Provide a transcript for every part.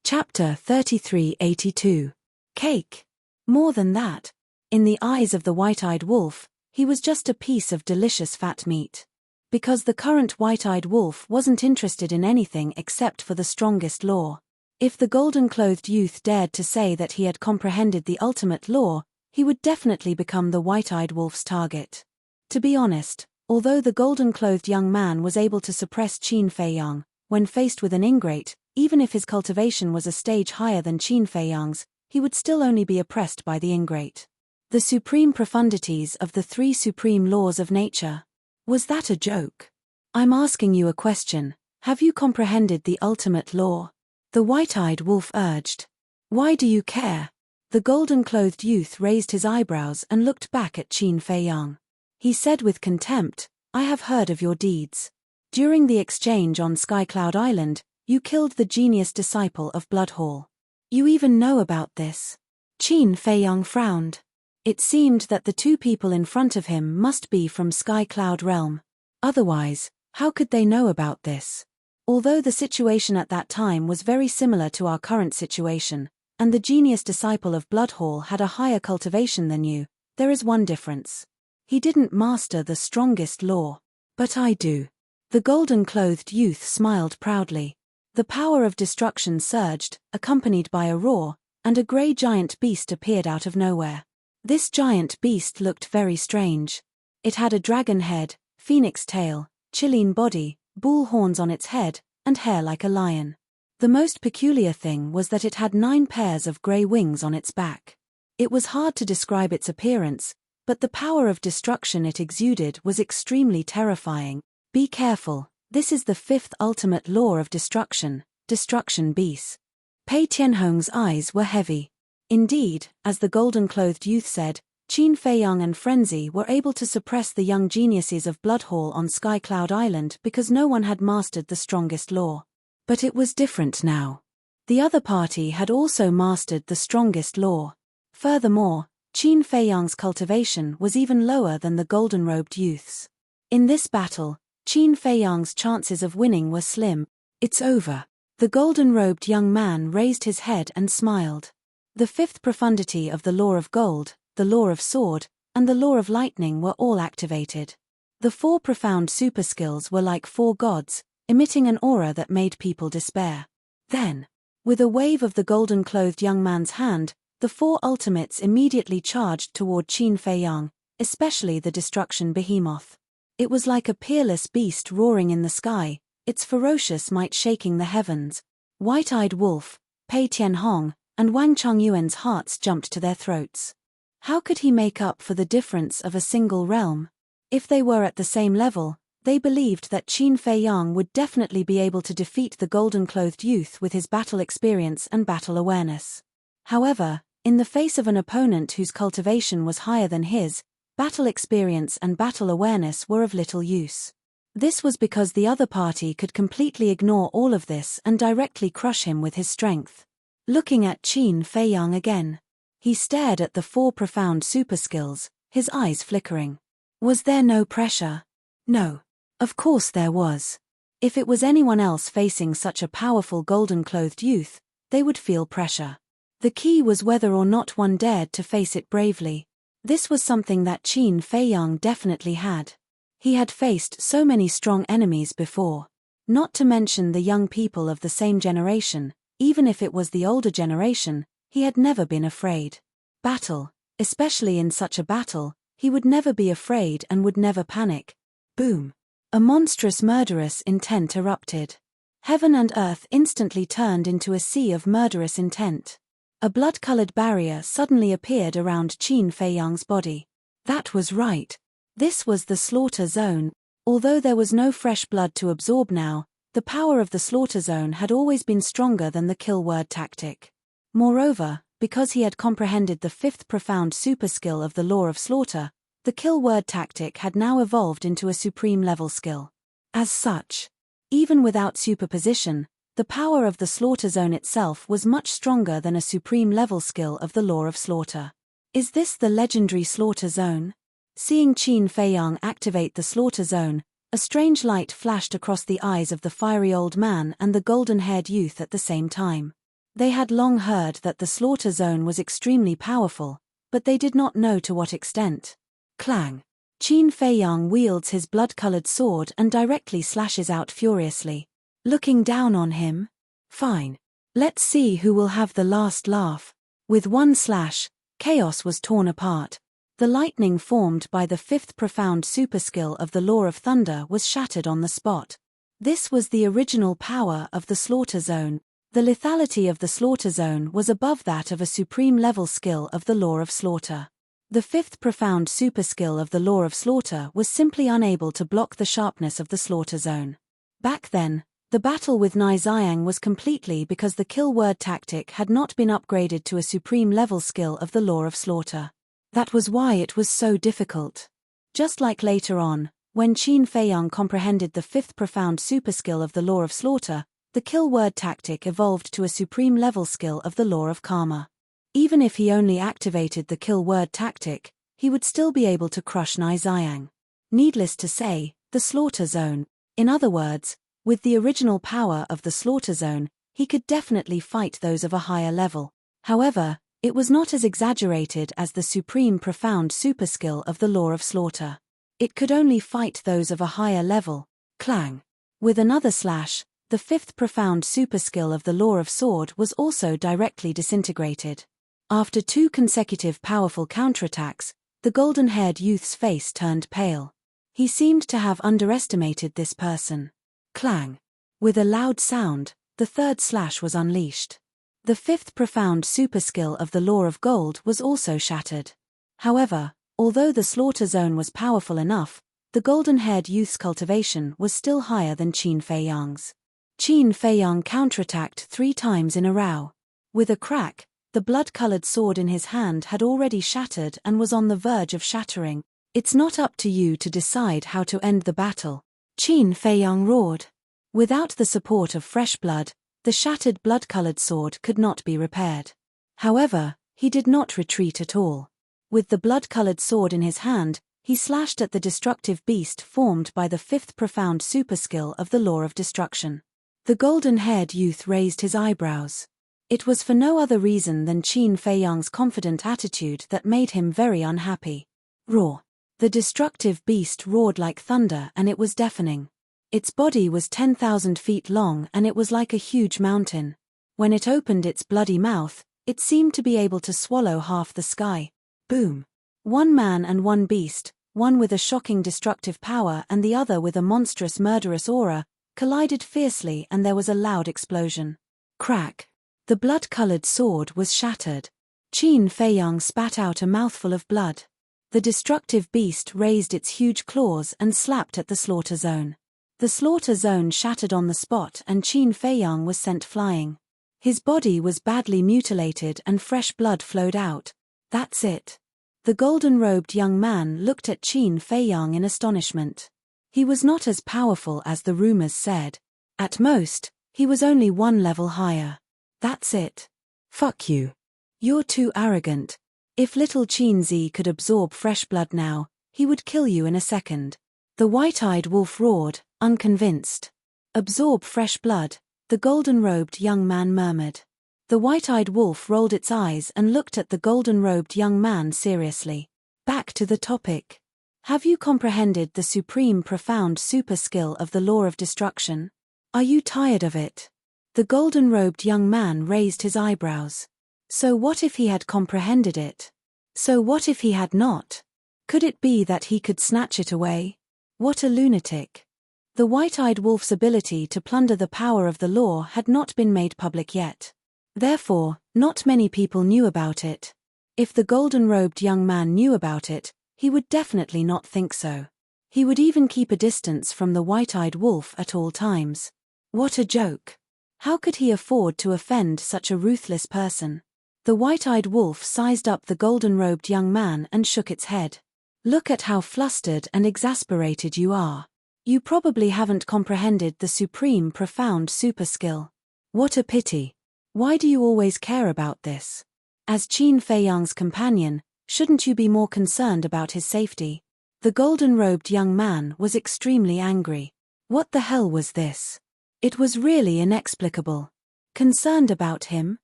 Chapter 3382. Cake. More than that. In the eyes of the white-eyed wolf, he was just a piece of delicious fat meat. Because the current white-eyed wolf wasn't interested in anything except for the strongest law. If the golden-clothed youth dared to say that he had comprehended the ultimate law, he would definitely become the white-eyed wolf's target. To be honest, although the golden-clothed young man was able to suppress Qin Feiyang, when faced with an ingrate, even if his cultivation was a stage higher than Qin Feiyang's, he would still only be oppressed by the ingrate. The supreme profundities of the three supreme laws of nature. Was that a joke? I'm asking you a question. Have you comprehended the ultimate law? The white-eyed wolf urged. Why do you care? The golden-clothed youth raised his eyebrows and looked back at Qin Feiyang. He said with contempt, I have heard of your deeds. During the exchange on Skycloud Island, you killed the genius disciple of Bloodhall. You even know about this. Qin Feiyang frowned. It seemed that the two people in front of him must be from Skycloud Realm. Otherwise, how could they know about this? Although the situation at that time was very similar to our current situation, and the genius disciple of Bloodhall had a higher cultivation than you, there is one difference. He didn't master the strongest law. But I do. The golden-clothed youth smiled proudly. The power of destruction surged, accompanied by a roar, and a grey giant beast appeared out of nowhere. This giant beast looked very strange. It had a dragon head, phoenix tail, Chilean body, bull horns on its head, and hair like a lion. The most peculiar thing was that it had 9 pairs of grey wings on its back. It was hard to describe its appearance, but the power of destruction it exuded was extremely terrifying. Be careful. This is the 5th ultimate law of destruction, destruction beast. Pei Tianhong's eyes were heavy. Indeed, as the golden-clothed youth said, Qin Feiyang and Frenzy were able to suppress the young geniuses of Bloodhall on Skycloud Island because no one had mastered the strongest law. But it was different now. The other party had also mastered the strongest law. Furthermore, Qin Feiyang's cultivation was even lower than the golden-robed youth's. In this battle, Qin Feiyang's chances of winning were slim. It's over. The golden-robed young man raised his head and smiled. The 5th profundity of the law of gold, the law of sword, and the law of lightning were all activated. The 4 profound super skills were like 4 gods, emitting an aura that made people despair. Then, with a wave of the golden-clothed young man's hand, the 4 ultimates immediately charged toward Qin Feiyang, especially the destruction behemoth. It was like a peerless beast roaring in the sky, its ferocious might shaking the heavens. White-eyed wolf, Pei Tianhong, and Wang Chongyuan's hearts jumped to their throats. How could he make up for the difference of a single realm? If they were at the same level, they believed that Qin Feiyang would definitely be able to defeat the golden-clothed youth with his battle experience and battle awareness. However, in the face of an opponent whose cultivation was higher than his, battle experience and battle awareness were of little use. This was because the other party could completely ignore all of this and directly crush him with his strength. Looking at Qin Feiyang again, he stared at the 4 profound super skills, his eyes flickering. Was there no pressure? No. Of course there was. If it was anyone else facing such a powerful golden-clothed youth, they would feel pressure. The key was whether or not one dared to face it bravely. This was something that Qin Feiyang definitely had. He had faced so many strong enemies before. Not to mention the young people of the same generation, even if it was the older generation, he had never been afraid. Battle, especially in such a battle, he would never be afraid and would never panic. Boom. A monstrous murderous intent erupted. Heaven and earth instantly turned into a sea of murderous intent. A blood-colored barrier suddenly appeared around Qin Feiyang's body. That was right. This was the slaughter zone. Although there was no fresh blood to absorb now, the power of the slaughter zone had always been stronger than the kill word tactic. Moreover, because he had comprehended the 5th profound super skill of the law of slaughter, the kill word tactic had now evolved into a supreme level skill. As such, even without superposition, the power of the slaughter zone itself was much stronger than a supreme level skill of the law of slaughter. Is this the legendary slaughter zone? Seeing Qin Feiyang activate the slaughter zone, a strange light flashed across the eyes of the fiery old man and the golden-haired youth at the same time. They had long heard that the slaughter zone was extremely powerful, but they did not know to what extent. Clang. Qin Feiyang wields his blood-colored sword and directly slashes out furiously. Looking down on him? Fine. Let's see who will have the last laugh. With one slash, chaos was torn apart. The lightning formed by the fifth profound superskill of the Law of Thunder was shattered on the spot. This was the original power of the slaughter zone. The lethality of the slaughter zone was above that of a supreme level skill of the Law of Slaughter. The fifth profound superskill of the Law of Slaughter was simply unable to block the sharpness of the slaughter zone. Back then, the battle with Nai Xiang was completely because the kill word tactic had not been upgraded to a supreme level skill of the Law of Slaughter. That was why it was so difficult. Just like later on, when Qin Feiyang comprehended the fifth profound superskill of the Law of Slaughter, the kill word tactic evolved to a supreme level skill of the Law of Karma. Even if he only activated the kill word tactic, he would still be able to crush Nai Xiang. Needless to say, the slaughter zone. In other words, with the original power of the slaughter zone, he could definitely fight those of a higher level. However, it was not as exaggerated as the supreme profound superskill of the Law of Slaughter. It could only fight those of a higher level. Clang. With another slash, the fifth profound superskill of the Law of Sword was also directly disintegrated. After two consecutive powerful counterattacks, the golden-haired youth's face turned pale. He seemed to have underestimated this person. Clang. With a loud sound, the third slash was unleashed. The fifth profound superskill of the Law of Gold was also shattered. However, although the slaughter zone was powerful enough, the golden-haired youth's cultivation was still higher than Qin Feiyang's. Qin Feiyang counterattacked 3 times in a row. With a crack, the blood-colored sword in his hand had already shattered and was on the verge of shattering. It's not up to you to decide how to end the battle. Qin Feiyang roared. Without the support of fresh blood, the shattered blood-colored sword could not be repaired. However, he did not retreat at all. With the blood-colored sword in his hand, he slashed at the destructive beast formed by the fifth profound superskill of the Law of Destruction. The golden-haired youth raised his eyebrows. It was for no other reason than Qin Feiyang's confident attitude that made him very unhappy. Roar. The destructive beast roared like thunder and it was deafening. Its body was 10,000 feet long and it was like a huge mountain. When it opened its bloody mouth, it seemed to be able to swallow half the sky. Boom. One man and one beast, one with a shocking destructive power and the other with a monstrous murderous aura, collided fiercely and there was a loud explosion. Crack. The blood-colored sword was shattered. Qin Feiyang spat out a mouthful of blood. The destructive beast raised its huge claws and slapped at the slaughter zone. The slaughter zone shattered on the spot and Qin Feiyang was sent flying. His body was badly mutilated and fresh blood flowed out. That's it. The golden-robed young man looked at Qin Feiyang in astonishment. He was not as powerful as the rumors said. At most, he was only 1 level higher. That's it. Fuck you. You're too arrogant. If little Qinzi could absorb fresh blood now, he would kill you in a second. The white-eyed wolf roared, unconvinced. Absorb fresh blood, the golden-robed young man murmured. The white-eyed wolf rolled its eyes and looked at the golden-robed young man seriously. Back to the topic. Have you comprehended the supreme profound super skill of the Law of Destruction? Are you tired of it? The golden-robed young man raised his eyebrows. So what if he had comprehended it? So what if he had not? Could it be that he could snatch it away? What a lunatic. The white-eyed wolf's ability to plunder the power of the law had not been made public yet. Therefore, not many people knew about it. If the golden-robed young man knew about it, he would definitely not think so. He would even keep a distance from the white-eyed wolf at all times. What a joke. How could he afford to offend such a ruthless person? The white-eyed wolf sized up the golden-robed young man and shook its head. Look at how flustered and exasperated you are. You probably haven't comprehended the supreme profound super skill. What a pity. Why do you always care about this? As Qin Feiyang's companion, shouldn't you be more concerned about his safety? The golden-robed young man was extremely angry. What the hell was this? It was really inexplicable. Concerned about him?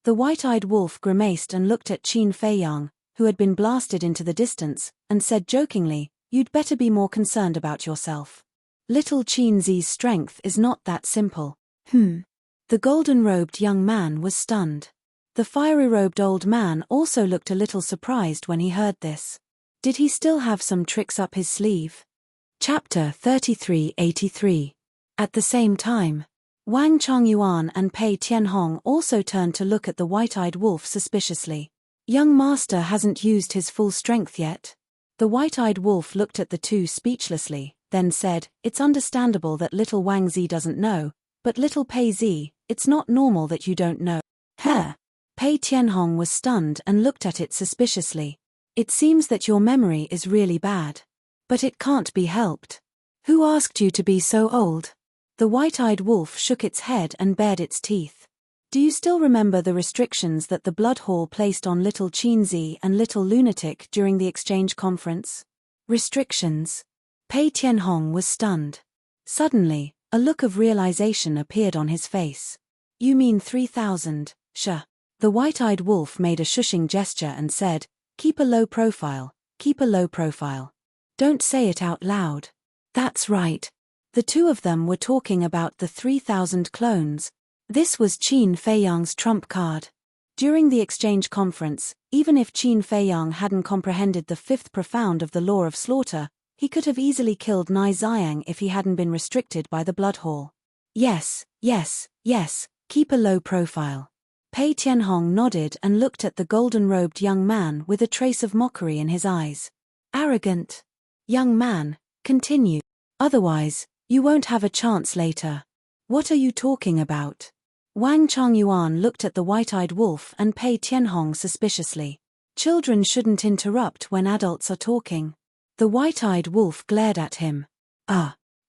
The white-eyed wolf grimaced and looked at Qin Feiyang, who had been blasted into the distance, and said jokingly, "You'd better be more concerned about yourself. Little Qin Zi's strength is not that simple." The golden-robed young man was stunned. The fiery-robed old man also looked a little surprised when he heard this. Did he still have some tricks up his sleeve? Chapter 3383. At the same time, Wang Chongyuan and Pei Tianhong also turned to look at the white-eyed wolf suspiciously. "Young master hasn't used his full strength yet." The white-eyed wolf looked at the two speechlessly, then said, "It's understandable that little Wang Zi doesn't know, but little Pei Zi, it's not normal that you don't know." Pei Tianhong was stunned and looked at it suspiciously. "It seems that your memory is really bad. But it can't be helped. Who asked you to be so old?" The white-eyed wolf shook its head and bared its teeth. "Do you still remember the restrictions that the Blood Hall placed on little Qin Zi and little Lunatic during the exchange conference?" Restrictions? Pei Tianhong was stunned. Suddenly, a look of realization appeared on his face. "You mean 3,000, The white-eyed wolf made a shushing gesture and said, "Keep a low profile, keep a low profile. Don't say it out loud." That's right. The two of them were talking about the 3,000 clones. This was Qin Feiyang's trump card. During the exchange conference, even if Qin Feiyang hadn't comprehended the fifth profound of the law of slaughter, he could have easily killed Nai Xiang if he hadn't been restricted by the Blood Hall. Yes, keep a low profile. Pei Tianhong nodded and looked at the golden-robed young man with a trace of mockery in his eyes. "Arrogant. Young man, continue. Otherwise, you won't have a chance later." "What are you talking about?" Wang Chongyuan looked at the white-eyed wolf and Pei Tianhong suspiciously. "Children shouldn't interrupt when adults are talking." The white-eyed wolf glared at him.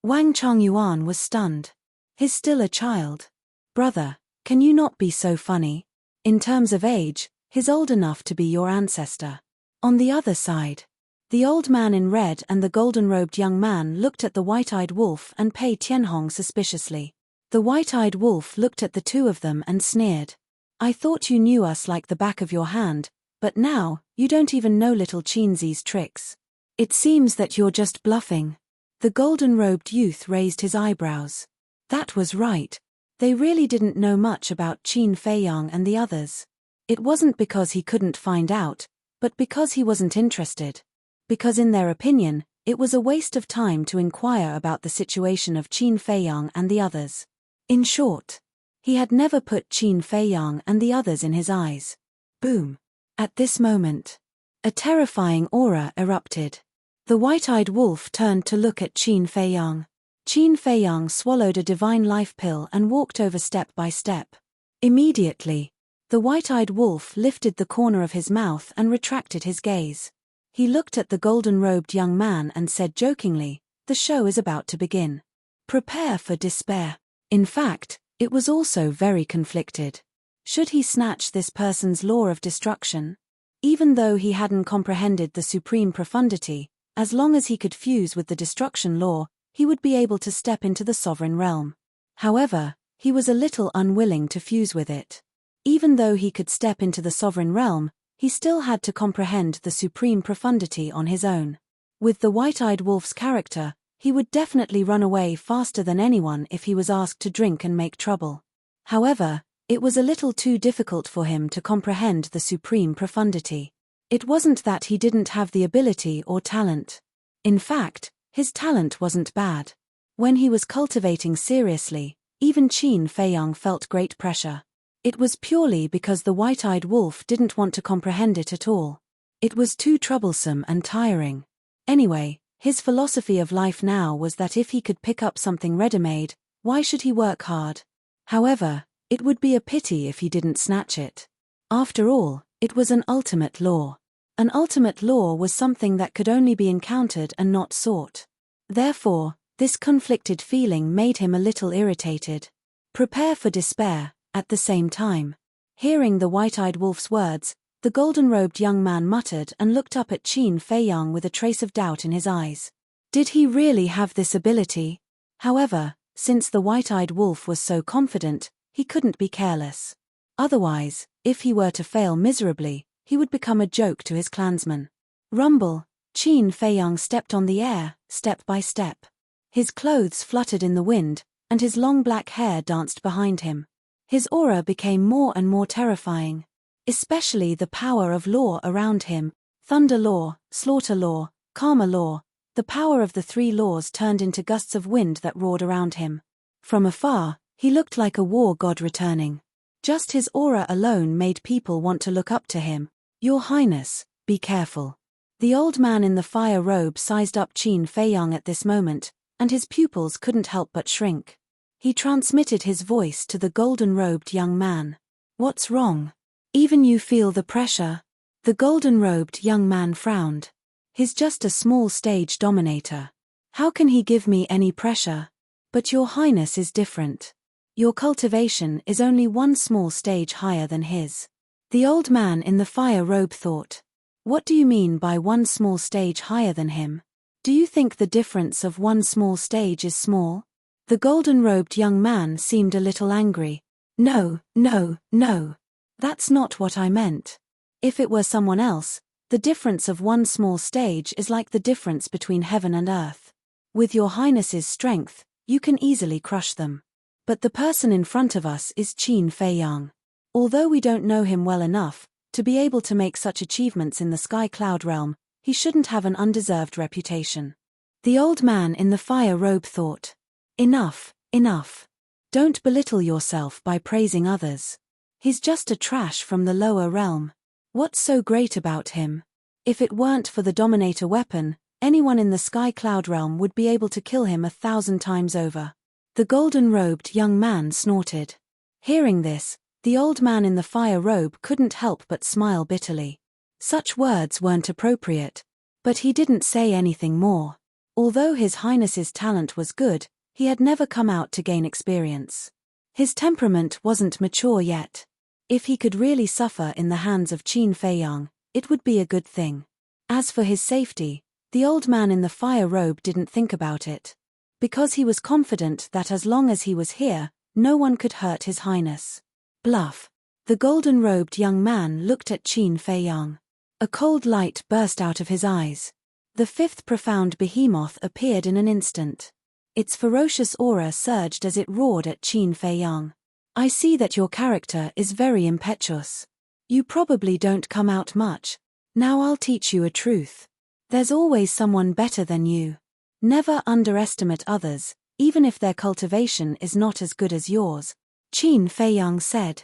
Wang Chongyuan was stunned. "He's still a child. Brother, can you not be so funny? In terms of age, he's old enough to be your ancestor." On the other side, the old man in red and the golden-robed young man looked at the white-eyed wolf and Pei Tianhong suspiciously. The white-eyed wolf looked at the two of them and sneered. "I thought you knew us like the back of your hand, but now, you don't even know little Qin Zi's tricks. It seems that you're just bluffing." The golden-robed youth raised his eyebrows. That was right. They really didn't know much about Qin Feiyang and the others. It wasn't because he couldn't find out, but because he wasn't interested. Because in their opinion, it was a waste of time to inquire about the situation of Qin Feiyang and the others. In short, he had never put Qin Feiyang and the others in his eyes. Boom. At this moment, a terrifying aura erupted. The white-eyed wolf turned to look at Qin Feiyang. Qin Feiyang swallowed a divine life pill and walked over step by step. Immediately, the white-eyed wolf lifted the corner of his mouth and retracted his gaze. He looked at the golden-robed young man and said jokingly, "The show is about to begin. Prepare for despair." In fact, it was also very conflicted. Should he snatch this person's law of destruction? Even though he hadn't comprehended the supreme profundity, as long as he could fuse with the destruction law, he would be able to step into the sovereign realm. However, he was a little unwilling to fuse with it. Even though he could step into the sovereign realm, he still had to comprehend the supreme profundity on his own. With the white-eyed wolf's character, he would definitely run away faster than anyone if he was asked to drink and make trouble. However, it was a little too difficult for him to comprehend the supreme profundity. It wasn't that he didn't have the ability or talent. In fact, his talent wasn't bad. When he was cultivating seriously, even Qin Feiyang felt great pressure. It was purely because the white-eyed wolf didn't want to comprehend it at all. It was too troublesome and tiring. Anyway, his philosophy of life now was that if he could pick up something ready-made, why should he work hard? However, it would be a pity if he didn't snatch it. After all, it was an ultimate law. An ultimate law was something that could only be encountered and not sought. Therefore, this conflicted feeling made him a little irritated. Prepare for despair. At the same time, hearing the white-eyed wolf's words, the golden-robed young man muttered and looked up at Qin Feiyang with a trace of doubt in his eyes. Did he really have this ability? However, since the white-eyed wolf was so confident, he couldn't be careless. Otherwise, if he were to fail miserably, he would become a joke to his clansmen. Rumble, Qin Feiyang stepped on the air, step by step. His clothes fluttered in the wind, and his long black hair danced behind him. His aura became more and more terrifying. Especially the power of law around him, thunder law, slaughter law, karma law. The power of the three laws turned into gusts of wind that roared around him. From afar, he looked like a war god returning. Just his aura alone made people want to look up to him. Your Highness, be careful. The old man in the fire robe sized up Qin Feiyang at this moment, and his pupils couldn't help but shrink. He transmitted his voice to the golden-robed young man. What's wrong? Even you feel the pressure? The golden-robed young man frowned. He's just a small stage dominator. How can he give me any pressure? But your Highness is different. Your cultivation is only one small stage higher than his. The old man in the fire robe thought. What do you mean by one small stage higher than him? Do you think the difference of one small stage is small? The golden-robed young man seemed a little angry. No, no, no. That's not what I meant. If it were someone else, the difference of one small stage is like the difference between heaven and earth. With your Highness's strength, you can easily crush them. But the person in front of us is Qin Feiyang. Although we don't know him well enough to be able to make such achievements in the sky cloud realm, he shouldn't have an undeserved reputation. The old man in the fire robe thought. Enough, enough. Don't belittle yourself by praising others. He's just a trash from the lower realm. What's so great about him? If it weren't for the Dominator weapon, anyone in the sky cloud realm would be able to kill him 1,000 times over. The golden-robed young man snorted. Hearing this, the old man in the fire robe couldn't help but smile bitterly. Such words weren't appropriate. But he didn't say anything more. Although His Highness's talent was good, he had never come out to gain experience. His temperament wasn't mature yet. If he could really suffer in the hands of Qin Feiyang, it would be a good thing. As for his safety, the old man in the fire robe didn't think about it. Because he was confident that as long as he was here, no one could hurt His Highness. Bluff. The golden-robed young man looked at Qin Feiyang. A cold light burst out of his eyes. The fifth profound behemoth appeared in an instant. Its ferocious aura surged as it roared at Qin Feiyang. I see that your character is very impetuous. You probably don't come out much. Now I'll teach you a truth. There's always someone better than you. Never underestimate others, even if their cultivation is not as good as yours. Qin Feiyang said.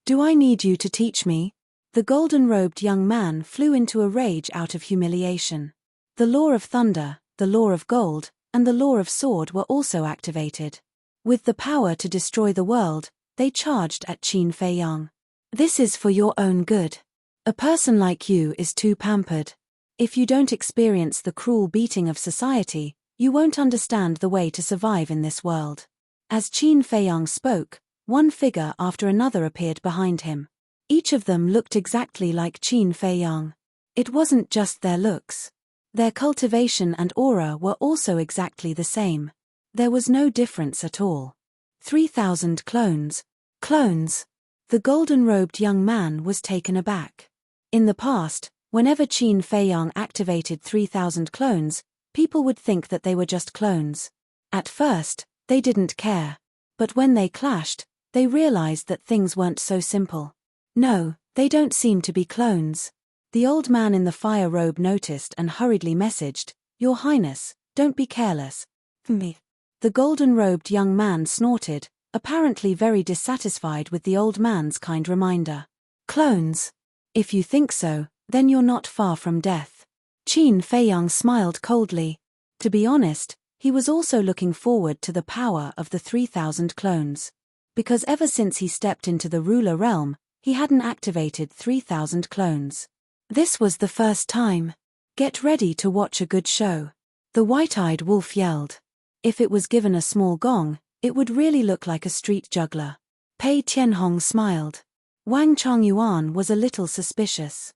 Do I need you to teach me? The golden-robed young man flew into a rage out of humiliation. The law of thunder, the law of gold, and the law of sword were also activated. With the power to destroy the world, they charged at Qin Feiyang. This is for your own good. A person like you is too pampered. If you don't experience the cruel beating of society, you won't understand the way to survive in this world. As Qin Feiyang spoke, one figure after another appeared behind him. Each of them looked exactly like Qin Feiyang. It wasn't just their looks. Their cultivation and aura were also exactly the same. There was no difference at all. 3,000 clones. Clones. The golden-robed young man was taken aback. In the past, whenever Qin Feiyang activated 3,000 clones, people would think that they were just clones. At first, they didn't care. But when they clashed, they realized that things weren't so simple. No, they don't seem to be clones. The old man in the fire robe noticed and hurriedly messaged, Your Highness, don't be careless. Me. The golden-robed young man snorted, apparently very dissatisfied with the old man's kind reminder. Clones? If you think so, then you're not far from death. Qin Feiyang smiled coldly. To be honest, he was also looking forward to the power of the 3,000 clones. Because ever since he stepped into the ruler realm, he hadn't activated 3,000 clones. This was the first time. Get ready to watch a good show. The white-eyed wolf yelled. If it was given a small gong, it would really look like a street juggler. Pei Tianhong smiled. Wang Changyuan was a little suspicious.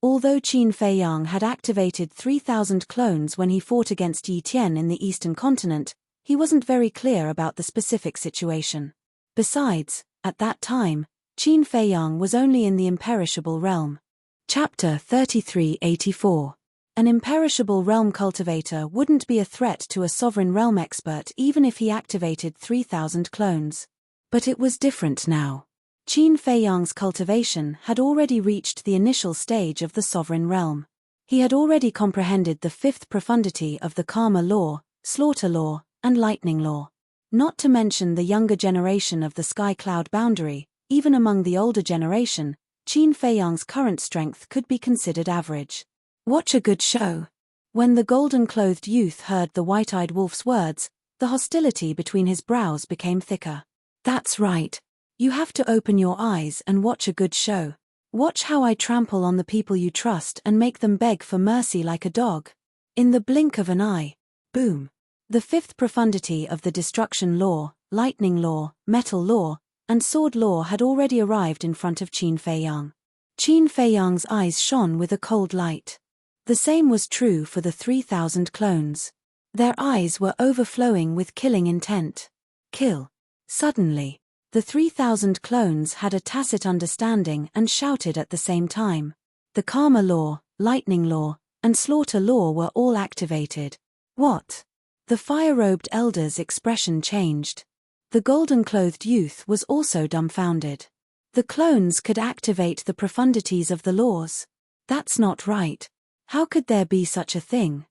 Although Qin Feiyang had activated 3,000 clones when he fought against Yi Tian in the Eastern continent, he wasn't very clear about the specific situation. Besides, at that time, Qin Feiyang was only in the imperishable realm. Chapter 3384. An imperishable realm cultivator wouldn't be a threat to a sovereign realm expert even if he activated 3,000 clones. But it was different now. Qin Feiyang's cultivation had already reached the initial stage of the sovereign realm. He had already comprehended the fifth profundity of the karma law, slaughter law, and lightning law. Not to mention the younger generation of the sky cloud boundary, even among the older generation, Qin Feiyang's current strength could be considered average. Watch a good show. When the golden-clothed youth heard the white-eyed wolf's words, the hostility between his brows became thicker. That's right. You have to open your eyes and watch a good show. Watch how I trample on the people you trust and make them beg for mercy like a dog. In the blink of an eye. Boom. The fifth profundity of the destruction law, lightning law, metal law, and sword law had already arrived in front of Qin Feiyang. Qin Feiyang's eyes shone with a cold light. The same was true for the 3,000 clones. Their eyes were overflowing with killing intent. Kill. Suddenly, the 3,000 clones had a tacit understanding and shouted at the same time. The karma law, lightning law, and slaughter law were all activated. What? The fire-robed elder's expression changed. The golden-clothed youth was also dumbfounded. The clones could activate the profundities of the laws. That's not right. How could there be such a thing?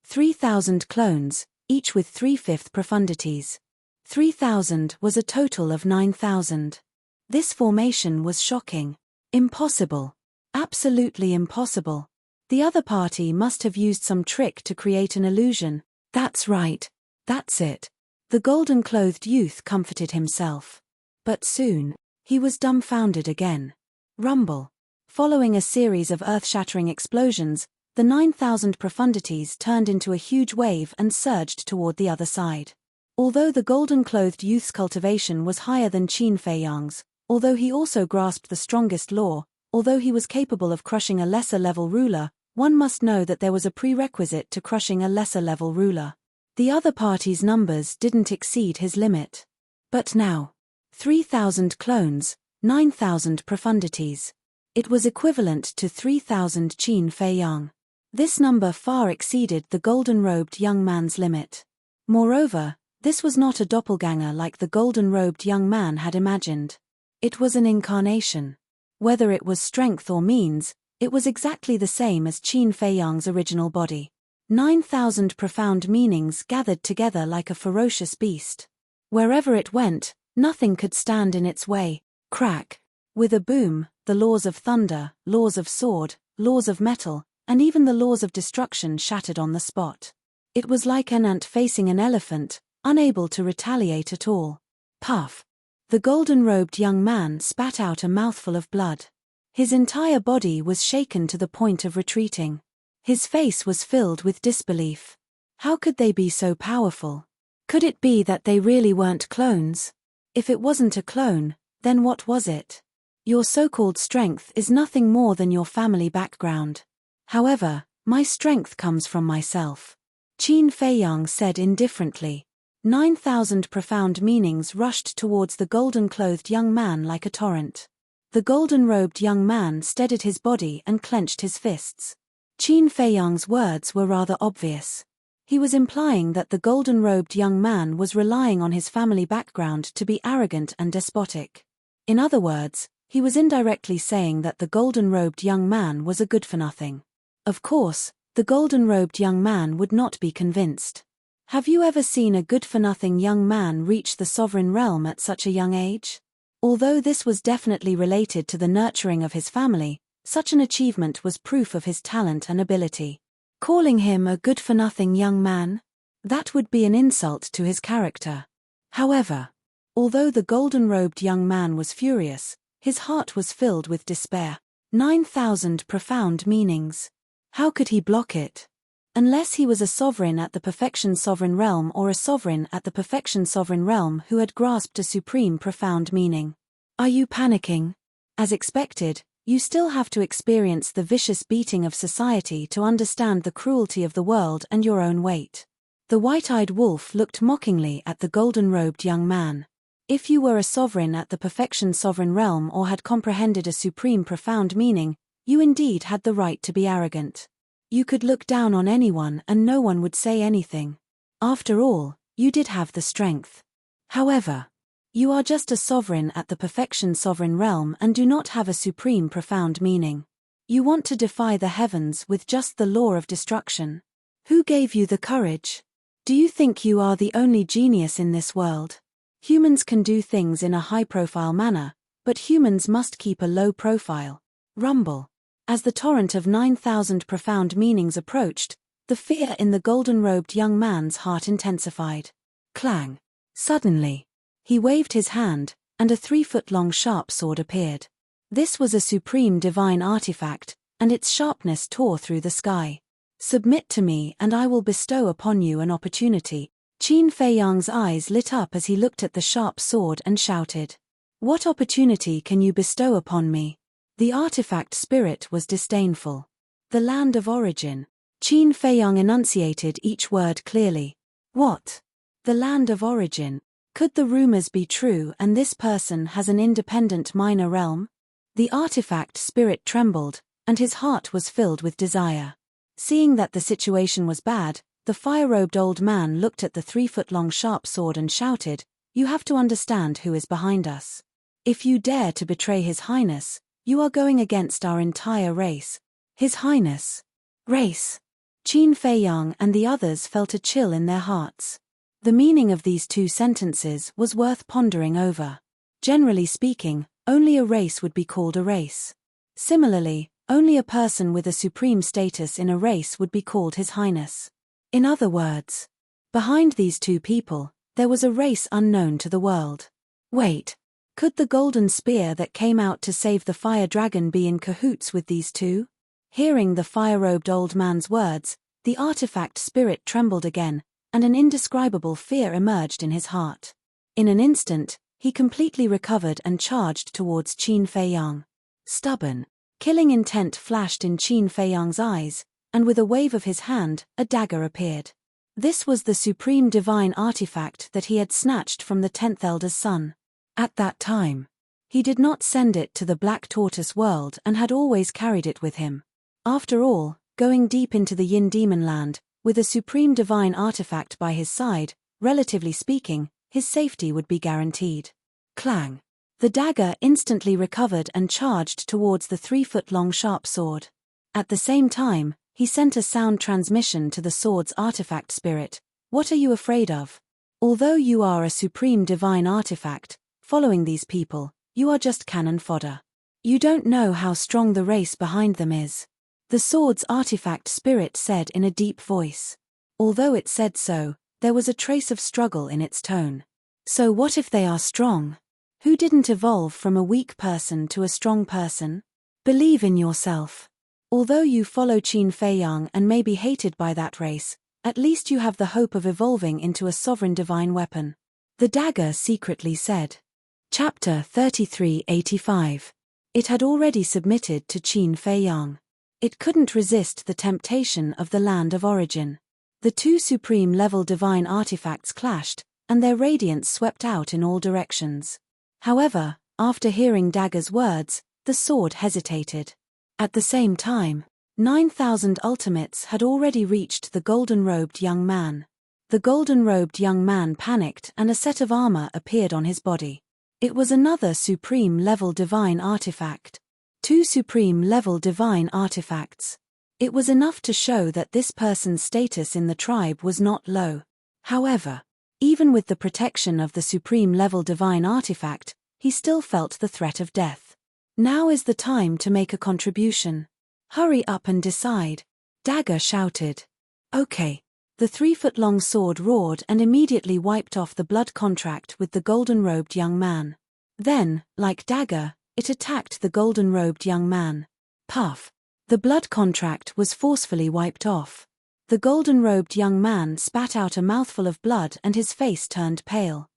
3,000 clones, each with 3/5 profundities. 3,000 was a total of 9,000. This formation was shocking. Impossible. Absolutely impossible. The other party must have used some trick to create an illusion. That's right. That's it. The golden-clothed youth comforted himself. But soon, he was dumbfounded again. Rumble. Following a series of earth-shattering explosions, the 9,000 profundities turned into a huge wave and surged toward the other side. Although the golden-clothed youth's cultivation was higher than Qin Feiyang's, although he also grasped the strongest law, although he was capable of crushing a lesser-level ruler, one must know that there was a prerequisite to crushing a lesser-level ruler. The other party's numbers didn't exceed his limit. But now, 3,000 clones, 9,000 profundities. It was equivalent to 3,000 Qin Feiyang. This number far exceeded the golden-robed young man's limit. Moreover, this was not a doppelganger like the golden-robed young man had imagined. It was an incarnation. Whether it was strength or means, it was exactly the same as Qin Feiyang's original body. 9,000 profound meanings gathered together like a ferocious beast. Wherever it went, nothing could stand in its way. Crack. With a boom, the laws of thunder, laws of sword, laws of metal, and even the laws of destruction shattered on the spot. It was like an ant facing an elephant, unable to retaliate at all. Puff. The golden-robed young man spat out a mouthful of blood. His entire body was shaken to the point of retreating. His face was filled with disbelief. How could they be so powerful? Could it be that they really weren't clones? If it wasn't a clone, then what was it? Your so-called strength is nothing more than your family background. However, my strength comes from myself. Qin Feiyang said indifferently. 9,000 profound meanings rushed towards the golden-clothed young man like a torrent. The golden-robed young man steadied his body and clenched his fists. Qin Feiyang's words were rather obvious. He was implying that the golden-robed young man was relying on his family background to be arrogant and despotic. In other words, he was indirectly saying that the golden-robed young man was a good-for-nothing. Of course, the golden-robed young man would not be convinced. Have you ever seen a good-for-nothing young man reach the sovereign realm at such a young age? Although this was definitely related to the nurturing of his family, such an achievement was proof of his talent and ability. Calling him a good-for-nothing young man? That would be an insult to his character. However, although the golden-robed young man was furious, his heart was filled with despair. 9,000 profound meanings. How could he block it? Unless he was a sovereign at the perfection sovereign realm or a sovereign at the perfection sovereign realm who had grasped a supreme profound meaning. Are you panicking? As expected, you still have to experience the vicious beating of society to understand the cruelty of the world and your own weight. The white-eyed wolf looked mockingly at the golden-robed young man. If you were a sovereign at the perfection sovereign realm or had comprehended a supreme profound meaning, you indeed had the right to be arrogant. You could look down on anyone and no one would say anything. After all, you did have the strength. However, you are just a sovereign at the perfection sovereign realm and do not have a supreme profound meaning. You want to defy the heavens with just the law of destruction. Who gave you the courage? Do you think you are the only genius in this world? Humans can do things in a high-profile manner, but humans must keep a low profile. Rumble. As the torrent of 9,000 profound meanings approached, the fear in the golden-robed young man's heart intensified. Clang. Suddenly, he waved his hand, and a 3-foot-long sharp sword appeared. This was a supreme divine artifact, and its sharpness tore through the sky. Submit to me and I will bestow upon you an opportunity. Qin Feiyang's eyes lit up as he looked at the sharp sword and shouted. What opportunity can you bestow upon me? The artifact spirit was disdainful. The land of origin. Qin Feiyang enunciated each word clearly. What? The land of origin. Could the rumors be true and this person has an independent minor realm? The artifact spirit trembled, and his heart was filled with desire. Seeing that the situation was bad, the fire-robed old man looked at the 3-foot-long sharp sword and shouted, You have to understand who is behind us. If you dare to betray His Highness, you are going against our entire race. His Highness. Race. Qin Feiyang and the others felt a chill in their hearts. The meaning of these two sentences was worth pondering over. Generally speaking, only a race would be called a race. Similarly, only a person with a supreme status in a race would be called His Highness. In other words, behind these two people, there was a race unknown to the world. Wait, could the golden spear that came out to save the fire dragon be in cahoots with these two? Hearing the fire-robed old man's words, the artifact spirit trembled again, and an indescribable fear emerged in his heart. In an instant, he completely recovered and charged towards Qin Feiyang. Stubborn, killing intent flashed in Qin Feiyang's eyes, and with a wave of his hand, a dagger appeared. This was the supreme divine artifact that he had snatched from the 10th Elder's son. At that time, he did not send it to the Black Tortoise world and had always carried it with him. After all, going deep into the Yin Demon land, with a supreme divine artifact by his side, relatively speaking, his safety would be guaranteed. Clang. The dagger instantly recovered and charged towards the 3-foot-long sharp sword. At the same time, he sent a sound transmission to the sword's artifact spirit. What are you afraid of? Although you are a supreme divine artifact, following these people, you are just cannon fodder. You don't know how strong the race behind them is. The sword's artifact spirit said in a deep voice. Although it said so, there was a trace of struggle in its tone. So what if they are strong? Who didn't evolve from a weak person to a strong person? Believe in yourself. Although you follow Qin Feiyang and may be hated by that race, at least you have the hope of evolving into a sovereign divine weapon. The dagger secretly said. Chapter 3385. It had already submitted to Qin Feiyang. It couldn't resist the temptation of the land of origin. The two supreme-level divine artifacts clashed, and their radiance swept out in all directions. However, after hearing Dagger's words, the sword hesitated. At the same time, 9,000 ultimates had already reached the golden-robed young man. The golden-robed young man panicked and a set of armor appeared on his body. It was another supreme-level divine artifact. Two supreme-level divine artifacts. It was enough to show that this person's status in the tribe was not low. However, even with the protection of the supreme-level divine artifact, he still felt the threat of death. Now is the time to make a contribution. Hurry up and decide. Dagger shouted. Okay. The 3-foot-long sword roared and immediately wiped off the blood contract with the golden-robed young man. Then, like Dagger, it attacked the golden-robed young man. Puff. The blood contract was forcefully wiped off. The golden-robed young man spat out a mouthful of blood and his face turned pale.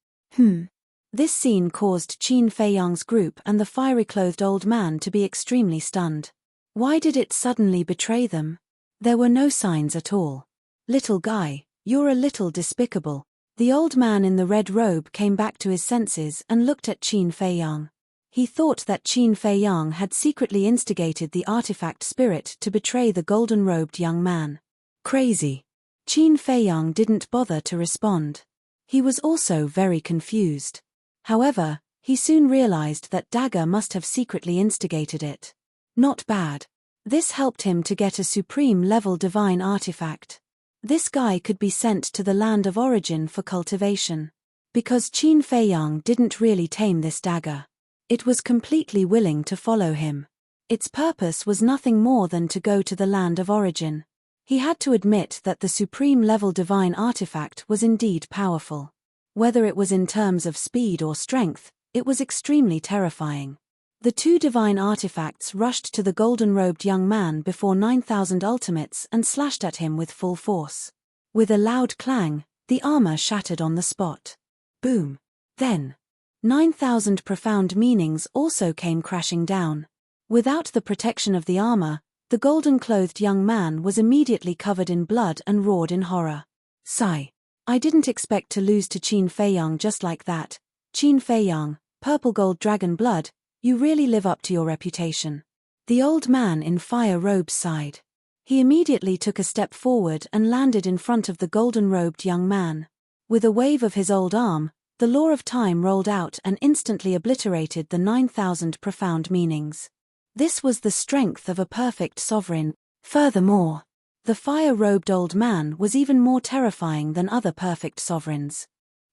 This scene caused Qin Feiyang's group and the fiery-clothed old man to be extremely stunned. Why did it suddenly betray them? There were no signs at all. Little guy, you're a little despicable. The old man in the red robe came back to his senses and looked at Qin Fei Yang. He thought that Qin Fei Yang had secretly instigated the artifact spirit to betray the golden-robed young man. Crazy. Qin Fei Yang didn't bother to respond. He was also very confused. However, he soon realized that dagger must have secretly instigated it. Not bad. This helped him to get a supreme-level divine artifact. This guy could be sent to the land of origin for cultivation. Because Qin Fei Yang didn't really tame this dagger. It was completely willing to follow him. Its purpose was nothing more than to go to the land of origin. He had to admit that the supreme-level divine artifact was indeed powerful. Whether it was in terms of speed or strength, it was extremely terrifying. The two divine artifacts rushed to the golden-robed young man before 9,000 ultimates and slashed at him with full force. With a loud clang, the armor shattered on the spot. Boom. Then 9,000 profound meanings also came crashing down. Without the protection of the armor, the golden-clothed young man was immediately covered in blood and roared in horror. Sigh. I didn't expect to lose to Qin Fei Yang just like that. Qin Fei Yang, purple gold dragon blood, you really live up to your reputation. The old man in fire robes sighed. He immediately took a step forward and landed in front of the golden-robed young man. With a wave of his old arm, the law of time rolled out and instantly obliterated the 9,000 profound meanings. This was the strength of a perfect sovereign. Furthermore, the fire-robed old man was even more terrifying than other perfect sovereigns.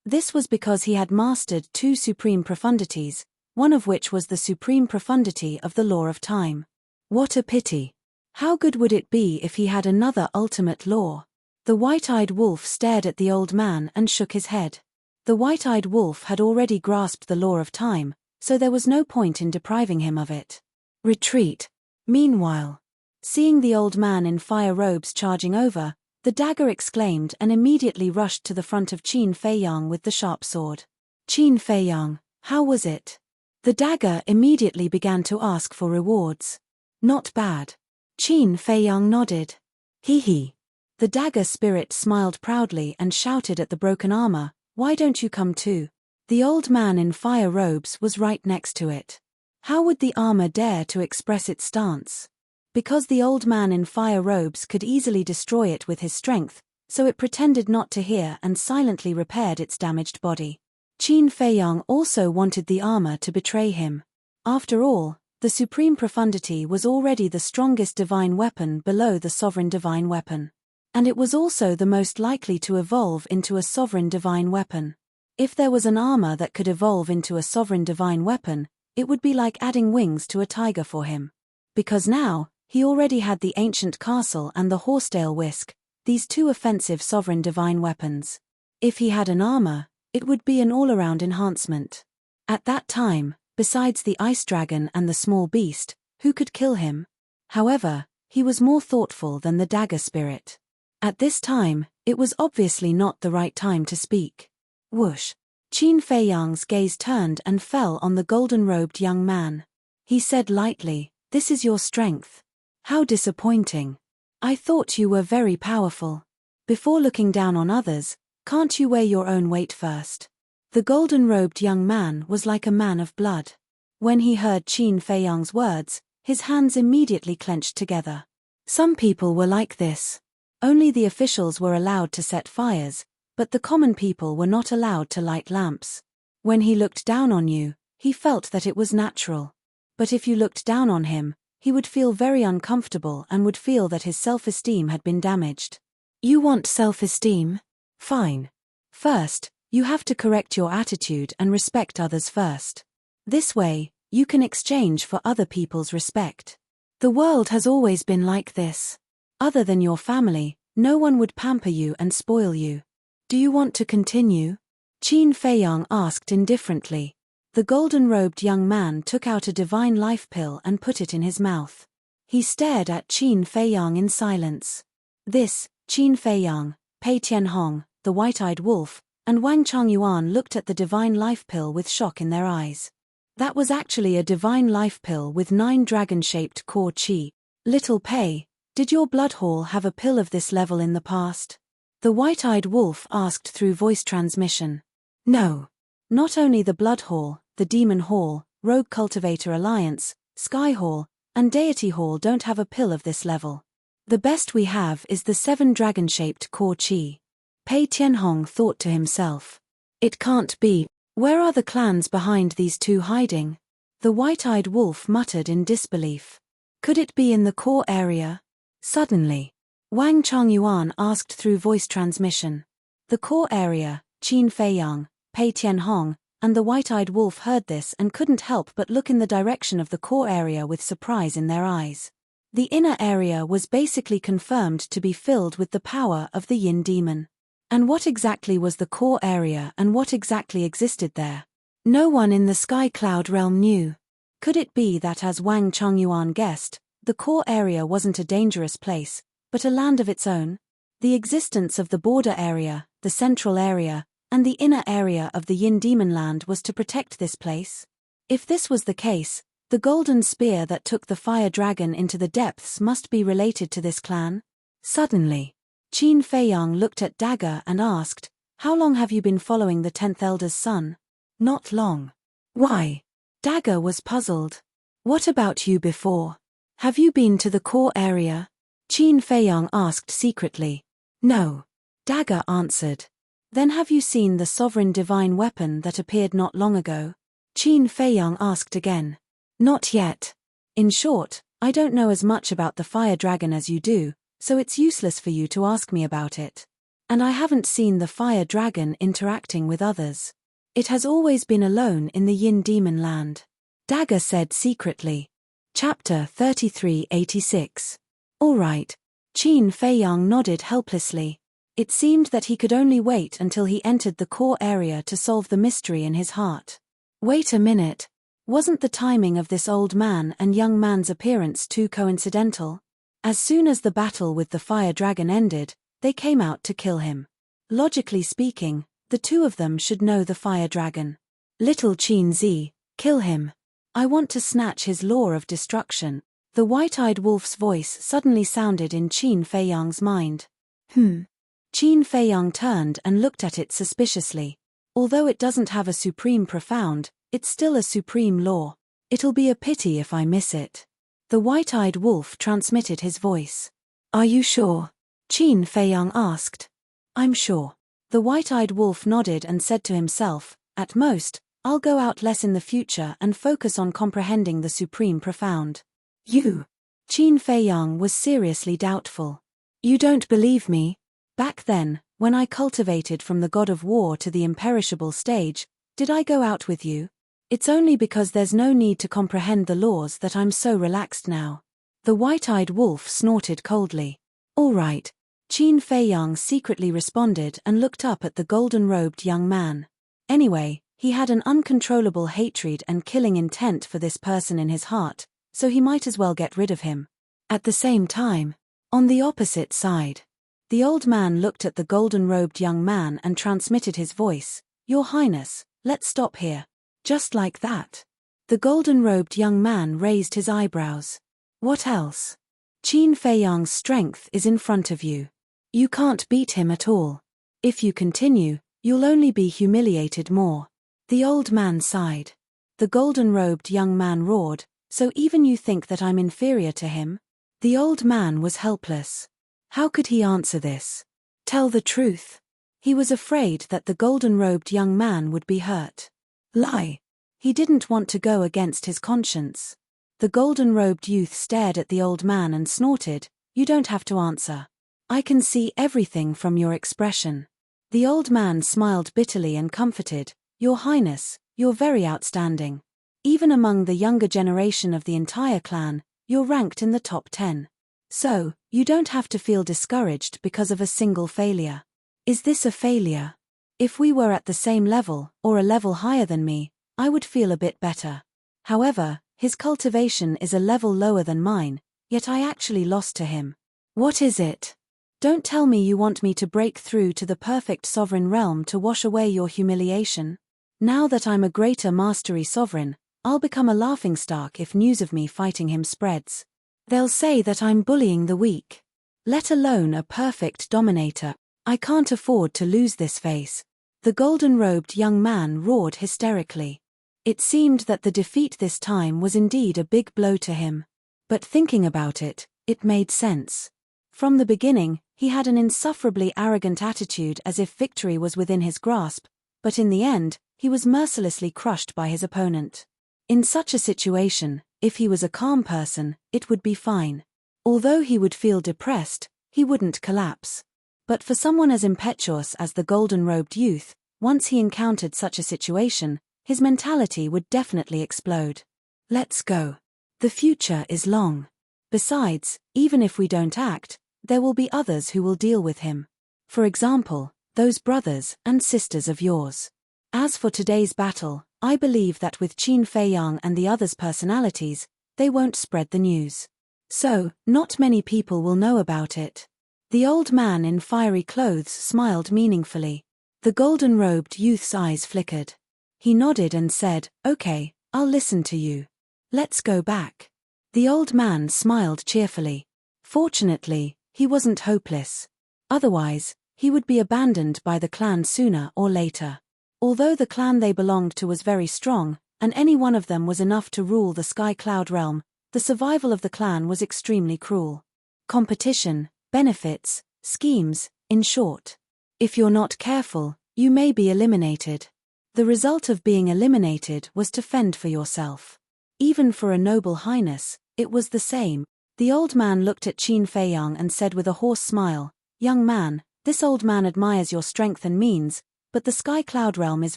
This was because he had mastered two supreme profundities, one of which was the supreme profundity of the law of time. What a pity. How good would it be if he had another ultimate law? The white-eyed wolf stared at the old man and shook his head. The white-eyed wolf had already grasped the law of time, so there was no point in depriving him of it. Retreat. Meanwhile, seeing the old man in fire robes charging over, the dagger exclaimed and immediately rushed to the front of Qin Fei Yang with the sharp sword. Qin Fei Yang, how was it? The dagger immediately began to ask for rewards. Not bad. Qin Fei Yang nodded. Hee hee. The dagger spirit smiled proudly and shouted at the broken armor, why don't you come too? The old man in fire robes was right next to it. How would the armor dare to express its stance? Because the old man in fire robes could easily destroy it with his strength, so it pretended not to hear and silently repaired its damaged body. Qin Fei Yang also wanted the armor to betray him. After all, the supreme profundity was already the strongest divine weapon below the sovereign divine weapon. And it was also the most likely to evolve into a sovereign divine weapon. If there was an armor that could evolve into a sovereign divine weapon, it would be like adding wings to a tiger for him. Because now, he already had the ancient castle and the horsetail whisk, these two offensive sovereign divine weapons. If he had an armor, it would be an all-around enhancement. At that time, besides the ice dragon and the small beast, who could kill him? However, he was more thoughtful than the dagger spirit. At this time, it was obviously not the right time to speak. Whoosh! Qin Fei Yang's gaze turned and fell on the golden-robed young man. He said lightly, "This is your strength. How disappointing. I thought you were very powerful. Before looking down on others, can't you weigh your own weight first?" The golden-robed young man was like a man of blood. When he heard Qin Fei Yang's words, his hands immediately clenched together. Some people were like this. Only the officials were allowed to set fires, but the common people were not allowed to light lamps. When he looked down on you, he felt that it was natural. But if you looked down on him, he would feel very uncomfortable and would feel that his self-esteem had been damaged. You want self-esteem? Fine. First, you have to correct your attitude and respect others first. This way, you can exchange for other people's respect. The world has always been like this. Other than your family, no one would pamper you and spoil you. Do you want to continue? Qin Fei Yang asked indifferently. The golden-robed young man took out a divine life pill and put it in his mouth. He stared at Qin Fei Yang in silence. This, Qin Fei Yang, Pei Tianhong, the white-eyed wolf, and Wang Changyuan looked at the divine life pill with shock in their eyes. That was actually a divine life pill with 9 dragon-shaped core qi. Little Pei, did your blood hall have a pill of this level in the past? The white-eyed wolf asked through voice transmission. No. Not only the Blood Hall, the Demon Hall, Rogue Cultivator Alliance, Sky Hall, and Deity Hall don't have a pill of this level. The best we have is the 7 dragon-shaped core chi. Pei Tianhong thought to himself. It can't be. Where are the clans behind these two hiding? The white-eyed wolf muttered in disbelief. Could it be in the core area? Suddenly, Wang Changyuan asked through voice transmission. The core area, Qin Feiyang, Pei Tianhong, and the white-eyed wolf heard this and couldn't help but look in the direction of the core area with surprise in their eyes. The inner area was basically confirmed to be filled with the power of the Yin demon. And what exactly was the core area and what exactly existed there? No one in the Sky Cloud realm knew. Could it be that, as Wang Changyuan guessed, the core area wasn't a dangerous place, but a land of its own? The existence of the border area, the central area, and the inner area of the Yin demon land was to protect this place? If this was the case, the golden spear that took the fire dragon into the depths must be related to this clan? Suddenly, Qin Feiyang looked at Dagger and asked, "How long have you been following the 10th Elder's son?" "Not long." "Why?" Dagger was puzzled. "What about you before? Have you been to the core area?" Qin Feiyang asked secretly. "No." Dagger answered. "Then have you seen the sovereign divine weapon that appeared not long ago?" Qin Feiyang asked again. "Not yet. In short, I don't know as much about the fire dragon as you do, so it's useless for you to ask me about it. And I haven't seen the fire dragon interacting with others. It has always been alone in the Yin demon land," Dagger said secretly. Chapter 3386. All right. Qin Feiyang nodded helplessly. It seemed that he could only wait until he entered the core area to solve the mystery in his heart. Wait a minute. Wasn't the timing of this old man and young man's appearance too coincidental? As soon as the battle with the fire dragon ended, they came out to kill him. Logically speaking, the two of them should know the fire dragon. Little Qin Zi, kill him. I want to snatch his lore of destruction. The white-eyed wolf's voice suddenly sounded in Qin Feiyang's mind. Qin Feiyang turned and looked at it suspiciously. Although it doesn't have a supreme profound, it's still a supreme law. It'll be a pity if I miss it. The white-eyed wolf transmitted his voice. Are you sure? Qin Feiyang asked. I'm sure. The white-eyed wolf nodded and said to himself, at most, I'll go out less in the future and focus on comprehending the supreme profound. You? Qin Feiyang was seriously doubtful. You don't believe me? Back then, when I cultivated from the god of war to the imperishable stage, did I go out with you? It's only because there's no need to comprehend the laws that I'm so relaxed now. The white-eyed wolf snorted coldly. All right. Qin Feiyang secretly responded and looked up at the golden-robed young man. Anyway, he had an uncontrollable hatred and killing intent for this person in his heart, so he might as well get rid of him. At the same time, on the opposite side, the old man looked at the golden-robed young man and transmitted his voice. Your Highness, let's stop here. Just like that. The golden-robed young man raised his eyebrows. What else? Qin Feiyang's strength is in front of you. You can't beat him at all. If you continue, you'll only be humiliated more. The old man sighed. The golden-robed young man roared, so even you think that I'm inferior to him? The old man was helpless. How could he answer this? Tell the truth. He was afraid that the golden-robed young man would be hurt. Lie. He didn't want to go against his conscience. The golden-robed youth stared at the old man and snorted, You don't have to answer. I can see everything from your expression. The old man smiled bitterly and comforted, Your Highness, you're very outstanding. Even among the younger generation of the entire clan, you're ranked in the top 10. So, you don't have to feel discouraged because of a single failure. Is this a failure? If we were at the same level, or a level higher than me, I would feel a bit better. However, his cultivation is a level lower than mine, yet I actually lost to him. What is it? Don't tell me you want me to break through to the perfect sovereign realm to wash away your humiliation. Now that I'm a greater mastery sovereign, I'll become a laughingstock if news of me fighting him spreads. They'll say that I'm bullying the weak. Let alone a perfect dominator. I can't afford to lose this face. The golden-robed young man roared hysterically. It seemed that the defeat this time was indeed a big blow to him. But thinking about it, it made sense. From the beginning, he had an insufferably arrogant attitude as if victory was within his grasp, but in the end, he was mercilessly crushed by his opponent. In such a situation, if he was a calm person, it would be fine. Although he would feel depressed, he wouldn't collapse. But for someone as impetuous as the golden-robed youth, once he encountered such a situation, his mentality would definitely explode. Let's go. The future is long. Besides, even if we don't act, there will be others who will deal with him. For example, those brothers and sisters of yours. As for today's battle, I believe that with Qin Feiyang and the others' personalities, they won't spread the news. So, not many people will know about it. The old man in fiery clothes smiled meaningfully. The golden-robed youth's eyes flickered. He nodded and said, "Okay, I'll listen to you. Let's go back." The old man smiled cheerfully. Fortunately, he wasn't hopeless. Otherwise, he would be abandoned by the clan sooner or later. Although the clan they belonged to was very strong, and any one of them was enough to rule the Sky Cloud realm, the survival of the clan was extremely cruel. Competition, benefits, schemes, in short. If you're not careful, you may be eliminated. The result of being eliminated was to fend for yourself. Even for a noble highness, it was the same. The old man looked at Qin Feiyang and said with a hoarse smile, "Young man, this old man admires your strength and means, but the Sky Cloud realm is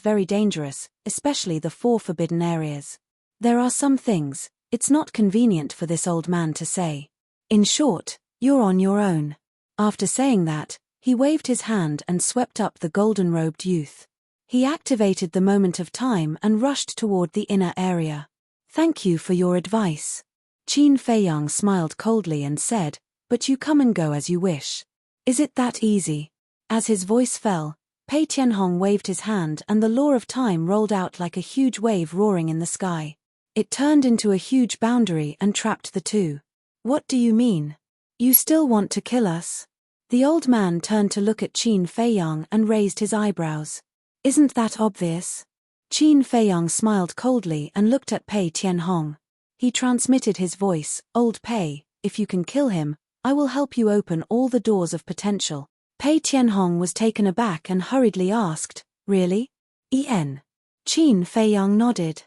very dangerous, especially the 4 forbidden areas. There are some things it's not convenient for this old man to say. In short, you're on your own." After saying that, he waved his hand and swept up the golden-robed youth. He activated the moment of time and rushed toward the inner area. "Thank you for your advice." Qin Feiyang smiled coldly and said, "But you come and go as you wish. Is it that easy?" As his voice fell, Pei Tianhong waved his hand and the law of time rolled out like a huge wave roaring in the sky. It turned into a huge boundary and trapped the two. "What do you mean? You still want to kill us?" The old man turned to look at Qin Feiyang and raised his eyebrows. "Isn't that obvious?" Qin Feiyang smiled coldly and looked at Pei Tianhong. He transmitted his voice, "Old Pei, if you can kill him, I will help you open all the doors of potential." Pei Tianhong was taken aback and hurriedly asked, "Really? En?" Qin Feiyang nodded.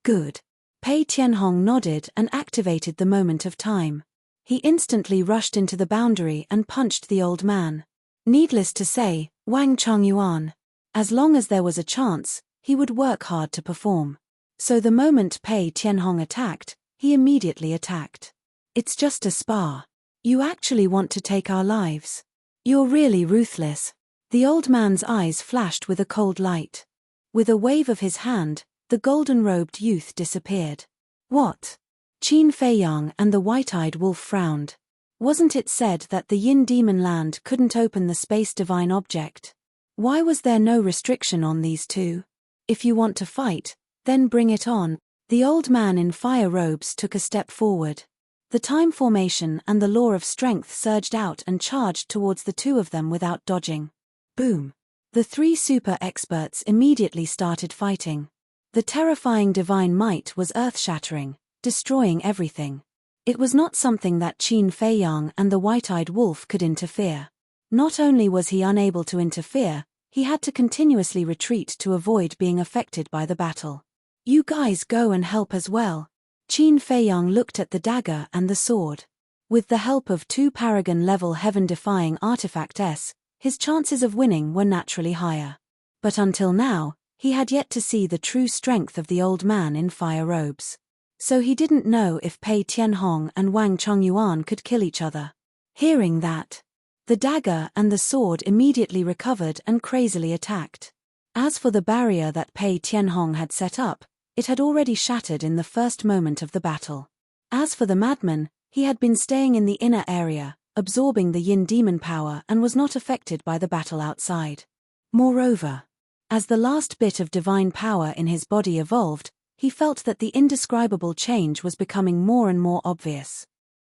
"Good." Pei Tianhong nodded and activated the moment of time. He instantly rushed into the boundary and punched the old man. Needless to say, Wang Chongyuan. As long as there was a chance, he would work hard to perform. So the moment Pei Tianhong attacked, he immediately attacked. "It's just a spar. You actually want to take our lives? You're really ruthless." The old man's eyes flashed with a cold light. With a wave of his hand, the golden-robed youth disappeared. "What?" Qin Feiyang and the white-eyed wolf frowned. Wasn't it said that the Yin Demon Land couldn't open the space divine object? Why was there no restriction on these two? If you want to fight, then bring it on. The old man in fire robes took a step forward. The time formation and the law of strength surged out and charged towards the two of them without dodging. Boom! The 3 super experts immediately started fighting. The terrifying divine might was earth-shattering, destroying everything. It was not something that Qin Feiyang and the white-eyed wolf could interfere. Not only was he unable to interfere, he had to continuously retreat to avoid being affected by the battle. "You guys go and help as well." Qin Feiyang looked at the dagger and the sword. With the help of 2 Paragon-level heaven-defying artifacts, his chances of winning were naturally higher. But until now, he had yet to see the true strength of the old man in fire robes. So he didn't know if Pei Tianhong and Wang Chongyuan could kill each other. Hearing that, the dagger and the sword immediately recovered and crazily attacked. As for the barrier that Pei Tianhong had set up, it had already shattered in the first moment of the battle. As for the madman, he had been staying in the inner area, absorbing the yin demon power and was not affected by the battle outside. Moreover, as the last bit of divine power in his body evolved, he felt that the indescribable change was becoming more and more obvious.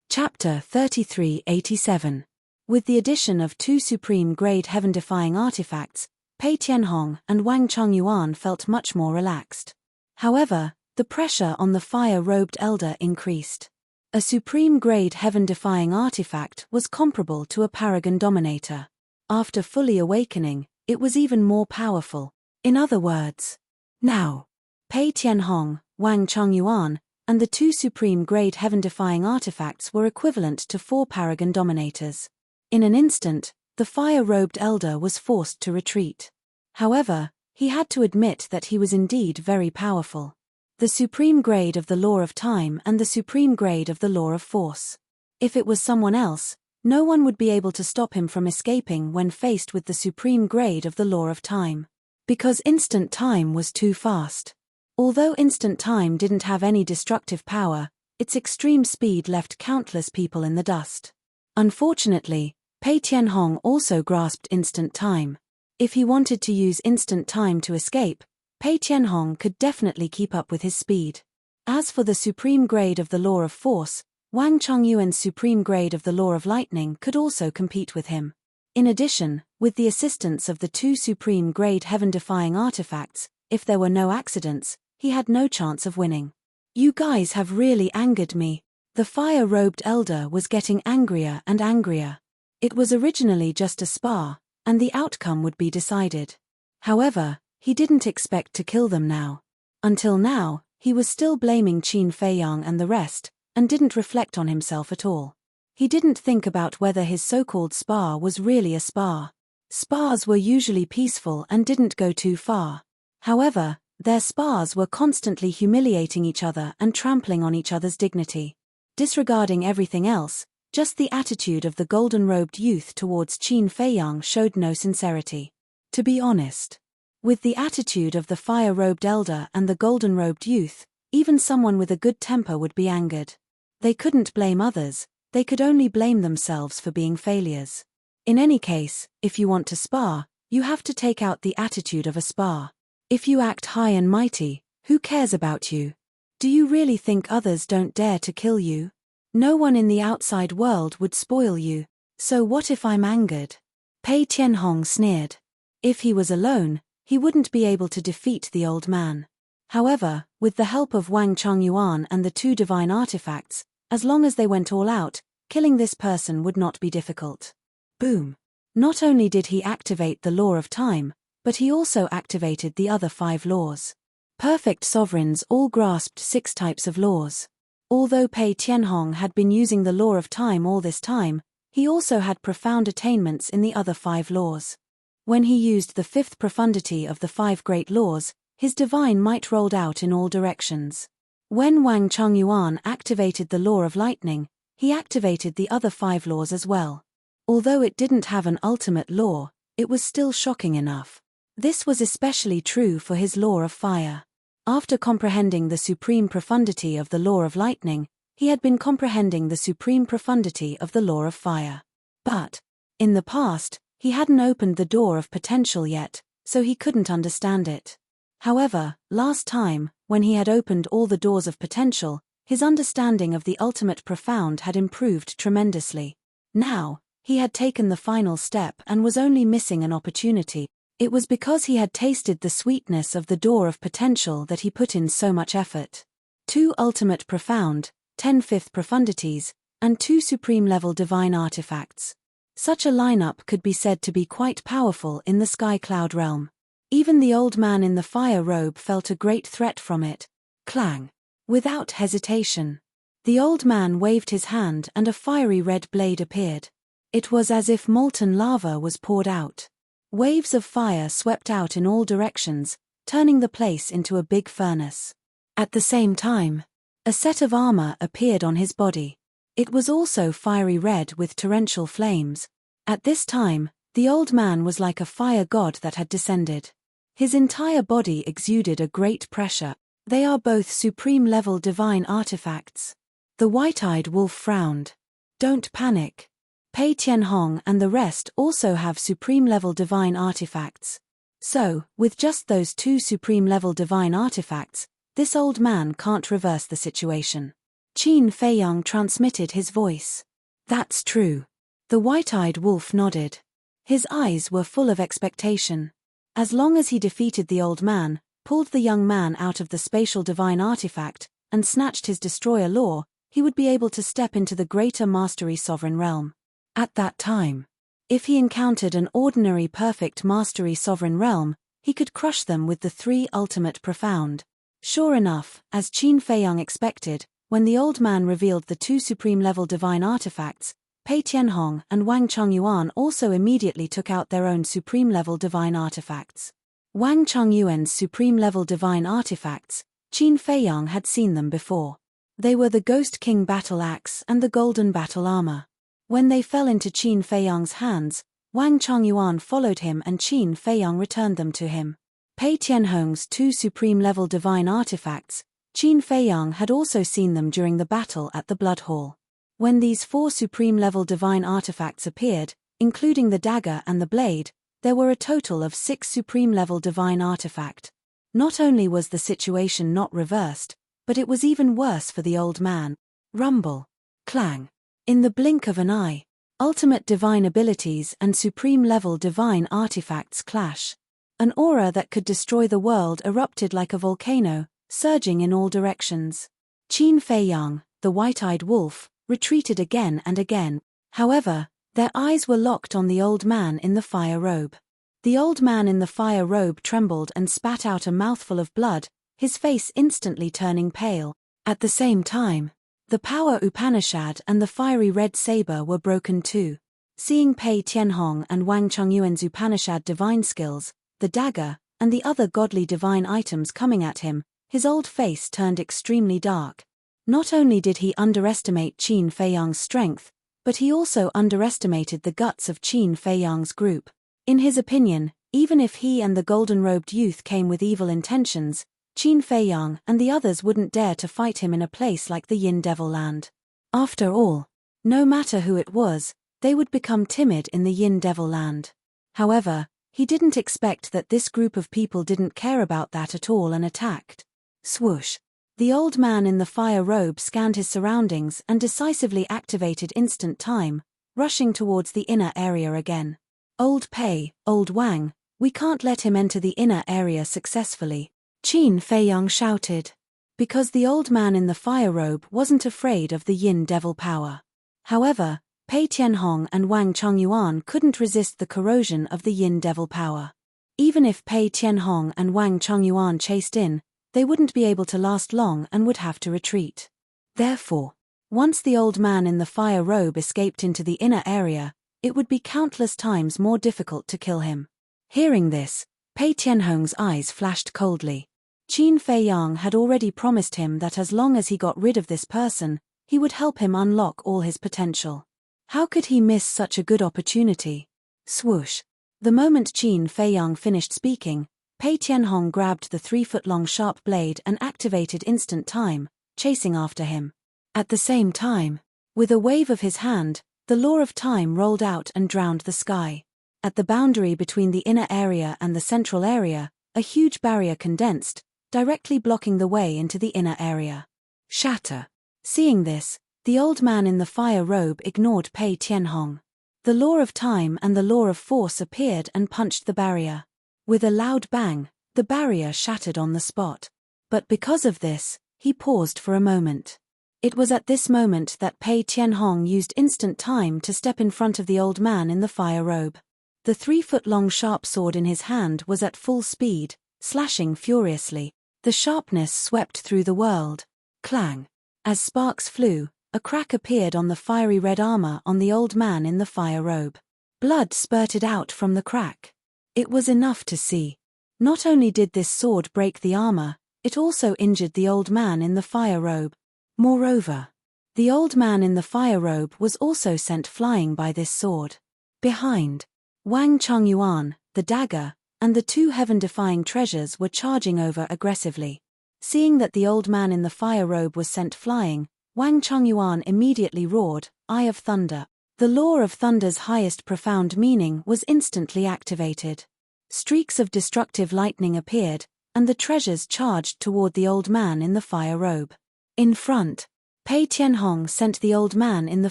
Chapter 3387. With the addition of 2 supreme-grade heaven-defying artifacts, Pei Tianhong and Wang Chongyuan felt much more relaxed. However, the pressure on the fire-robed elder increased. A supreme-grade heaven-defying artifact was comparable to a paragon dominator. After fully awakening, it was even more powerful. In other words, now, Pei Tianhong, Wang Chongyuan, and the 2 supreme-grade heaven-defying artifacts were equivalent to 4 paragon dominators. In an instant, the fire-robed elder was forced to retreat. However, he had to admit that he was indeed very powerful. The supreme grade of the law of time and the supreme grade of the law of force. If it was someone else, no one would be able to stop him from escaping when faced with the supreme grade of the law of time. Because instant time was too fast. Although instant time didn't have any destructive power, its extreme speed left countless people in the dust. Unfortunately, Pei Tianhong also grasped instant time. If he wanted to use instant time to escape, Pei Tianhong could definitely keep up with his speed. As for the supreme grade of the law of force, Wang Chongyuan's supreme grade of the law of lightning could also compete with him. In addition, with the assistance of the 2 supreme grade heaven-defying artifacts, if there were no accidents, he had no chance of winning. You guys have really angered me. The fire-robed elder was getting angrier and angrier. It was originally just a spar, and the outcome would be decided. However, he didn't expect to kill them now. Until now, he was still blaming Qin Feiyang and the rest, and didn't reflect on himself at all. He didn't think about whether his so-called spar was really a spar. Spars were usually peaceful and didn't go too far. However, their spars were constantly humiliating each other and trampling on each other's dignity. Disregarding everything else, just the attitude of the golden-robed youth towards Qin Feiyang showed no sincerity. To be honest, with the attitude of the fire-robed elder and the golden-robed youth, even someone with a good temper would be angered. They couldn't blame others, they could only blame themselves for being failures. In any case, if you want to spar, you have to take out the attitude of a spar. If you act high and mighty, who cares about you? Do you really think others don't dare to kill you? No one in the outside world would spoil you. So what if I'm angered? Pei Tianhong sneered. If he was alone, he wouldn't be able to defeat the old man. However, with the help of Wang Chongyuan and the 2 divine artifacts, as long as they went all out, killing this person would not be difficult. Boom. Not only did he activate the law of time, but he also activated the other 5 laws. Perfect sovereigns all grasped 6 types of laws. Although Pei Tianhong had been using the law of time all this time, he also had profound attainments in the other 5 laws. When he used the 5th profundity of the 5 great laws, his divine might rolled out in all directions. When Wang Chongyuan activated the law of lightning, he activated the other 5 laws as well. Although it didn't have an ultimate law, it was still shocking enough. This was especially true for his law of fire. After comprehending the supreme profundity of the law of lightning, he had been comprehending the supreme profundity of the law of fire. But, in the past, he hadn't opened the door of potential yet, so he couldn't understand it. However, last time, when he had opened all the doors of potential, his understanding of the ultimate profound had improved tremendously. Now, he had taken the final step and was only missing an opportunity. It was because he had tasted the sweetness of the door of potential that he put in so much effort. 2 ultimate profound, 10 fifth profundities, and 2 supreme-level divine artifacts. Such a lineup could be said to be quite powerful in the sky cloud realm. Even the old man in the fire robe felt a great threat from it. Clang. Without hesitation, the old man waved his hand and a fiery red blade appeared. It was as if molten lava was poured out. Waves of fire swept out in all directions, turning the place into a big furnace. At the same time, a set of armor appeared on his body. It was also fiery red with torrential flames. At this time, the old man was like a fire god that had descended. His entire body exuded a great pressure. They are both supreme-level divine artifacts. The white-eyed wolf frowned. Don't panic. Pei Tianhong and the rest also have supreme-level divine artifacts. So, with just those 2 supreme-level divine artifacts, this old man can't reverse the situation. Qin Feiyang transmitted his voice. That's true. The white-eyed wolf nodded. His eyes were full of expectation. As long as he defeated the old man, pulled the young man out of the spatial divine artifact, and snatched his destroyer lore, he would be able to step into the greater mastery sovereign realm. At that time, if he encountered an ordinary perfect mastery sovereign realm, he could crush them with the three ultimate profound. Sure enough, as Qin Feiyang expected, when the old man revealed the two supreme-level divine artifacts, Pei Tianhong and Wang Chongyuan also immediately took out their own supreme-level divine artifacts. Wang Chongyuan's supreme-level divine artifacts, Qin Feiyang had seen them before. They were the Ghost King Battle Axe and the Golden Battle Armor. When they fell into Qin Feiyang's hands, Wang Chongyuan followed him and Qin Feiyang returned them to him. Pei Tianhong's two supreme-level divine artifacts, Qin Feiyang had also seen them during the battle at the Blood Hall. When these four supreme-level divine artifacts appeared, including the dagger and the blade, there were a total of 6 supreme-level divine artifact. Not only was the situation not reversed, but it was even worse for the old man. Rumble. Clang. In the blink of an eye, ultimate divine abilities and supreme-level divine artifacts clash. An aura that could destroy the world erupted like a volcano, surging in all directions. Qin Feiyang, the white-eyed wolf, retreated again and again. However, their eyes were locked on the old man in the fire robe. The old man in the fire robe trembled and spat out a mouthful of blood, his face instantly turning pale. At the same time, the power Upanishad and the fiery red saber were broken too. Seeing Pei Tianhong and Wang Chongyuan's Upanishad divine skills, the dagger, and the other godly divine items coming at him, his old face turned extremely dark. Not only did he underestimate Qin Feiyang's strength, but he also underestimated the guts of Qin Feiyang's group. In his opinion, even if he and the golden-robed youth came with evil intentions, Qin Feiyang and the others wouldn't dare to fight him in a place like the Yin Devil Land. After all, no matter who it was, they would become timid in the Yin Devil Land. However, he didn't expect that this group of people didn't care about that at all and attacked. Swoosh. The old man in the fire robe scanned his surroundings and decisively activated instant time, rushing towards the inner area again. Old Pei, old Wang, we can't let him enter the inner area successfully, Qin Feiyang shouted. Because the old man in the fire robe wasn't afraid of the Yin Devil power. However, Pei Tianhong and Wang Chongyuan couldn't resist the corrosion of the Yin Devil power. Even if Pei Tianhong and Wang Chongyuan chased in, they wouldn't be able to last long and would have to retreat. Therefore, once the old man in the fire robe escaped into the inner area, it would be countless times more difficult to kill him. Hearing this, Pei Tianhong's eyes flashed coldly. Qin Feiyang had already promised him that as long as he got rid of this person, he would help him unlock all his potential. How could he miss such a good opportunity? Swoosh. The moment Qin Feiyang finished speaking, Pei Tianhong grabbed the 3-foot-long sharp blade and activated instant time, chasing after him. At the same time, with a wave of his hand, the law of time rolled out and drowned the sky. At the boundary between the inner area and the central area, a huge barrier condensed, directly blocking the way into the inner area. Shatter. Seeing this, the old man in the fire robe ignored Pei Tianhong. The law of time and the law of force appeared and punched the barrier. With a loud bang, the barrier shattered on the spot. But because of this, he paused for a moment. It was at this moment that Pei Tianhong used instant time to step in front of the old man in the fire robe. The 3-foot-long sharp sword in his hand was at full speed, slashing furiously. The sharpness swept through the world. Clang. As sparks flew, a crack appeared on the fiery red armor on the old man in the fire robe. Blood spurted out from the crack. It was enough to see. Not only did this sword break the armor, it also injured the old man in the fire robe. Moreover, the old man in the fire robe was also sent flying by this sword. Behind, Wang Chongyuan, the dagger, and the 2 heaven-defying treasures were charging over aggressively. Seeing that the old man in the fire robe was sent flying, Wang Chongyuan immediately roared, "Eye of Thunder." The law of thunder's highest profound meaning was instantly activated. Streaks of destructive lightning appeared, and the treasures charged toward the old man in the fire robe. In front, Pei Tianhong sent the old man in the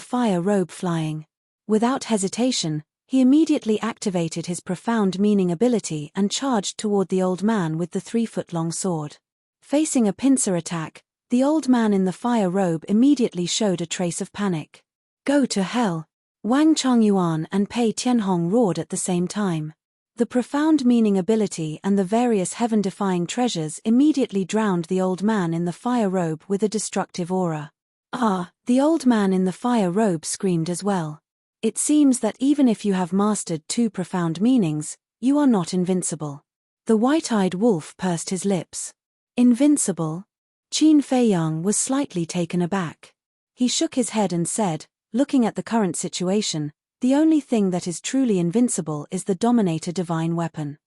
fire robe flying. Without hesitation, he immediately activated his profound meaning ability and charged toward the old man with the 3-foot-long sword. Facing a pincer attack, the old man in the fire robe immediately showed a trace of panic. Go to hell! Wang Chongyuan and Pei Tianhong roared at the same time. The profound meaning ability and the various heaven-defying treasures immediately drowned the old man in the fire robe with a destructive aura. Ah! The old man in the fire robe screamed as well. It seems that even if you have mastered 2 profound meanings, you are not invincible. The white-eyed wolf pursed his lips. Invincible? Qin Feiyang was slightly taken aback. He shook his head and said, looking at the current situation, the only thing that is truly invincible is the Dominator divine weapon.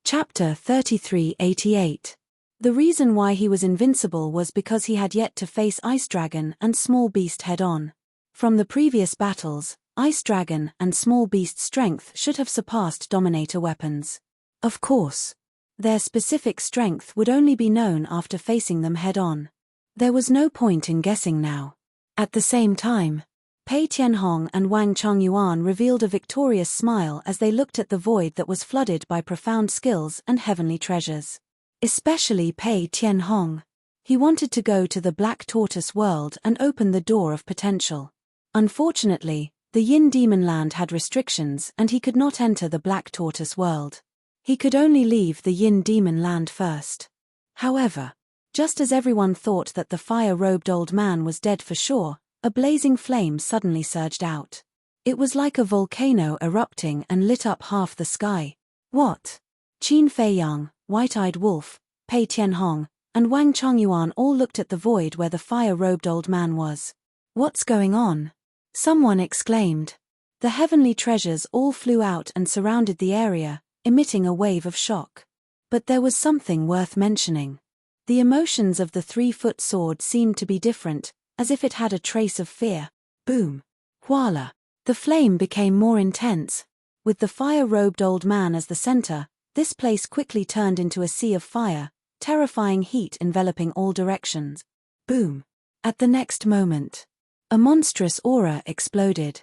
Chapter 3388. The reason why he was invincible was because he had yet to face Ice Dragon and Small Beast head-on. From the previous battles, Ice Dragon and Small Beast's strength should have surpassed Dominator weapons. Of course. Their specific strength would only be known after facing them head-on. There was no point in guessing now. At the same time, Pei Tianhong and Wang Chongyuan revealed a victorious smile as they looked at the void that was flooded by profound skills and heavenly treasures. Especially Pei Tianhong. He wanted to go to the Black Tortoise world and open the door of potential. Unfortunately, the Yin Demon Land had restrictions and he could not enter the Black Tortoise world. He could only leave the Yin Demon Land first. However, just as everyone thought that the fire-robed old man was dead for sure, a blazing flame suddenly surged out. It was like a volcano erupting and lit up half the sky. What? Qin Feiyang, White-Eyed Wolf, Pei Tianhong, and Wang Chongyuan all looked at the void where the fire-robed old man was. What's going on? Someone exclaimed. The heavenly treasures all flew out and surrounded the area, emitting a wave of shock. But there was something worth mentioning. The emotions of the 3-foot sword seemed to be different, as if it had a trace of fear. Boom! Voila! The flame became more intense. With the fire-robed old man as the center, this place quickly turned into a sea of fire, terrifying heat enveloping all directions. Boom! At the next moment, a monstrous aura exploded.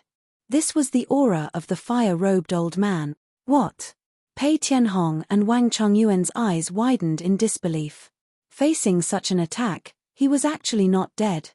This was the aura of the fire-robed old man. What? Pei Tianhong and Wang Chongyuan's eyes widened in disbelief. Facing such an attack, he was actually not dead.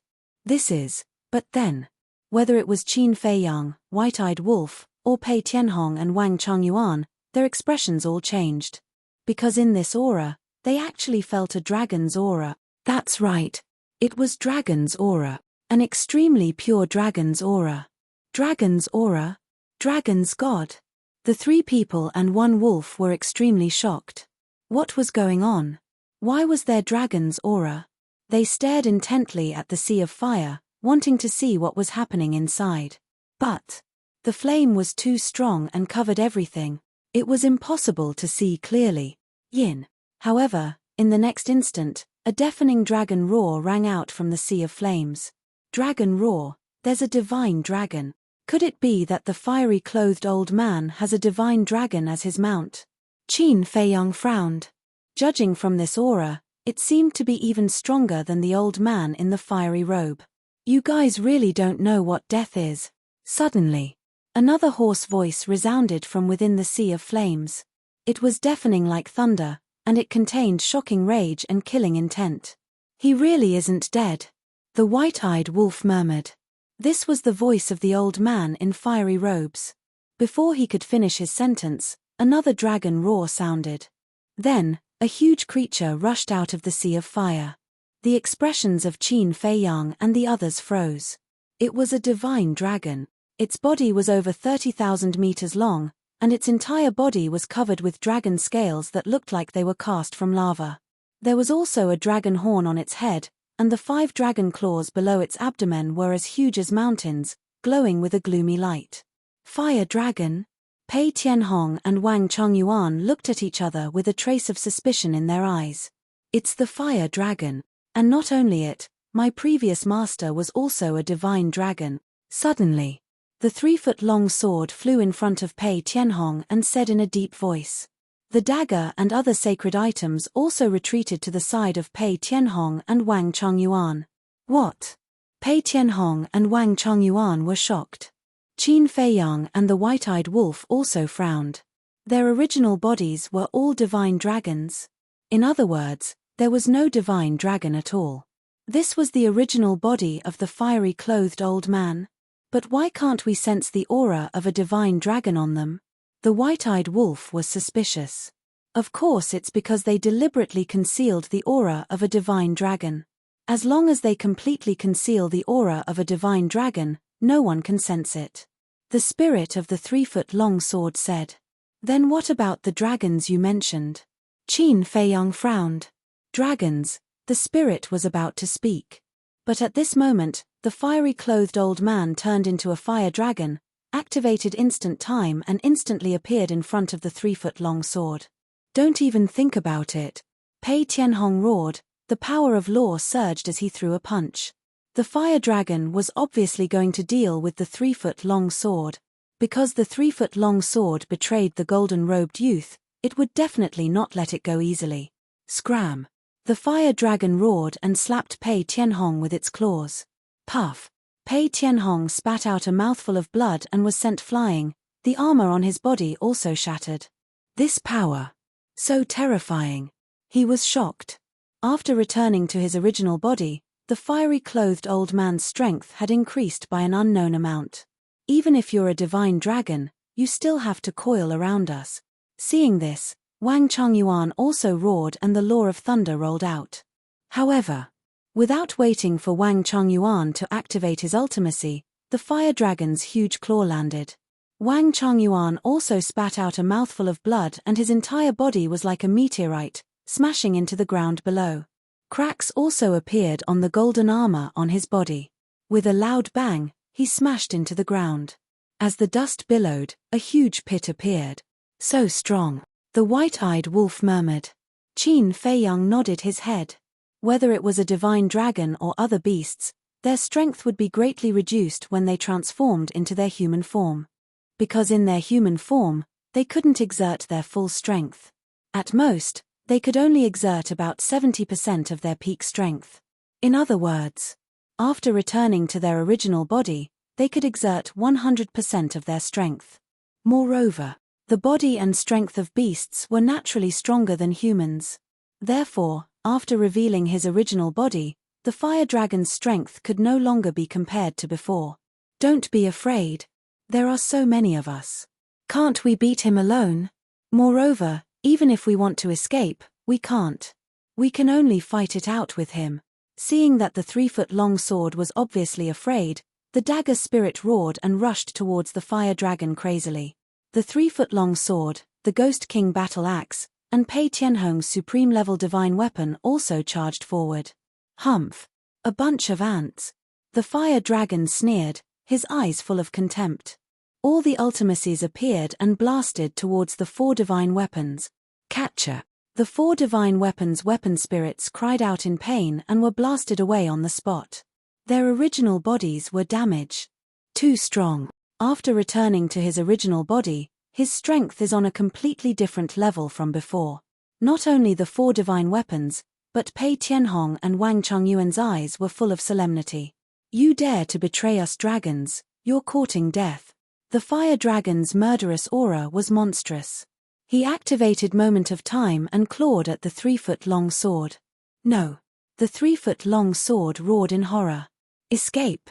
But then, whether it was Qin Feiyang, White-Eyed Wolf, or Pei Tianhong and Wang Chongyuan, their expressions all changed. Because in this aura, they actually felt a dragon's aura. That's right. It was dragon's aura. An extremely pure dragon's aura. Dragon's aura? Dragon's god? The 3 people and 1 wolf were extremely shocked. What was going on? Why was there dragon's aura? They stared intently at the sea of fire, wanting to see what was happening inside. But the flame was too strong and covered everything. It was impossible to see clearly. Yin. However, in the next instant, a deafening dragon roar rang out from the sea of flames. Dragon roar, there's a divine dragon. Could it be that the fiery-clothed old man has a divine dragon as his mount? Qin Feiyang frowned. Judging from this aura, it seemed to be even stronger than the old man in the fiery robe. You guys really don't know what death is. Suddenly, another hoarse voice resounded from within the sea of flames. It was deafening like thunder, and it contained shocking rage and killing intent. He really isn't dead. The white-eyed wolf murmured. This was the voice of the old man in fiery robes. Before he could finish his sentence, another dragon roar sounded. Then, a huge creature rushed out of the sea of fire. The expressions of Qin Feiyang and the others froze. It was a divine dragon. Its body was over 30,000 meters long, and its entire body was covered with dragon scales that looked like they were cast from lava. There was also a dragon horn on its head, and the 5 dragon claws below its abdomen were as huge as mountains, glowing with a gloomy light. Fire dragon? Pei Tianhong and Wang Chongyuan looked at each other with a trace of suspicion in their eyes. It's the fire dragon. And not only it, my previous master was also a divine dragon. Suddenly, the 3-foot-long sword flew in front of Pei Tianhong and said in a deep voice. The dagger and other sacred items also retreated to the side of Pei Tianhong and Wang Chongyuan. What? Pei Tianhong and Wang Chongyuan were shocked. Qin Feiyang and the white-eyed wolf also frowned. Their original bodies were all divine dragons. In other words, there was no divine dragon at all. This was the original body of the fiery clothed old man. But why can't we sense the aura of a divine dragon on them? The white-eyed wolf was suspicious. Of course, it's because they deliberately concealed the aura of a divine dragon. As long as they completely conceal the aura of a divine dragon, no one can sense it. The spirit of the 3-foot-long sword said. Then what about the dragons you mentioned? Qin Feiyang frowned. Dragons, the spirit was about to speak. But at this moment, the fiery clothed old man turned into a fire dragon, activated instant time and instantly appeared in front of the 3-foot-long sword. Don't even think about it. Pei Tianhong roared. The power of law surged as he threw a punch. The fire dragon was obviously going to deal with the 3-foot-long sword. Because the 3-foot-long sword betrayed the golden-robed youth, it would definitely not let it go easily. Scram! The fire dragon roared and slapped Pei Tianhong with its claws. Puff! Pei Tianhong spat out a mouthful of blood and was sent flying. The armor on his body also shattered. This power! So terrifying! He was shocked. After returning to his original body, the fiery clothed old man's strength had increased by an unknown amount. Even if you're a divine dragon, you still have to coil around us. Seeing this, Wang Chongyuan also roared and the law of thunder rolled out. However, without waiting for Wang Chongyuan to activate his ultimacy, the fire dragon's huge claw landed. Wang Chongyuan also spat out a mouthful of blood and his entire body was like a meteorite, smashing into the ground below. Cracks also appeared on the golden armor on his body. With a loud bang, he smashed into the ground. As the dust billowed, a huge pit appeared. So strong. The white-eyed wolf murmured. Qin Feiyang nodded his head. Whether it was a divine dragon or other beasts, their strength would be greatly reduced when they transformed into their human form. Because in their human form, they couldn't exert their full strength. At most, they could only exert about 70% of their peak strength. In other words, after returning to their original body, they could exert 100% of their strength. Moreover, the body and strength of beasts were naturally stronger than humans. Therefore, after revealing his original body, the fire dragon's strength could no longer be compared to before. Don't be afraid. There are so many of us. Can't we beat him alone? Moreover, even if we want to escape, we can't. We can only fight it out with him. Seeing that the 3-foot-long sword was obviously afraid, the dagger spirit roared and rushed towards the fire dragon crazily. The 3-foot-long sword, the Ghost King battle axe, and Pei Tianhong's supreme-level divine weapon also charged forward. Humph! A bunch of ants. The fire dragon sneered, his eyes full of contempt. All the ultimacies appeared and blasted towards the 4 divine weapons. Catcher! The 4 divine weapons' weapon spirits cried out in pain and were blasted away on the spot. Their original bodies were damaged. Too strong. After returning to his original body, his strength is on a completely different level from before. Not only the 4 divine weapons, but Pei Tianhong and Wang Chongyuan's eyes were full of solemnity. You dare to betray us dragons, you're courting death. The fire dragon's murderous aura was monstrous. He activated Moment of Time and clawed at the 3-foot-long sword. No. The 3-foot-long sword roared in horror. Escape.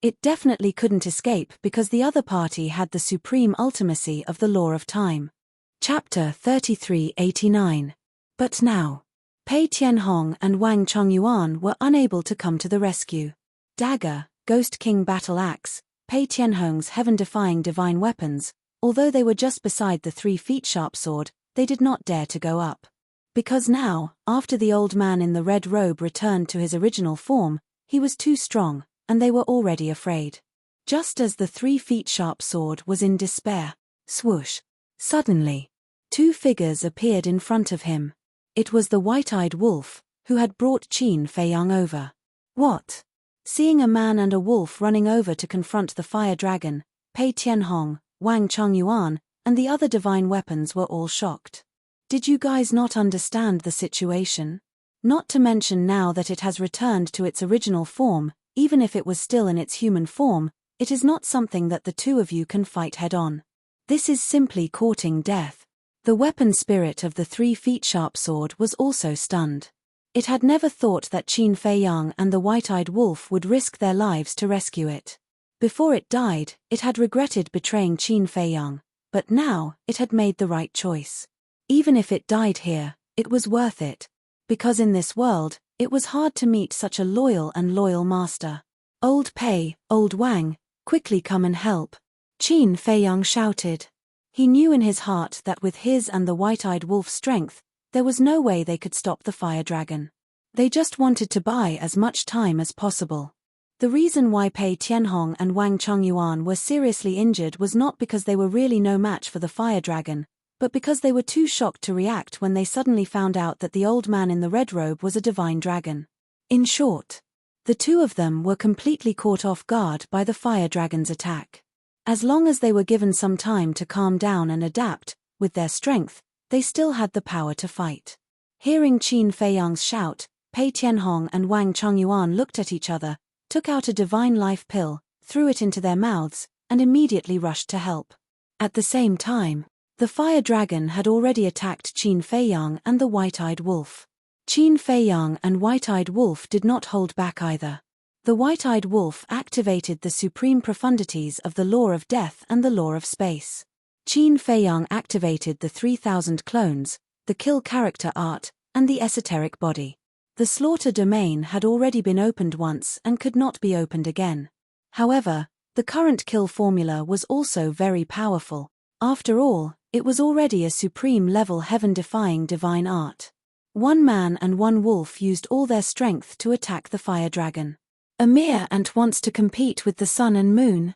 It definitely couldn't escape because the other party had the supreme ultimacy of the law of time. Chapter 3389. But now, Pei Tianhong and Wang Chongyuan were unable to come to the rescue. Dagger, Ghost King battle axe, Pei Tianhong's heaven-defying divine weapons, although they were just beside the 3-feet-sharp sword, they did not dare to go up. Because now, after the old man in the red robe returned to his original form, he was too strong, and they were already afraid. Just as the 3-feet-sharp sword was in despair, swoosh! Suddenly, 2 figures appeared in front of him. It was the white-eyed wolf, who had brought Qin Feiyang over. What? Seeing a man and a wolf running over to confront the fire dragon, Pei Tianhong, Wang Chongyuan, and the other divine weapons were all shocked. Did you guys not understand the situation? Not to mention now that it has returned to its original form, even if it was still in its human form, it is not something that the two of you can fight head-on. This is simply courting death. The weapon spirit of the 3-feet-sharp sword was also stunned. It had never thought that Qin Feiyang and the white-eyed wolf would risk their lives to rescue it. Before it died, it had regretted betraying Qin Feiyang, but now, it had made the right choice. Even if it died here, it was worth it. Because in this world, it was hard to meet such a loyal master. Old Pei, old Wang, quickly come and help. Qin Feiyang shouted. He knew in his heart that with his and the white-eyed wolf's strength, there was no way they could stop the fire dragon. They just wanted to buy as much time as possible. The reason why Pei Tianhong and Wang Chongyuan were seriously injured was not because they were really no match for the fire dragon, but because they were too shocked to react when they suddenly found out that the old man in the red robe was a divine dragon. In short, the two of them were completely caught off guard by the fire dragon's attack. As long as they were given some time to calm down and adapt, with their strength, they still had the power to fight. Hearing Qin Feiyang's shout, Pei Tianhong and Wang Chongyuan looked at each other, took out a divine life pill, threw it into their mouths, and immediately rushed to help. At the same time, the fire dragon had already attacked Qin Feiyang and the white-eyed wolf. Qin Feiyang and white-eyed wolf did not hold back either. The white-eyed wolf activated the supreme profundities of the law of death and the law of space. Qin Feiyang activated the 3,000 clones, the kill character art, and the esoteric body. The slaughter domain had already been opened once and could not be opened again. However, the current kill formula was also very powerful. After all, it was already a supreme-level heaven-defying divine art. One man and one wolf used all their strength to attack the fire dragon. A mere ant wants to compete with the sun and moon.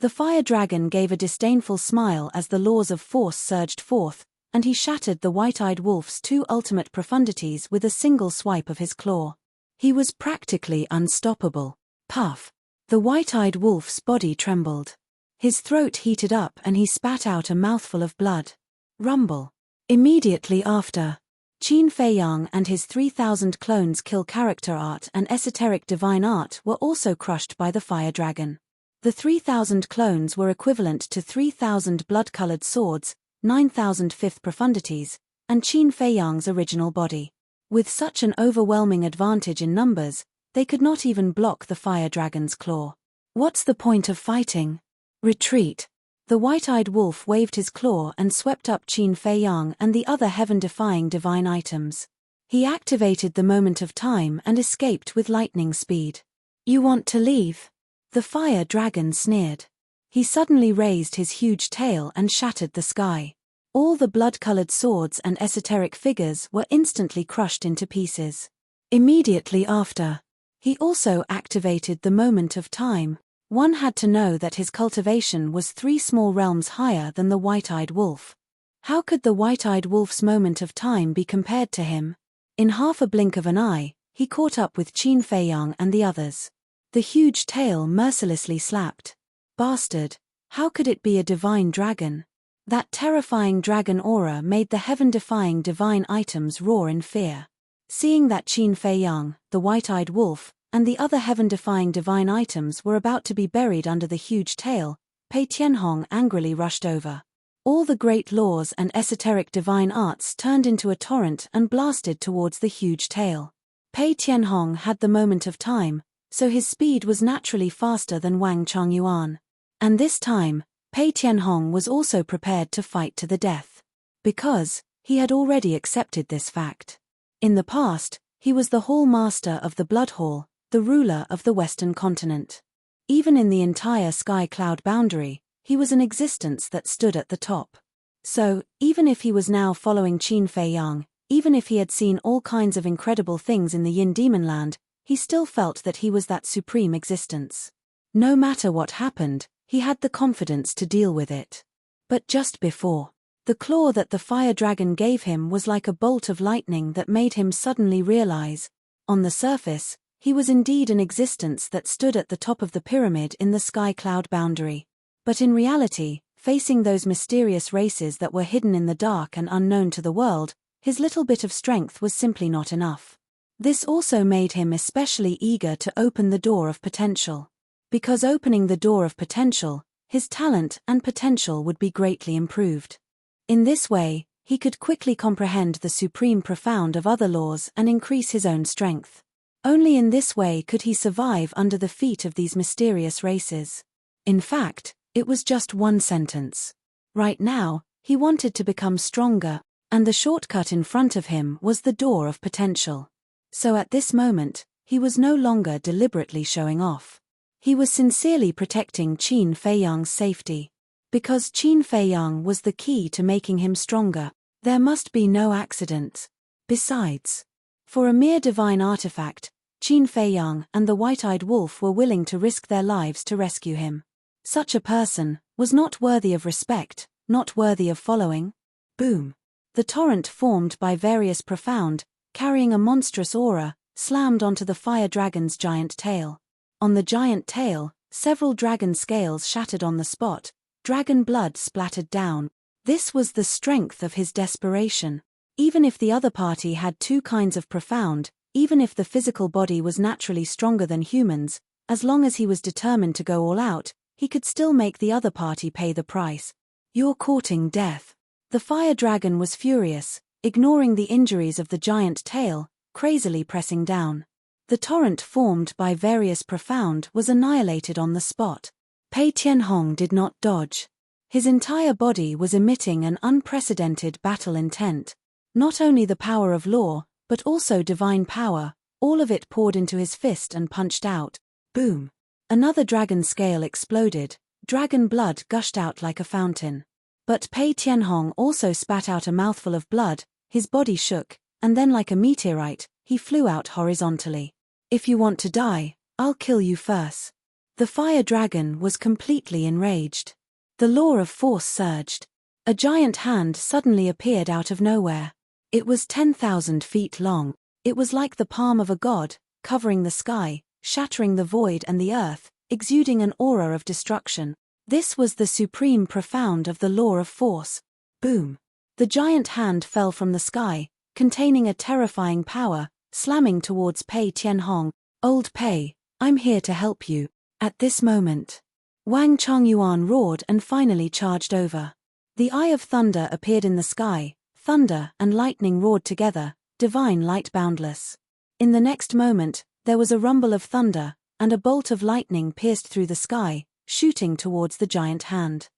The fire dragon gave a disdainful smile as the laws of force surged forth, and he shattered the white-eyed wolf's 2 ultimate profundities with a single swipe of his claw. He was practically unstoppable. Puff! The white-eyed wolf's body trembled. His throat heated up and he spat out a mouthful of blood. Rumble! Immediately after, Qin Feiyang and his 3,000 clones kill character art and esoteric divine art were also crushed by the fire dragon. The 3,000 clones were equivalent to 3,000 blood-colored swords, 9,000 fifth profundities, and Qin Feiyang's original body. With such an overwhelming advantage in numbers, they could not even block the fire dragon's claw. What's the point of fighting? Retreat! The white-eyed wolf waved his claw and swept up Qin Feiyang and the other heaven-defying divine items. He activated the moment of time and escaped with lightning speed. You want to leave? The fire dragon sneered. He suddenly raised his huge tail and shattered the sky. All the blood-colored swords and esoteric figures were instantly crushed into pieces. Immediately after, he also activated the moment of time. One had to know that his cultivation was 3 small realms higher than the white-eyed wolf. How could the white-eyed wolf's moment of time be compared to him? In half a blink of an eye, he caught up with Qin Feiyang and the others. The huge tail mercilessly slapped. Bastard! How could it be a divine dragon? That terrifying dragon aura made the heaven-defying divine items roar in fear. Seeing that Qin Feiyang, the white-eyed wolf, and the other heaven-defying divine items were about to be buried under the huge tail, Pei Tianhong angrily rushed over. All the great laws and esoteric divine arts turned into a torrent and blasted towards the huge tail. Pei Tianhong had the moment of time, so his speed was naturally faster than Wang Chongyuan. And this time, Pei Tianhong was also prepared to fight to the death. Because, he had already accepted this fact. In the past, he was the Hall Master of the Blood Hall, the ruler of the Western continent. Even in the entire sky cloud boundary, he was an existence that stood at the top. So, even if he was now following Qin Feiyang, even if he had seen all kinds of incredible things in the Yin Demon Land, he still felt that he was that supreme existence. No matter what happened, he had the confidence to deal with it. But just before, the claw that the fire dragon gave him was like a bolt of lightning that made him suddenly realize, on the surface, he was indeed an existence that stood at the top of the pyramid in the sky cloud boundary. But in reality, facing those mysterious races that were hidden in the dark and unknown to the world, his little bit of strength was simply not enough. This also made him especially eager to open the door of potential. Because opening the door of potential, his talent and potential would be greatly improved. In this way, he could quickly comprehend the supreme profound of other laws and increase his own strength. Only in this way could he survive under the feet of these mysterious races. In fact, it was just one sentence. Right now, he wanted to become stronger, and the shortcut in front of him was the door of potential. So at this moment, he was no longer deliberately showing off. He was sincerely protecting Qin Feiyang's safety. Because Qin Feiyang was the key to making him stronger, there must be no accidents. Besides, for a mere divine artifact, Qin Feiyang and the white-eyed wolf were willing to risk their lives to rescue him. Such a person was not worthy of respect, not worthy of following. Boom. The torrent formed by various profound, carrying a monstrous aura, slammed onto the fire dragon's giant tail. On the giant tail, several dragon scales shattered on the spot, dragon blood splattered down. This was the strength of his desperation. Even if the other party had two kinds of profound, even if the physical body was naturally stronger than humans, as long as he was determined to go all out, he could still make the other party pay the price. You're courting death. The fire dragon was furious, ignoring the injuries of the giant tail, crazily pressing down. The torrent formed by various profound was annihilated on the spot. Pei Tianhong did not dodge. His entire body was emitting an unprecedented battle intent. Not only the power of law, but also divine power, all of it poured into his fist and punched out. Boom. Another dragon scale exploded, dragon blood gushed out like a fountain. But Pei Tianhong also spat out a mouthful of blood, his body shook, and then like a meteorite, he flew out horizontally. If you want to die, I'll kill you first. The fire dragon was completely enraged. The law of force surged. A giant hand suddenly appeared out of nowhere. It was 10,000 feet long. It was like the palm of a god, covering the sky, shattering the void and the earth, exuding an aura of destruction. This was the supreme profound of the law of force. Boom. The giant hand fell from the sky, containing a terrifying power, slamming towards Pei Tianhong. Old Pei, I'm here to help you. At this moment, Wang Chongyuan roared and finally charged over. The Eye of Thunder appeared in the sky, thunder and lightning roared together, divine light boundless. In the next moment, there was a rumble of thunder, and a bolt of lightning pierced through the sky, shooting towards the giant hand.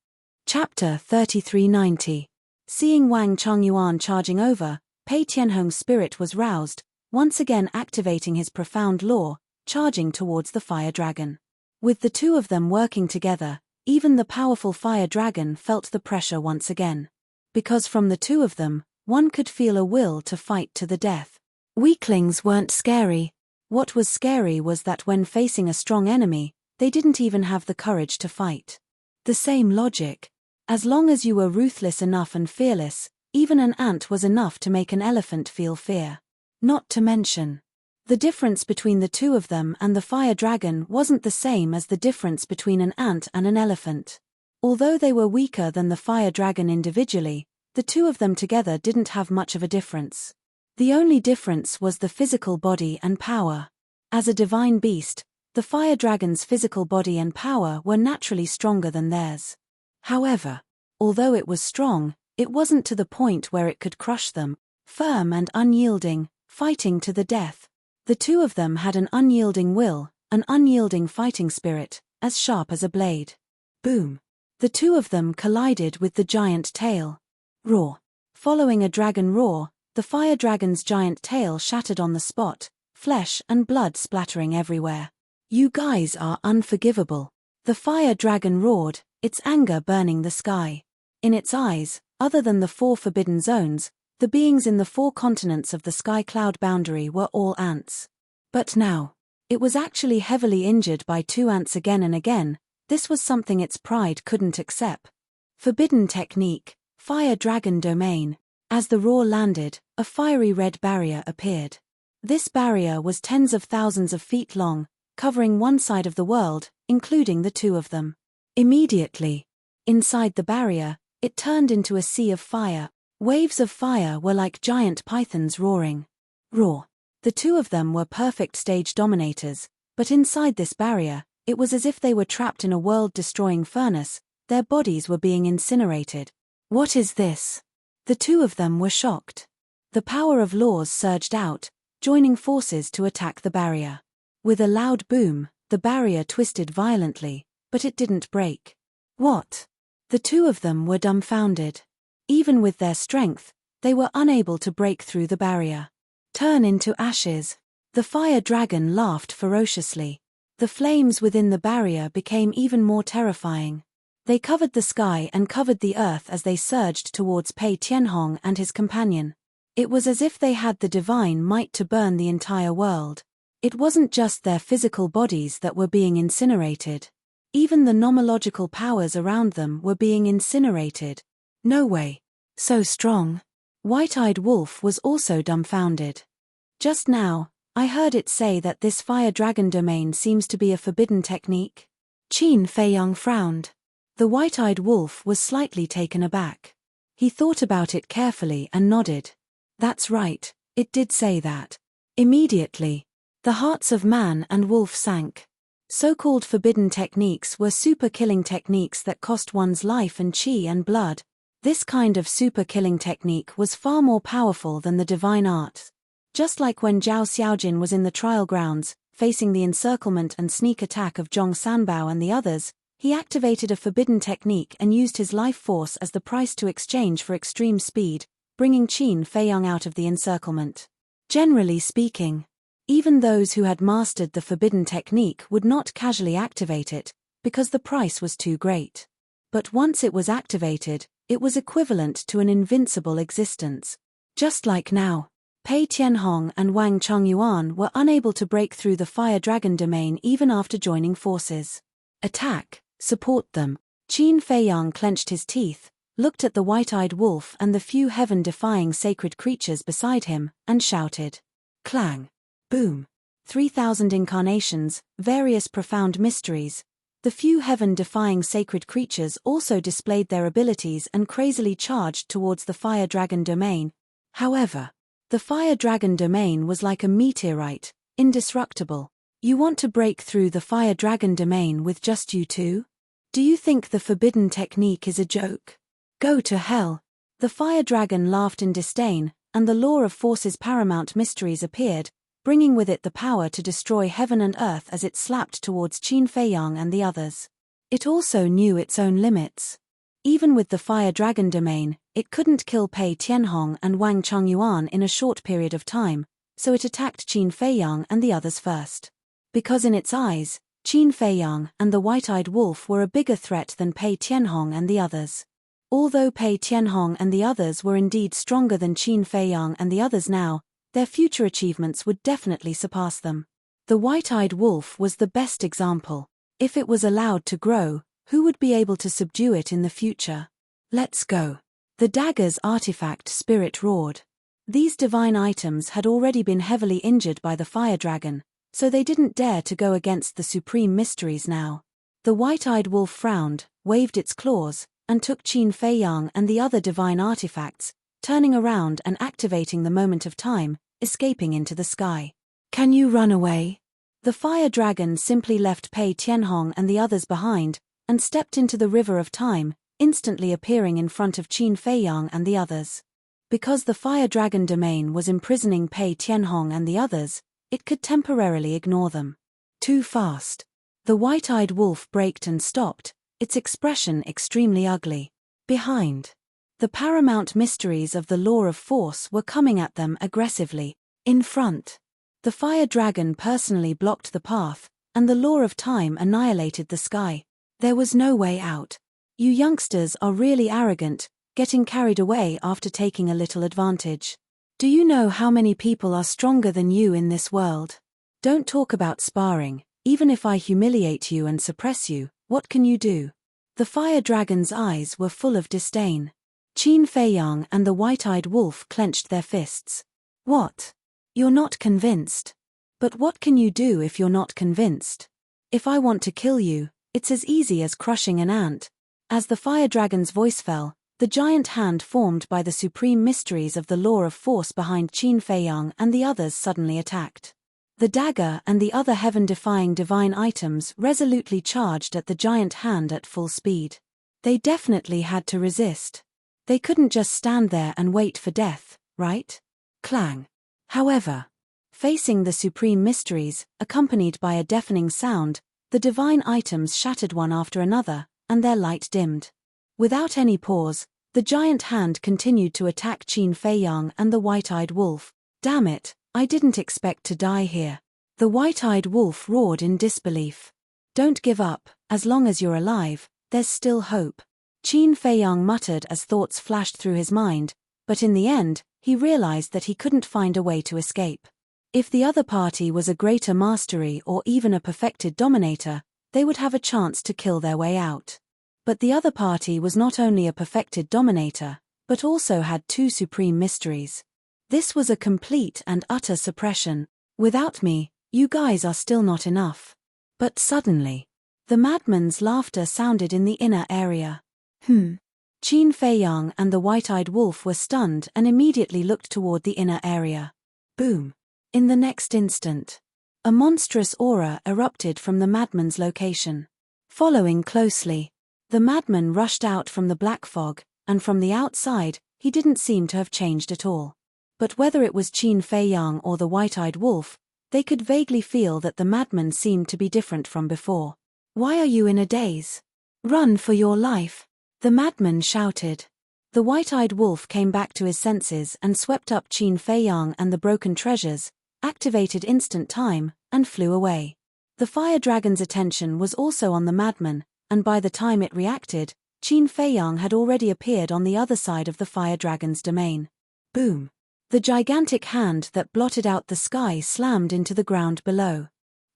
Chapter 3390. Seeing Wang Chongyuan charging over, Pei Tianhong's spirit was roused, once again activating his profound law, charging towards the fire dragon. With the two of them working together, even the powerful fire dragon felt the pressure once again. Because from the two of them, one could feel a will to fight to the death. Weaklings weren't scary. What was scary was that when facing a strong enemy, they didn't even have the courage to fight. The same logic. As long as you were ruthless enough and fearless, even an ant was enough to make an elephant feel fear. Not to mention, the difference between the two of them and the fire dragon wasn't the same as the difference between an ant and an elephant. Although they were weaker than the fire dragon individually, the two of them together didn't have much of a difference. The only difference was the physical body and power. As a divine beast, the fire dragon's physical body and power were naturally stronger than theirs. However, although it was strong, it wasn't to the point where it could crush them. Firm and unyielding, fighting to the death. The two of them had an unyielding will, an unyielding fighting spirit, as sharp as a blade. Boom. The two of them collided with the giant tail. Roar. Following a dragon roar, the fire dragon's giant tail shattered on the spot, flesh and blood splattering everywhere. You guys are unforgivable. The fire dragon roared, its anger burning the sky. In its eyes, other than the 4 forbidden zones, the beings in the 4 continents of the sky cloud boundary were all ants. But now, it was actually heavily injured by 2 ants again and again. This was something its pride couldn't accept. Forbidden technique, fire dragon domain. As the roar landed, a fiery red barrier appeared. This barrier was tens of thousands of feet long, covering one side of the world, including the two of them. Immediately, inside the barrier, it turned into a sea of fire. Waves of fire were like giant pythons roaring. Roar. The two of them were perfect stage dominators, but inside this barrier, It was as if they were trapped in a world-destroying furnace, their bodies were being incinerated. What is this? The two of them were shocked. The power of laws surged out, joining forces to attack the barrier. With a loud boom, the barrier twisted violently, but it didn't break. What? The two of them were dumbfounded. Even with their strength, they were unable to break through the barrier. Turn into ashes. The fire dragon laughed ferociously. The flames within the barrier became even more terrifying. They covered the sky and covered the earth as they surged towards Pei Tianhong and his companion. It was as if they had the divine might to burn the entire world. It wasn't just their physical bodies that were being incinerated. Even the nomological powers around them were being incinerated. No way. So strong. White-eyed Wolf was also dumbfounded. Just now, I heard it say that this fire dragon domain seems to be a forbidden technique. Qin Feiyang frowned. The white-eyed wolf was slightly taken aback. He thought about it carefully and nodded. That's right, it did say that. Immediately, the hearts of man and wolf sank. So-called forbidden techniques were super-killing techniques that cost one's life and qi and blood. This kind of super-killing technique was far more powerful than the divine arts. Just like when Zhao Xiaojin was in the trial grounds, facing the encirclement and sneak attack of Zhong Sanbao and the others, he activated a forbidden technique and used his life force as the price to exchange for extreme speed, bringing Qin Feiyang out of the encirclement. Generally speaking, even those who had mastered the forbidden technique would not casually activate it, because the price was too great. But once it was activated, it was equivalent to an invincible existence. Just like now, Pei Tianhong and Wang Chongyuan were unable to break through the fire dragon domain even after joining forces. Attack, support them. Qin Feiyang clenched his teeth, looked at the white-eyed wolf and the few heaven-defying sacred creatures beside him, and shouted. Clang. Boom. 3,000 incarnations, various profound mysteries. The few heaven-defying sacred creatures also displayed their abilities and crazily charged towards the fire dragon domain. However, the fire dragon domain was like a meteorite, indestructible. You want to break through the fire dragon domain with just you two? Do you think the forbidden technique is a joke? Go to hell. The fire dragon laughed in disdain, and the law of force's paramount mysteries appeared, bringing with it the power to destroy heaven and earth as it slapped towards Qin Feiyang and the others. It also knew its own limits. Even with the fire dragon domain, it couldn't kill Pei Tianhong and Wang Chongyuan in a short period of time, so it attacked Qin Feiyang and the others first. Because in its eyes, Qin Feiyang and the white-eyed wolf were a bigger threat than Pei Tianhong and the others. Although Pei Tianhong and the others were indeed stronger than Qin Feiyang and the others now, their future achievements would definitely surpass them. The white-eyed wolf was the best example. If it was allowed to grow, who would be able to subdue it in the future? Let's go. The dagger's artifact spirit roared. These divine items had already been heavily injured by the fire dragon, so they didn't dare to go against the supreme mysteries now. The white-eyed wolf frowned, waved its claws, and took Qin Feiyang and the other divine artifacts, turning around and activating the moment of time, escaping into the sky. Can you run away? The fire dragon simply left Pei Tianhong and the others behind, and stepped into the river of time, instantly appearing in front of Qin Feiyang and the others. Because the fire dragon domain was imprisoning Pei Tianhong and the others, it could temporarily ignore them. Too fast. The white-eyed wolf braked and stopped, its expression extremely ugly. Behind. The paramount mysteries of the law of force were coming at them aggressively. In front. The fire dragon personally blocked the path, and the law of time annihilated the sky. There was no way out. You youngsters are really arrogant, getting carried away after taking a little advantage. Do you know how many people are stronger than you in this world? Don't talk about sparring. Even if I humiliate you and suppress you, what can you do? The fire dragon's eyes were full of disdain. Qin Feiyang and the white-eyed wolf clenched their fists. What? You're not convinced? But what can you do if you're not convinced? If I want to kill you, it's as easy as crushing an ant. As the fire dragon's voice fell, the giant hand formed by the supreme mysteries of the law of force behind Qin Feiyang and the others suddenly attacked. The dagger and the other heaven-defying divine items resolutely charged at the giant hand at full speed. They definitely had to resist. They couldn't just stand there and wait for death, right? Clang. However, facing the supreme mysteries, accompanied by a deafening sound, the divine items shattered one after another, and their light dimmed. Without any pause, the giant hand continued to attack Qin Feiyang and the white-eyed wolf. Damn it, I didn't expect to die here. The white-eyed wolf roared in disbelief. Don't give up, as long as you're alive, there's still hope. Qin Feiyang muttered as thoughts flashed through his mind, but in the end, he realized that he couldn't find a way to escape. If the other party was a greater mastery or even a perfected dominator, they would have a chance to kill their way out. But the other party was not only a perfected dominator, but also had two supreme mysteries. This was a complete and utter suppression. Without me, you guys are still not enough. But suddenly, the madman's laughter sounded in the inner area. Qin Feiyang and the white-eyed wolf were stunned and immediately looked toward the inner area. Boom. In the next instant, a monstrous aura erupted from the madman's location. Following closely, the madman rushed out from the black fog, and from the outside, he didn't seem to have changed at all. But whether it was Qin Feiyang or the white-eyed wolf, they could vaguely feel that the madman seemed to be different from before. Why are you in a daze? Run for your life! The madman shouted. The white-eyed wolf came back to his senses and swept up Qin Feiyang and the broken treasures, activated instant time, and flew away. The fire dragon's attention was also on the madman, and by the time it reacted, Qin Feiyang had already appeared on the other side of the fire dragon's domain. Boom! The gigantic hand that blotted out the sky slammed into the ground below.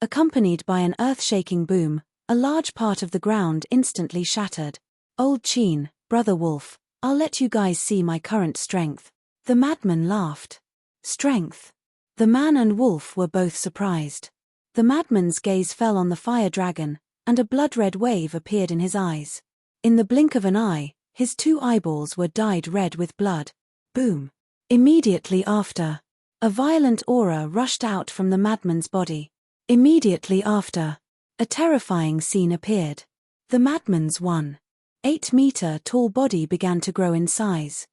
Accompanied by an earth-shaking boom, a large part of the ground instantly shattered. Old Qin, brother wolf, I'll let you guys see my current strength. The madman laughed. Strength? The man and wolf were both surprised. The madman's gaze fell on the fire dragon, and a blood-red wave appeared in his eyes. In the blink of an eye, his two eyeballs were dyed red with blood. Boom! Immediately after, a violent aura rushed out from the madman's body. Immediately after, a terrifying scene appeared. The madman's 1.8-meter tall body began to grow in size.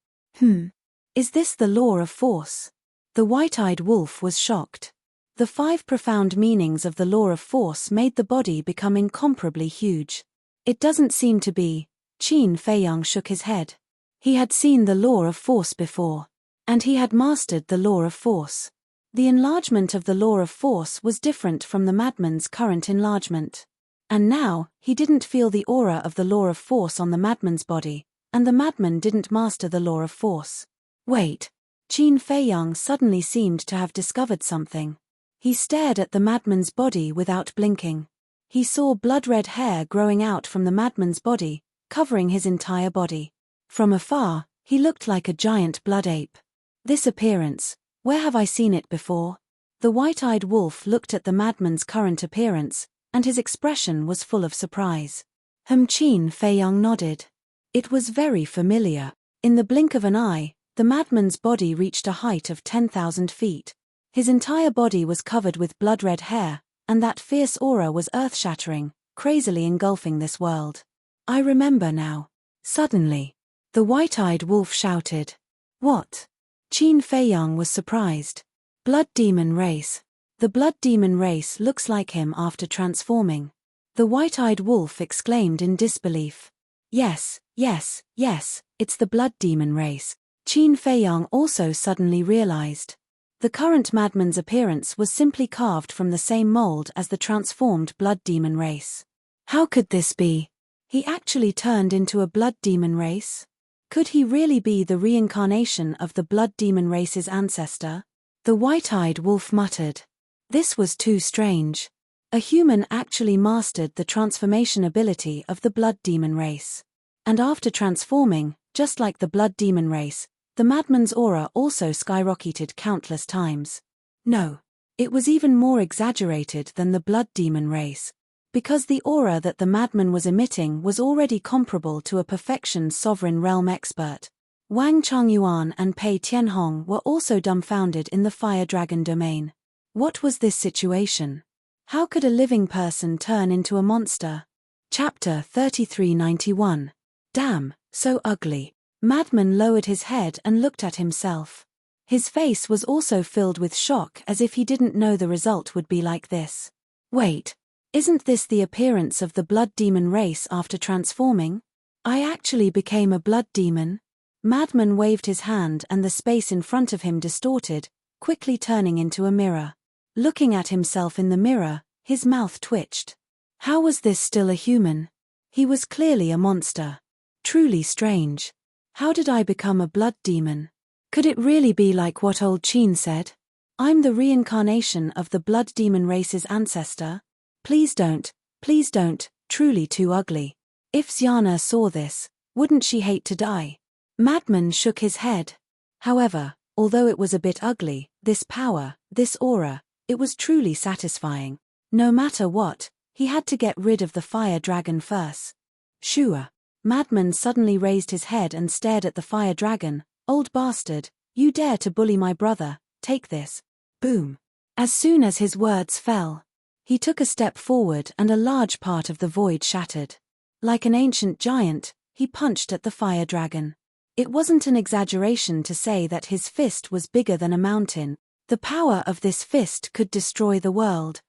Is this the law of force? The white-eyed wolf was shocked. The 5 profound meanings of the law of force made the body become incomparably huge. It doesn't seem to be. Qin Feiyang shook his head. He had seen the law of force before. And he had mastered the law of force. The enlargement of the law of force was different from the madman's current enlargement. And now, he didn't feel the aura of the law of force on the madman's body, and the madman didn't master the law of force. Wait. Qin Feiyang suddenly seemed to have discovered something. He stared at the madman's body without blinking. He saw blood-red hair growing out from the madman's body, covering his entire body. From afar, he looked like a giant blood ape. This appearance, where have I seen it before? The white-eyed wolf looked at the madman's current appearance, and his expression was full of surprise. Qin Feiyang nodded. It was very familiar. In the blink of an eye, the madman's body reached a height of 10,000 feet. His entire body was covered with blood-red hair, and that fierce aura was earth-shattering, crazily engulfing this world. I remember now. Suddenly, the white-eyed wolf shouted. What? Qin Feiyang was surprised. Blood demon race. The blood demon race looks like him after transforming. The white-eyed wolf exclaimed in disbelief. Yes, it's the blood demon race. Qin Feiyang also suddenly realized. The current madman's appearance was simply carved from the same mold as the transformed blood demon race. How could this be? He actually turned into a blood demon race? Could he really be the reincarnation of the blood demon race's ancestor? The white-eyed wolf muttered. This was too strange. A human actually mastered the transformation ability of the blood demon race. And after transforming, just like the blood demon race, the madman's aura also skyrocketed countless times. No, it was even more exaggerated than the blood demon race. Because the aura that the madman was emitting was already comparable to a perfection sovereign realm expert. Wang Changyuan and Pei Tianhong were also dumbfounded in the fire dragon domain. What was this situation? How could a living person turn into a monster? Chapter 3391. Damn, so ugly. Madman lowered his head and looked at himself. His face was also filled with shock, as if he didn't know the result would be like this. Wait, isn't this the appearance of the blood demon race after transforming? I actually became a blood demon? Madman waved his hand and the space in front of him distorted, quickly turning into a mirror. Looking at himself in the mirror, his mouth twitched. How was this still a human? He was clearly a monster. Truly strange. How did I become a blood demon? Could it really be like what old Chin said? I'm the reincarnation of the blood demon race's ancestor? Please don't, truly too ugly. If Xiana saw this, wouldn't she hate to die? Madman shook his head. However, although it was a bit ugly, this power, this aura, it was truly satisfying. No matter what, he had to get rid of the fire dragon first. Shua. Madman suddenly raised his head and stared at the fire dragon. Old bastard, you dare to bully my brother, take this. Boom. As soon as his words fell, he took a step forward and a large part of the void shattered. Like an ancient giant, he punched at the fire dragon. It wasn't an exaggeration to say that his fist was bigger than a mountain. The power of this fist could destroy the world.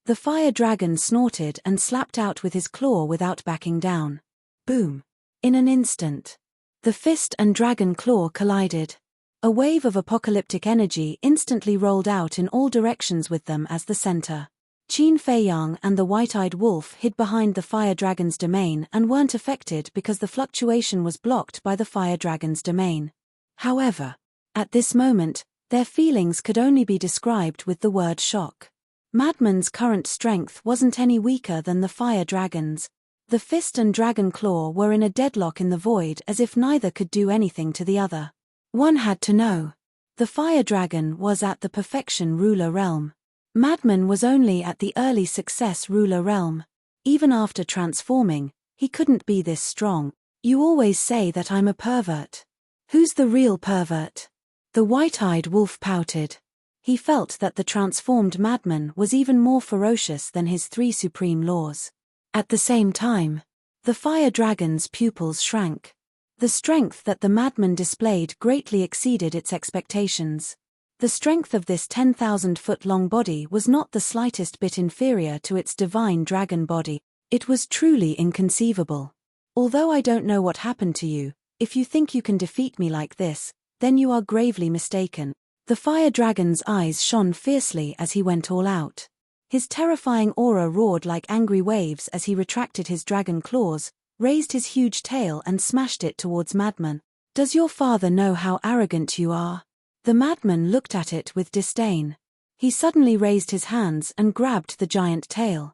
The fire dragon snorted and slapped out with his claw without backing down. Boom. In an instant, the fist and dragon claw collided. A wave of apocalyptic energy instantly rolled out in all directions with them as the center. Qin Feiyang and the white-eyed wolf hid behind the fire dragon's domain and weren't affected because the fluctuation was blocked by the fire dragon's domain. However, at this moment, their feelings could only be described with the word shock. Madman's current strength wasn't any weaker than the fire dragon's. The fist and dragon claw were in a deadlock in the void, as if neither could do anything to the other. One had to know. The fire dragon was at the perfection ruler realm. Madman was only at the early success ruler realm. Even after transforming, he couldn't be this strong. You always say that I'm a pervert. Who's the real pervert? The white-eyed wolf pouted. He felt that the transformed madman was even more ferocious than his three supreme laws. At the same time, the fire dragon's pupils shrank. The strength that the madman displayed greatly exceeded its expectations. The strength of this 10,000-foot-long body was not the slightest bit inferior to its divine dragon body. It was truly inconceivable. Although I don't know what happened to you, if you think you can defeat me like this, then you are gravely mistaken. The fire dragon's eyes shone fiercely as he went all out. His terrifying aura roared like angry waves as he retracted his dragon claws, raised his huge tail and smashed it towards Madman. Does your father know how arrogant you are? The madman looked at it with disdain. He suddenly raised his hands and grabbed the giant tail.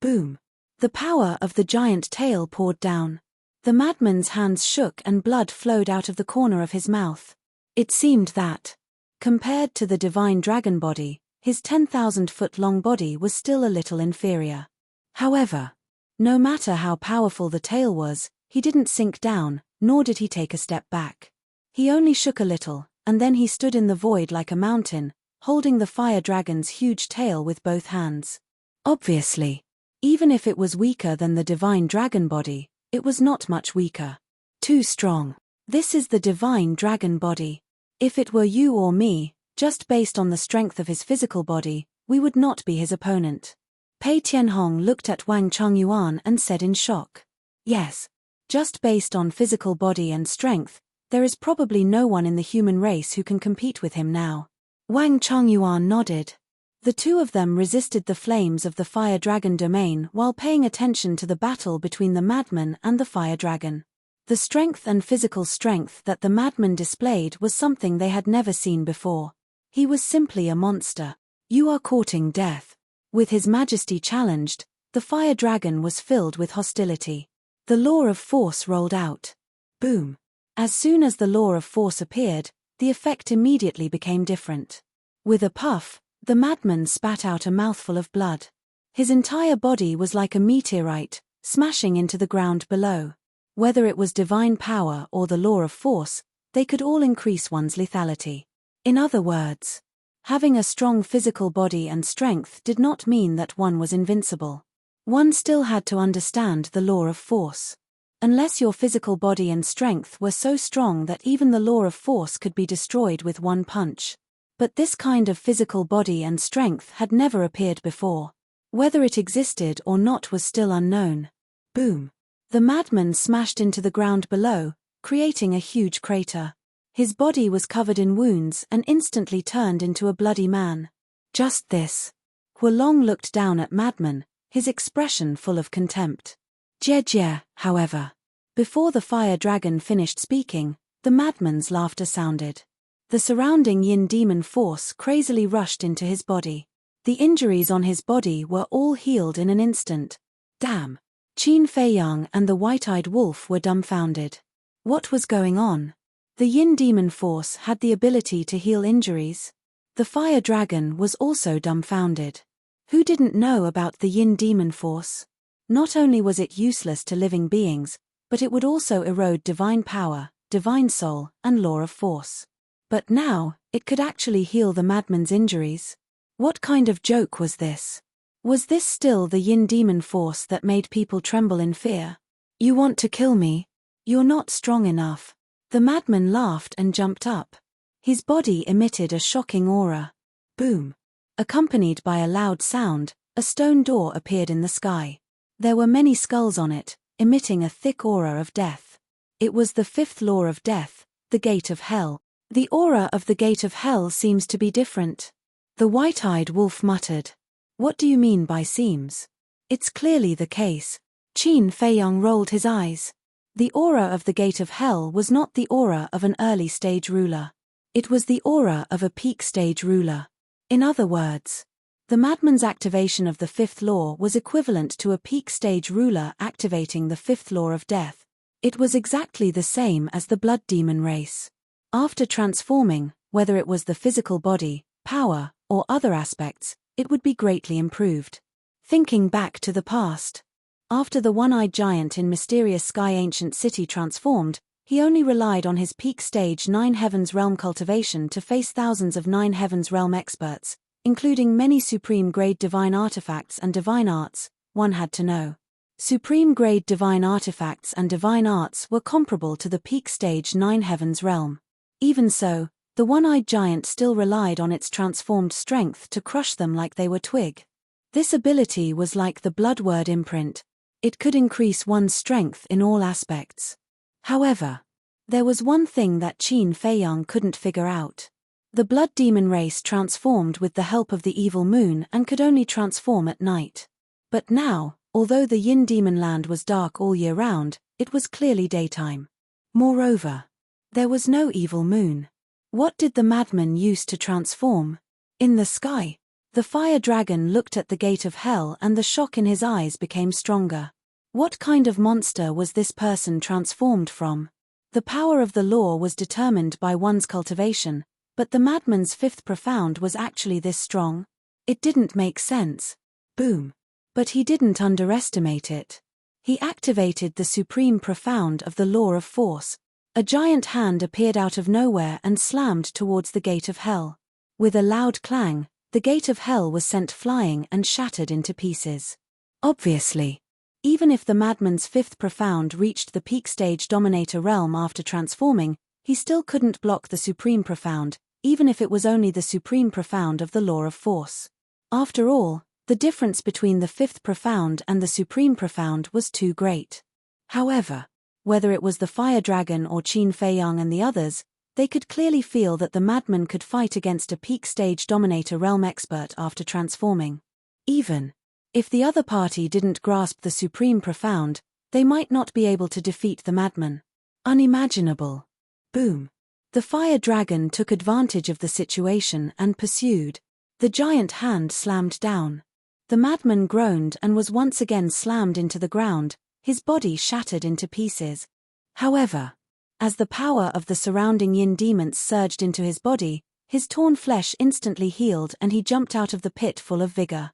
Boom. The power of the giant tail poured down. The madman's hands shook and blood flowed out of the corner of his mouth. It seemed that, compared to the divine dragon body, his 10,000-foot-long body was still a little inferior. However, no matter how powerful the tail was, he didn't sink down, nor did he take a step back. He only shook a little, and then he stood in the void like a mountain, holding the fire dragon's huge tail with both hands. Obviously, even if it was weaker than the divine dragon body, it was not much weaker. Too strong. This is the divine dragon body. If it were you or me, just based on the strength of his physical body, we would not be his opponent. Pei Tianhong looked at Wang Chongyuan and said in shock. Yes. Just based on physical body and strength, there is probably no one in the human race who can compete with him now. Wang Chongyuan nodded. The two of them resisted the flames of the fire dragon domain while paying attention to the battle between the madman and the fire dragon. The strength and physical strength that the madman displayed was something they had never seen before. He was simply a monster. You are courting death. With his majesty challenged, the fire dragon was filled with hostility. The law of force rolled out. Boom. As soon as the law of force appeared, the effect immediately became different. With a puff, the madman spat out a mouthful of blood. His entire body was like a meteorite, smashing into the ground below. Whether it was divine power or the law of force, they could all increase one's lethality. In other words, Having a strong physical body and strength did not mean that one was invincible. One still had to understand the law of force. Unless your physical body and strength were so strong that even the law of force could be destroyed with one punch. But this kind of physical body and strength had never appeared before. Whether it existed or not was still unknown. Boom! The madman smashed into the ground below, creating a huge crater. His body was covered in wounds and instantly turned into a bloody man. Just this. Huolong looked down at Madman, his expression full of contempt. Jie, however. Before the fire dragon finished speaking, the madman's laughter sounded. The surrounding yin demon force crazily rushed into his body. The injuries on his body were all healed in an instant. Damn! Qin Feiyang and the white-eyed wolf were dumbfounded. What was going on? The yin demon force had the ability to heal injuries. The fire dragon was also dumbfounded. Who didn't know about the yin demon force? Not only was it useless to living beings, but it would also erode divine power, divine soul, and law of force. But now, it could actually heal the madman's injuries. What kind of joke was this? Was this still the yin demon force that made people tremble in fear? You want to kill me? You're not strong enough. The madman laughed and jumped up. His body emitted a shocking aura. Boom! Accompanied by a loud sound, a stone door appeared in the sky. There were many skulls on it, emitting a thick aura of death. It was the fifth law of death, the gate of hell. The aura of the gate of hell seems to be different. The white-eyed wolf muttered. What do you mean by seems? It's clearly the case. Qin Feiyang rolled his eyes. The aura of the gate of hell was not the aura of an early stage ruler. It was the aura of a peak stage ruler. In other words, the madman's activation of the fifth law was equivalent to a peak stage ruler activating the fifth law of death. It was exactly the same as the blood demon race. After transforming, whether it was the physical body, power, or other aspects, it would be greatly improved. Thinking back to the past. After the one-eyed giant in Mysterious Sky Ancient City transformed, he only relied on his peak stage 9 Heavens Realm cultivation to face thousands of 9 Heavens Realm experts, including many supreme-grade divine artifacts and divine arts. One had to know. Supreme-grade divine artifacts and divine arts were comparable to the peak stage 9 Heavens Realm. Even so, the one-eyed giant still relied on its transformed strength to crush them like they were twig. This ability was like the blood word imprint. It could increase one's strength in all aspects. However, there was one thing that Qin Feiyang couldn't figure out. The blood demon race transformed with the help of the evil moon and could only transform at night. But now, although the yin demon land was dark all year round, it was clearly daytime. Moreover, there was no evil moon. What did the madman use to transform? In the sky. The fire dragon looked at the gate of hell and the shock in his eyes became stronger. What kind of monster was this person transformed from? The power of the law was determined by one's cultivation, but the madman's fifth profound was actually this strong? It didn't make sense. Boom. But he didn't underestimate it. He activated the supreme profound of the law of force. A giant hand appeared out of nowhere and slammed towards the gate of hell. With a loud clang, the gate of hell was sent flying and shattered into pieces. Obviously, even if the madman's fifth profound reached the peak stage dominator realm after transforming, he still couldn't block the supreme profound, even if it was only the supreme profound of the law of force. After all, the difference between the fifth profound and the supreme profound was too great. However, whether it was the fire dragon or Qin Feiyang and the others, they could clearly feel that the madman could fight against a peak stage dominator realm expert after transforming. Even if the other party didn't grasp the supreme profound, they might not be able to defeat the madman. Unimaginable. Boom. The fire dragon took advantage of the situation and pursued. The giant hand slammed down. The madman groaned and was once again slammed into the ground, his body shattered into pieces. However, as the power of the surrounding yin demons surged into his body, his torn flesh instantly healed and he jumped out of the pit full of vigor.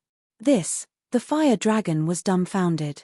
The fire dragon was dumbfounded.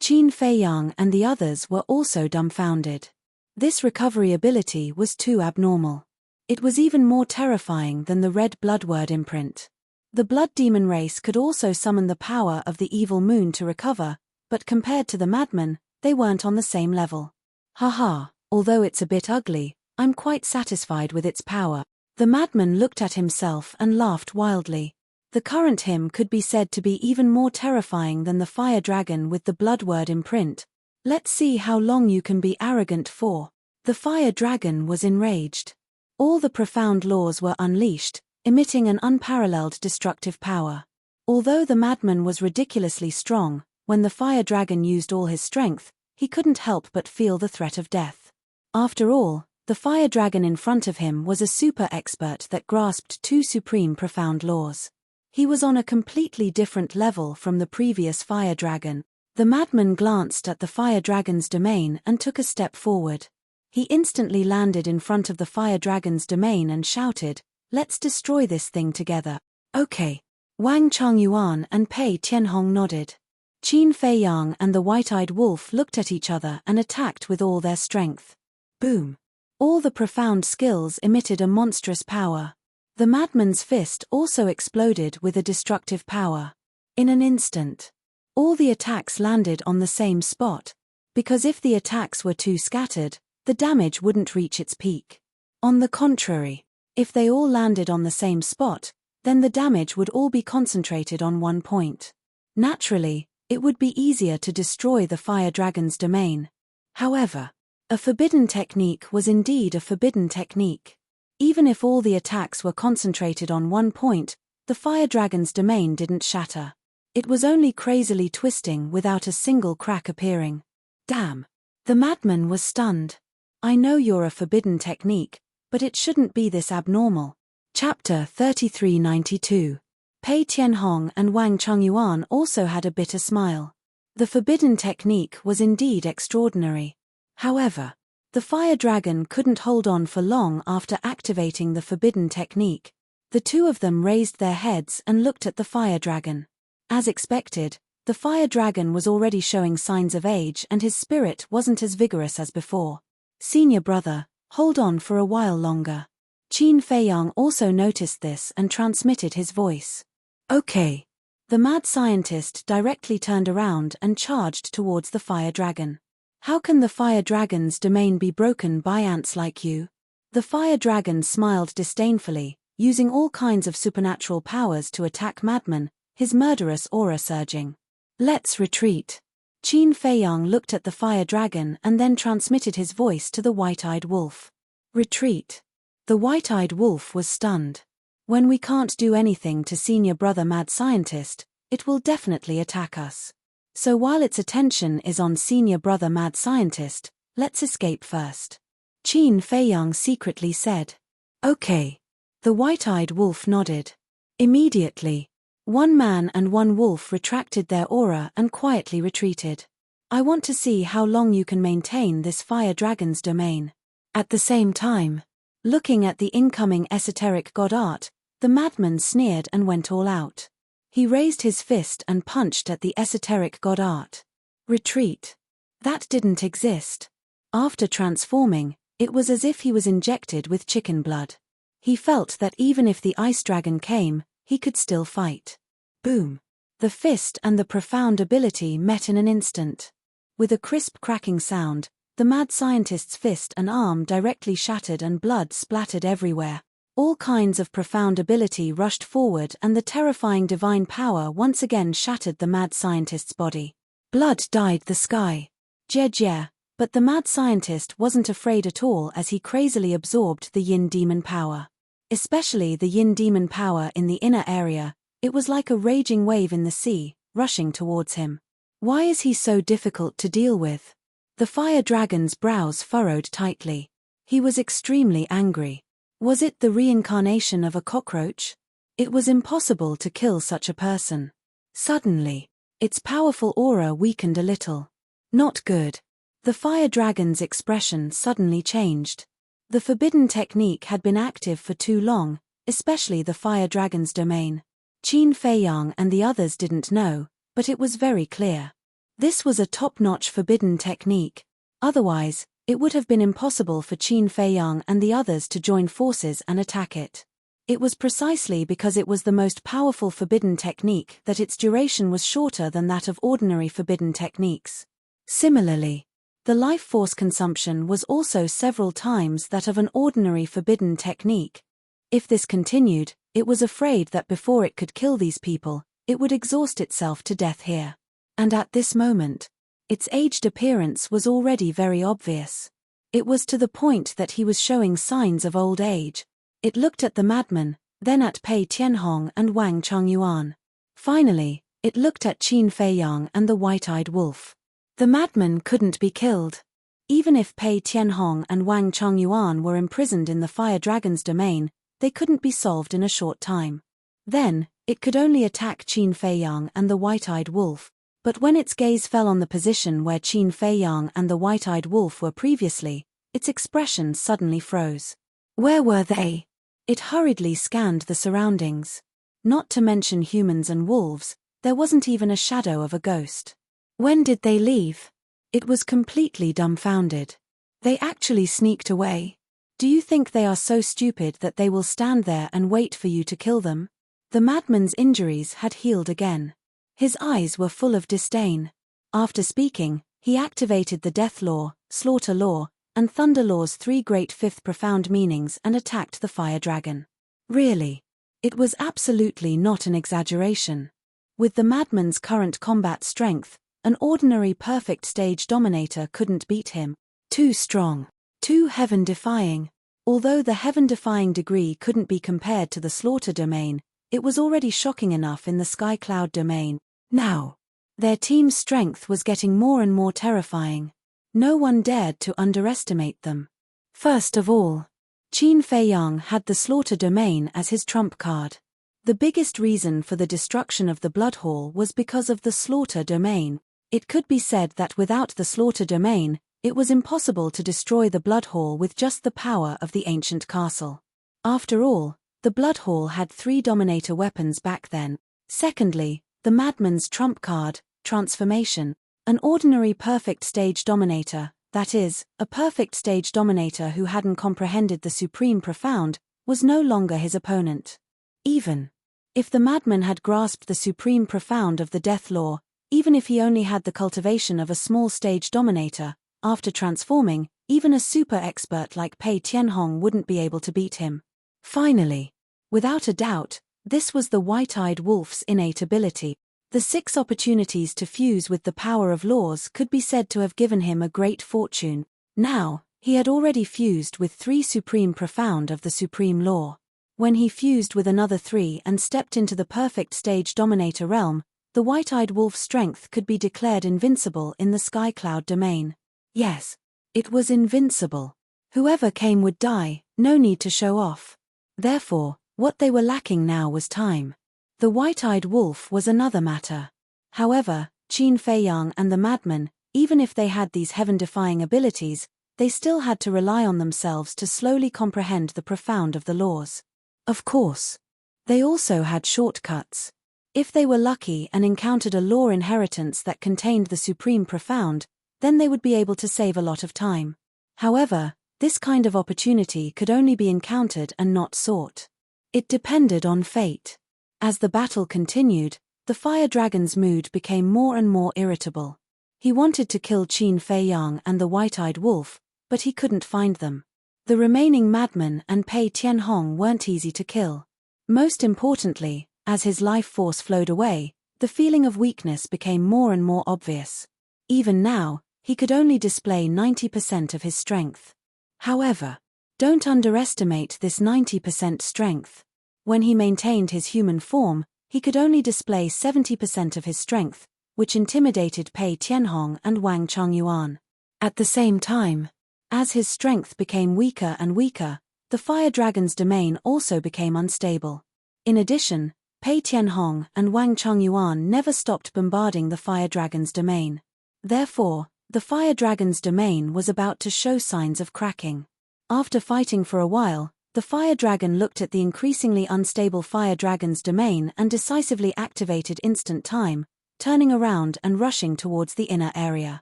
Qin Feiyang and the others were also dumbfounded. This recovery ability was too abnormal. It was even more terrifying than the red bloodword imprint. The blood demon race could also summon the power of the evil moon to recover, but compared to the madman, they weren't on the same level. Haha, although it's a bit ugly, I'm quite satisfied with its power. The madman looked at himself and laughed wildly. The current him could be said to be even more terrifying than the fire dragon with the bloodword imprint. Let's see how long you can be arrogant for. The fire dragon was enraged. All the profound laws were unleashed, emitting an unparalleled destructive power. Although the madman was ridiculously strong, when the fire dragon used all his strength, he couldn't help but feel the threat of death. After all, the fire dragon in front of him was a super expert that grasped two supreme profound laws. He was on a completely different level from the previous fire dragon. The madman glanced at the fire dragon's domain and took a step forward. He instantly landed in front of the fire dragon's domain and shouted, "Let's destroy this thing together." Okay. Wang Changyuan and Pei Tianhong nodded. Qin Feiyang and the white-eyed wolf looked at each other and attacked with all their strength. Boom. All the profound skills emitted a monstrous power. The madman's fist also exploded with a destructive power. In an instant, all the attacks landed on the same spot, because if the attacks were too scattered, the damage wouldn't reach its peak. On the contrary, if they all landed on the same spot, then the damage would all be concentrated on one point. Naturally, it would be easier to destroy the fire dragon's domain. However, a forbidden technique was indeed a forbidden technique. Even if all the attacks were concentrated on one point, the fire dragon's domain didn't shatter. It was only crazily twisting without a single crack appearing. Damn. The madman was stunned. I know you're a forbidden technique, but it shouldn't be this abnormal. Chapter 3392. Pei Tianhong and Wang Changyuan also had a bitter smile. The forbidden technique was indeed extraordinary. However, the fire dragon couldn't hold on for long after activating the forbidden technique. The two of them raised their heads and looked at the fire dragon. As expected, the fire dragon was already showing signs of age and his spirit wasn't as vigorous as before. Senior brother, hold on for a while longer. Qin Feiyang also noticed this and transmitted his voice. Okay. The mad scientist directly turned around and charged towards the fire dragon. How can the fire dragon's domain be broken by ants like you? The fire dragon smiled disdainfully, using all kinds of supernatural powers to attack madman, his murderous aura surging. Let's retreat. Qin Feiyang looked at the fire dragon and then transmitted his voice to the white-eyed wolf. Retreat. The white-eyed wolf was stunned. When we can't do anything to senior brother mad scientist, it will definitely attack us. So while its attention is on senior brother mad scientist, let's escape first. Qin Feiyang secretly said. Okay. The white-eyed wolf nodded. Immediately, one man and one wolf retracted their aura and quietly retreated. I want to see how long you can maintain this fire dragon's domain. At the same time, looking at the incoming esoteric god art, the madman sneered and went all out. He raised his fist and punched at the esoteric god art. Retreat. That didn't exist. After transforming, it was as if he was injected with chicken blood. He felt that even if the ice dragon came, he could still fight. Boom. The fist and the profound ability met in an instant. With a crisp cracking sound, the mad scientist's fist and arm directly shattered and blood splattered everywhere. All kinds of profound ability rushed forward and the terrifying divine power once again shattered the mad scientist's body. Blood dyed the sky. Jie, but the mad scientist wasn't afraid at all as he crazily absorbed the yin demon power. Especially the yin demon power in the inner area, it was like a raging wave in the sea, rushing towards him. Why is he so difficult to deal with? The fire dragon's brows furrowed tightly. He was extremely angry. Was it the reincarnation of a cockroach? It was impossible to kill such a person. Suddenly, its powerful aura weakened a little. Not good. The fire dragon's expression suddenly changed. The forbidden technique had been active for too long, especially the fire dragon's domain. Qin Feiyang and the others didn't know, but it was very clear. This was a top-notch forbidden technique. Otherwise, it would have been impossible for Qin Feiyang and the others to join forces and attack it. It was precisely because it was the most powerful forbidden technique that its duration was shorter than that of ordinary forbidden techniques. Similarly, the life force consumption was also several times that of an ordinary forbidden technique. If this continued, it was afraid that before it could kill these people, it would exhaust itself to death here. And at this moment, its aged appearance was already very obvious. It was to the point that he was showing signs of old age. It looked at the madman, then at Pei Tianhong and Wang Chongyuan. Finally, it looked at Qin Feiyang and the white-eyed wolf. The madman couldn't be killed. Even if Pei Tianhong and Wang Chongyuan were imprisoned in the fire dragon's domain, they couldn't be solved in a short time. Then, it could only attack Qin Feiyang and the white-eyed wolf, but when its gaze fell on the position where Qin Feiyang and the white-eyed wolf were previously, its expression suddenly froze. Where were they? It hurriedly scanned the surroundings. Not to mention humans and wolves, there wasn't even a shadow of a ghost. When did they leave? It was completely dumbfounded. They actually sneaked away. Do you think they are so stupid that they will stand there and wait for you to kill them? The madman's injuries had healed again. His eyes were full of disdain. After speaking, he activated the Death Law, Slaughter Law, and Thunder Law's three great fifth profound meanings and attacked the fire dragon. Really. It was absolutely not an exaggeration. With the madman's current combat strength, an ordinary perfect stage dominator couldn't beat him. Too strong. Too heaven-defying. Although the heaven-defying degree couldn't be compared to the slaughter domain, it was already shocking enough in the sky cloud domain. Now, their team's strength was getting more and more terrifying. No one dared to underestimate them. First of all, Qin Feiyang had the slaughter domain as his trump card. The biggest reason for the destruction of the Blood Hall was because of the slaughter domain. It could be said that without the slaughter domain, it was impossible to destroy the Blood Hall with just the power of the ancient castle. After all, the Blood Hall had 3 dominator weapons back then. Secondly, the madman's trump card, transformation. An ordinary perfect stage dominator, that is, a perfect stage dominator who hadn't comprehended the supreme profound, was no longer his opponent. Even if the madman had grasped the supreme profound of the Death Law, even if he only had the cultivation of a small stage dominator, after transforming, even a super expert like Pei Tianhong wouldn't be able to beat him. Finally, without a doubt, this was the white-eyed wolf's innate ability. The 6 opportunities to fuse with the power of laws could be said to have given him a great fortune. Now, he had already fused with 3 supreme profound of the supreme law. When he fused with another 3 and stepped into the perfect stage dominator realm, the white-eyed wolf's strength could be declared invincible in the sky cloud domain. Yes, it was invincible. Whoever came would die, no need to show off. Therefore, what they were lacking now was time. The white-eyed wolf was another matter. However, Qin Feiyang and the madman, even if they had these heaven-defying abilities, they still had to rely on themselves to slowly comprehend the profound of the laws. Of course, they also had shortcuts. If they were lucky and encountered a law inheritance that contained the supreme profound, then they would be able to save a lot of time. However, this kind of opportunity could only be encountered and not sought. It depended on fate. As the battle continued, the fire dragon's mood became more and more irritable. He wanted to kill Qin Feiyang and the white-eyed wolf, but he couldn't find them. The remaining madman and Pei Tianhong weren't easy to kill. Most importantly, as his life force flowed away, the feeling of weakness became more and more obvious. Even now, he could only display 90% of his strength. However, don't underestimate this 90% strength. When he maintained his human form, he could only display 70% of his strength, which intimidated Pei Tianhong and Wang Chongyuan. At the same time, as his strength became weaker and weaker, the fire dragon's domain also became unstable. In addition, Pei Tianhong and Wang Chongyuan never stopped bombarding the fire dragon's domain. Therefore, the fire dragon's domain was about to show signs of cracking. After fighting for a while, the fire dragon looked at the increasingly unstable fire dragon's domain and decisively activated instant time, turning around and rushing towards the inner area.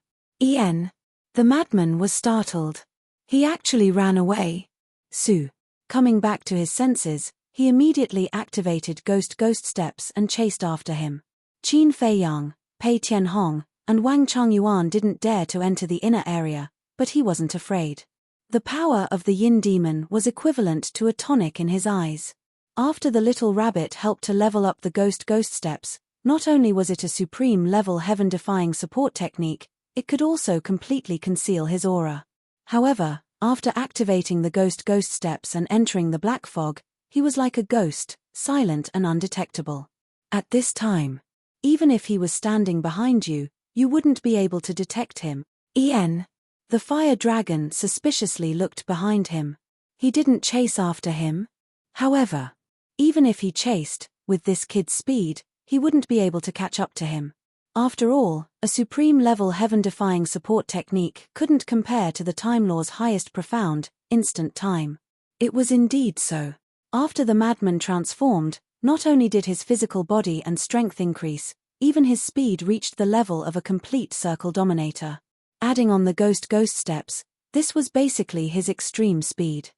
The The madman was startled. He actually ran away. Su. Coming back to his senses, he immediately activated ghost steps and chased after him. Qin Feiyang, Pei Tianhong, and Wang Changyuan didn't dare to enter the inner area, but he wasn't afraid. The power of the yin demon was equivalent to a tonic in his eyes. After the little rabbit helped to level up the ghost steps, not only was it a supreme level heaven-defying support technique, it could also completely conceal his aura. However, after activating the ghost steps and entering the black fog, he was like a ghost, silent and undetectable. At this time, even if he was standing behind you, you wouldn't be able to detect him. The fire dragon suspiciously looked behind him. He didn't chase after him. However, even if he chased, with this kid's speed, he wouldn't be able to catch up to him. After all, a supreme-level heaven-defying support technique couldn't compare to the Time Law's highest profound, instant time. It was indeed so. After the madman transformed, not only did his physical body and strength increase, even his speed reached the level of a complete circle dominator. Adding on the ghost steps, this was basically his extreme speed.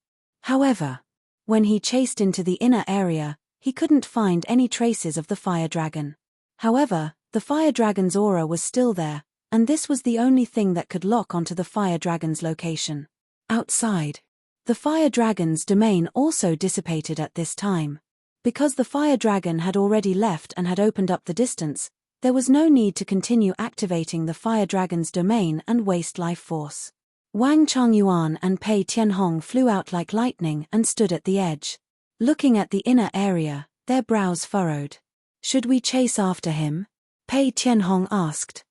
However, when he chased into the inner area, he couldn't find any traces of the fire dragon. However, the fire dragon's aura was still there, and this was the only thing that could lock onto the fire dragon's location. Outside, the fire dragon's domain also dissipated at this time. Because the fire dragon had already left and had opened up the distance, there was no need to continue activating the fire dragon's domain and waste life force. Wang Changyuan and Pei Tianhong flew out like lightning and stood at the edge. Looking at the inner area, their brows furrowed. Should we chase after him? Pei Tianhong asked.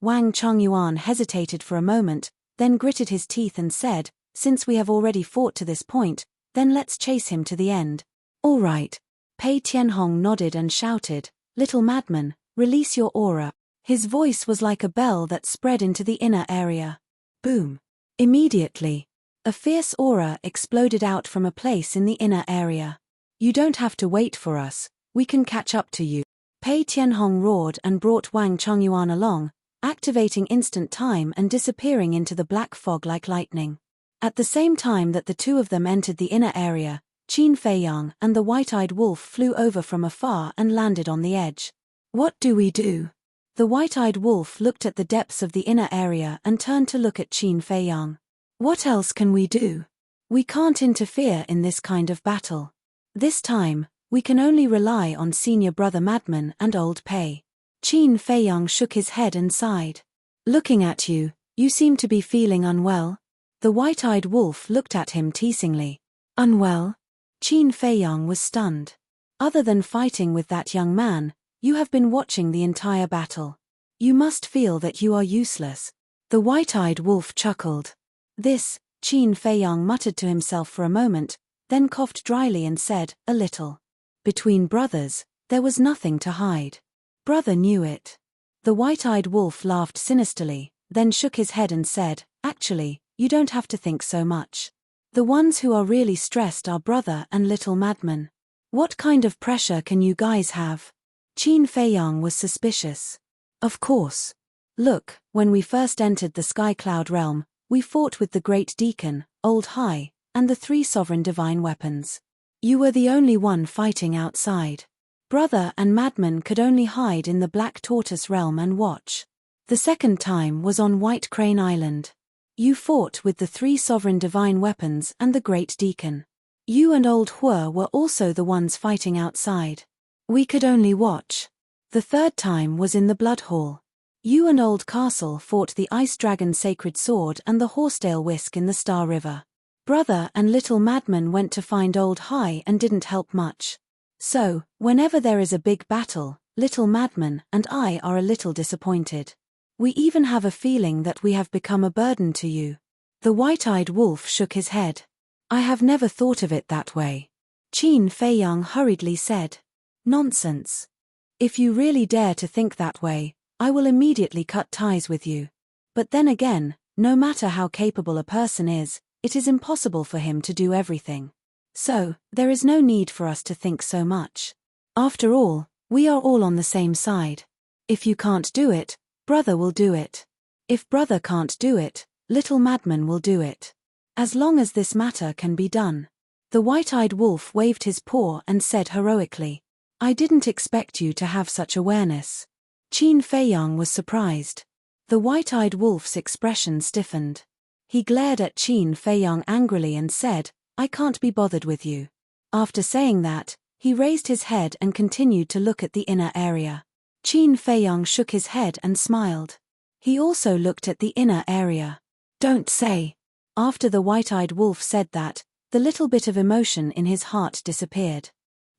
Wang Changyuan hesitated for a moment, then gritted his teeth and said, since we have already fought to this point, then let's chase him to the end. All right. Pei Tianhong nodded and shouted, little madman, release your aura. His voice was like a bell that spread into the inner area. Boom. Immediately, a fierce aura exploded out from a place in the inner area. You don't have to wait for us, we can catch up to you. Pei Tianhong roared and brought Wang Changyuan along, activating instant time and disappearing into the black fog like lightning. At the same time that the two of them entered the inner area, Qin Feiyang and the white-eyed wolf flew over from afar and landed on the edge. What do we do? The white-eyed wolf looked at the depths of the inner area and turned to look at Qin Feiyang. What else can we do? We can't interfere in this kind of battle. This time, we can only rely on senior brother Madman and old Pei. Qin Feiyang shook his head and sighed. Looking at you, you seem to be feeling unwell. The white-eyed wolf looked at him teasingly. Unwell? Qin Feiyang was stunned. Other than fighting with that young man, you have been watching the entire battle. You must feel that you are useless. The white-eyed wolf chuckled. Qin Feiyang muttered to himself for a moment, then coughed dryly and said, a little. Between brothers, there was nothing to hide. Brother knew it. The white-eyed wolf laughed sinisterly, then shook his head and said, actually, you don't have to think so much. The ones who are really stressed are brother and little madman. What kind of pressure can you guys have? Qin Feiyang was suspicious. Of course. Look, when we first entered the Sky Cloud realm, we fought with the Great Deacon, Old High, and the 3 sovereign divine weapons. You were the only one fighting outside. Brother and madman could only hide in the Black Tortoise realm and watch. The second time was on White Crane Island. You fought with the 3 sovereign divine weapons and the Great Deacon. You and Old Hua were also the ones fighting outside. We could only watch. The third time was in the Blood Hall. You and Old Castle fought the Ice Dragon Sacred Sword and the Horsetail Whisk in the Star River. Brother and little madman went to find Old High and didn't help much. So, whenever there is a big battle, little madman and I are a little disappointed. We even have a feeling that we have become a burden to you. The white-eyed wolf shook his head. I have never thought of it that way. Qin Feiyang hurriedly said. Nonsense. If you really dare to think that way, I will immediately cut ties with you. But then again, no matter how capable a person is, it is impossible for him to do everything. So, there is no need for us to think so much. After all, we are all on the same side. If you can't do it, brother will do it. If brother can't do it, little madman will do it. As long as this matter can be done. The white-eyed wolf waved his paw and said heroically, I didn't expect you to have such awareness. Qin Feiyang was surprised. The white-eyed wolf's expression stiffened. He glared at Qin Feiyang angrily and said, I can't be bothered with you. After saying that, he raised his head and continued to look at the inner area. Qin Feiyang shook his head and smiled. He also looked at the inner area. Don't say. After the white-eyed wolf said that, the little bit of emotion in his heart disappeared.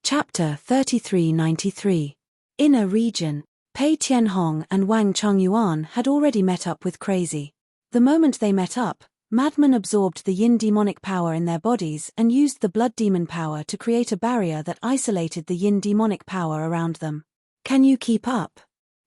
Chapter 3393. Inner Region. Pei Tianhong and Wang Chongyuan had already met up with Crazy. The moment they met up, madmen absorbed the yin demonic power in their bodies and used the blood demon power to create a barrier that isolated the yin demonic power around them. Can you keep up?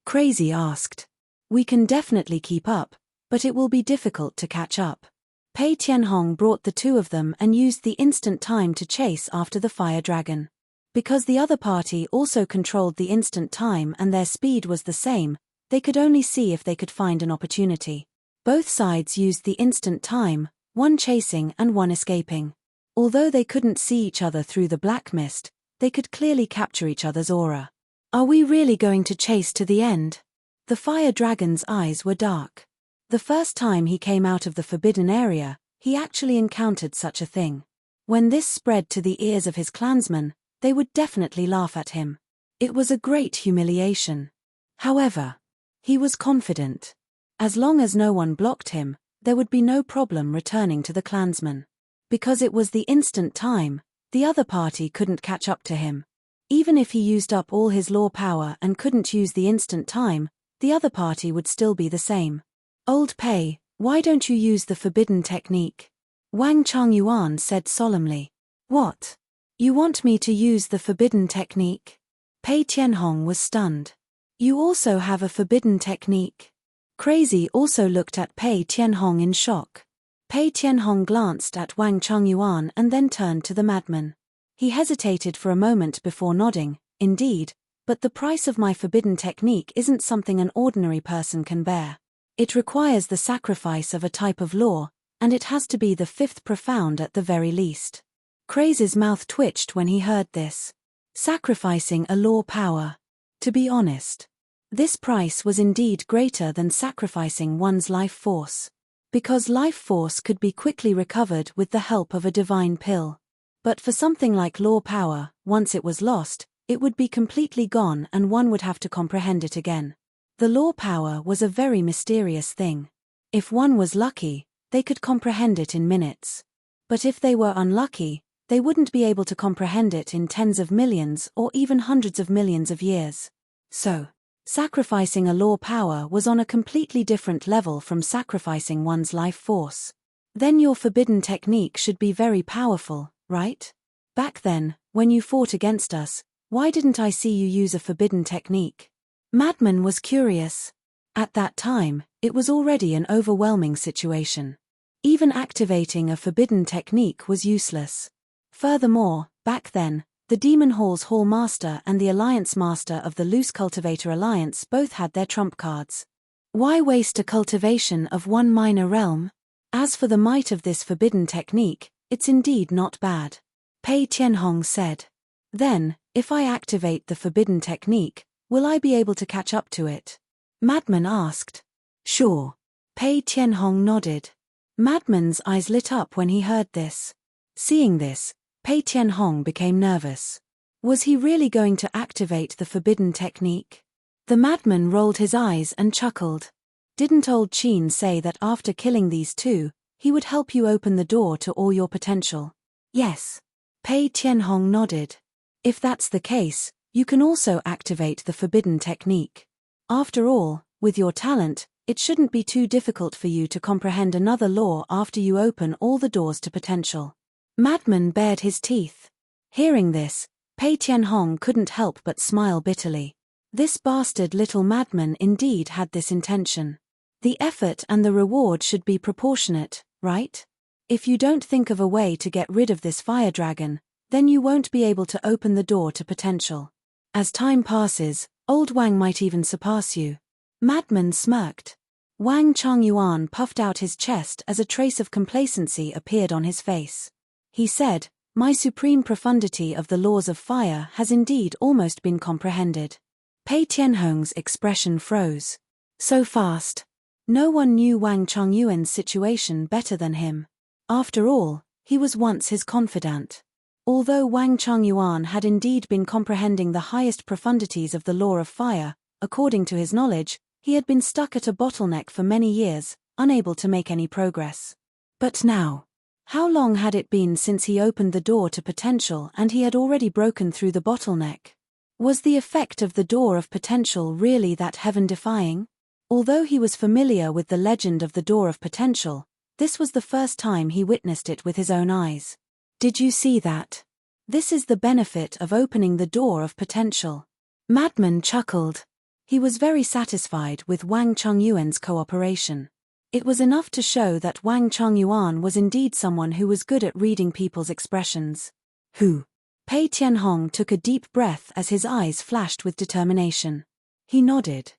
Crazy asked. We can definitely keep up, but it will be difficult to catch up. Pei Tianhong brought the two of them and used the instant time to chase after the fire dragon. Because the other party also controlled the instant time and their speed was the same, they could only see if they could find an opportunity. Both sides used the instant time, one chasing and one escaping. Although they couldn't see each other through the black mist, they could clearly capture each other's aura. Are we really going to chase to the end? The fire dragon's eyes were dark. The first time he came out of the forbidden area, he actually encountered such a thing. When this spread to the ears of his clansmen, they would definitely laugh at him. It was a great humiliation. However, he was confident. As long as no one blocked him, there would be no problem returning to the clansmen. Because it was the instant time, the other party couldn't catch up to him. Even if he used up all his law power and couldn't use the instant time, the other party would still be the same. Old Pei, why don't you use the forbidden technique? Wang Chongyuan said solemnly. What? You want me to use the forbidden technique? Pei Tianhong was stunned. You also have a forbidden technique? Crazy also looked at Pei Tianhong in shock. Pei Tianhong glanced at Wang Chongyuan and then turned to the madman. He hesitated for a moment before nodding, indeed, but the price of my forbidden technique isn't something an ordinary person can bear. It requires the sacrifice of a type of law, and it has to be the fifth profound at the very least. Crazy's mouth twitched when he heard this. Sacrificing a law power. To be honest, this price was indeed greater than sacrificing one's life force. Because life force could be quickly recovered with the help of a divine pill. But for something like law power, once it was lost, it would be completely gone and one would have to comprehend it again. The law power was a very mysterious thing. If one was lucky, they could comprehend it in minutes. But if they were unlucky, they wouldn't be able to comprehend it in tens of millions or even hundreds of millions of years. So, sacrificing a law power was on a completely different level from sacrificing one's life force. Then your forbidden technique should be very powerful, right? Back then, when you fought against us, why didn't I see you use a forbidden technique? Madman was curious. At that time, it was already an overwhelming situation. Even activating a forbidden technique was useless. Furthermore, back then, the Demon Hall's Hall Master and the Alliance Master of the Loose Cultivator Alliance both had their trump cards. Why waste a cultivation of one minor realm? As for the might of this forbidden technique, it's indeed not bad. Pei Tianhong said. Then, if I activate the forbidden technique, will I be able to catch up to it? Madman asked. Sure. Pei Tianhong nodded. Madman's eyes lit up when he heard this. Seeing this, Pei Tianhong became nervous. Was he really going to activate the forbidden technique? The madman rolled his eyes and chuckled. Didn't old Qin say that after killing these two, he would help you open the door to all your potential? Yes. Pei Tianhong nodded. If that's the case, you can also activate the forbidden technique. After all, with your talent, it shouldn't be too difficult for you to comprehend another law after you open all the doors to potential. Madman bared his teeth. Hearing this, Pei Tianhong couldn't help but smile bitterly. This bastard little madman indeed had this intention. The effort and the reward should be proportionate, right? If you don't think of a way to get rid of this fire dragon, then you won't be able to open the door to potential. As time passes, old Wang might even surpass you. Madman smirked. Wang Chongyuan puffed out his chest as a trace of complacency appeared on his face. He said, "My supreme profundity of the laws of fire has indeed almost been comprehended." Pei Tianhong's expression froze. So fast. No one knew Wang Chongyuan's situation better than him. After all, he was once his confidant. Although Wang Chongyuan had indeed been comprehending the highest profundities of the law of fire, according to his knowledge, he had been stuck at a bottleneck for many years, unable to make any progress. But now, how long had it been since he opened the door to potential and he had already broken through the bottleneck? Was the effect of the door of potential really that heaven-defying? Although he was familiar with the legend of the door of potential, this was the first time he witnessed it with his own eyes. Did you see that? This is the benefit of opening the door of potential. Madman chuckled. He was very satisfied with Wang Chongyuan's cooperation. It was enough to show that Wang Chongyuan was indeed someone who was good at reading people's expressions. Who? Pei Tianhong took a deep breath as his eyes flashed with determination. He nodded.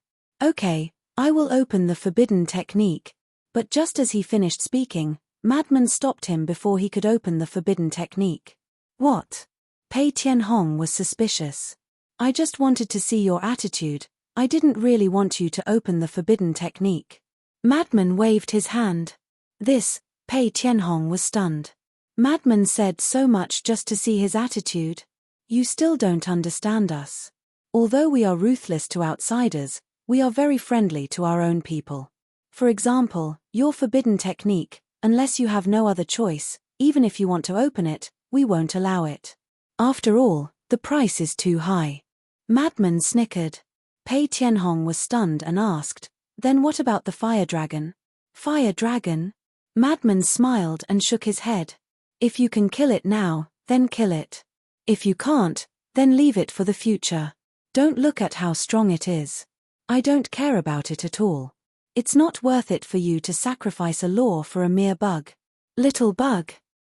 Okay, I will open the forbidden technique. But just as he finished speaking, Madman stopped him before he could open the forbidden technique. What? Pei Tianhong was suspicious. I just wanted to see your attitude. I didn't really want you to open the forbidden technique. Madman waved his hand. This, Pei Tianhong was stunned. Madman said so much just to see his attitude. You still don't understand us. Although we are ruthless to outsiders, we are very friendly to our own people. For example, your forbidden technique, unless you have no other choice, even if you want to open it, we won't allow it. After all, the price is too high. Madman snickered. Pei Tianhong was stunned and asked, then what about the fire dragon? Fire dragon? Madman smiled and shook his head. If you can kill it now, then kill it. If you can't, then leave it for the future. Don't look at how strong it is. I don't care about it at all. It's not worth it for you to sacrifice a law for a mere bug. Little bug.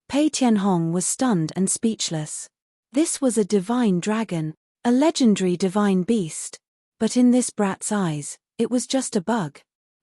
Pei Tianhong was stunned and speechless. This was a divine dragon, a legendary divine beast. But in this brat's eyes, it was just a bug.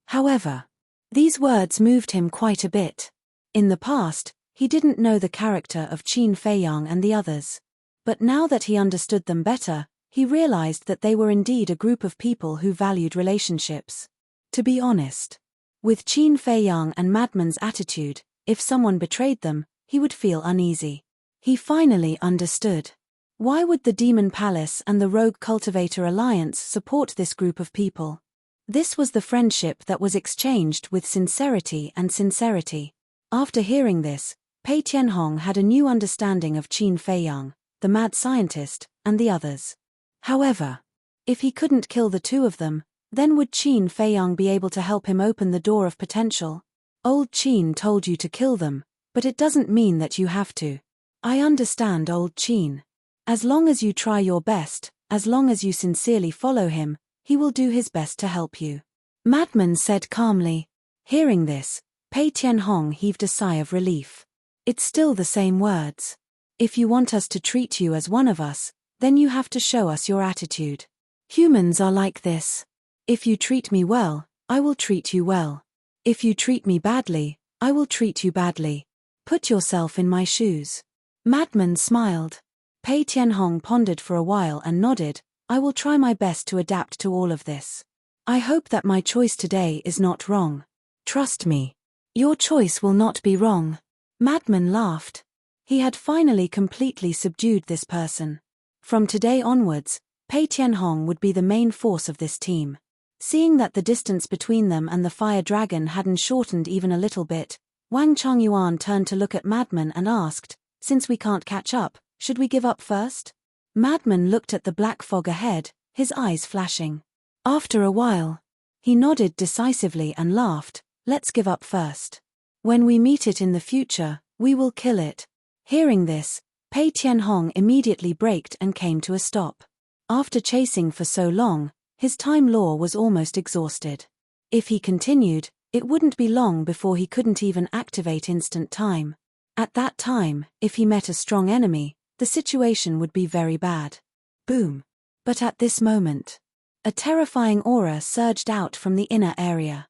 However, these words moved him quite a bit. In the past, he didn't know the character of Qin Feiyang and the others. But now that he understood them better, he realized that they were indeed a group of people who valued relationships. To be honest, with Qin Feiyang and Madman's attitude, if someone betrayed them, he would feel uneasy. He finally understood. Why would the Demon Palace and the Rogue Cultivator Alliance support this group of people? This was the friendship that was exchanged with sincerity and sincerity. After hearing this, Pei Tianhong had a new understanding of Qin Feiyang, the mad scientist, and the others. However, if he couldn't kill the two of them, then would Qin Feiyang be able to help him open the door of potential? Old Qin told you to kill them, but it doesn't mean that you have to. I understand old Qin. As long as you try your best, as long as you sincerely follow him, he will do his best to help you. Madman said calmly. Hearing this, Pei Tianhong heaved a sigh of relief. It's still the same words. If you want us to treat you as one of us, then you have to show us your attitude. Humans are like this. If you treat me well, I will treat you well. If you treat me badly, I will treat you badly. Put yourself in my shoes. Madman smiled. Pei Tianhong pondered for a while and nodded. I will try my best to adapt to all of this. I hope that my choice today is not wrong. Trust me. Your choice will not be wrong. Madman laughed. He had finally completely subdued this person. From today onwards, Pei Tianhong would be the main force of this team. Seeing that the distance between them and the fire dragon hadn't shortened even a little bit, Wang Chongyuan turned to look at Madman and asked, since we can't catch up, should we give up first? Madman looked at the black fog ahead, his eyes flashing. After a while, he nodded decisively and laughed, let's give up first. When we meet it in the future, we will kill it. Hearing this, Pei Tianhong immediately braked and came to a stop. After chasing for so long, his time law was almost exhausted. If he continued, it wouldn't be long before he couldn't even activate instant time. At that time, if he met a strong enemy, the situation would be very bad. Boom. But at this moment, a terrifying aura surged out from the inner area.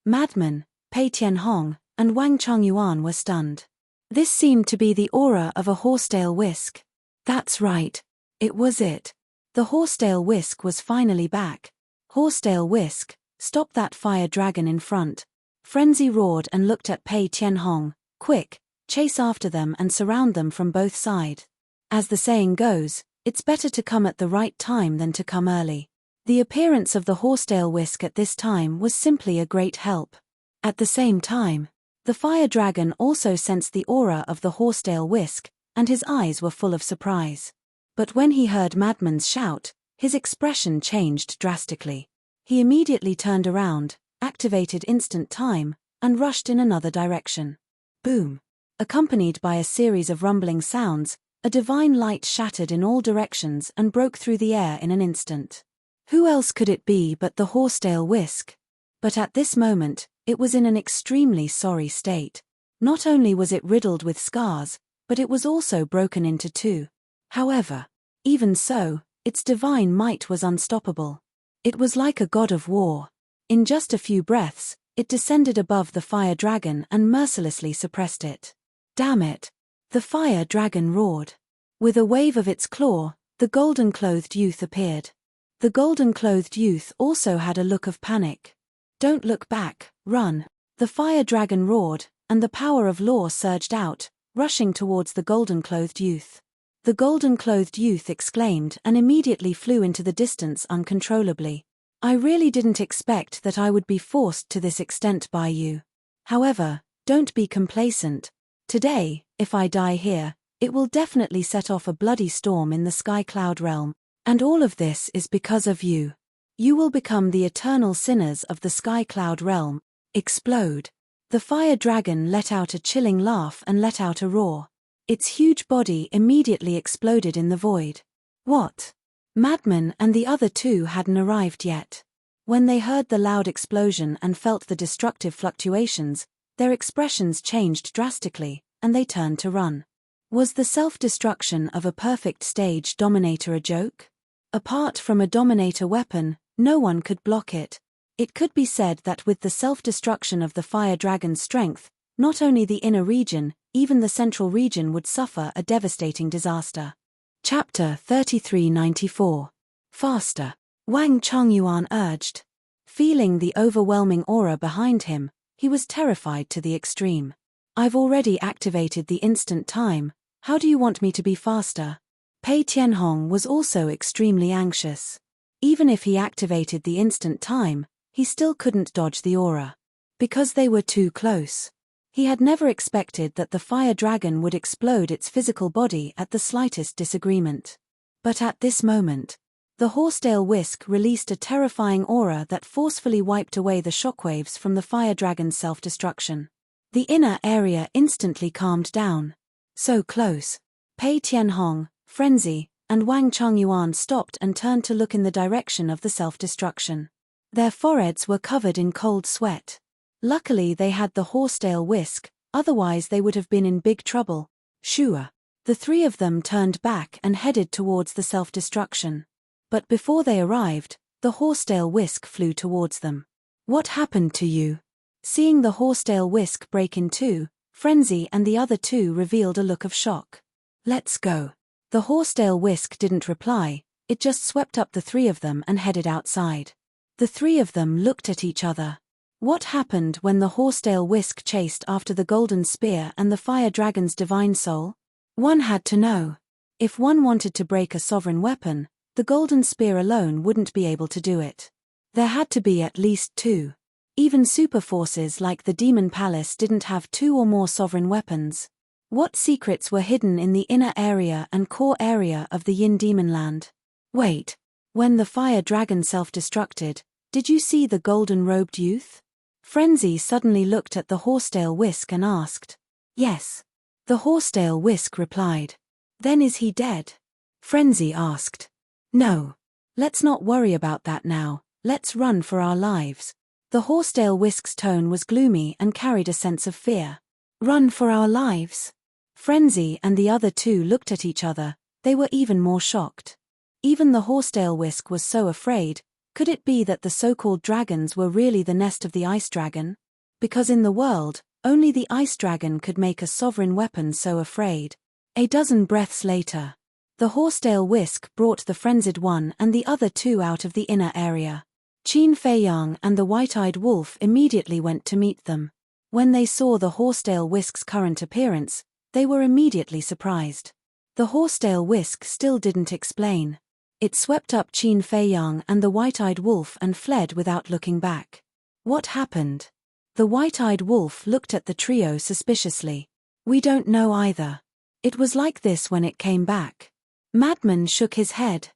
Madman, Pei Tianhong, and Wang Chongyuan were stunned. This seemed to be the aura of a horsetail whisk. That's right. It was it. The horsetail whisk was finally back. Horsetail whisk, stop that fire dragon in front. Frenzy roared and looked at Pei Tianhong. Quick, chase after them and surround them from both sides. As the saying goes, it's better to come at the right time than to come early. The appearance of the horsetail whisk at this time was simply a great help. At the same time, the fire dragon also sensed the aura of the horsetail whisk, and his eyes were full of surprise. But when he heard Madman's shout, his expression changed drastically. He immediately turned around, activated instant time, and rushed in another direction. Boom! Accompanied by a series of rumbling sounds, a divine light shattered in all directions and broke through the air in an instant. Who else could it be but the horsetail whisk? But at this moment, it was in an extremely sorry state. Not only was it riddled with scars, but it was also broken into two. However, even so, its divine might was unstoppable. It was like a god of war. In just a few breaths, it descended above the fire dragon and mercilessly suppressed it. Damn it! The fire dragon roared. With a wave of its claw, the golden-clothed youth appeared. The golden-clothed youth also had a look of panic. Don't look back, run! The fire dragon roared, and the power of law surged out, rushing towards the golden-clothed youth. The golden-clothed youth exclaimed and immediately flew into the distance uncontrollably. I really didn't expect that I would be forced to this extent by you. However, don't be complacent. Today, if I die here, it will definitely set off a bloody storm in the Sky Cloud realm, and all of this is because of you. You will become the eternal sinners of the Sky Cloud realm. Explode. The fire dragon let out a chilling laugh and let out a roar. Its huge body immediately exploded in the void. What? Madman and the other two hadn't arrived yet. When they heard the loud explosion and felt the destructive fluctuations, their expressions changed drastically, and they turned to run. Was the self-destruction of a perfect stage dominator a joke? Apart from a dominator weapon, no one could block it. It could be said that with the self-destruction of the fire dragon's strength, not only the inner region, even the central region would suffer a devastating disaster. Chapter 3394. Faster. Wang Chongyuan urged. Feeling the overwhelming aura behind him, he was terrified to the extreme. I've already activated the instant time, how do you want me to be faster? Pei Tianhong was also extremely anxious. Even if he activated the instant time, he still couldn't dodge the aura. Because they were too close. He had never expected that the fire dragon would explode its physical body at the slightest disagreement. But at this moment, the horsetail whisk released a terrifying aura that forcefully wiped away the shockwaves from the fire dragon's self-destruction. The inner area instantly calmed down. So close. Pei Tianhong, Frenzy, and Wang Chongyuan stopped and turned to look in the direction of the self-destruction. Their foreheads were covered in cold sweat. Luckily they had the horsetail whisk, otherwise they would have been in big trouble. Shua. The three of them turned back and headed towards the self-destruction. But before they arrived, the horsetail whisk flew towards them. What happened to you? Seeing the horsetail whisk break in two, Frenzy and the other two revealed a look of shock. Let's go. The horsetail whisk didn't reply, it just swept up the three of them and headed outside. The three of them looked at each other. What happened when the horsetail whisk chased after the golden spear and the fire dragon's divine soul? One had to know. If one wanted to break a sovereign weapon, the golden spear alone wouldn't be able to do it. There had to be at least two. Even super forces like the Demon Palace didn't have two or more sovereign weapons. What secrets were hidden in the inner area and core area of the Yin Demon Land? Wait. When the fire dragon self-destructed, did you see the golden-robed youth? Frenzy suddenly looked at the horsetail whisk and asked. Yes. The horsetail whisk replied. Then is he dead? Frenzy asked. No. Let's not worry about that now, let's run for our lives. The horsetail whisk's tone was gloomy and carried a sense of fear. Run for our lives? Frenzy and the other two looked at each other, they were even more shocked. Even the horsetail whisk was so afraid, Could it be that the so-called dragons were really the nest of the ice dragon? Because in the world, only the ice dragon could make a sovereign weapon so afraid. A dozen breaths later, the horsetail whisk brought the frenzied one and the other two out of the inner area. Qin Feiyang and the white-eyed wolf immediately went to meet them. When they saw the horsetail whisk's current appearance, they were immediately surprised. The horsetail whisk still didn't explain. It swept up Qin Feiyang and the white-eyed wolf and fled without looking back. What happened? The white-eyed wolf looked at the trio suspiciously. We don't know either. It was like this when it came back. Madman shook his head.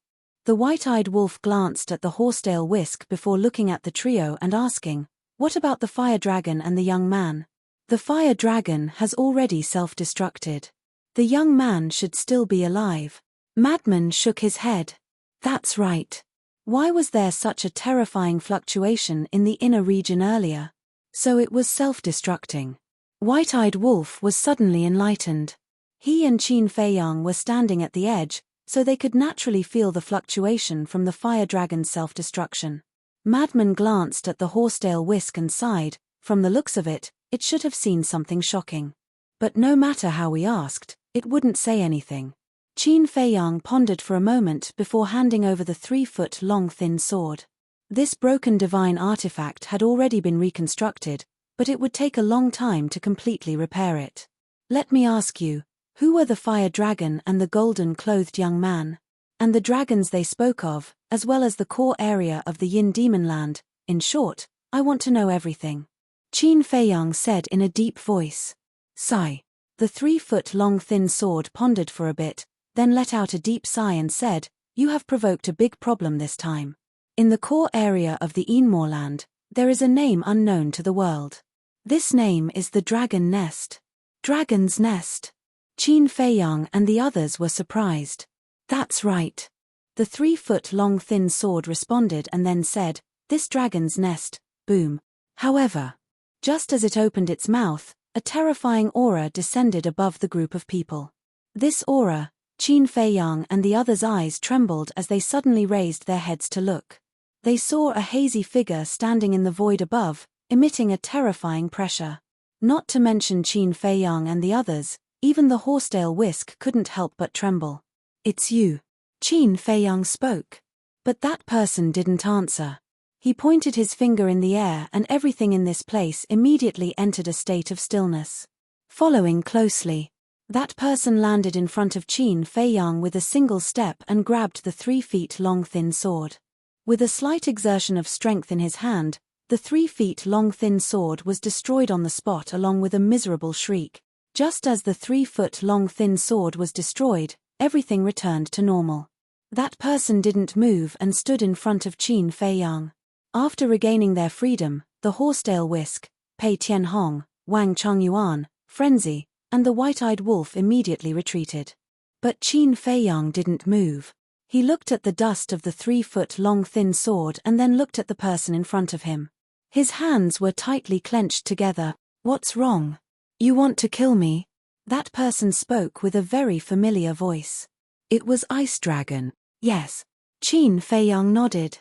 The white-eyed wolf glanced at the horsetail whisk before looking at the trio and asking, "What about the fire dragon and the young man?" The fire dragon has already self-destructed. The young man should still be alive. Madman shook his head. That's right. Why was there such a terrifying fluctuation in the inner region earlier? So it was self-destructing. White-eyed wolf was suddenly enlightened. He and Qin Feiyang were standing at the edge, so they could naturally feel the fluctuation from the fire dragon's self-destruction. Madman glanced at the horsetail whisk and sighed. From the looks of it, it should have seen something shocking. But no matter how we asked, it wouldn't say anything. Qin Feiyang pondered for a moment before handing over the 3-foot-long thin sword. This broken divine artifact had already been reconstructed, but it would take a long time to completely repair it. Let me ask you, who were the fire dragon and the golden-clothed young man? And the dragons they spoke of, as well as the core area of the Yin Demon Land? In short, I want to know everything. Qin Feiyang said in a deep voice. Sigh. The 3-foot-long thin sword pondered for a bit, then let out a deep sigh and said, "You have provoked a big problem this time. In the core area of the Enmore Land, there is a name unknown to the world. This name is the Dragon Nest." Dragon's Nest. Qin Feiyang and the others were surprised. That's right. The 3-foot-long thin sword responded and then said, "This dragon's nest, boom." However, just as it opened its mouth, a terrifying aura descended above the group of people. This aura, Qin Feiyang and the others' eyes trembled as they suddenly raised their heads to look. They saw a hazy figure standing in the void above, emitting a terrifying pressure. Not to mention Qin Feiyang and the others, even the horsetail whisk couldn't help but tremble. "It's you." Qin Feiyang spoke. But that person didn't answer. He pointed his finger in the air and everything in this place immediately entered a state of stillness. Following closely, that person landed in front of Qin Feiyang with a single step and grabbed the 3-feet-long thin sword. With a slight exertion of strength in his hand, the 3-feet-long thin sword was destroyed on the spot along with a miserable shriek. Just as the 3-foot-long thin sword was destroyed, everything returned to normal. That person didn't move and stood in front of Qin Feiyang. After regaining their freedom, the horsetail whisk, Pei Tianhong, Wang Chongyuan, Frenzy, and the white-eyed wolf immediately retreated. But Qin Feiyang didn't move. He looked at the dust of the 3-foot-long thin sword and then looked at the person in front of him. His hands were tightly clenched together. "What's wrong? You want to kill me?" That person spoke with a very familiar voice. "It was Ice Dragon." "Yes." Qin Feiyang nodded.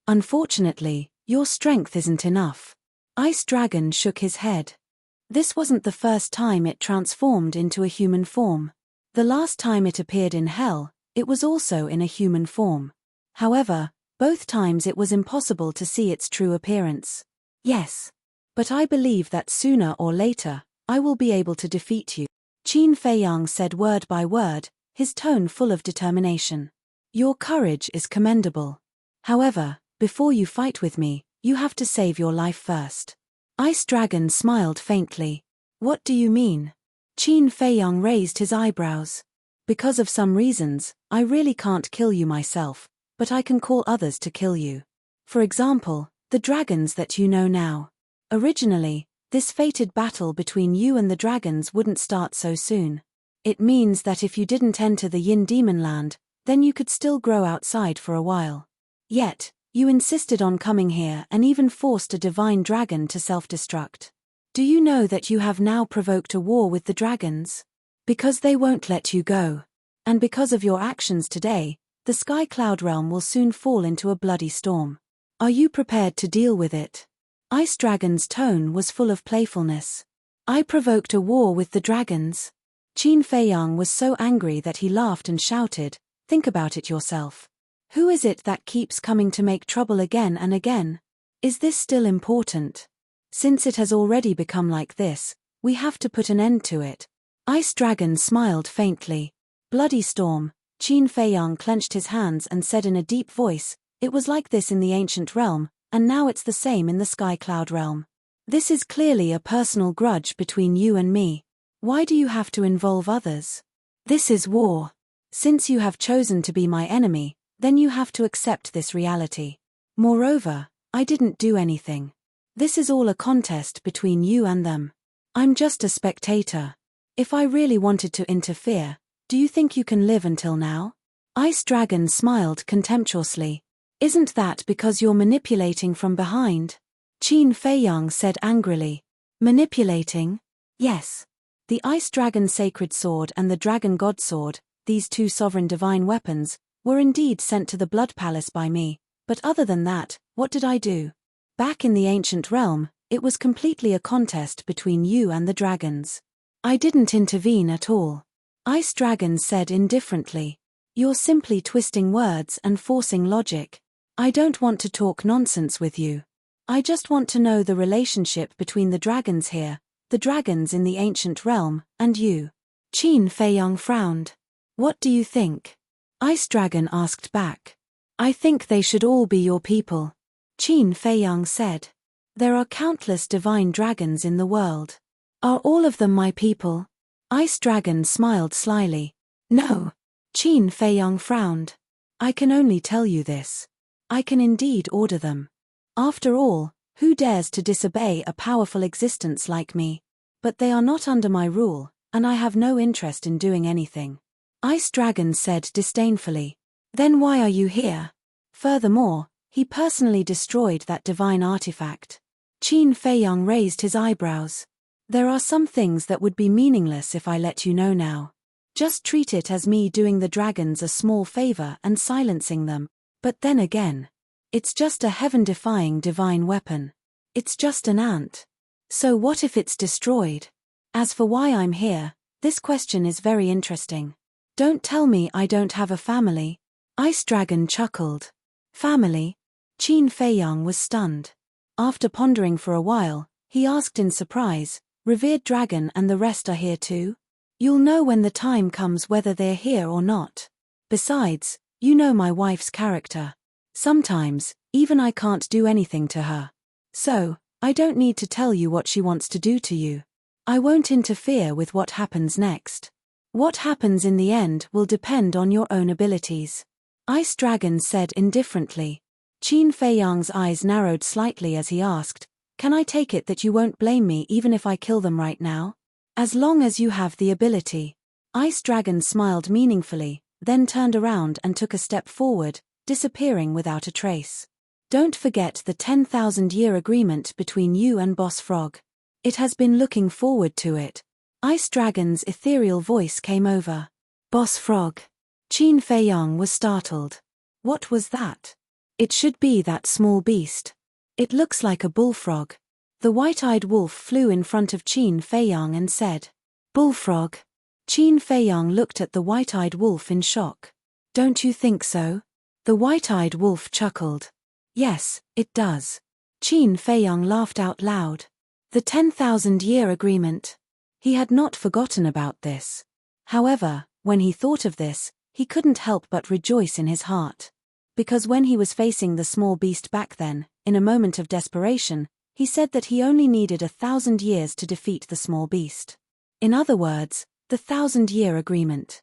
"Unfortunately, your strength isn't enough." Ice Dragon shook his head. This wasn't the first time it transformed into a human form. The last time it appeared in hell, it was also in a human form. However, both times it was impossible to see its true appearance. "Yes. But I believe that sooner or later, I will be able to defeat you." Qin Feiyang said word by word, his tone full of determination. "Your courage is commendable. However, before you fight with me, you have to save your life first." Ice Dragon smiled faintly. "What do you mean?" Qin Feiyang raised his eyebrows. "Because of some reasons, I really can't kill you myself, but I can call others to kill you. For example, the dragons that you know now. Originally, this fated battle between you and the dragons wouldn't start so soon. It means that if you didn't enter the Yin Demon Land, then you could still grow outside for a while. Yet, you insisted on coming here and even forced a divine dragon to self-destruct. Do you know that you have now provoked a war with the dragons? Because they won't let you go. And because of your actions today, the Sky Cloud Realm will soon fall into a bloody storm. Are you prepared to deal with it? Ice Dragon's tone was full of playfulness. I provoked a war with the dragons. Qin Feiyang was so angry that he laughed and shouted, think about it yourself. Who is it that keeps coming to make trouble again and again? Is this still important? Since it has already become like this, we have to put an end to it. Ice Dragon smiled faintly. Bloody storm. Qin Feiyang clenched his hands and said in a deep voice, it was like this in the ancient realm, and now it's the same in the Sky Cloud realm. This is clearly a personal grudge between you and me. Why do you have to involve others? This is war. Since you have chosen to be my enemy, then you have to accept this reality. Moreover, I didn't do anything. This is all a contest between you and them. I'm just a spectator. If I really wanted to interfere, do you think you can live until now? Ice Dragon smiled contemptuously. Isn't that because you're manipulating from behind? Qin Feiyang said angrily. Manipulating? Yes. The Ice Dragon Sacred Sword and the Dragon God Sword, these two sovereign divine weapons, were indeed sent to the Blood Palace by me, but other than that, what did I do? Back in the ancient realm, it was completely a contest between you and the dragons. I didn't intervene at all. Ice Dragon said indifferently. You're simply twisting words and forcing logic. I don't want to talk nonsense with you. I just want to know the relationship between the dragons here, the dragons in the ancient realm, and you. Qin Feiyang frowned. What do you think? Ice Dragon asked back. I think they should all be your people. Qin Feiyang said. There are countless divine dragons in the world. Are all of them my people? Ice Dragon smiled slyly. No. Qin Feiyang frowned. I can only tell you this. I can indeed order them. After all, who dares to disobey a powerful existence like me? But they are not under my rule, and I have no interest in doing anything. Ice Dragon said disdainfully. Then why are you here? Furthermore, he personally destroyed that divine artifact. Qin Feiyang raised his eyebrows. There are some things that would be meaningless if I let you know now. Just treat it as me doing the dragons a small favor and silencing them, but then again, it's just a heaven-defying divine weapon. It's just an ant. So what if it's destroyed? As for why I'm here, this question is very interesting. Don't tell me I don't have a family. Ice Dragon chuckled. Family? Qin Feiyang was stunned. After pondering for a while, he asked in surprise, Revered Dragon and the rest are here too? You'll know when the time comes whether they're here or not. Besides, you know my wife's character. Sometimes, even I can't do anything to her. So, I don't need to tell you what she wants to do to you. I won't interfere with what happens next. What happens in the end will depend on your own abilities. Ice Dragon said indifferently. Qin Feiyang's eyes narrowed slightly as he asked, Can I take it that you won't blame me even if I kill them right now? As long as you have the ability. Ice Dragon smiled meaningfully, then turned around and took a step forward, disappearing without a trace. Don't forget the 10,000-year agreement between you and Boss Frog. It has been looking forward to it. Ice Dragon's ethereal voice came over. Boss Frog. Qin Feiyang was startled. What was that? It should be that small beast. It looks like a bullfrog. The white-eyed wolf flew in front of Qin Feiyang and said, Bullfrog. Qin Feiyang looked at the white-eyed wolf in shock. Don't you think so? The white-eyed wolf chuckled. Yes, it does. Qin Feiyang laughed out loud. The 10,000-year agreement. He had not forgotten about this. However, when he thought of this, he couldn't help but rejoice in his heart. Because when he was facing the small beast back then, in a moment of desperation, he said that he only needed 1,000 years to defeat the small beast. In other words, the 1,000-year agreement.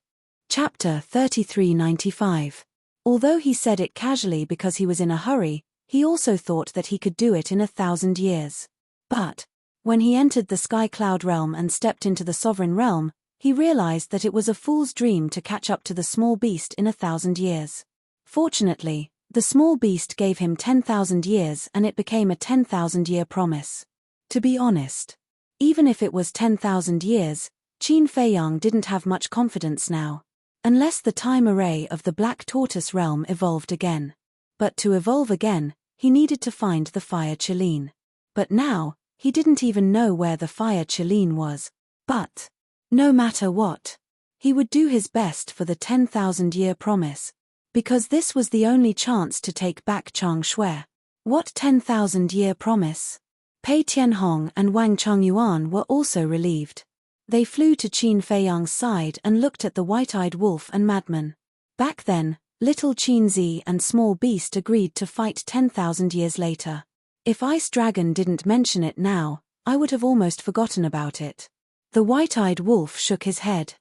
Chapter 3395. Although he said it casually because he was in a hurry, he also thought that he could do it in 1,000 years. But, when he entered the Sky Cloud realm and stepped into the Sovereign realm, he realized that it was a fool's dream to catch up to the small beast in 1,000 years. Fortunately, the small beast gave him 10,000 years and it became a 10,000-year promise. To be honest, even if it was 10,000 years, Qin Feiyang didn't have much confidence now. Unless the time array of the Black Tortoise realm evolved again. But to evolve again, he needed to find the fire Chiline. But now, he didn't even know where the fire Chiline was. But, no matter what, he would do his best for the 10,000-year promise. Because this was the only chance to take back Chang Shui. What 10,000-year promise? Pei Tianhong and Wang Chongyuan were also relieved. They flew to Qin Feiyang's side and looked at the white-eyed wolf and madman. Back then, little Qin Zi and small beast agreed to fight 10,000 years later. If Ice Dragon didn't mention it now, I would have almost forgotten about it. The white-eyed wolf shook his head.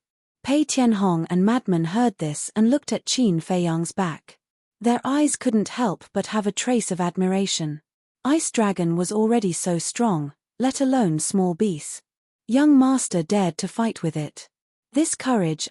Pei Tianhong and madman heard this and looked at Qin Feiyang's back. Their eyes couldn't help but have a trace of admiration. Ice Dragon was already so strong, let alone small beast. Young master dared to fight with it. This courage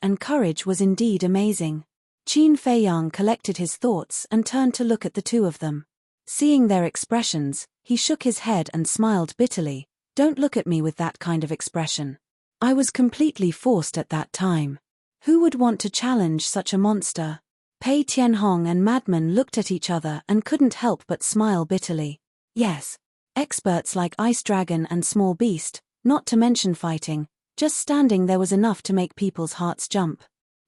was indeed amazing. Qin Feiyang collected his thoughts and turned to look at the two of them. Seeing their expressions, he shook his head and smiled bitterly. Don't look at me with that kind of expression. I was completely forced at that time. Who would want to challenge such a monster? Pei Tianhong and madman looked at each other and couldn't help but smile bitterly. Yes. Experts like Ice Dragon and Small Beast, not to mention fighting, just standing there was enough to make people's hearts jump.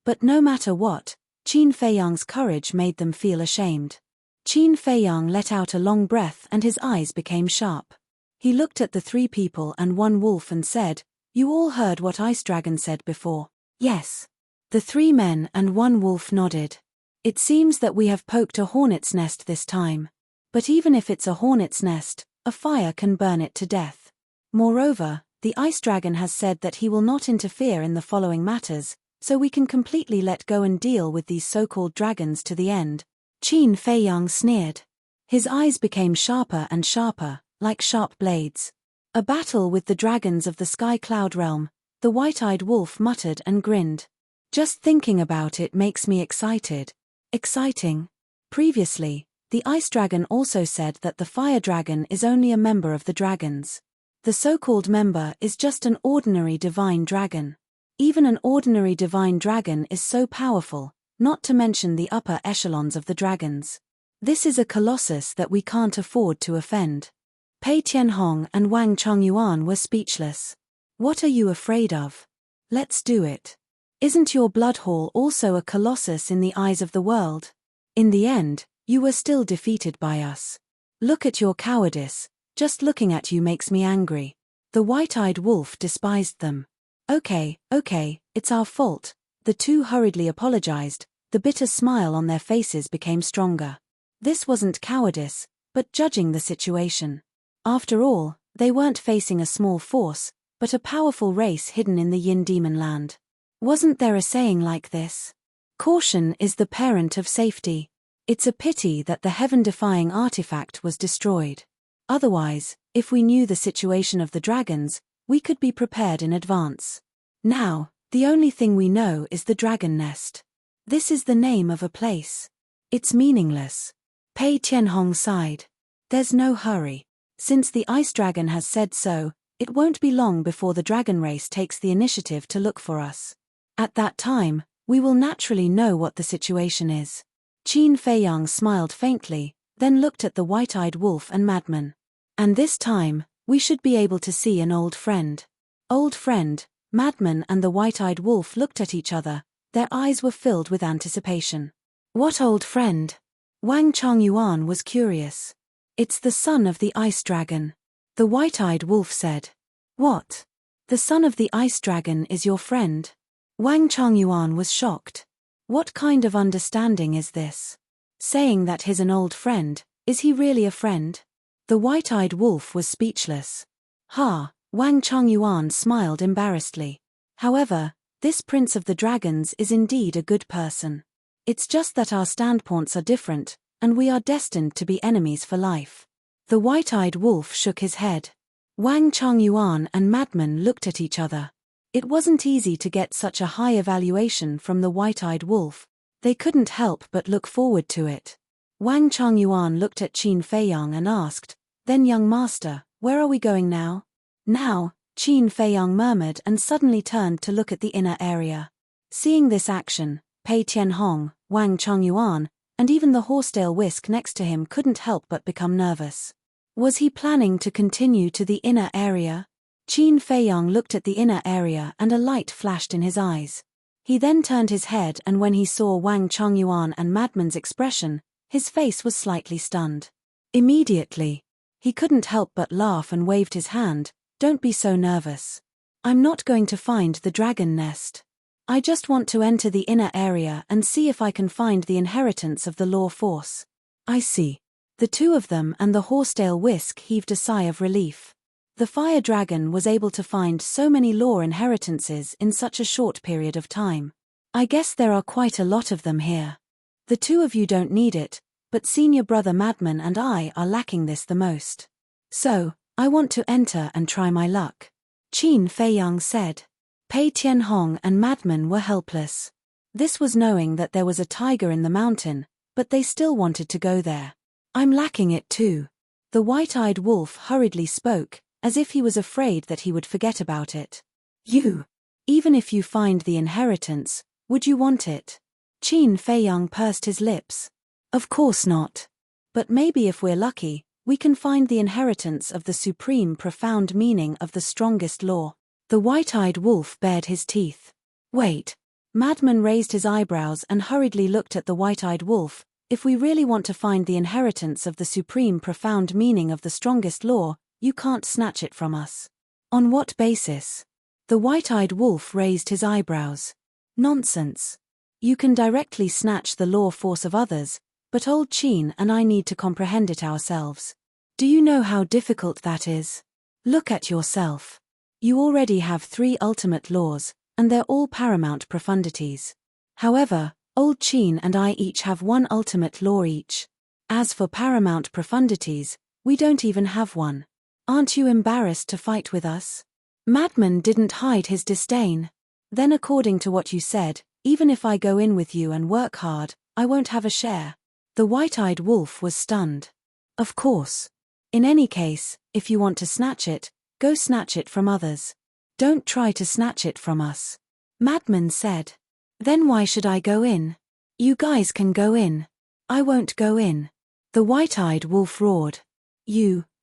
But no matter what, Qin Feiyang's courage made them feel ashamed. Qin Feiyang let out a long breath and his eyes became sharp. He looked at the three people and one wolf and said, "You all heard what Ice Dragon said before?" "Yes." The three men and one wolf nodded. "It seems that we have poked a hornet's nest this time. But even if it's a hornet's nest, a fire can burn it to death. Moreover, the Ice Dragon has said that he will not interfere in the following matters, so we can completely let go and deal with these so-called dragons to the end." Qin Feiyang sneered. His eyes became sharper and sharper, like sharp blades. "A battle with the dragons of the Sky Cloud Realm," the white-eyed wolf muttered and grinned. "Just thinking about it makes me excited." Exciting. Previously, the Ice Dragon also said that the Fire Dragon is only a member of the dragons. The so-called member is just an ordinary divine dragon. Even an ordinary divine dragon is so powerful, not to mention the upper echelons of the dragons. This is a colossus that we can't afford to offend. Pei Tianhong and Wang Chongyuan were speechless. What are you afraid of? Let's do it. Isn't your blood hall also a colossus in the eyes of the world? In the end, you were still defeated by us. Look at your cowardice, just looking at you makes me angry. The white-eyed wolf despised them. Okay, it's our fault. The two hurriedly apologized, the bitter smile on their faces became stronger. This wasn't cowardice, but judging the situation. After all, they weren't facing a small force, but a powerful race hidden in the Yin Demon Land. Wasn't there a saying like this? Caution is the parent of safety. It's a pity that the heaven-defying artifact was destroyed. Otherwise, if we knew the situation of the dragons, we could be prepared in advance. Now, the only thing we know is the dragon nest. This is the name of a place. It's meaningless. Pei Tianhong sighed. There's no hurry. Since the Ice Dragon has said so, it won't be long before the dragon race takes the initiative to look for us. At that time, we will naturally know what the situation is. Qin Feiyang smiled faintly, then looked at the white-eyed wolf and madman. And this time, we should be able to see an old friend. Old friend, madman and the white-eyed wolf looked at each other, their eyes were filled with anticipation. What old friend? Wang Chongyuan was curious. It's the son of the Ice Dragon. The white-eyed wolf said. What? The son of the Ice Dragon is your friend? Wang Chongyuan was shocked. What kind of understanding is this? Saying that he's an old friend, is he really a friend? The white-eyed wolf was speechless. Wang Chongyuan smiled embarrassedly. However, this prince of the dragons is indeed a good person. It's just that our standpoints are different, and we are destined to be enemies for life. The white-eyed wolf shook his head. Wang Chongyuan and madman looked at each other. It wasn't easy to get such a high evaluation from the white-eyed wolf. They couldn't help but look forward to it. Wang Chongyuan looked at Qin Feiyang and asked, "Then young master, where are we going now?" "Now," Qin Feiyang murmured and suddenly turned to look at the inner area. Seeing this action, Pei Tianhong, Wang Chongyuan, and even the horsetail whisk next to him couldn't help but become nervous. Was he planning to continue to the inner area? Qin Feiyang looked at the inner area and a light flashed in his eyes. He then turned his head, and when he saw Wang Chongyuan and Madman's expression, his face was slightly stunned. Immediately, he couldn't help but laugh and waved his hand. Don't be so nervous. I'm not going to find the dragon nest. I just want to enter the inner area and see if I can find the inheritance of the law force. I see. The two of them and the horsetail whisk heaved a sigh of relief. The fire dragon was able to find so many law inheritances in such a short period of time. I guess there are quite a lot of them here. The two of you don't need it, but senior brother Madman and I are lacking this the most. So, I want to enter and try my luck. Qin Feiyang said. Pei Tianhong and Madman were helpless. This was knowing that there was a tiger in the mountain, but they still wanted to go there. I'm lacking it too. The white-eyed wolf hurriedly spoke, as if he was afraid that he would forget about it. Even if you find the inheritance, would you want it? Qin Feiyang pursed his lips. Of course not. But maybe if we're lucky, we can find the inheritance of the supreme profound meaning of the strongest law. The white-eyed wolf bared his teeth. Wait. Madman raised his eyebrows and hurriedly looked at the white-eyed wolf. If we really want to find the inheritance of the supreme profound meaning of the strongest law, you can't snatch it from us. On what basis? The white-eyed wolf raised his eyebrows. Nonsense. You can directly snatch the law force of others, but old Qin and I need to comprehend it ourselves. Do you know how difficult that is? Look at yourself. You already have 3 ultimate laws, and they're all paramount profundities. However, old Qin and I each have 1 ultimate law each. As for paramount profundities, we don't even have one. Aren't you embarrassed to fight with us? Madman didn't hide his disdain. Then according to what you said, even if I go in with you and work hard, I won't have a share. The white-eyed wolf was stunned. Of course. In any case, if you want to snatch it, go snatch it from others. Don't try to snatch it from us. Madman said. Then why should I go in? You guys can go in. I won't go in. The white-eyed wolf roared.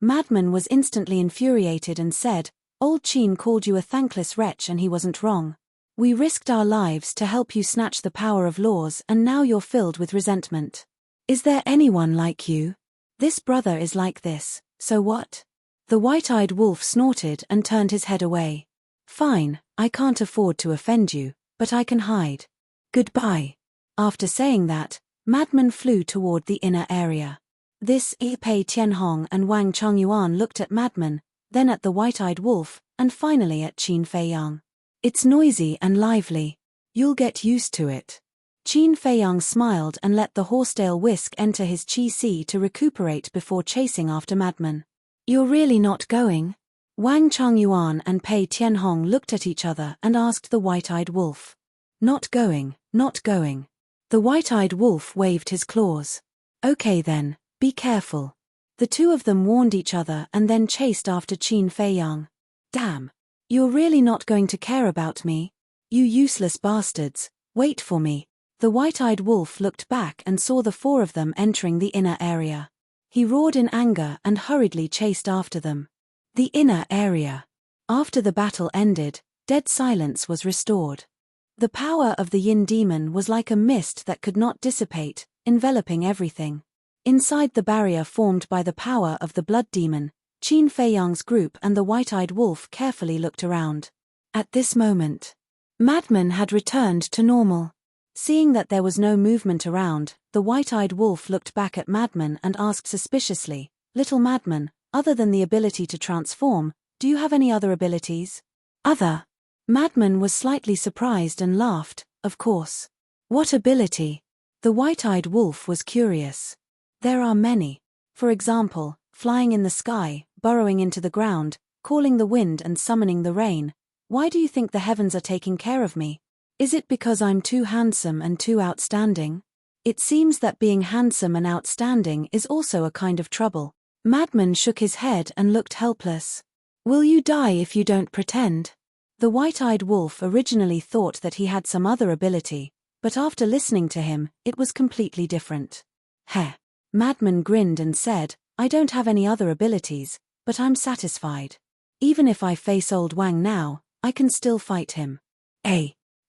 Madman was instantly infuriated and said, Old Qin called you a thankless wretch and he wasn't wrong. We risked our lives to help you snatch the power of laws and now you're filled with resentment. Is there anyone like you? This brother is like this, so what? The white-eyed wolf snorted and turned his head away. Fine, I can't afford to offend you, but I can hide. Goodbye. After saying that, Madman flew toward the inner area. Pei Tianhong and Wang Chongyuan looked at Madman, then at the white-eyed wolf, and finally at Qin Feiyang. It's noisy and lively. You'll get used to it. Qin Feiyang smiled and let the horsetail whisk enter his chi-si to recuperate before chasing after Madman. You're really not going? Wang Chongyuan and Pei Tianhong looked at each other and asked the white-eyed wolf. Not going, not going. The white-eyed wolf waved his claws. Okay then, be careful. The two of them warned each other and then chased after Qin Feiyang. Damn. You're really not going to care about me? You useless bastards, wait for me. The white-eyed wolf looked back and saw the 4 of them entering the inner area. He roared in anger and hurriedly chased after them. The inner area. After the battle ended, dead silence was restored. The power of the Yin demon was like a mist that could not dissipate, enveloping everything. Inside the barrier formed by the power of the blood demon, Qin Feiyang's group and the white-eyed wolf carefully looked around. At this moment, Madman had returned to normal. Seeing that there was no movement around, the white-eyed wolf looked back at Madman and asked suspiciously, Little Madman, other than the ability to transform, do you have any other abilities? Other? Madman was slightly surprised and laughed, of course. What ability? The white-eyed wolf was curious. There are many. For example, flying in the sky, burrowing into the ground, calling the wind and summoning the rain. Why do you think the heavens are taking care of me? Is it because I'm too handsome and too outstanding? It seems that being handsome and outstanding is also a kind of trouble. Madman shook his head and looked helpless. Will you die if you don't pretend? The white-eyed wolf originally thought that he had some other ability, But after listening to him, it was completely different. Heh. Madman grinned and said, I don't have any other abilities, but I'm satisfied. Even if I face old Wang now, I can still fight him.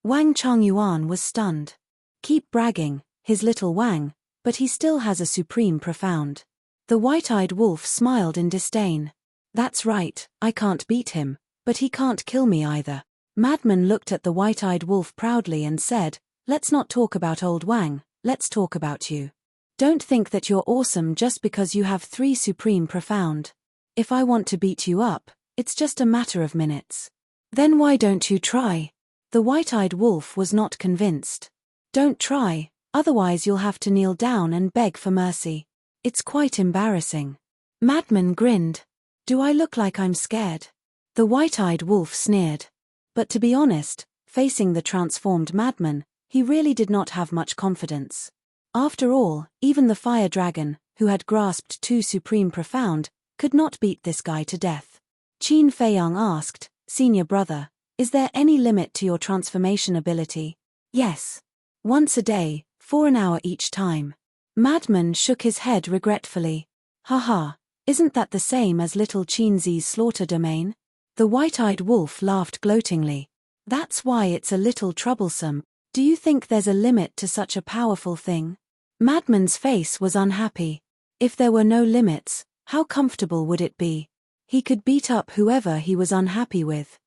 Wang Chongyuan was stunned. Keep bragging, his little Wang, but he still has a supreme profound. The white-eyed wolf smiled in disdain. That's right, I can't beat him, but he can't kill me either. Madman looked at the white-eyed wolf proudly and said, let's not talk about old Wang, let's talk about you. Don't think that you're awesome just because you have 3 supreme profound. If I want to beat you up, it's just a matter of minutes. Then why don't you try? The white-eyed wolf was not convinced. Don't try, otherwise you'll have to kneel down and beg for mercy. It's quite embarrassing. Madman grinned. Do I look like I'm scared? The white-eyed wolf sneered. But to be honest, facing the transformed Madman, he really did not have much confidence. After all, even the fire dragon, who had grasped 2 supreme profound, could not beat this guy to death. Qin Feiyang asked, Senior brother, is there any limit to your transformation ability? Yes. Once a day, for an hour each time. Madman shook his head regretfully. Haha, isn't that the same as little Qinzi's slaughter domain? The white-eyed wolf laughed gloatingly. That's why it's a little troublesome. Do you think there's a limit to such a powerful thing? Madman's face was unhappy. If there were no limits, how comfortable would it be? He could beat up whoever he was unhappy with.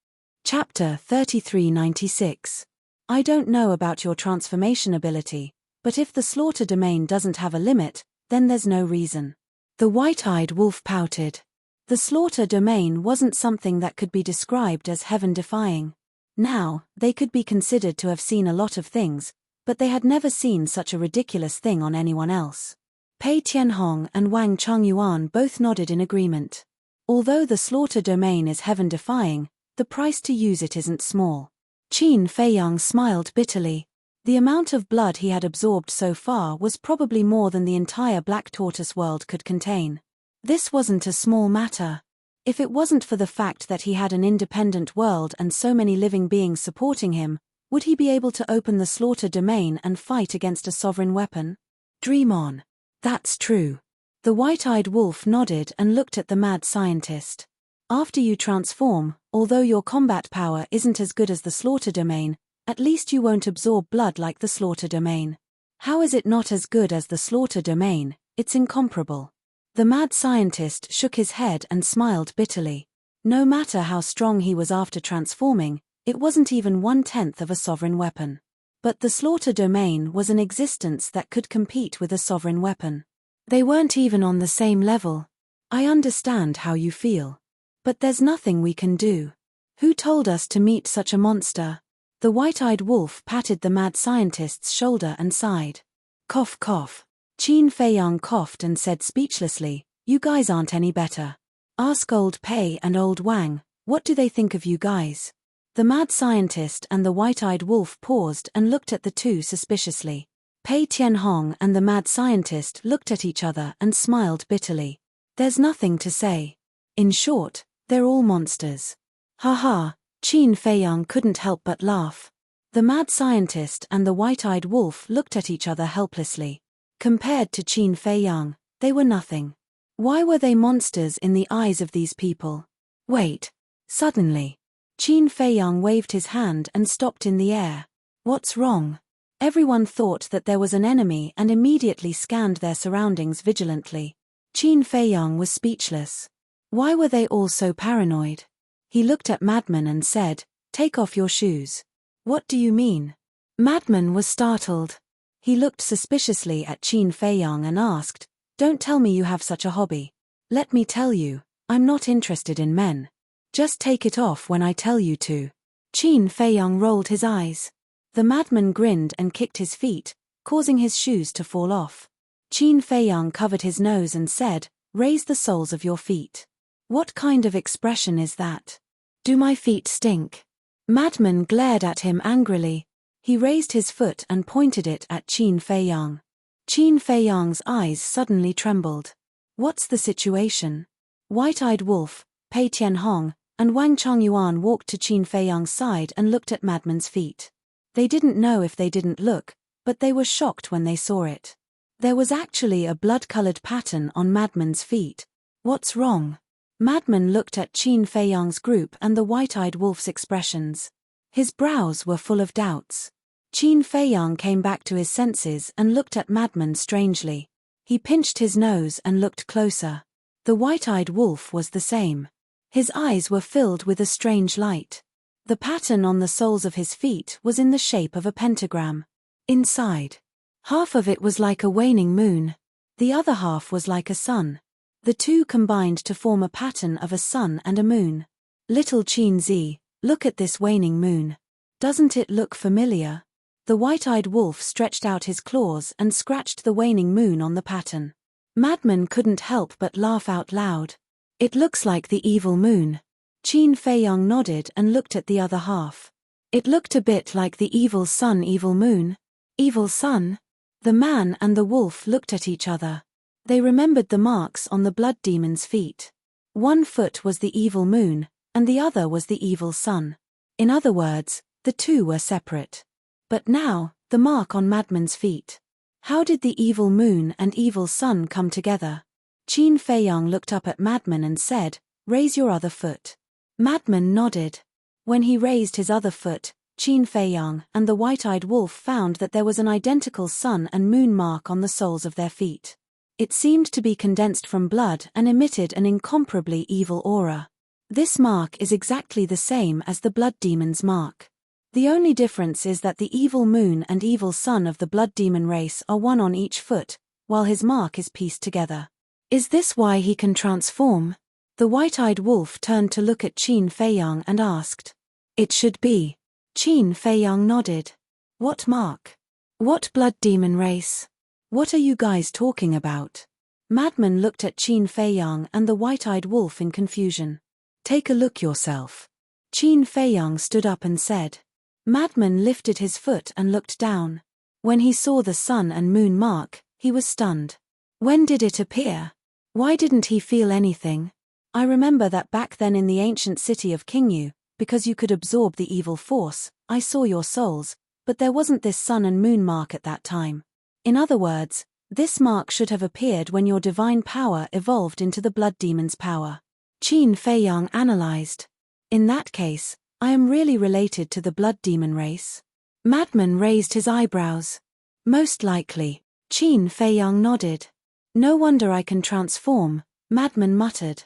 Chapter 3396. I don't know about your transformation ability, but if the slaughter domain doesn't have a limit, then there's no reason. The white-eyed wolf pouted. The slaughter domain wasn't something that could be described as heaven-defying. Now, they could be considered to have seen a lot of things, but they had never seen such a ridiculous thing on anyone else. Pei Tianhong and Wang Chongyuan both nodded in agreement. Although the slaughter domain is heaven-defying, the price to use it isn't small. Qin Feiyang smiled bitterly. The amount of blood he had absorbed so far was probably more than the entire Black Tortoise world could contain. This wasn't a small matter. If it wasn't for the fact that he had an independent world and so many living beings supporting him, would he be able to open the slaughter domain and fight against a sovereign weapon? Dream on. That's true. The white-eyed wolf nodded and looked at the mad scientist. After you transform, although your combat power isn't as good as the slaughter domain, at least you won't absorb blood like the slaughter domain. How is it not as good as the slaughter domain? It's incomparable. The mad scientist shook his head and smiled bitterly. No matter how strong he was after transforming, it wasn't even 1/10 of a sovereign weapon. But the slaughter domain was an existence that could compete with a sovereign weapon. They weren't even on the same level. I understand how you feel. But there's nothing we can do. Who told us to meet such a monster? The white-eyed wolf patted the mad scientist's shoulder and sighed. Cough cough. Qin Feiyang coughed and said speechlessly, you guys aren't any better. Ask old Pei and old Wang, what do they think of you guys? The mad scientist and the white-eyed wolf paused and looked at the two suspiciously. Pei Tianhong and the mad scientist looked at each other and smiled bitterly. There's nothing to say. In short, they're all monsters. Ha ha, Qin Feiyang couldn't help but laugh. The mad scientist and the white-eyed wolf looked at each other helplessly. Compared to Qin Feiyang, they were nothing. Why were they monsters in the eyes of these people? Wait. Suddenly, Qin Feiyang waved his hand and stopped in the air. What's wrong? Everyone thought that there was an enemy and immediately scanned their surroundings vigilantly. Qin Feiyang was speechless. Why were they all so paranoid? He looked at Madman and said, take off your shoes. What do you mean? Madman was startled. He looked suspiciously at Qin Feiyang and asked, don't tell me you have such a hobby. Let me tell you, I'm not interested in men. Just take it off when I tell you to. Qin Feiyang rolled his eyes. The madman grinned and kicked his feet, causing his shoes to fall off. Qin Feiyang covered his nose and said, raise the soles of your feet. What kind of expression is that? Do my feet stink? Madman glared at him angrily. He raised his foot and pointed it at Qin Feiyang. Qin Feiyang's eyes suddenly trembled. What's the situation? White-eyed wolf, Pei Tianhong, and Wang Chongyuan walked to Qin Feiyang's side and looked at Madman's feet. They didn't know if they didn't look, but they were shocked when they saw it. There was actually a blood-colored pattern on Madman's feet. What's wrong? Madman looked at Qin Feiyang's group and the white-eyed wolf's expressions. His brows were full of doubts. Qin Feiyang came back to his senses and looked at Madman strangely. He pinched his nose and looked closer. The white-eyed wolf was the same. His eyes were filled with a strange light. The pattern on the soles of his feet was in the shape of a pentagram. Inside, half of it was like a waning moon. The other half was like a sun. The two combined to form a pattern of a sun and a moon. Little Qin Zi, look at this waning moon. Doesn't it look familiar? The white-eyed wolf stretched out his claws and scratched the waning moon on the pattern. Madman couldn't help but laugh out loud. It looks like the evil moon. Qin Feiyang nodded and looked at the other half. It looked a bit like the evil sun, evil moon. Evil sun? The man and the wolf looked at each other. They remembered the marks on the blood demon's feet. One foot was the evil moon, and the other was the evil sun. In other words, the two were separate. But now, the mark on Madman's feet. How did the evil moon and evil sun come together? Qin Feiyang looked up at Madman and said, "Raise your other foot." Madman nodded. When he raised his other foot, Qin Feiyang and the white-eyed wolf found that there was an identical sun and moon mark on the soles of their feet. It seemed to be condensed from blood and emitted an incomparably evil aura. This mark is exactly the same as the blood demon's mark. The only difference is that the evil moon and evil sun of the blood demon race are one on each foot, while his mark is pieced together. Is this why he can transform? The white-eyed wolf turned to look at Qin Feiyang and asked. It should be. Qin Feiyang nodded. What mark? What blood demon race? What are you guys talking about? Madman looked at Qin Feiyang and the white-eyed wolf in confusion. Take a look yourself. Qin Feiyang stood up and said. Madman lifted his foot and looked down. When he saw the sun and moon mark, he was stunned. When did it appear? Why didn't he feel anything? I remember that back then in the ancient city of Qingyu, because you could absorb the evil force, I saw your souls, but there wasn't this sun and moon mark at that time. In other words, this mark should have appeared when your divine power evolved into the blood demon's power. Qin Feiyang analyzed. In that case, I am really related to the blood demon race? Madman raised his eyebrows. Most likely. Qin Feiyang nodded. No wonder I can transform, Madman muttered.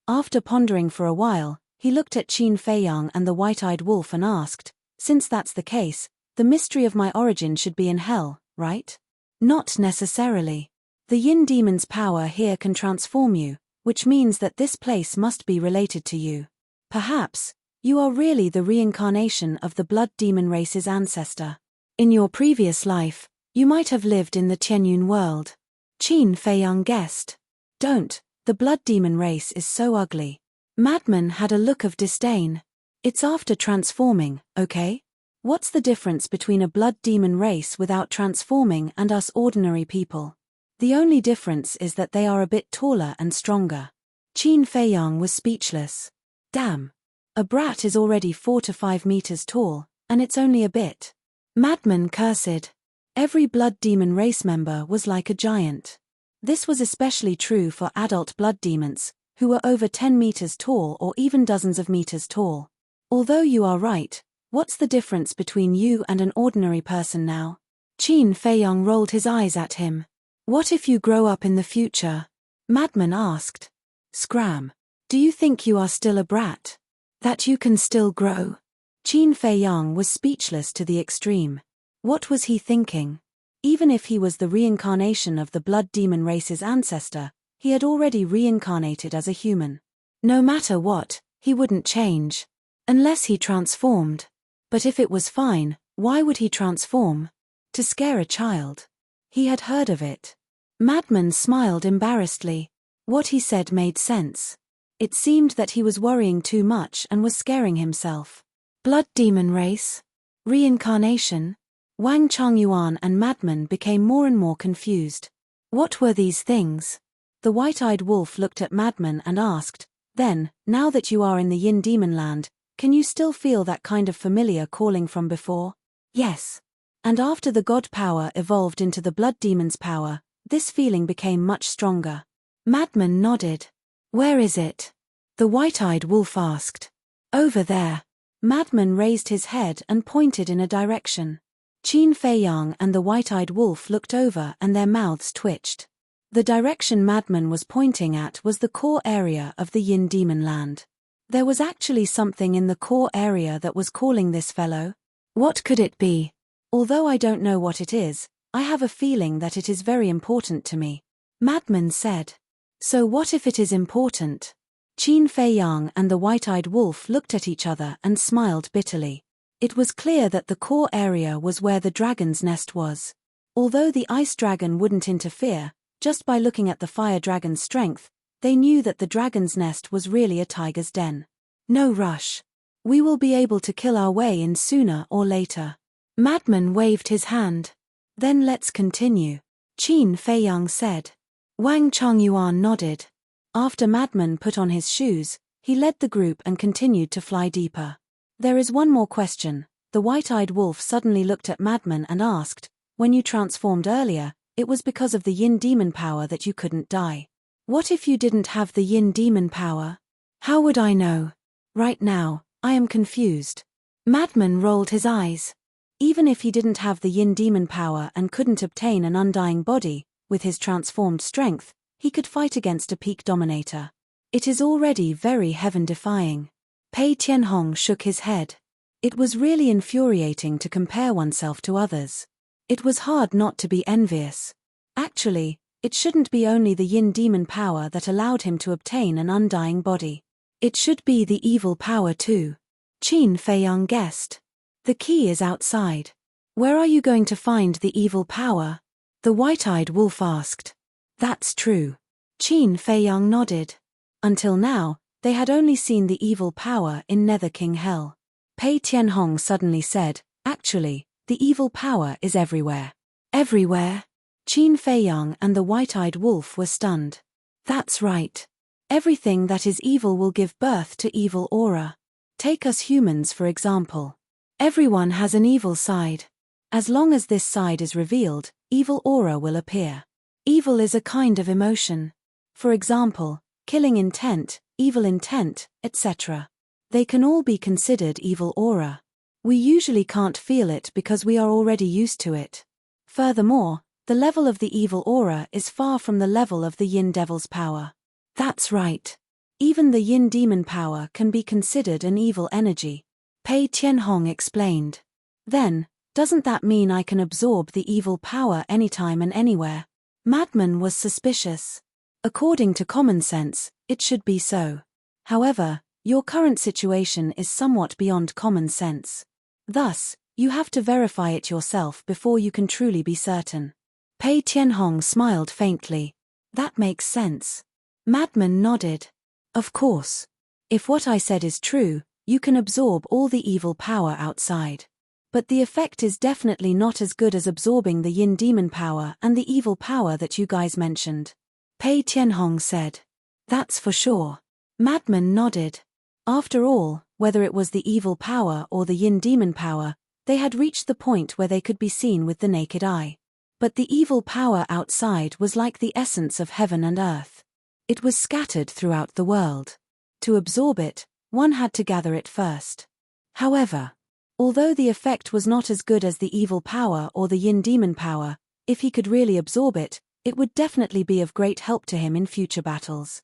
After pondering for a while, he looked at Qin Feiyang and the white-eyed wolf and asked, since that's the case, the mystery of my origin should be in hell, right? Not necessarily. The yin demon's power here can transform you, which means that this place must be related to you. Perhaps, you are really the reincarnation of the blood demon race's ancestor. In your previous life, you might have lived in the Tianyun world. Qin Feiyang guessed. Don't, the blood demon race is so ugly. Madman had a look of disdain. It's after transforming, okay? What's the difference between a blood demon race without transforming and us ordinary people? The only difference is that they are a bit taller and stronger. Qin Feiyang was speechless. Damn. A brat is already 4 to 5 meters tall, and it's only a bit. Madman cursed. Every blood demon race member was like a giant. This was especially true for adult blood demons, who were over 10 meters tall or even dozens of meters tall. Although you are right, what's the difference between you and an ordinary person now? Qin Feiyang rolled his eyes at him. What if you grow up in the future? Madman asked. Scram. Do you think you are still a brat? That you can still grow? Qin Feiyang was speechless to the extreme. What was he thinking? Even if he was the reincarnation of the blood demon race's ancestor, he had already reincarnated as a human. No matter what, he wouldn't change. Unless he transformed. But if it was fine, why would he transform? To scare a child. He had heard of it. Madman smiled embarrassedly. What he said made sense. It seemed that he was worrying too much and was scaring himself. Blood demon race? Reincarnation? Wang Changyuan and Madman became more and more confused. What were these things? The white-eyed wolf looked at Madman and asked, then, now that you are in the Yin Demon Land, can you still feel that kind of familiar calling from before? Yes. And after the god power evolved into the blood demon's power, this feeling became much stronger. Madman nodded. Where is it? The white-eyed wolf asked. Over there. Madman raised his head and pointed in a direction. Qin Fei Yang and the white-eyed wolf looked over and their mouths twitched. The direction Madman was pointing at was the core area of the Yin Demon Land. There was actually something in the core area that was calling this fellow. What could it be? Although I don't know what it is, I have a feeling that it is very important to me. Madman said. So what if it is important? Qin Fei Yang and the white-eyed wolf looked at each other and smiled bitterly. It was clear that the core area was where the dragon's nest was. Although the ice dragon wouldn't interfere, just by looking at the fire dragon's strength, they knew that the dragon's nest was really a tiger's den. No rush. We will be able to kill our way in sooner or later. Madman waved his hand. Then let's continue. Qin Fei Yang said. Wang Chongyuan nodded. After Madman put on his shoes, he led the group and continued to fly deeper. There is one more question. The white-eyed wolf suddenly looked at Madman and asked, when you transformed earlier, it was because of the Yin demon power that you couldn't die. What if you didn't have the Yin demon power? How would I know? Right now, I am confused. Madman rolled his eyes. Even if he didn't have the Yin demon power and couldn't obtain an undying body, with his transformed strength, he could fight against a peak dominator. It is already very heaven-defying. Pei Tianhong shook his head. It was really infuriating to compare oneself to others. It was hard not to be envious. Actually, it shouldn't be only the Yin demon power that allowed him to obtain an undying body. It should be the evil power too. Qin Fei Yang guessed. The key is outside. Where are you going to find the evil power? The white-eyed wolf asked. That's true. Qin Fei Yang nodded. Until now, they had only seen the evil power in Nether King Hell. Pei Tianhong suddenly said, actually, the evil power is everywhere. Everywhere? Qin Fei Yang and the white-eyed wolf were stunned. That's right. Everything that is evil will give birth to evil aura. Take us humans for example. Everyone has an evil side. As long as this side is revealed, evil aura will appear. Evil is a kind of emotion. For example, killing intent, evil intent, etc. They can all be considered evil aura. We usually can't feel it because we are already used to it. Furthermore, the level of the evil aura is far from the level of the Yin devil's power. That's right. Even the Yin demon power can be considered an evil energy. Pei Tianhong explained. Then, doesn't that mean I can absorb the evil power anytime and anywhere? Madman was suspicious. According to common sense, it should be so. However, your current situation is somewhat beyond common sense. Thus, you have to verify it yourself before you can truly be certain. Pei Tianhong smiled faintly. That makes sense. Madman nodded. Of course. If what I said is true, you can absorb all the evil power outside. But the effect is definitely not as good as absorbing the Yin demon power and the evil power that you guys mentioned. Pei Tianhong said. That's for sure. Madman nodded. After all, whether it was the evil power or the Yin demon power, they had reached the point where they could be seen with the naked eye. But the evil power outside was like the essence of heaven and earth. It was scattered throughout the world. To absorb it, one had to gather it first. However, although the effect was not as good as the evil power or the Yin demon power, if he could really absorb it, it would definitely be of great help to him in future battles.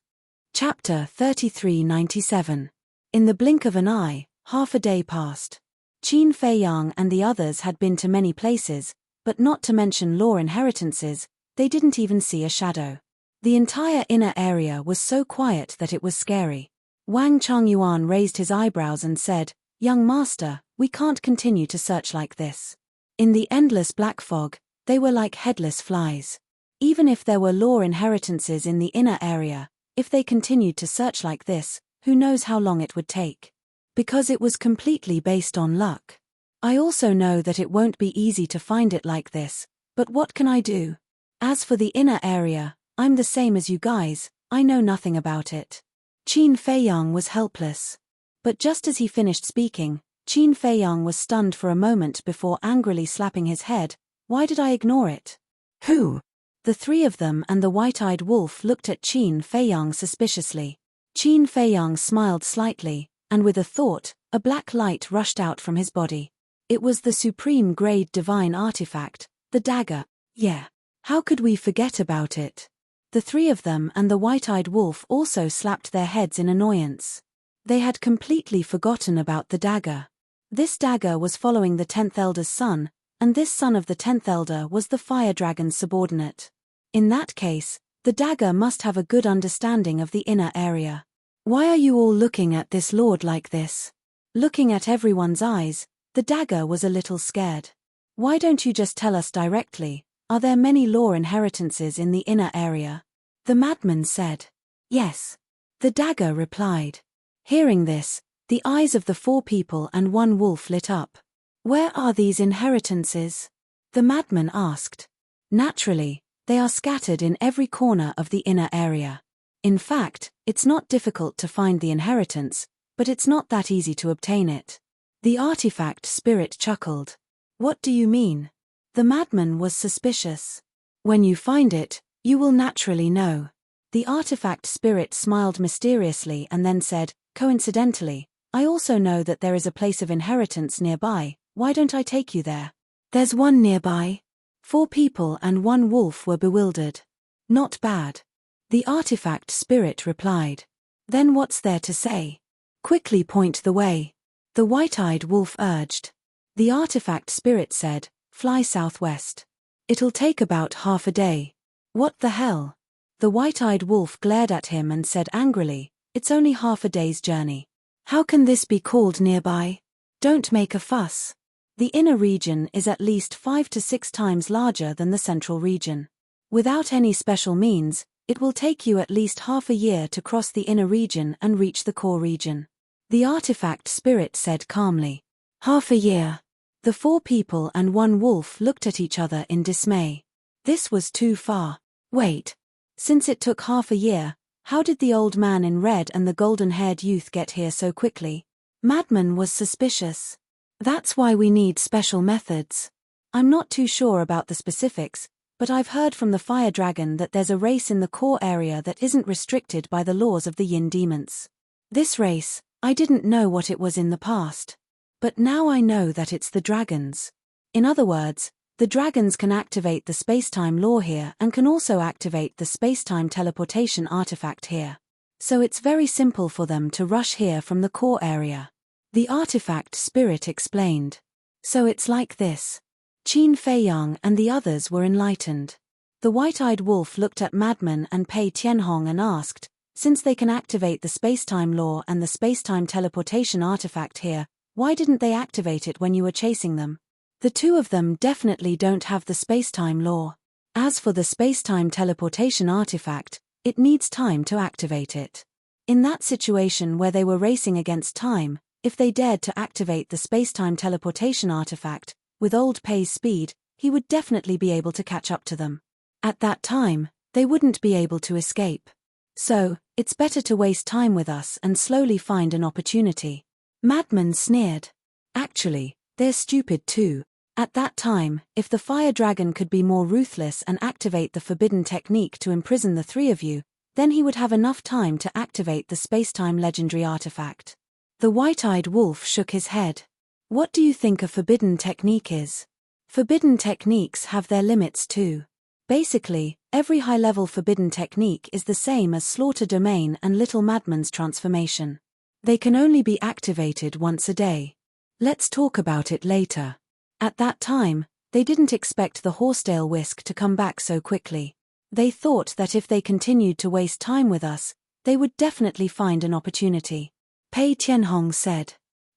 Chapter 3397. In the blink of an eye, half a day passed. Qin Fei Yang and the others had been to many places, but not to mention law inheritances, they didn't even see a shadow. The entire inner area was so quiet that it was scary. Wang Chongyuan raised his eyebrows and said, Young master, we can't continue to search like this. In the endless black fog, they were like headless flies. Even if there were law inheritances in the inner area, if they continued to search like this, who knows how long it would take. Because it was completely based on luck. I also know that it won't be easy to find it like this, but what can I do? As for the inner area, I'm the same as you guys, I know nothing about it. Qin Fei Yang was helpless. But just as he finished speaking, Qin Feiyang was stunned for a moment before angrily slapping his head. Why did I ignore it? Who? The three of them and the white-eyed wolf looked at Qin Feiyang suspiciously. Qin Feiyang smiled slightly, and with a thought, a black light rushed out from his body. It was the supreme grade divine artifact, the dagger. Yeah. How could we forget about it? The three of them and the white-eyed wolf also slapped their heads in annoyance. They had completely forgotten about the dagger. This dagger was following the 10th Elder's son, and this son of the 10th Elder was the Fire Dragon's subordinate. In that case, the dagger must have a good understanding of the inner area. Why are you all looking at this lord like this? Looking at everyone's eyes, the dagger was a little scared. Why don't you just tell us directly? Are there many law inheritances in the inner area? The madman said. Yes. The dagger replied. Hearing this, the eyes of the four people and one wolf lit up. Where are these inheritances? The madman asked. Naturally, they are scattered in every corner of the inner area. In fact, it's not difficult to find the inheritance, but it's not that easy to obtain it. The artifact spirit chuckled. What do you mean? The madman was suspicious. When you find it, you will naturally know. The artifact spirit smiled mysteriously and then said, coincidentally, I also know that there is a place of inheritance nearby. Why don't I take you there? There's one nearby. 4 people and 1 wolf were bewildered. Not bad. The artifact spirit replied. Then what's there to say? Quickly point the way. The white-eyed wolf urged. The artifact spirit said, fly southwest. It'll take about half a day. What the hell? The white-eyed wolf glared at him and said angrily, it's only half a day's journey. How can this be called nearby? Don't make a fuss. The inner region is at least 5 to 6 times larger than the central region. Without any special means, it will take you at least half a year to cross the inner region and reach the core region. The artifact spirit said calmly. Half a year. The 4 people and 1 wolf looked at each other in dismay. This was too far. Wait. Since it took half a year, how did the old man in red and the golden-haired youth get here so quickly? Madman was suspicious. That's why we need special methods. I'm not too sure about the specifics, but I've heard from the Fire Dragon that there's a race in the core area that isn't restricted by the laws of the Yin demons. This race, I didn't know what it was in the past. But now I know that it's the dragons. In other words, the dragons can activate the space-time law here and can also activate the space-time teleportation artifact here. So it's very simple for them to rush here from the core area. The artifact spirit explained. So it's like this. Qin Feiyang and the others were enlightened. The white-eyed wolf looked at Madman and Pei Tianhong and asked, since they can activate the space-time law and the space-time teleportation artifact here, why didn't they activate it when you were chasing them? The 2 of them definitely don't have the space-time law. As for the space-time teleportation artifact, it needs time to activate it. In that situation where they were racing against time, if they dared to activate the space-time teleportation artifact, with old Pei's speed, he would definitely be able to catch up to them. At that time, they wouldn't be able to escape. So, it's better to waste time with us and slowly find an opportunity. Madman sneered. Actually, they're stupid too. At that time, if the Fire Dragon could be more ruthless and activate the forbidden technique to imprison the 3 of you, then he would have enough time to activate the space-time legendary artifact. The white-eyed wolf shook his head. What do you think a forbidden technique is? Forbidden techniques have their limits too. Basically, every high-level forbidden technique is the same as Slaughter Domain and Little Madman's transformation. They can only be activated once a day. Let's talk about it later. At that time, they didn't expect the horsetail whisk to come back so quickly. They thought that if they continued to waste time with us, they would definitely find an opportunity. Pei Tianhong said.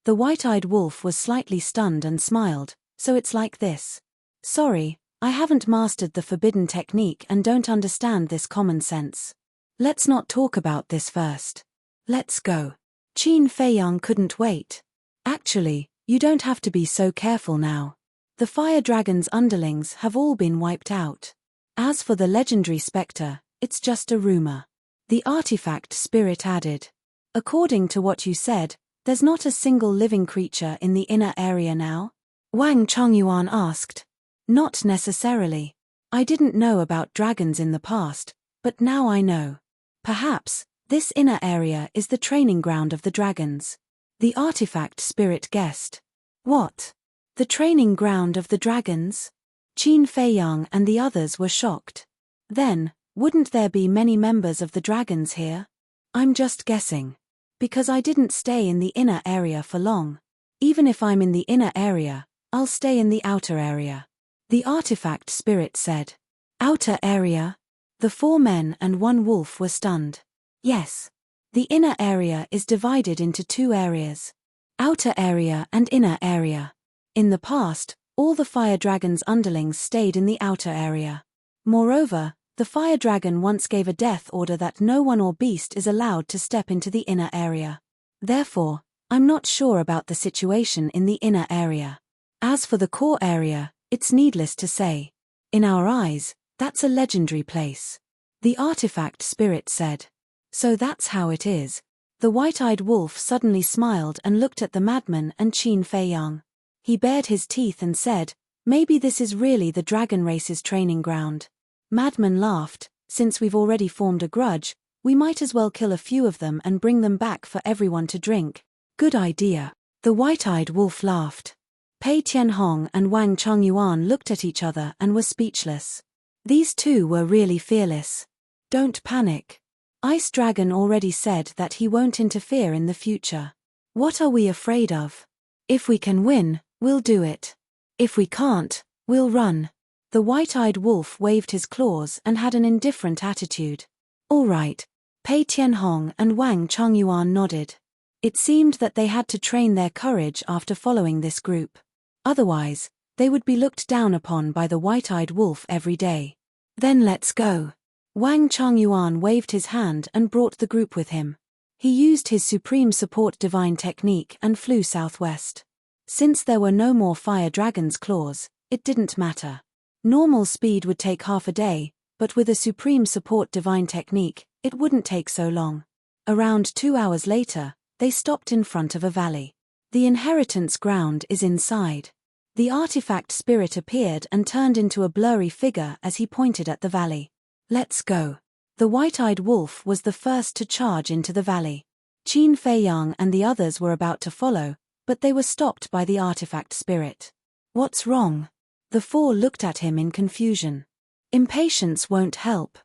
The white-eyed wolf was slightly stunned and smiled, so it's like this. Sorry, I haven't mastered the forbidden technique and don't understand this common sense. Let's not talk about this first. Let's go. Qin Feiyang couldn't wait. Actually, you don't have to be so careful now. The Fire Dragon's underlings have all been wiped out. As for the legendary spectre, it's just a rumor. The artifact spirit added. According to what you said, There's not a single living creature in the inner area now? Wang Chongyuan asked. Not necessarily. I didn't know about dragons in the past, but now I know. Perhaps this inner area is the training ground of the dragons. The artifact spirit guessed. What? The training ground of the dragons? Qin Feiyang and the others were shocked. Then, wouldn't there be many members of the dragons here? I'm just guessing. Because I didn't stay in the inner area for long. Even if I'm in the inner area, I'll stay in the outer area. The artifact spirit said. Outer area? The 4 men and 1 wolf were stunned. Yes. The inner area is divided into 2 areas. Outer area and inner area. In the past, all the fire dragon's underlings stayed in the outer area. Moreover, the fire dragon once gave a death order that no one or beast is allowed to step into the inner area. Therefore, I'm not sure about the situation in the inner area. As for the core area, it's needless to say. In our eyes, that's a legendary place. The artifact spirit said. So that's how it is. The white-eyed wolf suddenly smiled and looked at the madman and Qin Feiyang. He bared his teeth and said, maybe this is really the dragon race's training ground. Madman laughed, since we've already formed a grudge, we might as well kill a few of them and bring them back for everyone to drink. Good idea. The white-eyed wolf laughed. Pei Tianhong and Wang Chongyuan looked at each other and were speechless. These 2 were really fearless. Don't panic. Ice Dragon already said that he won't interfere in the future. What are we afraid of? If we can win, we'll do it. If we can't, we'll run. The white-eyed wolf waved his claws and had an indifferent attitude. All right. Pei Tianhong and Wang Chongyuan nodded. It seemed that they had to train their courage after following this group. Otherwise, they would be looked down upon by the white-eyed wolf every day. Then let's go. Wang Chongyuan waved his hand and brought the group with him. He used his supreme support divine technique and flew southwest. Since there were no more fire dragon's claws, it didn't matter. Normal speed would take half a day, but with a supreme support divine technique, it wouldn't take so long. Around 2 hours later, they stopped in front of a valley. The inheritance ground is inside. The artifact spirit appeared and turned into a blurry figure as he pointed at the valley. Let's go. The white-eyed wolf was the first to charge into the valley. Qin Feiyang and the others were about to follow, but they were stopped by the artifact spirit. What's wrong? The 4 looked at him in confusion. Impatience won't help.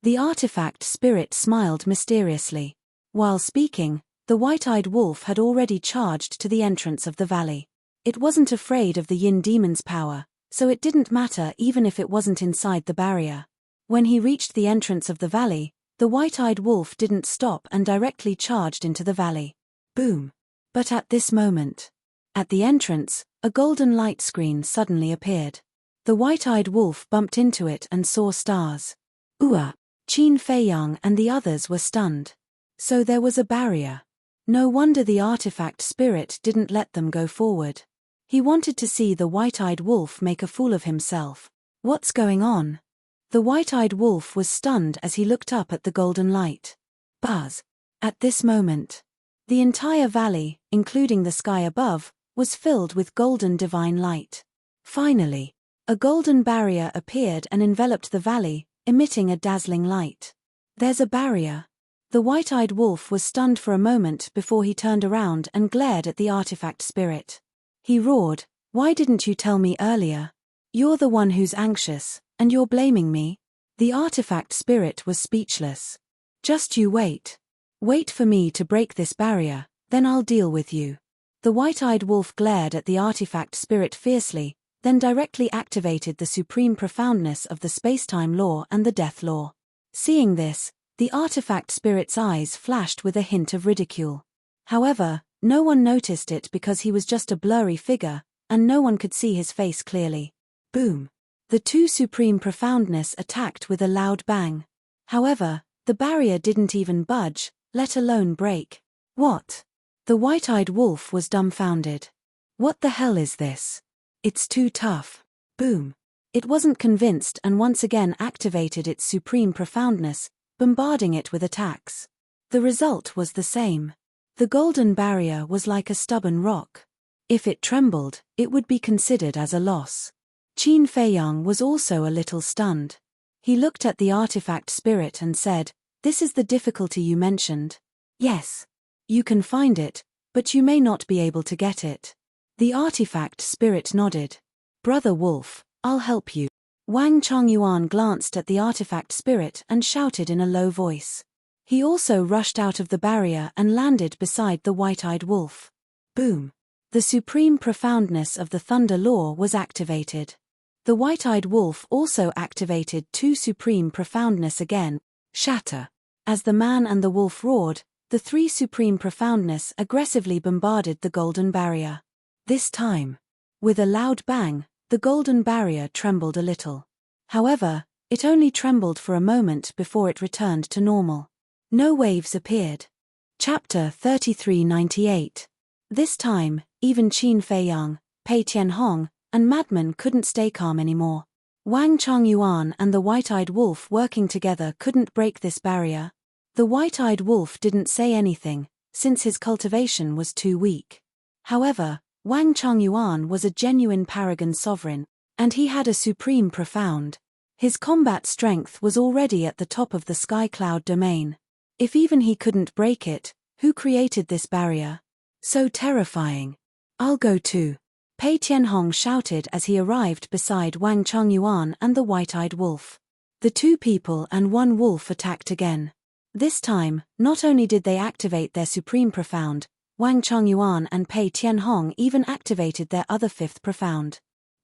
The artifact spirit smiled mysteriously. While speaking, the white-eyed wolf had already charged to the entrance of the valley. It wasn't afraid of the yin demon's power, so it didn't matter even if it wasn't inside the barrier. When he reached the entrance of the valley, the white-eyed wolf didn't stop and directly charged into the valley. Boom! But at this moment, at the entrance, a golden light screen suddenly appeared. The white-eyed wolf bumped into it and saw stars. Qin Feiyang and the others were stunned. So there was a barrier. No wonder the artifact spirit didn't let them go forward. He wanted to see the white-eyed wolf make a fool of himself. What's going on? The white-eyed wolf was stunned as he looked up at the golden light. Buzz! At this moment, the entire valley, including the sky above, was filled with golden divine light. Finally, a golden barrier appeared and enveloped the valley, emitting a dazzling light. There's a barrier. The white-eyed wolf was stunned for a moment before he turned around and glared at the artifact spirit. He roared, "Why didn't you tell me earlier? You're the one who's anxious, and you're blaming me?" The artifact spirit was speechless. "Just you wait. Wait for me to break this barrier, then I'll deal with you." The white-eyed wolf glared at the artifact spirit fiercely, then directly activated the supreme profoundness of the space-time law and the death law. Seeing this, the artifact spirit's eyes flashed with a hint of ridicule. However, no one noticed it because he was just a blurry figure, and no one could see his face clearly. Boom! The 2 supreme profoundness attacked with a loud bang. However, the barrier didn't even budge, let alone break. What? The white-eyed wolf was dumbfounded. What the hell is this? It's too tough. Boom! It wasn't convinced and once again activated its supreme profoundness, bombarding it with attacks. The result was the same. The golden barrier was like a stubborn rock. If it trembled, it would be considered as a loss. Qin Feiyang was also a little stunned. He looked at the artifact spirit and said, "This is the difficulty you mentioned." "Yes. You can find it, but you may not be able to get it." The artifact spirit nodded. "Brother Wolf, I'll help you." Wang Chongyuan glanced at the artifact spirit and shouted in a low voice. He also rushed out of the barrier and landed beside the white-eyed wolf. Boom! The supreme profoundness of the thunder law was activated. The white-eyed wolf also activated 2 supreme profoundness again. Shatter! As the man and the wolf roared, the 3 supreme profoundness aggressively bombarded the golden barrier. This time, with a loud bang, the golden barrier trembled a little. However, it only trembled for a moment before it returned to normal. No waves appeared. Chapter 3398. This time, even Qin Feiyang, Pei Tianhong, and Madman couldn't stay calm anymore. Wang Chongyuan and the white-eyed wolf working together couldn't break this barrier. The white-eyed wolf didn't say anything, since his cultivation was too weak. However, Wang Chongyuan was a genuine paragon sovereign, and he had a supreme profound. His combat strength was already at the top of the sky cloud domain. If even he couldn't break it, who created this barrier? So terrifying. "I'll go too," Pei Tianhong shouted as he arrived beside Wang Chongyuan and the white-eyed wolf. The 2 people and 1 wolf attacked again. This time, not only did they activate their supreme profound, Wang Chongyuan and Pei Tianhong even activated their other 5th profound.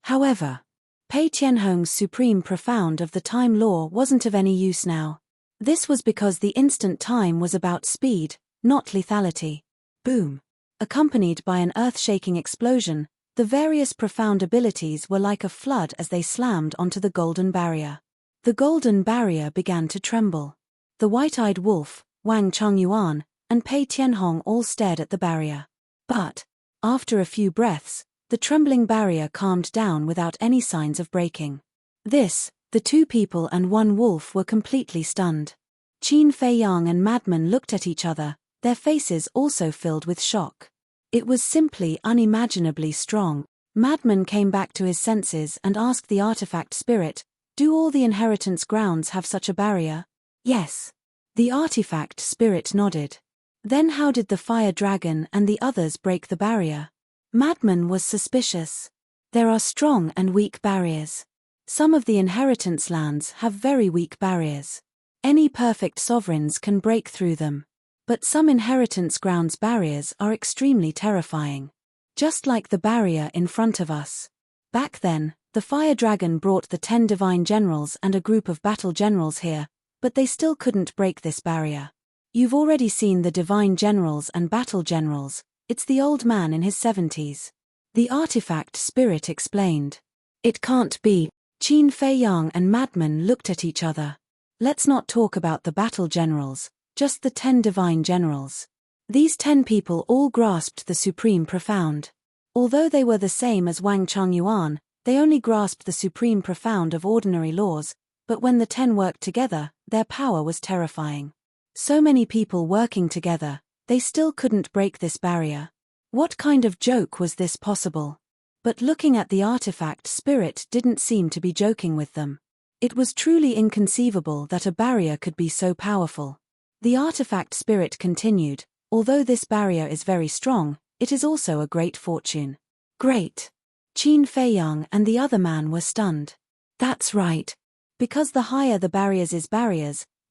However, Pei Tianhong's supreme profound of the time law wasn't of any use now. This was because the instant time was about speed, not lethality. Boom! Accompanied by an earth-shaking explosion, the various profound abilities were like a flood as they slammed onto the golden barrier. The golden barrier began to tremble. The white-eyed wolf, Wang Chongyuan, and Pei Tianhong all stared at the barrier. But, after a few breaths, the trembling barrier calmed down without any signs of breaking. The 2 people and 1 wolf were completely stunned. Qin Feiyang and Madman looked at each other, their faces also filled with shock. It was simply unimaginably strong. Madman came back to his senses and asked the artifact spirit, "Do all the inheritance grounds have such a barrier?" "Yes." The artifact spirit nodded. "Then how did the fire dragon and the others break the barrier?" Madman was suspicious. "There are strong and weak barriers. Some of the inheritance lands have very weak barriers. Any perfect sovereigns can break through them. But some inheritance grounds barriers are extremely terrifying. Just like the barrier in front of us. Back then, the fire dragon brought the 10 divine generals and a group of battle generals here, but they still couldn't break this barrier. You've already seen the divine generals and battle generals, it's the old man in his 70s. The artifact spirit explained. "It can't be." Qin Feiyang and Madman looked at each other. "Let's not talk about the battle generals, just the 10 divine generals." These 10 people all grasped the supreme profound. Although they were the same as Wang Chongyuan, they only grasped the supreme profound of ordinary laws, but when the 10 worked together, their power was terrifying. So many people working together, they still couldn't break this barrier. What kind of joke was this possible? But looking at the artifact spirit didn't seem to be joking with them. It was truly inconceivable that a barrier could be so powerful. The artifact spirit continued, "Although this barrier is very strong, it is also a great fortune." "Great." Qin Feiyang and the other man were stunned. "That's right. Because the higher the barriers,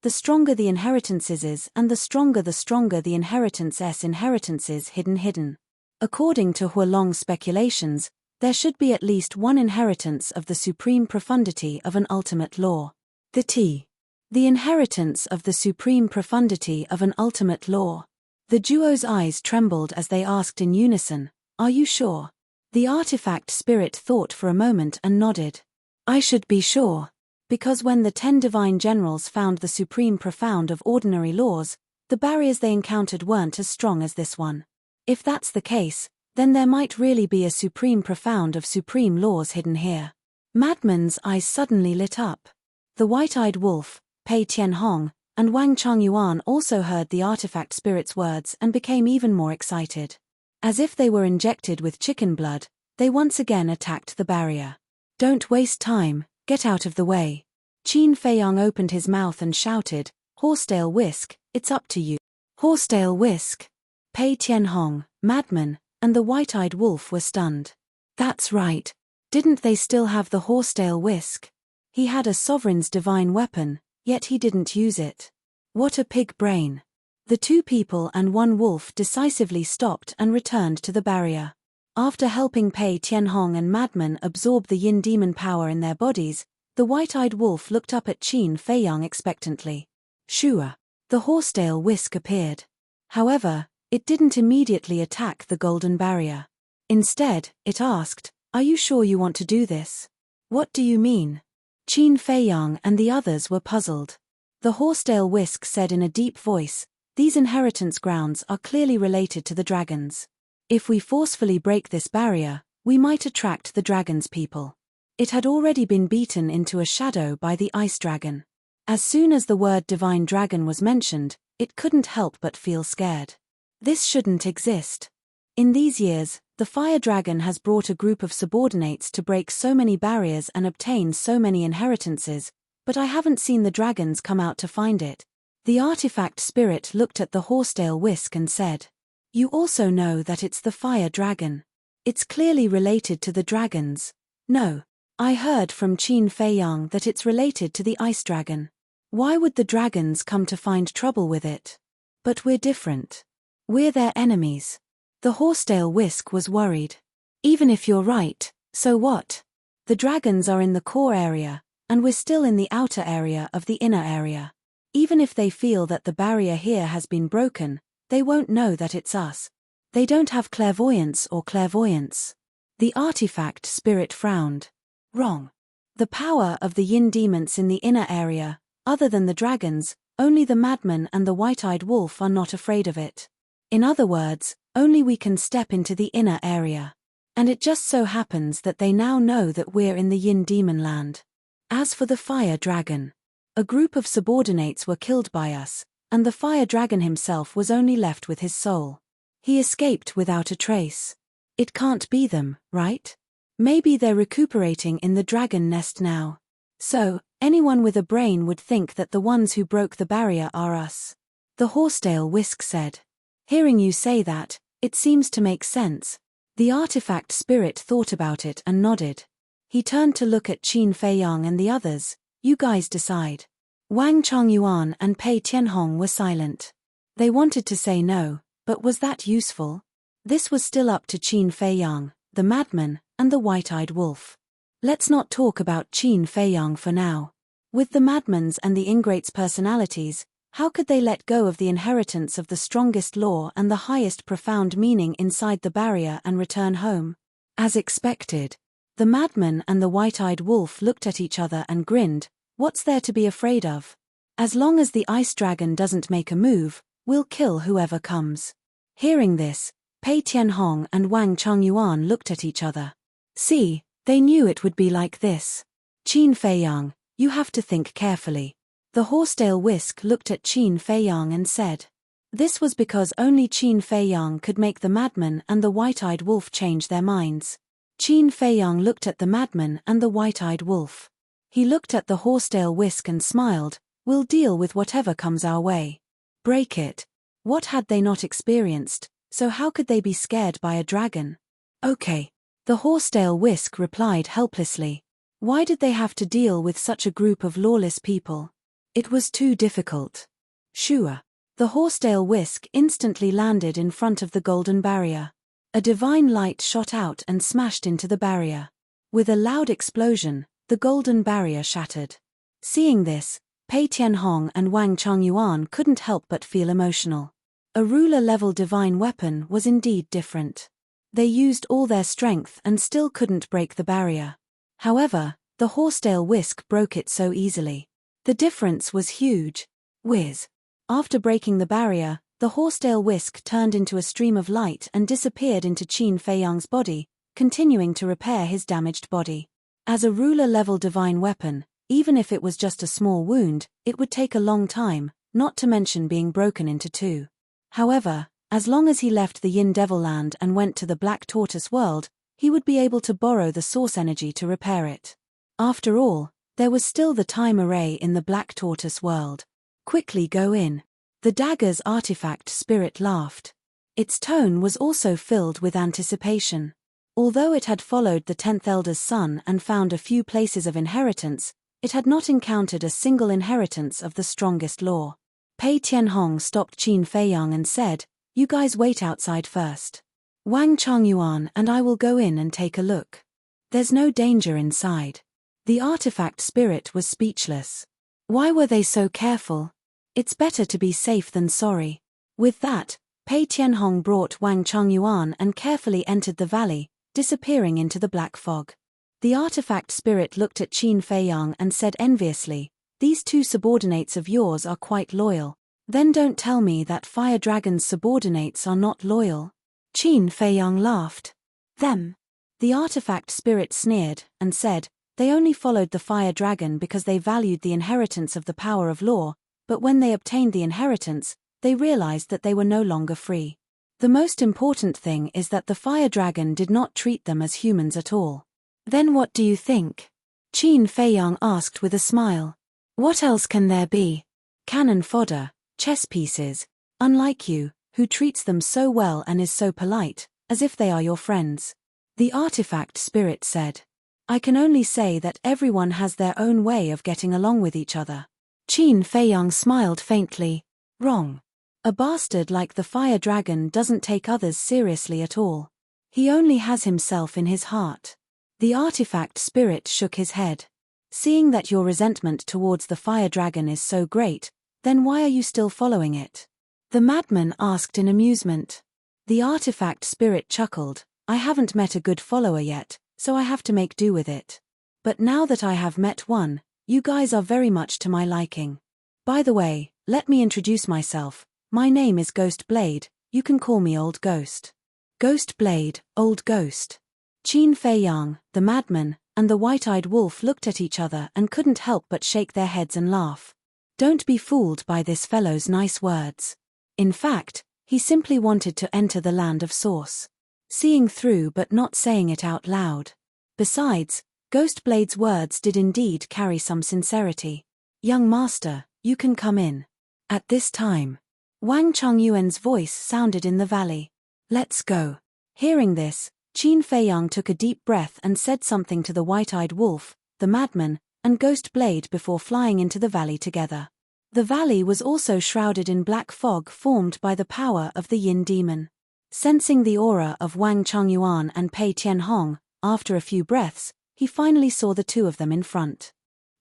the stronger the inheritances is, and the stronger the inheritances hidden. According to Huolong's speculations, there should be at least 1 inheritance of the supreme profundity of an ultimate law. The inheritance of the supreme profundity of an ultimate law." The duo's eyes trembled as they asked in unison, "Are you sure?" The artifact spirit thought for a moment and nodded. "I should be sure. Because when the 10 divine generals found the supreme profound of ordinary laws, the barriers they encountered weren't as strong as this one. If that's the case, then there might really be a supreme profound of supreme laws hidden here." Madman's eyes suddenly lit up. The white-eyed wolf, Pei Tianhong, and Wang Chongyuan also heard the artifact spirit's words and became even more excited. As if they were injected with chicken blood, they once again attacked the barrier. Don't waste time, get out of the way. Qin Feiyang opened his mouth and shouted, Horsetail Whisk, it's up to you. Horsetail Whisk. Pei Tianhong, Madman, and the white-eyed wolf were stunned. That's right. Didn't they still have the Horsetail Whisk? He had a sovereign's divine weapon, yet he didn't use it. What a pig brain. The two people and one wolf decisively stopped and returned to the barrier. After helping Pei Tianhong and Madman absorb the yin demon power in their bodies, the white-eyed wolf looked up at Qin Feiyang expectantly. Shua. The Horsetail Whisk appeared. However, it didn't immediately attack the golden barrier. Instead, it asked, Are you sure you want to do this? What do you mean? Qin Feiyang and the others were puzzled. The Horsetail Whisk said in a deep voice, These inheritance grounds are clearly related to the dragons. If we forcefully break this barrier, we might attract the dragon's people. It had already been beaten into a shadow by the ice dragon. As soon as the word divine dragon was mentioned, it couldn't help but feel scared. This shouldn't exist. In these years, the fire dragon has brought a group of subordinates to break so many barriers and obtain so many inheritances, but I haven't seen the dragons come out to find it. The artifact spirit looked at the Horsetail Whisk and said, You also know that it's the fire dragon. It's clearly related to the dragons. No. I heard from Qin Feiyang that it's related to the ice dragon. Why would the dragons come to find trouble with it? But we're different. We're their enemies. The Horsetail Whisk was worried. Even if you're right, so what? The dragons are in the core area, and we're still in the outer area of the inner area. Even if they feel that the barrier here has been broken, they won't know that it's us. They don't have clairvoyance or clairvoyance. The artifact spirit frowned. Wrong. The power of the yin demons in the inner area, other than the dragons, only the madman and the white-eyed wolf are not afraid of it. In other words, only we can step into the inner area. And it just so happens that they now know that we're in the yin demon land. As for the fire dragon, a group of subordinates were killed by us, and the fire dragon himself was only left with his soul. He escaped without a trace. It can't be them, right? Maybe they're recuperating in the dragon nest now. So, anyone with a brain would think that the ones who broke the barrier are us. The Horsetail Whisk said. Hearing you say that, it seems to make sense. The artifact spirit thought about it and nodded. He turned to look at Qin Feiyang and the others. You guys decide. Wang Chongyuan and Pei Tianhong were silent. They wanted to say no, but was that useful? This was still up to Qin Feiyang, the madman, and the white-eyed wolf. Let's not talk about Qin Feiyang for now. With the madmans and the ingrates' personalities, how could they let go of the inheritance of the strongest law and the highest profound meaning inside the barrier and return home? As expected, the madman and the white-eyed wolf looked at each other and grinned. What's there to be afraid of? As long as the ice dragon doesn't make a move, we'll kill whoever comes. Hearing this, Pei Tianhong and Wang Chongyuan looked at each other. See, they knew it would be like this. Qin Feiyang, you have to think carefully. The Horsetail Whisk looked at Qin Feiyang and said. This was because only Qin Feiyang could make the madman and the white-eyed wolf change their minds. Qin Feiyang looked at the madman and the white-eyed wolf. He looked at the Horsetail Whisk and smiled. We'll deal with whatever comes our way. Break it. What had they not experienced, so how could they be scared by a dragon? Okay. The Horsetail Whisk replied helplessly. Why did they have to deal with such a group of lawless people? It was too difficult. Shua. The Horsetail Whisk instantly landed in front of the golden barrier. A divine light shot out and smashed into the barrier. With a loud explosion, the golden barrier shattered. Seeing this, Pei Tianhong and Wang Chongyuan couldn't help but feel emotional. A ruler-level divine weapon was indeed different. They used all their strength and still couldn't break the barrier. However, the Horsetail Whisk broke it so easily. The difference was huge. Whiz. After breaking the barrier, the Horsetail Whisk turned into a stream of light and disappeared into Qin Feiyang's body, continuing to repair his damaged body. As a ruler-level divine weapon, even if it was just a small wound, it would take a long time, not to mention being broken into two. However, as long as he left the Yin Devil Land and went to the Black Tortoise world, he would be able to borrow the source energy to repair it. After all, there was still the time array in the Black Tortoise world. Quickly go in. The dagger's artifact spirit laughed. Its tone was also filled with anticipation. Although it had followed the 10th Elder's son and found a few places of inheritance, it had not encountered a single inheritance of the strongest law. Pei Tianhong stopped Qin Feiyang and said, "You guys wait outside first. Wang Changyuan and I will go in and take a look. There's no danger inside." The artifact spirit was speechless. Why were they so careful? It's better to be safe than sorry. With that, Pei Tianhong brought Wang Changyuan and carefully entered the valley, disappearing into the black fog. The artifact spirit looked at Qin Feiyang and said enviously, "These two subordinates of yours are quite loyal. Then don't tell me that Fire Dragon's subordinates are not loyal." Qin Feiyang laughed. "Them?" The artifact spirit sneered and said, "They only followed the Fire Dragon because they valued the inheritance of the power of law, but when they obtained the inheritance, they realized that they were no longer free. The most important thing is that the Fire Dragon did not treat them as humans at all." "Then what do you think?" Qin Feiyang asked with a smile. "What else can there be? Cannon fodder, chess pieces, unlike you, who treats them so well and is so polite, as if they are your friends." The artifact spirit said, "I can only say that everyone has their own way of getting along with each other." Qin Feiyang smiled faintly. "Wrong. A bastard like the Fire Dragon doesn't take others seriously at all. He only has himself in his heart." The artifact spirit shook his head. "Seeing that your resentment towards the Fire Dragon is so great, then why are you still following it?" The madman asked in amusement. The artifact spirit chuckled, "I haven't met a good follower yet, so I have to make do with it. But now that I have met one, you guys are very much to my liking. By the way, let me introduce myself. My name is Ghost Blade, you can call me Old Ghost." Ghost Blade, Old Ghost. Qin Feiyang, the madman, and the white-eyed wolf looked at each other and couldn't help but shake their heads and laugh. Don't be fooled by this fellow's nice words. In fact, he simply wanted to enter the land of source. Seeing through but not saying it out loud. Besides, Ghost Blade's words did indeed carry some sincerity. "Young master, you can come in." At this time, Wang Changyuan's voice sounded in the valley. "Let's go." Hearing this, Qin Feiyang took a deep breath and said something to the white-eyed wolf, the madman, and Ghost Blade before flying into the valley together. The valley was also shrouded in black fog formed by the power of the Yin demon. Sensing the aura of Wang Changyuan and Pei Tianhong, after a few breaths, he finally saw the two of them in front.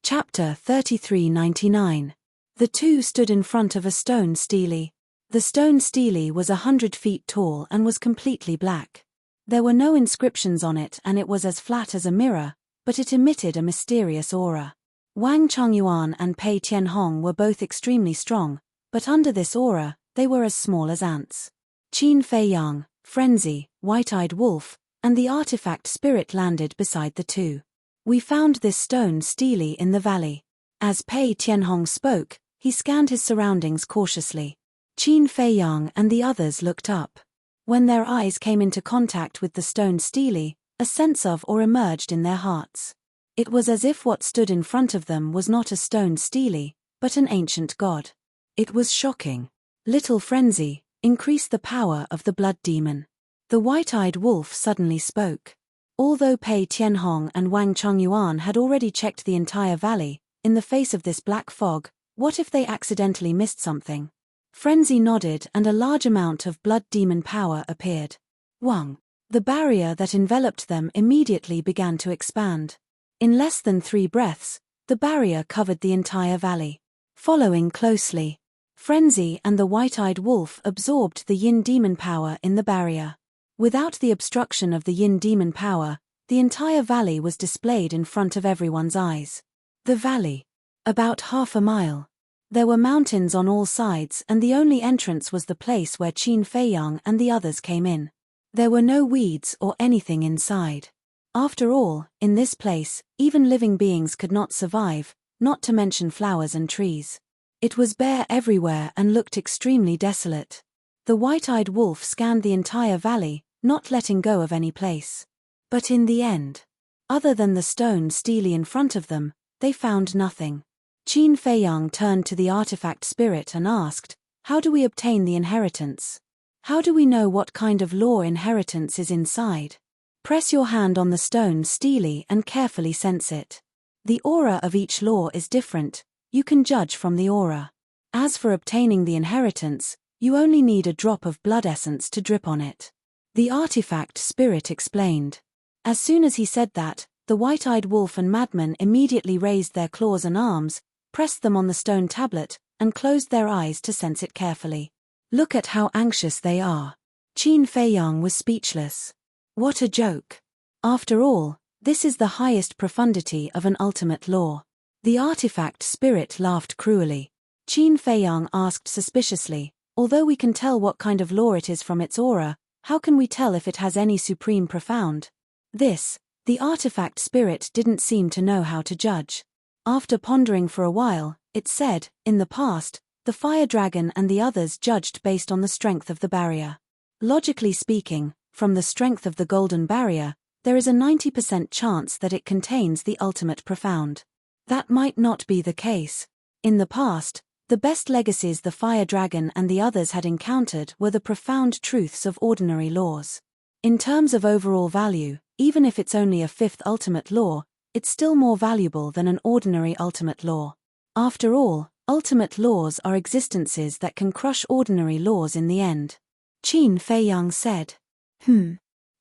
Chapter 3399. The two stood in front of a stone stele. The stone stele was 100 feet tall and was completely black. There were no inscriptions on it and it was as flat as a mirror, but it emitted a mysterious aura. Wang Changyuan and Pei Tianhong were both extremely strong, but under this aura, they were as small as ants. Qin Feiyang, Frenzy, White-Eyed Wolf, and the artifact spirit landed beside the two. "We found this stone stele in the valley." As Pei Tianhong spoke, he scanned his surroundings cautiously. Qin Feiyang and the others looked up. When their eyes came into contact with the stone stele, a sense of awe emerged in their hearts. It was as if what stood in front of them was not a stone stele, but an ancient god. It was shocking. Little Frenzy, increase the power of the blood demon. The white-eyed wolf suddenly spoke. Although Pei Tianhong and Wang Changyuan had already checked the entire valley, in the face of this black fog, what if they accidentally missed something? Frenzy nodded and a large amount of blood demon power appeared. Wang. The barrier that enveloped them immediately began to expand. In less than 3 breaths, the barrier covered the entire valley. Following closely, Frenzy and the white-eyed wolf absorbed the yin demon power in the barrier. Without the obstruction of the yin demon power, the entire valley was displayed in front of everyone's eyes. The valley. About half a mile. There were mountains on all sides and the only entrance was the place where Qin Feiyang and the others came in. There were no weeds or anything inside. After all, in this place, even living beings could not survive, not to mention flowers and trees. It was bare everywhere and looked extremely desolate. The white-eyed wolf scanned the entire valley, not letting go of any place. But in the end, other than the stone steely in front of them, they found nothing. Qin Feiyang turned to the artifact spirit and asked, "How do we obtain the inheritance? How do we know what kind of law inheritance is inside? Press your hand on the stone steely and carefully sense it. The aura of each law is different, you can judge from the aura. As for obtaining the inheritance, you only need a drop of blood essence to drip on it." The artifact spirit explained. As soon as he said that, the white-eyed wolf and madman immediately raised their claws and arms, pressed them on the stone tablet, and closed their eyes to sense it carefully. Look at how anxious they are. Qin Feiyang was speechless. What a joke. After all, this is the highest profundity of an ultimate law. The artifact spirit laughed cruelly. Qin Feiyang asked suspiciously, "Although we can tell what kind of law it is from its aura, how can we tell if it has any supreme profound?" This, the artifact spirit didn't seem to know how to judge. After pondering for a while, it said, "In the past, the fire dragon and the others judged based on the strength of the barrier. Logically speaking, from the strength of the golden barrier, there is a 90% chance that it contains the ultimate profound. That might not be the case. In the past, the best legacies the fire dragon and the others had encountered were the profound truths of ordinary laws. In terms of overall value, even if it's only a fifth ultimate law, it's still more valuable than an ordinary ultimate law. After all, ultimate laws are existences that can crush ordinary laws in the end." Qin Feiyang said.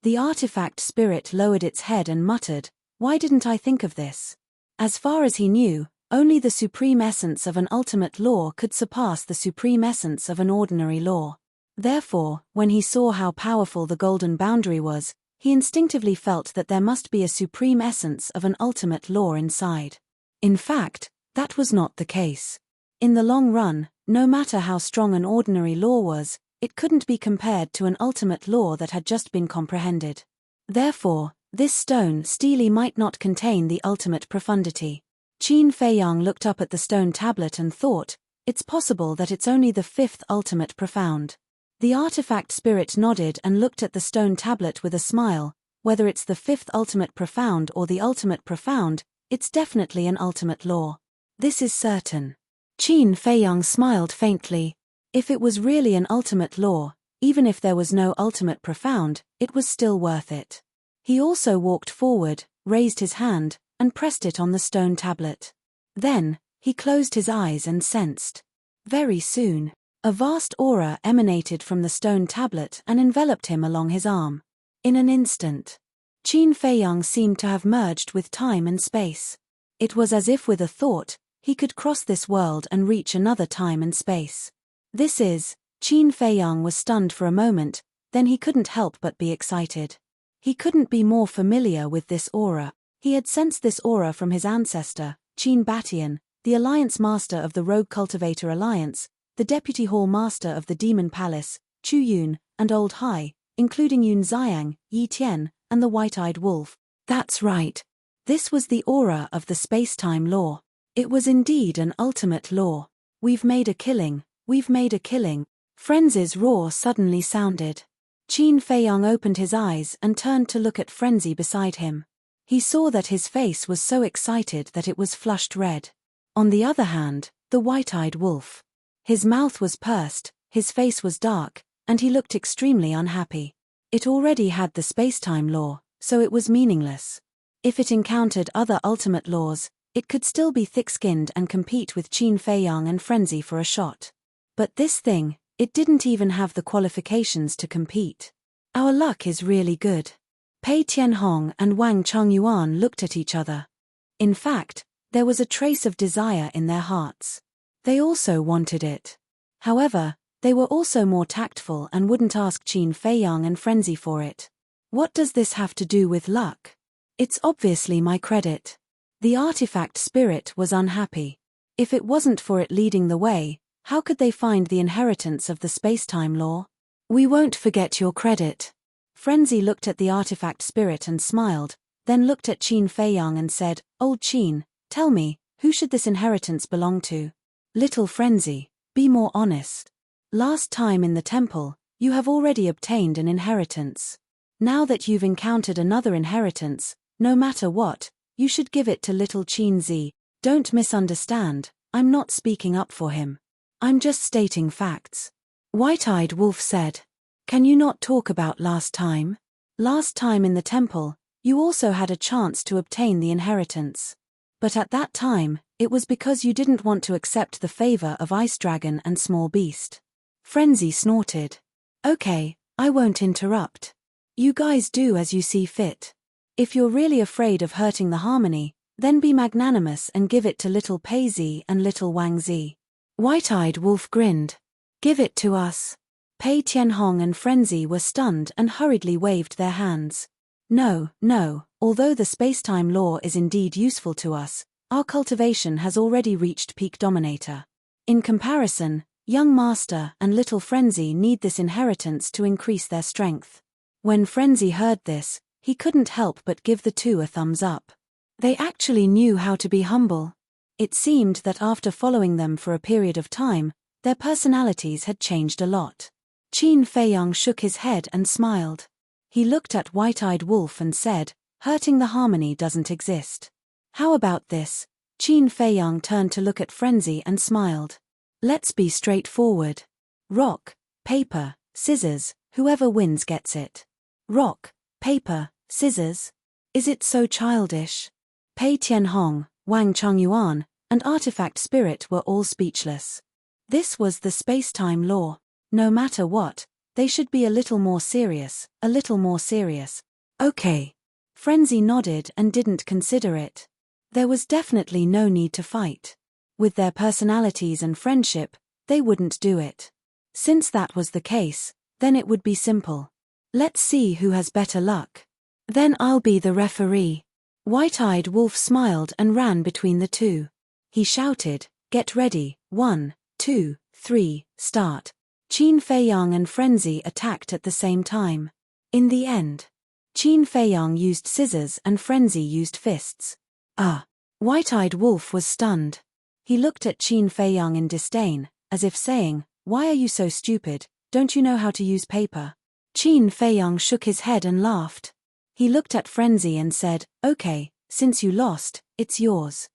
The artifact spirit lowered its head and muttered, "Why didn't I think of this?" As far as he knew, only the supreme essence of an ultimate law could surpass the supreme essence of an ordinary law. Therefore, when he saw how powerful the golden boundary was, he instinctively felt that there must be a supreme essence of an ultimate law inside. In fact, that was not the case. In the long run, no matter how strong an ordinary law was, it couldn't be compared to an ultimate law that had just been comprehended. Therefore, this stone steely might not contain the ultimate profundity. Qin Feiyang looked up at the stone tablet and thought, "It's possible that it's only the fifth ultimate profound." The artifact spirit nodded and looked at the stone tablet with a smile. "Whether it's the fifth ultimate profound or the ultimate profound, it's definitely an ultimate law. This is certain." Qin Feiyang smiled faintly. If it was really an ultimate law, even if there was no ultimate profound, it was still worth it. He also walked forward, raised his hand, and pressed it on the stone tablet. Then, he closed his eyes and sensed. Very soon, a vast aura emanated from the stone tablet and enveloped him along his arm. In an instant, Qin Feiyang seemed to have merged with time and space. It was as if with a thought, he could cross this world and reach another time and space. Qin Feiyang was stunned for a moment, then he couldn't help but be excited. He couldn't be more familiar with this aura. He had sensed this aura from his ancestor, Qin Batian, the Alliance Master of the Rogue Cultivator Alliance, the Deputy Hall Master of the Demon Palace, Chu Yun, and Old Hai, including Yun Xiang, Yi Tian, and the White-Eyed Wolf. That's right. This was the aura of the space-time law. It was indeed an ultimate law. We've made a killing. We've made a killing. Frenzy's roar suddenly sounded. Qin Feiyang opened his eyes and turned to look at Frenzy beside him. He saw that his face was so excited that it was flushed red. On the other hand, the white-eyed wolf. His mouth was pursed, his face was dark, and he looked extremely unhappy. It already had the space-time law, so it was meaningless. If it encountered other ultimate laws, it could still be thick-skinned and compete with Qin Feiyang and Frenzy for a shot. But this thing, it didn't even have the qualifications to compete. Our luck is really good. Pei Tianhong and Wang Chongyuan looked at each other. In fact, there was a trace of desire in their hearts. They also wanted it. However, they were also more tactful and wouldn't ask Qin Feiyang and Frenzy for it. What does this have to do with luck? It's obviously my credit. The artifact spirit was unhappy. If it wasn't for it leading the way, how could they find the inheritance of the space-time law? We won't forget your credit. Frenzy looked at the artifact spirit and smiled, then looked at Qin Feiyang and said, Old Qin, tell me, who should this inheritance belong to? Little frenzy, be more honest. Last time in the temple, you have already obtained an inheritance. Now that you've encountered another inheritance, no matter what, you should give it to little Qin. Don't misunderstand, I'm not speaking up for him. I'm just stating facts. White-eyed Wolf said. Can you not talk about last time? Last time in the temple, you also had a chance to obtain the inheritance. But at that time, it was because you didn't want to accept the favor of Ice Dragon and Small Beast. Frenzy snorted. Okay, I won't interrupt. You guys do as you see fit. If you're really afraid of hurting the harmony, then be magnanimous and give it to little Pei Zi and little Wang Zi. White-eyed Wolf grinned. Give it to us. Pei Tianhong and Frenzy were stunned and hurriedly waved their hands. No, although the space-time law is indeed useful to us, our cultivation has already reached peak dominator. In comparison, young Master and little Frenzy need this inheritance to increase their strength. When Frenzy heard this, he couldn't help but give the two a thumbs up. They actually knew how to be humble. It seemed that after following them for a period of time, their personalities had changed a lot. Qin Feiyang shook his head and smiled. He looked at White-eyed Wolf and said, hurting the harmony doesn't exist. How about this? Qin Feiyang turned to look at Frenzy and smiled. Let's be straightforward. Rock, paper, scissors, whoever wins gets it. Rock, paper, scissors? Is it so childish? Pei Tianhong, Wang Chongyuan, and Artifact Spirit were all speechless. This was the space-time law. No matter what, they should be a little more serious, a little more serious. Okay. Frenzy nodded and didn't consider it. There was definitely no need to fight. With their personalities and friendship, they wouldn't do it. Since that was the case, then it would be simple. Let's see who has better luck. Then I'll be the referee. White-eyed Wolf smiled and ran between the two. He shouted, get ready, 1, 2, 3, start. Qin Feiyang and Frenzy attacked at the same time. In the end, Qin Feiyang used scissors and Frenzy used fists. White-eyed Wolf was stunned. He looked at Qin Feiyang in disdain, as if saying, why are you so stupid, don't you know how to use paper? Qin Feiyang shook his head and laughed. He looked at Frenzy and said, okay, since you lost, it's yours.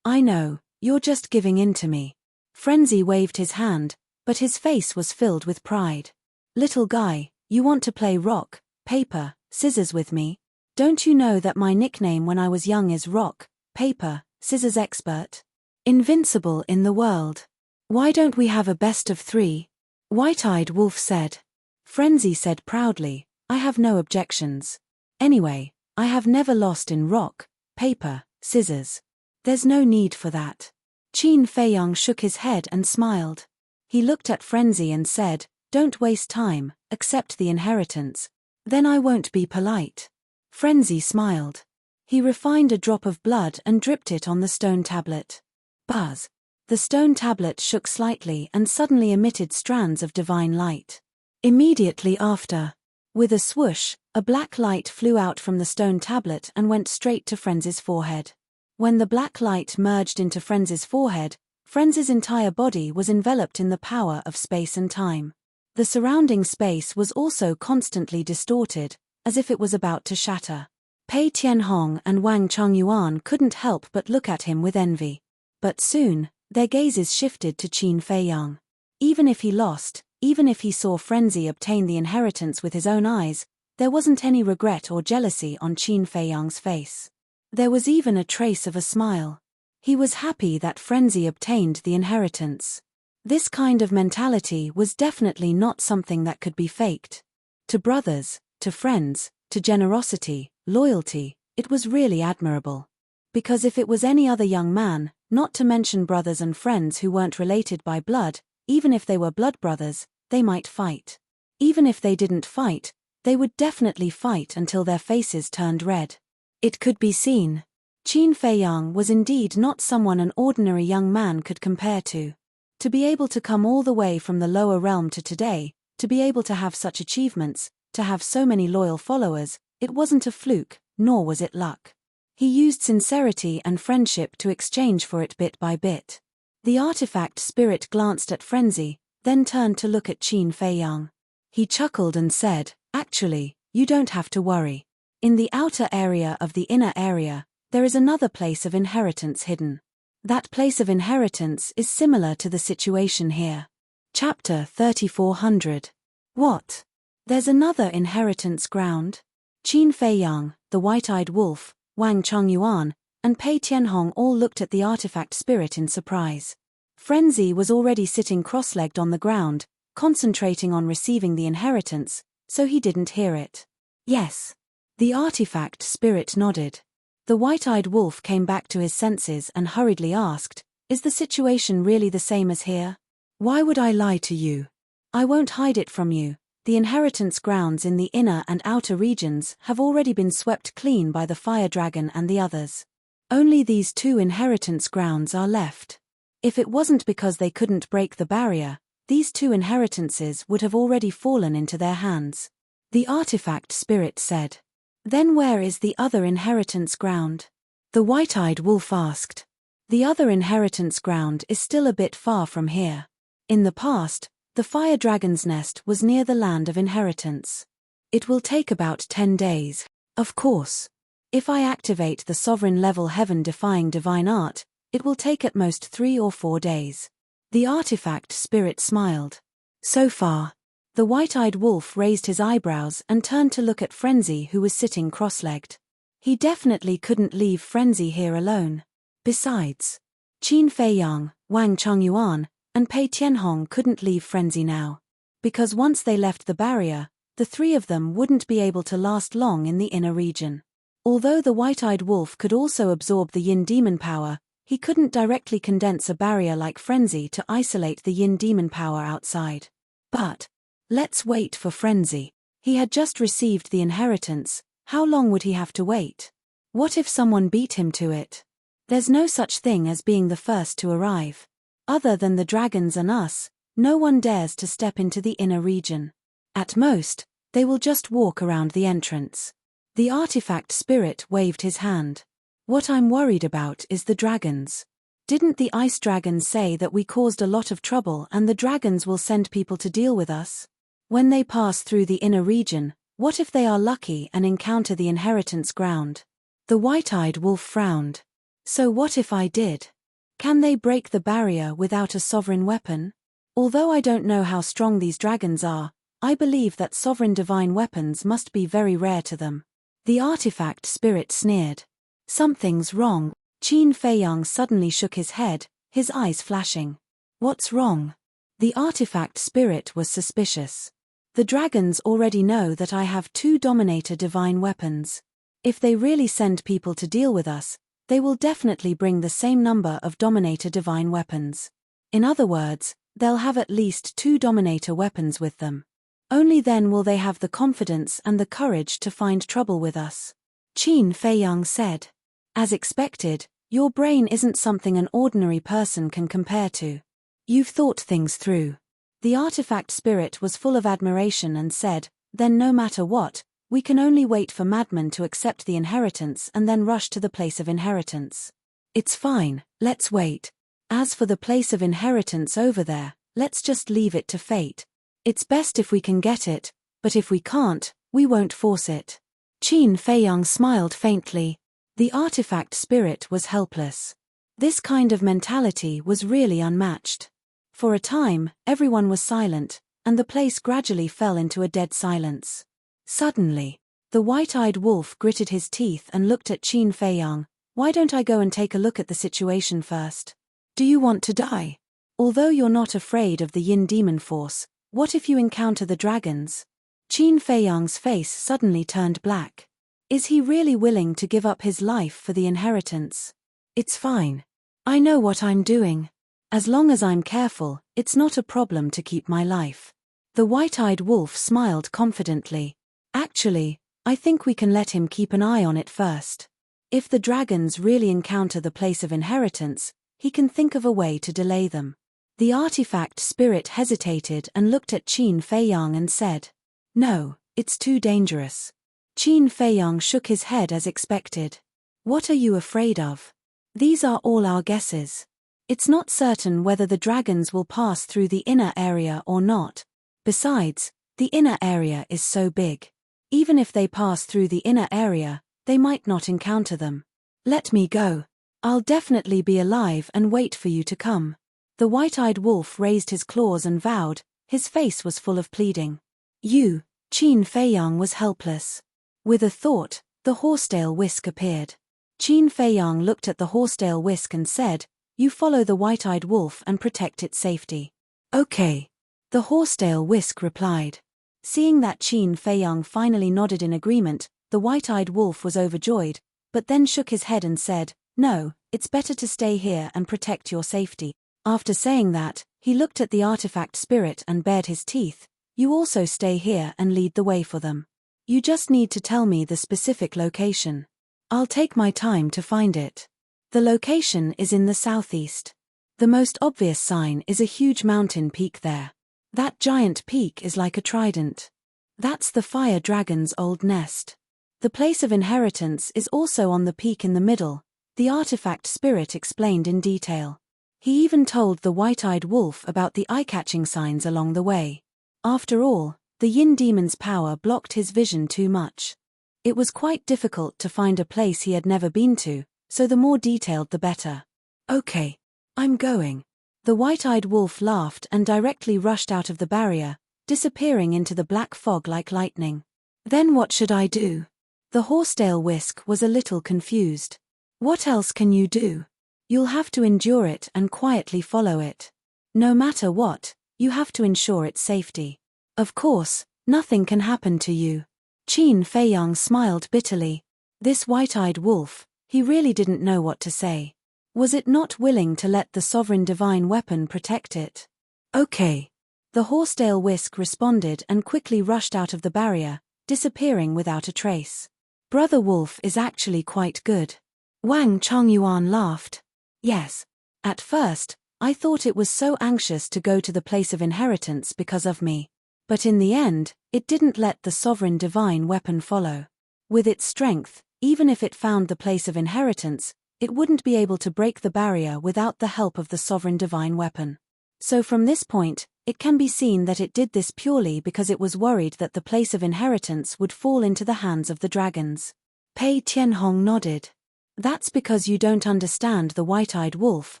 I know, you're just giving in to me. Frenzy waved his hand, but his face was filled with pride. Little guy, you want to play rock, paper, scissors with me? Don't you know that my nickname when I was young is Rock, Paper, Scissors Expert? Invincible in the world. Why don't we have a best of 3? White-eyed Wolf said. Frenzy said proudly, I have no objections. Anyway, I have never lost in rock, paper, scissors. There's no need for that. Qin Feiyang shook his head and smiled. He looked at Frenzy and said, don't waste time, accept the inheritance. Then I won't be polite. Frenzy smiled. He refined a drop of blood and dripped it on the stone tablet. Buzz. The stone tablet shook slightly and suddenly emitted strands of divine light. Immediately after, with a swoosh, a black light flew out from the stone tablet and went straight to Frenzy's forehead. When the black light merged into Frenzy's forehead, Frenzy's entire body was enveloped in the power of space and time. The surrounding space was also constantly distorted, as if it was about to shatter. Pei Tianhong and Wang Chongyuan couldn't help but look at him with envy. But soon, their gazes shifted to Qin Feiyang. Even if he lost, even if he saw Frenzy obtain the inheritance with his own eyes, there wasn't any regret or jealousy on Qin Feiyang's face. There was even a trace of a smile. He was happy that Frenzy obtained the inheritance. This kind of mentality was definitely not something that could be faked. To brothers, to friends, to generosity, loyalty, it was really admirable. Because if it was any other young man, not to mention brothers and friends who weren't related by blood, even if they were blood brothers, they might fight. Even if they didn't fight, they would definitely fight until their faces turned red. It could be seen. Qin Feiyang was indeed not someone an ordinary young man could compare to. To be able to come all the way from the lower realm to today, to be able to have such achievements, to have so many loyal followers, it wasn't a fluke, nor was it luck. He used sincerity and friendship to exchange for it bit by bit. The artifact spirit glanced at Frenzy, then turned to look at Qin Feiyang. He chuckled and said, "Actually, you don't have to worry. In the outer area of the inner area, there is another place of inheritance hidden. That place of inheritance is similar to the situation here." Chapter 3400. What? There's another inheritance ground? Qin Feiyang, the white-eyed wolf, Wang Chongyuan, and Pei Tianhong all looked at the artifact spirit in surprise. Frenzy was already sitting cross-legged on the ground, concentrating on receiving the inheritance, so he didn't hear it. Yes. The artifact spirit nodded. The white-eyed wolf came back to his senses and hurriedly asked, "Is the situation really the same as here?" "Why would I lie to you? I won't hide it from you. The inheritance grounds in the inner and outer regions have already been swept clean by the fire dragon and the others. Only these 2 inheritance grounds are left. If it wasn't because they couldn't break the barrier, these 2 inheritances would have already fallen into their hands," the artifact spirit said. "Then where is the other inheritance ground?" the white-eyed wolf asked. "The other inheritance ground is still a bit far from here. In the past, the fire dragon's nest was near the land of inheritance. It will take about 10 days. Of course. If I activate the sovereign-level heaven-defying divine art, it will take at most 3 or 4 days." The artifact spirit smiled. "So far." The white-eyed wolf raised his eyebrows and turned to look at Frenzy, who was sitting cross-legged. He definitely couldn't leave Frenzy here alone. Besides, Qin Feiyang, Wang Chongyuan, and Pei Tianhong couldn't leave Frenzy now. Because once they left the barrier, the 3 of them wouldn't be able to last long in the inner region. Although the white-eyed wolf could also absorb the yin demon power, he couldn't directly condense a barrier like Frenzy to isolate the yin demon power outside. But let's wait for Frenzy. He had just received the inheritance. How long would he have to wait? What if someone beat him to it? There's no such thing as being the first to arrive. Other than the dragons and us, no one dares to step into the inner region. At most, they will just walk around the entrance. The artifact spirit waved his hand. "What I'm worried about is the dragons. Didn't the ice dragons say that we caused a lot of trouble and the dragons will send people to deal with us? When they pass through the inner region, what if they are lucky and encounter the inheritance ground?" The white-eyed wolf frowned. "So what if I did? Can they break the barrier without a sovereign weapon? Although I don't know how strong these dragons are, I believe that sovereign divine weapons must be very rare to them." The artifact spirit sneered. "Something's wrong." Qin Feiyang suddenly shook his head, his eyes flashing. "What's wrong?" The artifact spirit was suspicious. "The dragons already know that I have 2 Dominator divine weapons. If they really send people to deal with us, they will definitely bring the same number of Dominator divine weapons. In other words, they'll have at least 2 Dominator weapons with them. Only then will they have the confidence and the courage to find trouble with us." Qin Feiyang said. "As expected, your brain isn't something an ordinary person can compare to. You've thought things through." The artifact spirit was full of admiration and said, "Then no matter what, we can only wait for madmen to accept the inheritance and then rush to the place of inheritance." "It's fine, let's wait. As for the place of inheritance over there, let's just leave it to fate. It's best if we can get it, but if we can't, we won't force it." Qin Feiyang smiled faintly. The artifact spirit was helpless. This kind of mentality was really unmatched. For a time, everyone was silent, and the place gradually fell into a dead silence. Suddenly, the white-eyed wolf gritted his teeth and looked at Qin Feiyang. "Why don't I go and take a look at the situation first? Do you want to die? Although you're not afraid of the yin demon force, what if you encounter the dragons?" Qin Feiyang's face suddenly turned black. Is he really willing to give up his life for the inheritance? "It's fine. I know what I'm doing. As long as I'm careful, it's not a problem to keep my life." The white-eyed wolf smiled confidently. "Actually, I think we can let him keep an eye on it first. If the dragons really encounter the place of inheritance, he can think of a way to delay them." The artifact spirit hesitated and looked at Qin Feiyang and said, "No, it's too dangerous." Qin Feiyang shook his head as expected. "What are you afraid of? These are all our guesses. It's not certain whether the dragons will pass through the inner area or not. Besides, the inner area is so big. Even if they pass through the inner area, they might not encounter them. Let me go. I'll definitely be alive and wait for you to come. The white-eyed wolf raised his claws and vowed. His face was full of pleading. Qin Feiyang was helpless. With a thought, the horsetail whisk appeared. Qin Feiyang looked at the horsetail whisk and said, "You follow the white-eyed wolf and protect its safety." "Okay." The horsetail whisk replied. Seeing that Qin Feiyang finally nodded in agreement, the white-eyed wolf was overjoyed, but then shook his head and said, "No, it's better to stay here and protect your safety." After saying that, he looked at the artifact spirit and bared his teeth. "You also stay here and lead the way for them. You just need to tell me the specific location. I'll take my time to find it. The location is in the southeast. The most obvious sign is a huge mountain peak there. That giant peak is like a trident. That's the fire dragon's old nest. The place of inheritance is also on the peak in the middle," the artifact spirit explained in detail. He even told the white-eyed wolf about the eye-catching signs along the way. After all, the yin demon's power blocked his vision too much. It was quite difficult to find a place he had never been to, so the more detailed the better. "Okay. I'm going." The white-eyed wolf laughed and directly rushed out of the barrier, disappearing into the black fog like lightning. "Then what should I do?" The horsetail whisk was a little confused. "What else can you do? You'll have to endure it and quietly follow it. No matter what, you have to ensure its safety. Of course, nothing can happen to you." Qin Feiyang smiled bitterly. This white-eyed wolf, he really didn't know what to say. Was it not willing to let the sovereign divine weapon protect it? "Okay." The horsetail whisk responded and quickly rushed out of the barrier, disappearing without a trace. "Brother Wolf is actually quite good." Wang Chongyuan laughed. "Yes. At first, I thought it was so anxious to go to the place of inheritance because of me. But in the end, it didn't let the sovereign divine weapon follow. With its strength, even if it found the place of inheritance, it wouldn't be able to break the barrier without the help of the sovereign divine weapon. So from this point, it can be seen that it did this purely because it was worried that the place of inheritance would fall into the hands of the dragons." Pei Tianhong nodded. "That's because you don't understand the white-eyed wolf,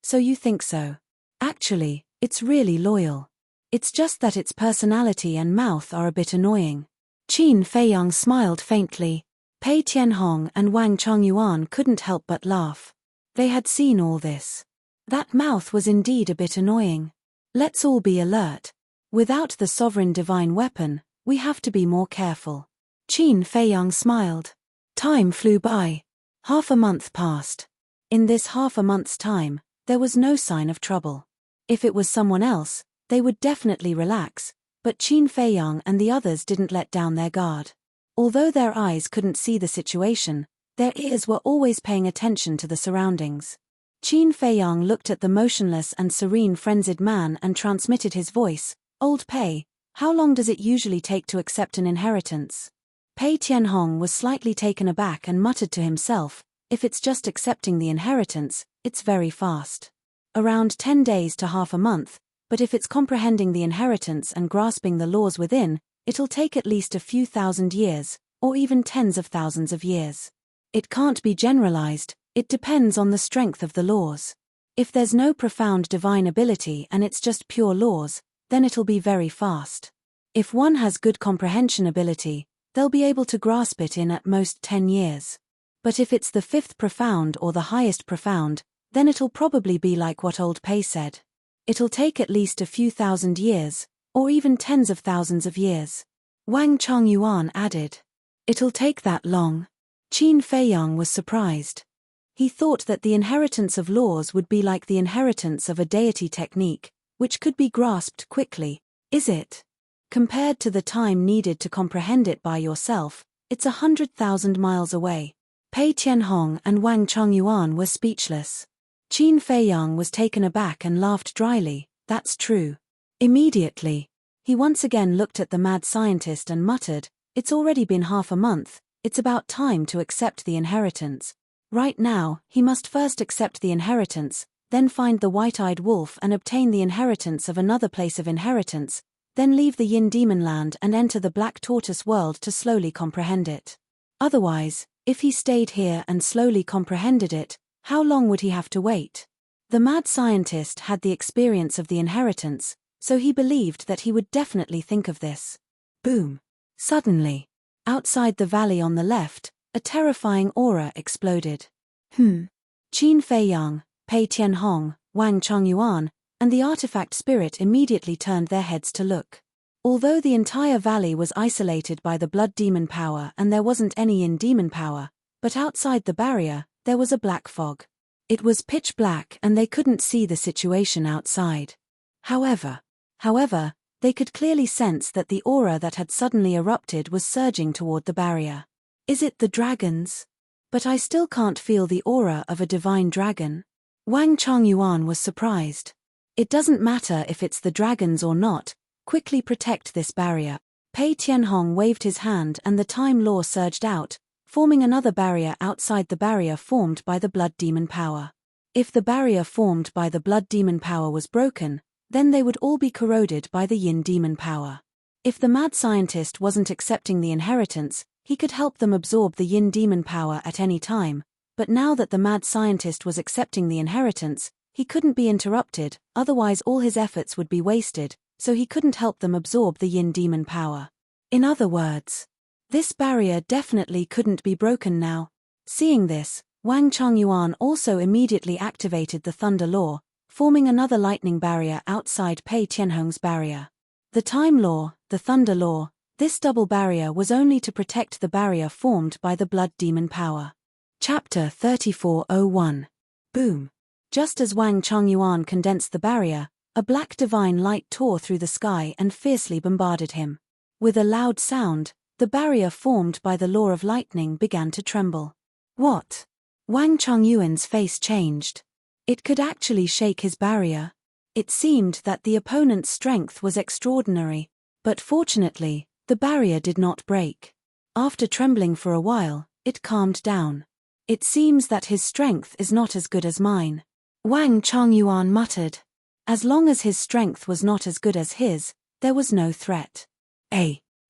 so you think so. Actually, it's really loyal. It's just that its personality and mouth are a bit annoying." Qin Feiyang smiled faintly. Pei Tianhong and Wang Chongyuan couldn't help but laugh. They had seen all this. That mouth was indeed a bit annoying. "Let's all be alert. Without the sovereign divine weapon, we have to be more careful." Qin Feiyang smiled. Time flew by. Half a month passed. In this half a month's time, there was no sign of trouble. If it was someone else, they would definitely relax, but Qin Feiyang and the others didn't let down their guard. Although their eyes couldn't see the situation, their ears were always paying attention to the surroundings. Qin Feiyang looked at the motionless and serene frenzied man and transmitted his voice. "Old Pei, how long does it usually take to accept an inheritance?" Pei Tianhong was slightly taken aback and muttered to himself, "If it's just accepting the inheritance, it's very fast. Around 10 days to half a month, but if it's comprehending the inheritance and grasping the laws within, it'll take at least a few thousand years, or even tens of thousands of years. It can't be generalized, it depends on the strength of the laws. If there's no profound divine ability and it's just pure laws, then it'll be very fast. If one has good comprehension ability, they'll be able to grasp it in at most 10 years. But if it's the fifth profound or the highest profound, then it'll probably be like what old Pei said. It'll take at least a few thousand years, or even tens of thousands of years." Wang Chongyuan added. "It'll take that long?" Qin Feiyang was surprised. He thought that the inheritance of laws would be like the inheritance of a deity technique, which could be grasped quickly. "Is it? Compared to the time needed to comprehend it by yourself, it's 100,000 miles away." Pei Tianhong and Wang Chongyuan were speechless. Qin Feiyang was taken aback and laughed dryly. "That's true." Immediately, he once again looked at the mad scientist and muttered, "It's already been half a month, it's about time to accept the inheritance. Right now, he must first accept the inheritance, then find the white-eyed wolf and obtain the inheritance of another place of inheritance, then leave the Yin Demon Land and enter the Black Tortoise world to slowly comprehend it. Otherwise, if he stayed here and slowly comprehended it, how long would he have to wait? The mad scientist had the experience of the inheritance, so he believed that he would definitely think of this. Boom! Suddenly, outside the valley on the left, a terrifying aura exploded. Qin Fei Yang, Pei Tianhong, Wang Chongyuan, and the artifact spirit immediately turned their heads to look. Although the entire valley was isolated by the blood demon power and there wasn't any Yin demon power, but outside the barrier, there was a black fog. It was pitch black and they couldn't see the situation outside. However, they could clearly sense that the aura that had suddenly erupted was surging toward the barrier. Is it the dragons? But I still can't feel the aura of a divine dragon. Wang Chongyuan was surprised. It doesn't matter if it's the dragons or not, quickly protect this barrier. Pei Tianhong waved his hand and the time law surged out, forming another barrier outside the barrier formed by the blood demon power. If the barrier formed by the blood demon power was broken, then they would all be corroded by the Yin demon power. If the mad scientist wasn't accepting the inheritance, he could help them absorb the Yin demon power at any time, but now that the mad scientist was accepting the inheritance, he couldn't be interrupted, otherwise all his efforts would be wasted, so he couldn't help them absorb the Yin demon power. In other words, this barrier definitely couldn't be broken now. Seeing this, Wang Chongyuan also immediately activated the Thunder Law, forming another lightning barrier outside Pei Tianhong's barrier. The Time Law, the Thunder Law, this double barrier was only to protect the barrier formed by the blood demon power. Chapter 3401. Boom. Just as Wang Chongyuan condensed the barrier, a black divine light tore through the sky and fiercely bombarded him. With a loud sound, the barrier formed by the law of lightning began to tremble. What? Wang Chongyuan's face changed. It could actually shake his barrier. It seemed that the opponent's strength was extraordinary, but fortunately, the barrier did not break. After trembling for a while, it calmed down. It seems that his strength is not as good as mine. Wang Chongyuan muttered. As long as his strength was not as good as his, there was no threat.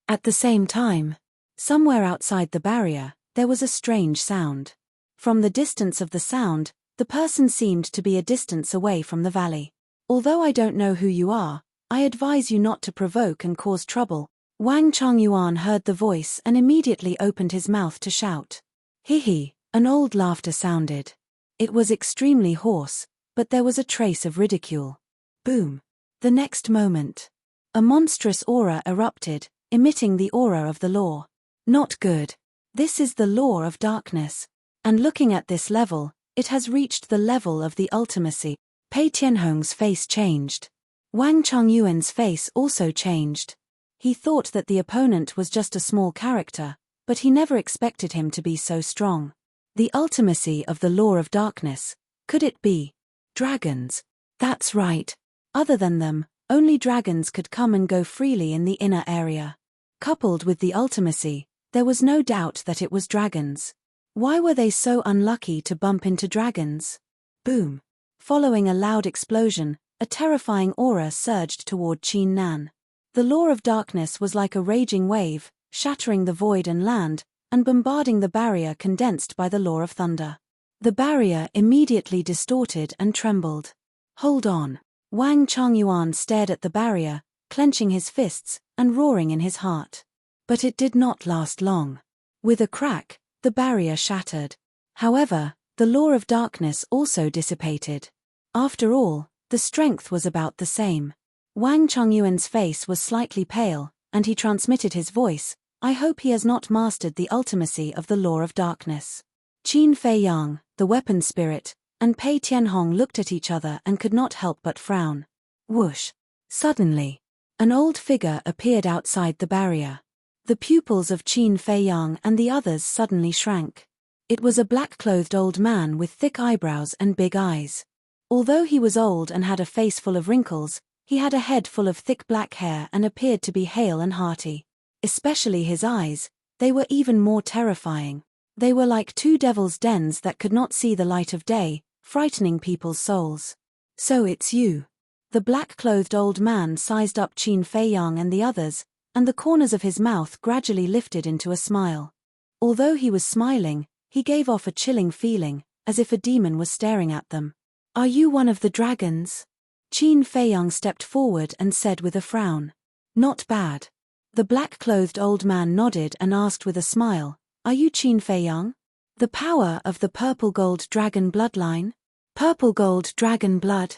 At the same time, somewhere outside the barrier, there was a strange sound. From the distance of the sound, the person seemed to be a distance away from the valley. Although I don't know who you are, I advise you not to provoke and cause trouble. Wang Chongyuan heard the voice and immediately opened his mouth to shout. Hee, an old laughter sounded. It was extremely hoarse, but there was a trace of ridicule. Boom. The next moment, a monstrous aura erupted, emitting the aura of the law. Not good. This is the law of darkness. And looking at this level, it has reached the level of the ultimacy. Pei Tianhong's face changed. Wang Chongyuan's face also changed. He thought that the opponent was just a small character, but he never expected him to be so strong. The ultimacy of the law of darkness. Could it be dragons? That's right. Other than them, only dragons could come and go freely in the inner area. Coupled with the ultimacy, there was no doubt that it was dragons. Why were they so unlucky to bump into dragons? Boom. Following a loud explosion, a terrifying aura surged toward Qin Nan. The law of darkness was like a raging wave, shattering the void and land, and bombarding the barrier condensed by the law of thunder. The barrier immediately distorted and trembled. Hold on. Wang Chongyuan stared at the barrier, clenching his fists, and roaring in his heart. But it did not last long. With a crack, the barrier shattered. However, the law of darkness also dissipated. After all, the strength was about the same. Wang Chongyuan's face was slightly pale, and he transmitted his voice, I hope he has not mastered the ultimacy of the law of darkness. Qin Fei Yang, the weapon spirit, and Pei Tianhong looked at each other and could not help but frown. Whoosh! Suddenly, an old figure appeared outside the barrier. The pupils of Qin Fei Yang and the others suddenly shrank. It was a black-clothed old man with thick eyebrows and big eyes. Although he was old and had a face full of wrinkles, he had a head full of thick black hair and appeared to be hale and hearty. Especially his eyes, they were even more terrifying. They were like two devil's dens that could not see the light of day, frightening people's souls. So it's you. The black-clothed old man sized up Qin Feiyang and the others, and the corners of his mouth gradually lifted into a smile. Although he was smiling, he gave off a chilling feeling, as if a demon was staring at them. Are you one of the dragons? Qin Feiyang stepped forward and said with a frown. Not bad. The black-clothed old man nodded and asked with a smile, Are you Qin Feiyang? The power of the purple gold dragon bloodline? Purple gold dragon blood.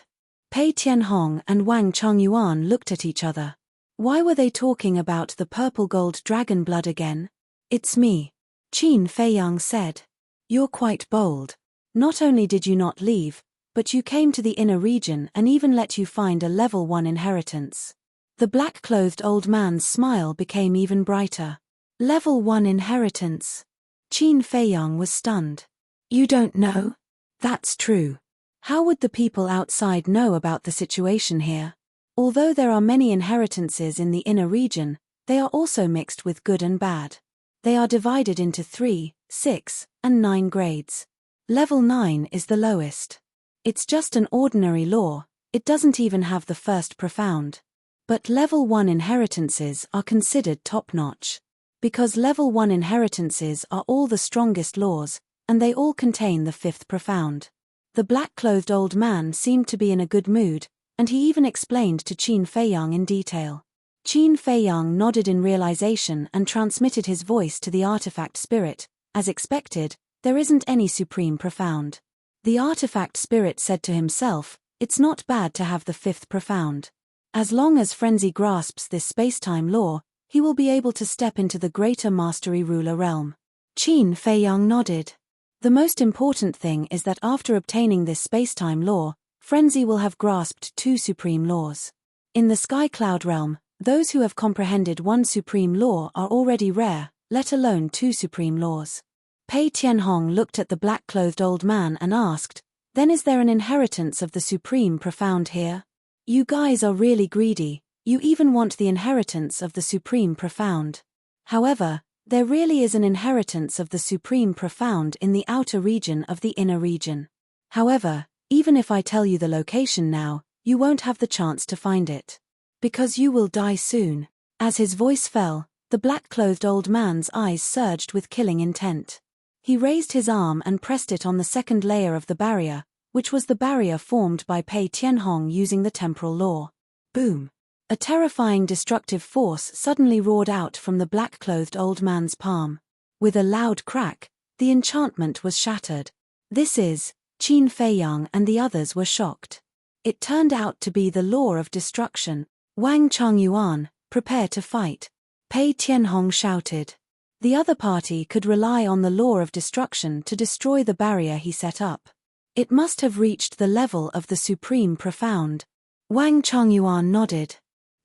Pei Tianhong and Wang Chongyuan looked at each other. Why were they talking about the purple gold dragon blood again? It's me. Qin Feiyang said. You're quite bold. Not only did you not leave, but you came to the inner region and even let you find a level 1 inheritance. The black-clothed old man's smile became even brighter. Level 1 inheritance. Qin Feiyang was stunned. You don't know? That's true. How would the people outside know about the situation here? Although there are many inheritances in the inner region, they are also mixed with good and bad. They are divided into 3, 6, and 9 grades. Level 9 is the lowest. It's just an ordinary law, it doesn't even have the first profound. But level 1 inheritances are considered top-notch. Because level 1 inheritances are all the strongest laws, and they all contain the 5th profound. The black-clothed old man seemed to be in a good mood, and he even explained to Qin Feiyang in detail. Qin Feiyang nodded in realization and transmitted his voice to the artifact spirit. As expected, there isn't any supreme profound. The artifact spirit said to himself, it's not bad to have the 5th profound. As long as Frenzy grasps this space-time law, he will be able to step into the greater mastery ruler realm. Qin Feiyang nodded. The most important thing is that after obtaining this space-time law, Frenzy will have grasped 2 supreme laws. In the Sky Cloud realm, those who have comprehended 1 supreme law are already rare, let alone 2 supreme laws. Pei Tianhong looked at the black-clothed old man and asked, Then is there an inheritance of the supreme profound here? You guys are really greedy, you even want the inheritance of the supreme profound. However, there really is an inheritance of the supreme profound in the outer region of the inner region. However, even if I tell you the location now, you won't have the chance to find it. Because you will die soon. As his voice fell, the black-clothed old man's eyes surged with killing intent. He raised his arm and pressed it on the second layer of the barrier, which was the barrier formed by Pei Tianhong using the temporal law. Boom! A terrifying destructive force suddenly roared out from the black-clothed old man's palm. With a loud crack, the enchantment was shattered. This is, Qin Feiyang and the others were shocked. It turned out to be the law of destruction. Wang Chongyuan, prepare to fight. Pei Tianhong shouted. The other party could rely on the law of destruction to destroy the barrier he set up. It must have reached the level of the supreme profound. Wang Chongyuan nodded.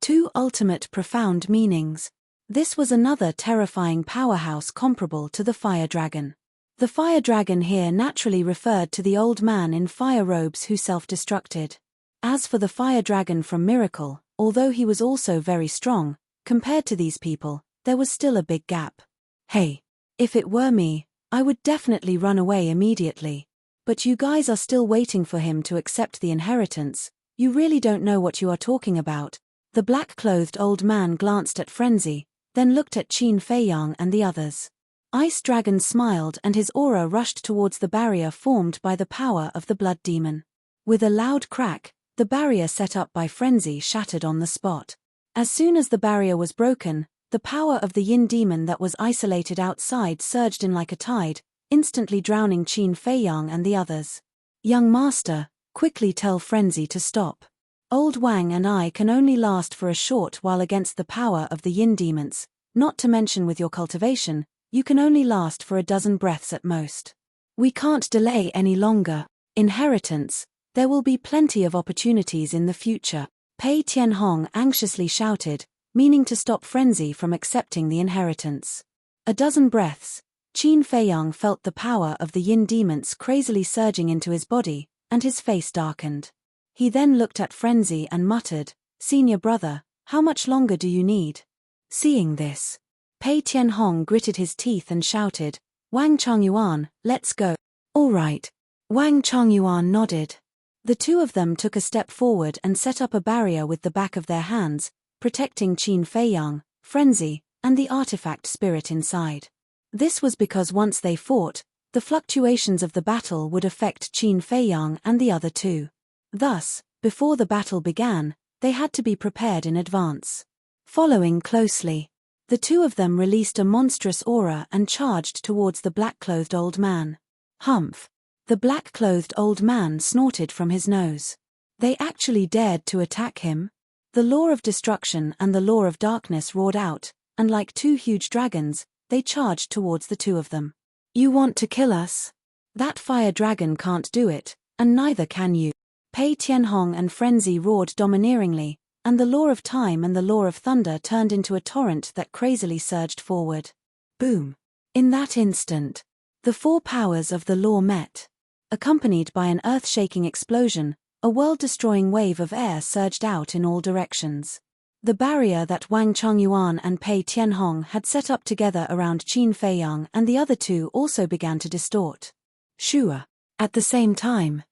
2 ultimate profound meanings. This was another terrifying powerhouse comparable to the fire dragon. The fire dragon here naturally referred to the old man in fire robes who self-destructed. As for the fire dragon from Miracle, although he was also very strong, compared to these people, there was still a big gap. Hey, if it were me, I would definitely run away immediately. But you guys are still waiting for him to accept the inheritance, you really don't know what you are talking about. The black-clothed old man glanced at Frenzy, then looked at Qin Feiyang and the others. Ice Dragon smiled and his aura rushed towards the barrier formed by the power of the blood demon. With a loud crack, the barrier set up by Frenzy shattered on the spot. As soon as the barrier was broken, the power of the yin demon that was isolated outside surged in like a tide, instantly drowning Qin Feiyang and the others. Young master, quickly tell Frenzy to stop. Old Wang and I can only last for a short while against the power of the yin demons, not to mention with your cultivation, you can only last for a dozen breaths at most. We can't delay any longer. Inheritance, there will be plenty of opportunities in the future. Pei Tianhong anxiously shouted, meaning to stop Frenzy from accepting the inheritance. A dozen breaths, Qin Feiyang felt the power of the yin demons crazily surging into his body, and his face darkened. He then looked at Frenzy and muttered, Senior brother, how much longer do you need? Seeing this, Pei Tianhong gritted his teeth and shouted, Wang Chongyuan, let's go. All right. Wang Chongyuan nodded. The two of them took a step forward and set up a barrier with the back of their hands, protecting Qin Feiyang, Frenzy, and the artifact spirit inside. This was because once they fought, the fluctuations of the battle would affect Qin Feiyang and the other two. Thus, before the battle began, they had to be prepared in advance. Following closely, the two of them released a monstrous aura and charged towards the black-clothed old man. Humph! The black-clothed old man snorted from his nose. They actually dared to attack him? The law of destruction and the law of darkness roared out, and like two huge dragons, they charged towards the two of them. You want to kill us? That fire dragon can't do it, and neither can you. Pei Tianhong and Frenzy roared domineeringly, and the law of time and the law of thunder turned into a torrent that crazily surged forward. Boom! In that instant, the four powers of the law met. Accompanied by an earth-shaking explosion, a world-destroying wave of air surged out in all directions. The barrier that Wang Chongyuan and Pei Tianhong had set up together around Qin Feiyang and the other two also began to distort. Shua. At the same time,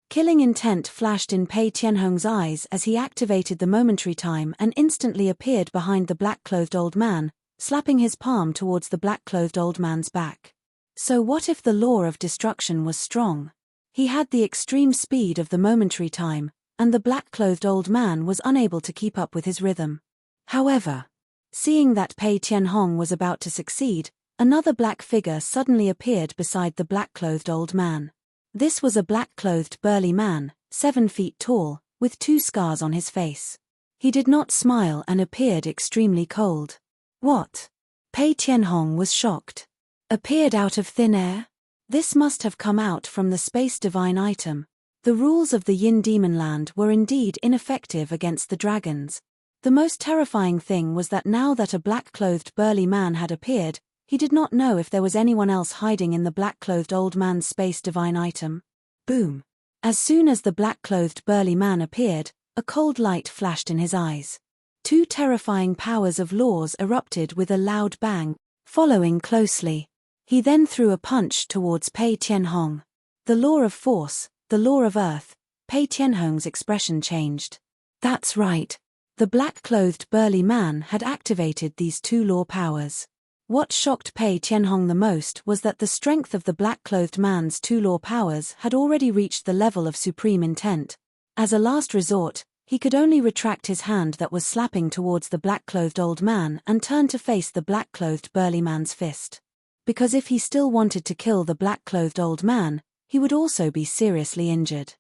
killing intent flashed in Pei Tianhong's eyes as he activated the momentary time and instantly appeared behind the black-clothed old man, slapping his palm towards the black-clothed old man's back. So what if the law of destruction was strong? He had the extreme speed of the momentary time, and the black-clothed old man was unable to keep up with his rhythm. However, seeing that Pei Tianhong was about to succeed, another black figure suddenly appeared beside the black-clothed old man. This was a black-clothed burly man, 7 feet tall, with 2 scars on his face. He did not smile and appeared extremely cold. What? Pei Tianhong was shocked. Appeared out of thin air? This must have come out from the space divine item. The rules of the Yin Demon Land were indeed ineffective against the dragons. The most terrifying thing was that now that a black-clothed burly man had appeared, he did not know if there was anyone else hiding in the black-clothed old man's space divine item. Boom! As soon as the black-clothed burly man appeared, a cold light flashed in his eyes. 2 terrifying powers of laws erupted with a loud bang, following closely. He then threw a punch towards Pei Tianhong. The law of force, the law of earth. Pei Tianhong's expression changed. That's right. The black-clothed burly man had activated these 2 law powers. What shocked Pei Tianhong the most was that the strength of the black-clothed man's 2 law powers had already reached the level of supreme intent. As a last resort, he could only retract his hand that was slapping towards the black-clothed old man and turn to face the black-clothed burly man's fist. Because if he still wanted to kill the black-clothed old man, he would also be seriously injured.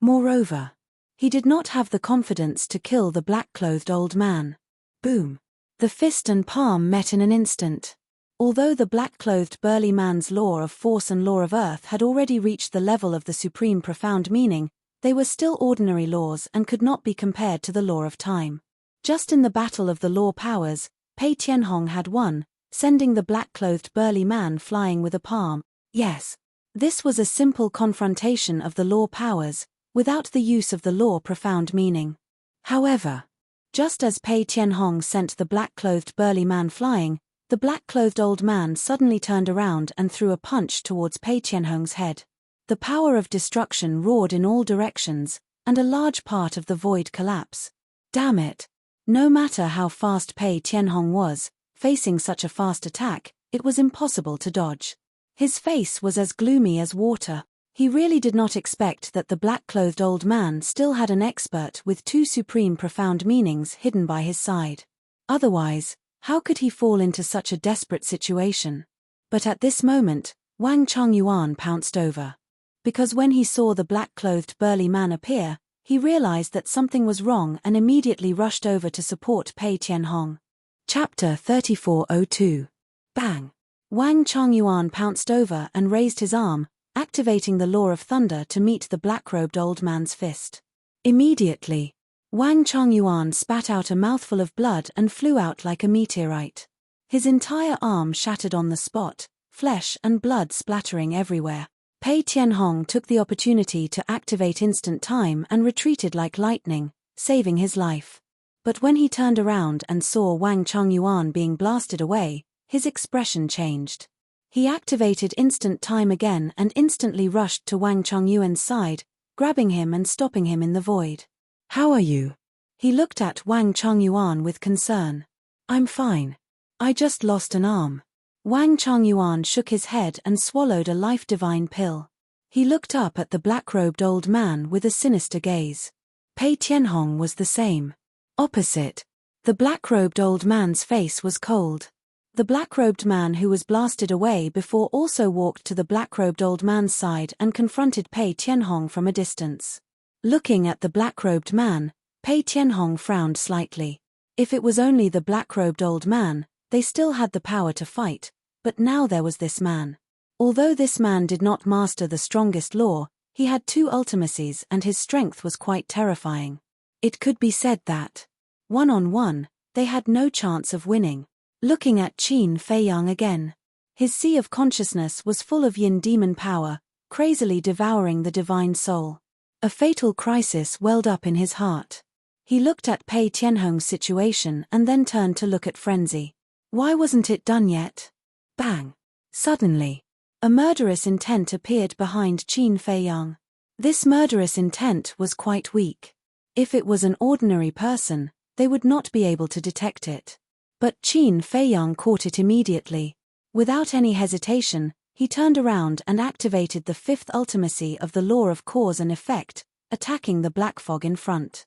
Moreover, he did not have the confidence to kill the black-clothed old man. Boom! The fist and palm met in an instant. Although the black-clothed burly man's law of force and law of earth had already reached the level of the supreme profound meaning, they were still ordinary laws and could not be compared to the law of time. Just in the battle of the law powers, Pei Tianhong had won, sending the black-clothed burly man flying with a palm. Yes, this was a simple confrontation of the law powers, without the use of the law profound meaning. However, just as Pei Tianhong sent the black-clothed burly man flying, the black-clothed old man suddenly turned around and threw a punch towards Pei Tianhong's head. The power of destruction roared in all directions, and a large part of the void collapsed. Damn it! No matter how fast Pei Tianhong was, facing such a fast attack, it was impossible to dodge. His face was as gloomy as water. He really did not expect that the black-clothed old man still had an expert with 2 supreme profound meanings hidden by his side. Otherwise, how could he fall into such a desperate situation? But at this moment, Wang Chongyuan pounced over. Because when he saw the black-clothed burly man appear, he realized that something was wrong and immediately rushed over to support Pei Tianhong. Chapter 3402. Bang! Wang Chongyuan pounced over and raised his arm, activating the law of thunder to meet the black-robed old man's fist. Immediately, Wang Chongyuan spat out a mouthful of blood and flew out like a meteorite. His entire arm shattered on the spot, flesh and blood splattering everywhere. Pei Tianhong took the opportunity to activate instant time and retreated like lightning, saving his life. But when he turned around and saw Wang Chongyuan being blasted away, his expression changed. He activated instant time again and instantly rushed to Wang Chongyuan's side, grabbing him and stopping him in the void. "How are you?" He looked at Wang Chongyuan with concern. "I'm fine. I just lost an arm." Wang Chongyuan shook his head and swallowed a life-divine pill. He looked up at the black-robed old man with a sinister gaze. Pei Tianhong was the same. Opposite. The black-robed old man's face was cold. The black-robed man who was blasted away before also walked to the black-robed old man's side and confronted Pei Tianhong from a distance. Looking at the black-robed man, Pei Tianhong frowned slightly. If it was only the black-robed old man, they still had the power to fight, but now there was this man. Although this man did not master the strongest law, he had two ultimacies and his strength was quite terrifying. It could be said that, one-on-one, they had no chance of winning. Looking at Qin Feiyang again. His sea of consciousness was full of yin demon power, crazily devouring the divine soul. A fatal crisis welled up in his heart. He looked at Pei Tianhong's situation and then turned to look at Frenzy. Why wasn't it done yet? Bang! Suddenly, a murderous intent appeared behind Qin Feiyang. This murderous intent was quite weak. If it was an ordinary person, they would not be able to detect it. But Qin Feiyang caught it immediately. Without any hesitation, he turned around and activated the fifth ultimacy of the law of cause and effect, attacking the black fog in front.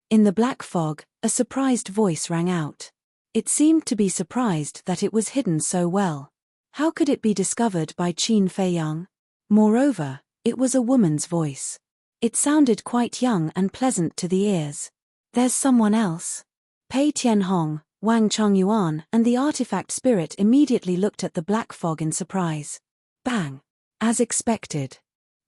In the black fog, a surprised voice rang out. It seemed to be surprised that it was hidden so well. How could it be discovered by Qin Feiyang? Moreover, it was a woman's voice. It sounded quite young and pleasant to the ears. There's someone else. Pei Tianhong, Wang Chongyuan and the artifact spirit immediately looked at the black fog in surprise. Bang! As expected.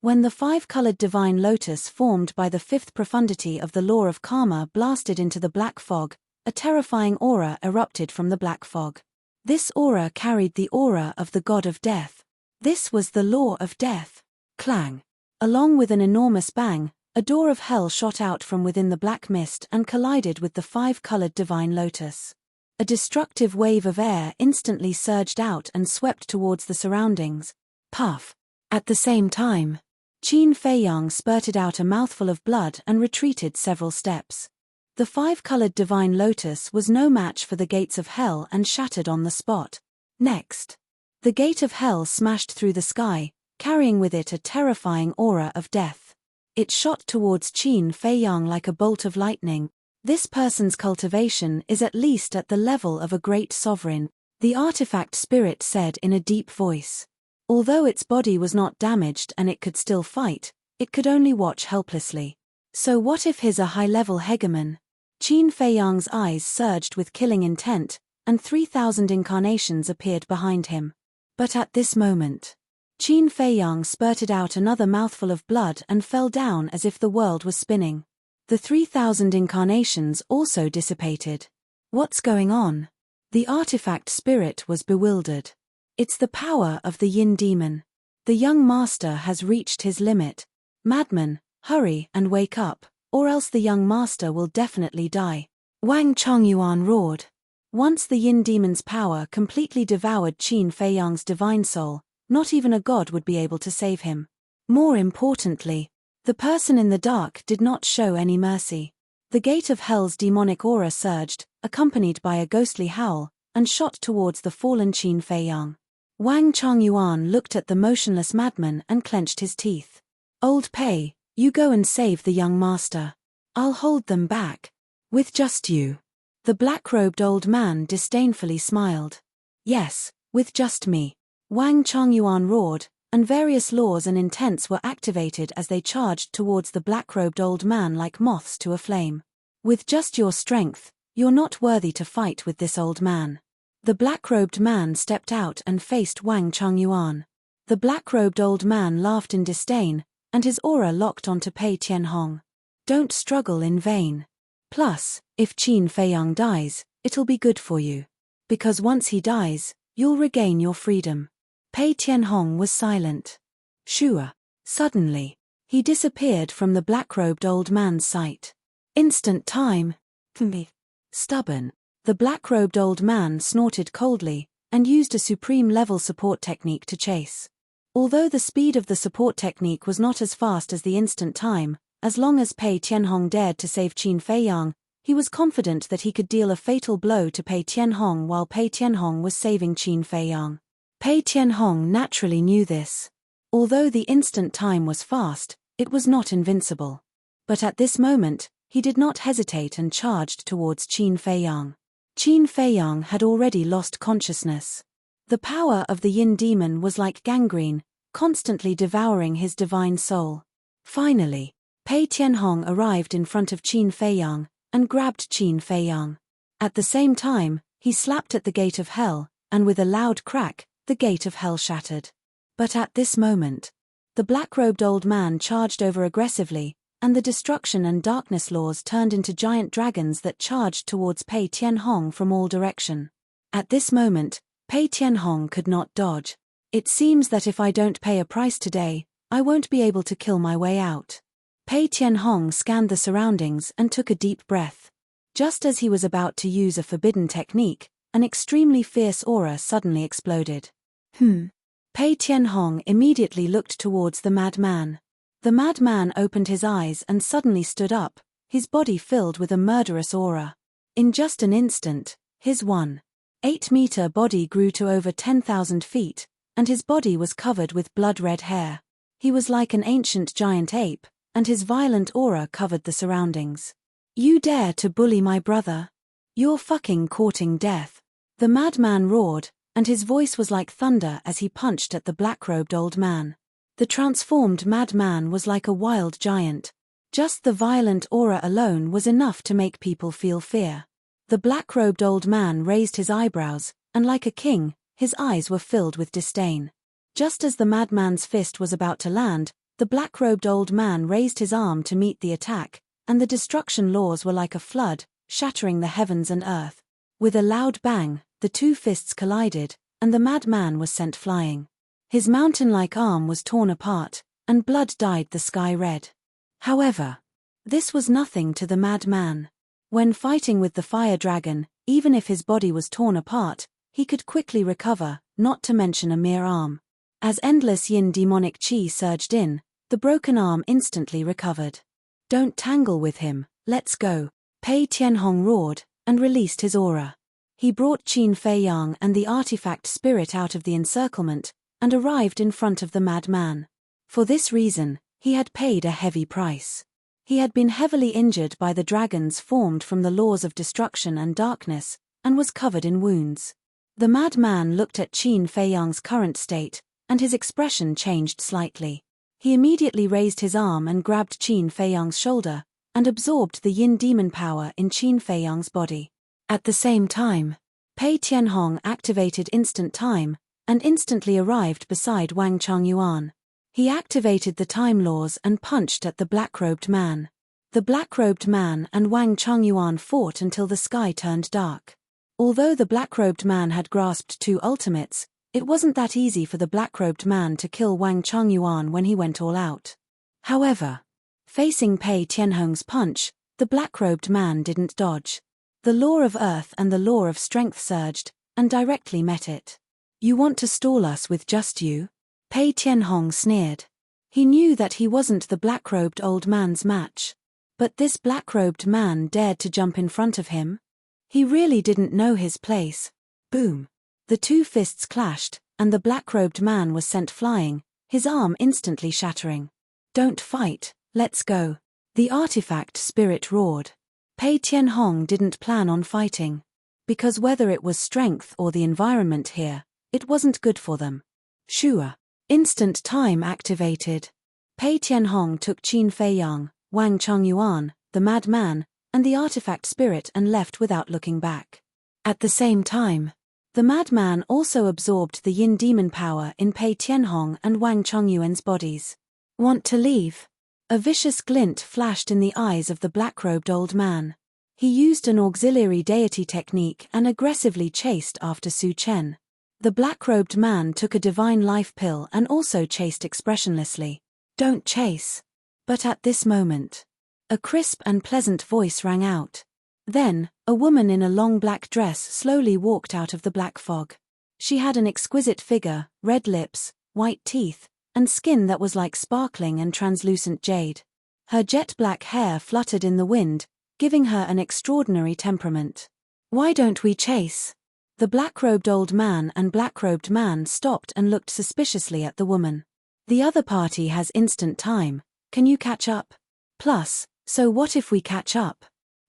When the five-colored divine lotus formed by the fifth profundity of the law of karma blasted into the black fog, a terrifying aura erupted from the black fog. This aura carried the aura of the god of death. This was the law of death. Clang! Along with an enormous bang, a door of hell shot out from within the black mist and collided with the five-colored divine lotus. A destructive wave of air instantly surged out and swept towards the surroundings. Puff! At the same time, Qin Feiyang spurted out a mouthful of blood and retreated several steps. The five-colored divine lotus was no match for the gates of hell and shattered on the spot. Next, the gate of hell smashed through the sky, carrying with it a terrifying aura of death. It shot towards Qin Feiyang like a bolt of lightning. This person's cultivation is at least at the level of a great sovereign, the artifact spirit said in a deep voice. Although its body was not damaged and it could still fight, it could only watch helplessly. So what if he's a high-level hegemon? Qin Feiyang's eyes surged with killing intent, and 3,000 incarnations appeared behind him. But at this moment, Qin Feiyang spurted out another mouthful of blood and fell down as if the world was spinning. The 3,000 incarnations also dissipated. What's going on? The artifact spirit was bewildered. It's the power of the yin demon. The young master has reached his limit. Madman, hurry and wake up, or else the young master will definitely die. Wang Chongyuan roared. Once the yin demon's power completely devoured Qin Feiyang's divine soul, not even a god would be able to save him. More importantly, the person in the dark did not show any mercy. The gate of hell's demonic aura surged, accompanied by a ghostly howl, and shot towards the fallen Qin Feiyang. Wang Chongyuan looked at the motionless madman and clenched his teeth. Old Pei, you go and save the young master. I'll hold them back. With just you. The black-robed old man disdainfully smiled. Yes, with just me. Wang Chongyuan roared, and various laws and intents were activated as they charged towards the black-robed old man like moths to a flame. With just your strength, you're not worthy to fight with this old man. The black-robed man stepped out and faced Wang Chongyuan. The black-robed old man laughed in disdain, and his aura locked onto Pei Tianhong. Don't struggle in vain. Plus, if Qin Feiyang dies, it'll be good for you. Because once he dies, you'll regain your freedom. Pei Tianhong was silent. Shua. Suddenly, he disappeared from the black-robed old man's sight. Instant time. Stubborn. The black-robed old man snorted coldly, and used a supreme-level support technique to chase. Although the speed of the support technique was not as fast as the instant time, as long as Pei Tianhong dared to save Qin Feiyang, he was confident that he could deal a fatal blow to Pei Tianhong while Pei Tianhong was saving Qin Feiyang. Pei Tianhong naturally knew this. Although the instant time was fast, it was not invincible. But at this moment, he did not hesitate and charged towards Qin Feiyang. Qin Feiyang had already lost consciousness. The power of the Yin demon was like gangrene, constantly devouring his divine soul. Finally, Pei Tianhong arrived in front of Qin Feiyang and grabbed Qin Feiyang. At the same time, he slapped at the gate of hell, and with a loud crack, the gate of hell shattered. But at this moment, the black-robed old man charged over aggressively, and the destruction and darkness laws turned into giant dragons that charged towards Pei Tianhong from all direction. At this moment, Pei Tianhong could not dodge. It seems that if I don't pay a price today, I won't be able to kill my way out. Pei Tianhong scanned the surroundings and took a deep breath. Just as he was about to use a forbidden technique, an extremely fierce aura suddenly exploded. Pei Tianhong immediately looked towards the madman. The madman opened his eyes and suddenly stood up, his body filled with a murderous aura. In just an instant, his 1.8-meter body grew to over 10,000 feet, and his body was covered with blood-red hair. He was like an ancient giant ape, and his violent aura covered the surroundings. "You dare to bully my brother? You're fucking courting death." The madman roared, and his voice was like thunder as he punched at the black-robed old man. The transformed madman was like a wild giant. Just the violent aura alone was enough to make people feel fear. The black-robed old man raised his eyebrows, and like a king, his eyes were filled with disdain. Just as the madman's fist was about to land, the black-robed old man raised his arm to meet the attack, and the destruction laws were like a flood, shattering the heavens and earth. With a loud bang, the two fists collided, and the madman was sent flying. His mountain-like arm was torn apart, and blood dyed the sky red. However, this was nothing to the madman. When fighting with the fire dragon, even if his body was torn apart, he could quickly recover, not to mention a mere arm. As endless yin demonic chi surged in, the broken arm instantly recovered. "Don't tangle with him, let's go," Pei Tianhong roared, and released his aura. He brought Qin Feiyang and the artifact spirit out of the encirclement, and arrived in front of the madman. For this reason, he had paid a heavy price. He had been heavily injured by the dragons formed from the laws of destruction and darkness, and was covered in wounds. The madman looked at Qin Feiyang's current state, and his expression changed slightly. He immediately raised his arm and grabbed Qin Feiyang's shoulder, and absorbed the yin demon power in Qin Feiyang's body. At the same time, Pei Tianhong activated instant time, and instantly arrived beside Wang Changyuan. He activated the time laws and punched at the black-robed man. The black-robed man and Wang Changyuan fought until the sky turned dark. Although the black-robed man had grasped two ultimates, it wasn't that easy for the black-robed man to kill Wang Changyuan when he went all out. However, facing Pei Tianhong's punch, the black-robed man didn't dodge. The law of earth and the law of strength surged, and directly met it. "You want to stall us with just you?" Pei Tianhong sneered. He knew that he wasn't the black-robed old man's match. But this black-robed man dared to jump in front of him? He really didn't know his place. Boom! The two fists clashed, and the black-robed man was sent flying, his arm instantly shattering. "Don't fight, let's go," the artifact spirit roared. Pei Tianhong didn't plan on fighting. Because whether it was strength or the environment here, it wasn't good for them. Shua. Instant time activated. Pei Tianhong took Qin Feiyang, Wang Changyuan, the madman, and the artifact spirit and left without looking back. At the same time, the madman also absorbed the yin demon power in Pei Tianhong and Wang Changyuan's bodies. "Want to leave?" A vicious glint flashed in the eyes of the black-robed old man. He used an auxiliary deity technique and aggressively chased after Su Chen. The black-robed man took a divine life pill and also chased expressionlessly. "Don't chase." But at this moment, a crisp and pleasant voice rang out. Then, a woman in a long black dress slowly walked out of the black fog. She had an exquisite figure, red lips, white teeth, and skin that was like sparkling and translucent jade. Her jet-black hair fluttered in the wind, giving her an extraordinary temperament. "Why don't we chase?" The black-robed old man and black-robed man stopped and looked suspiciously at the woman. "The other party has instant time. Can you catch up? Plus, so what if we catch up?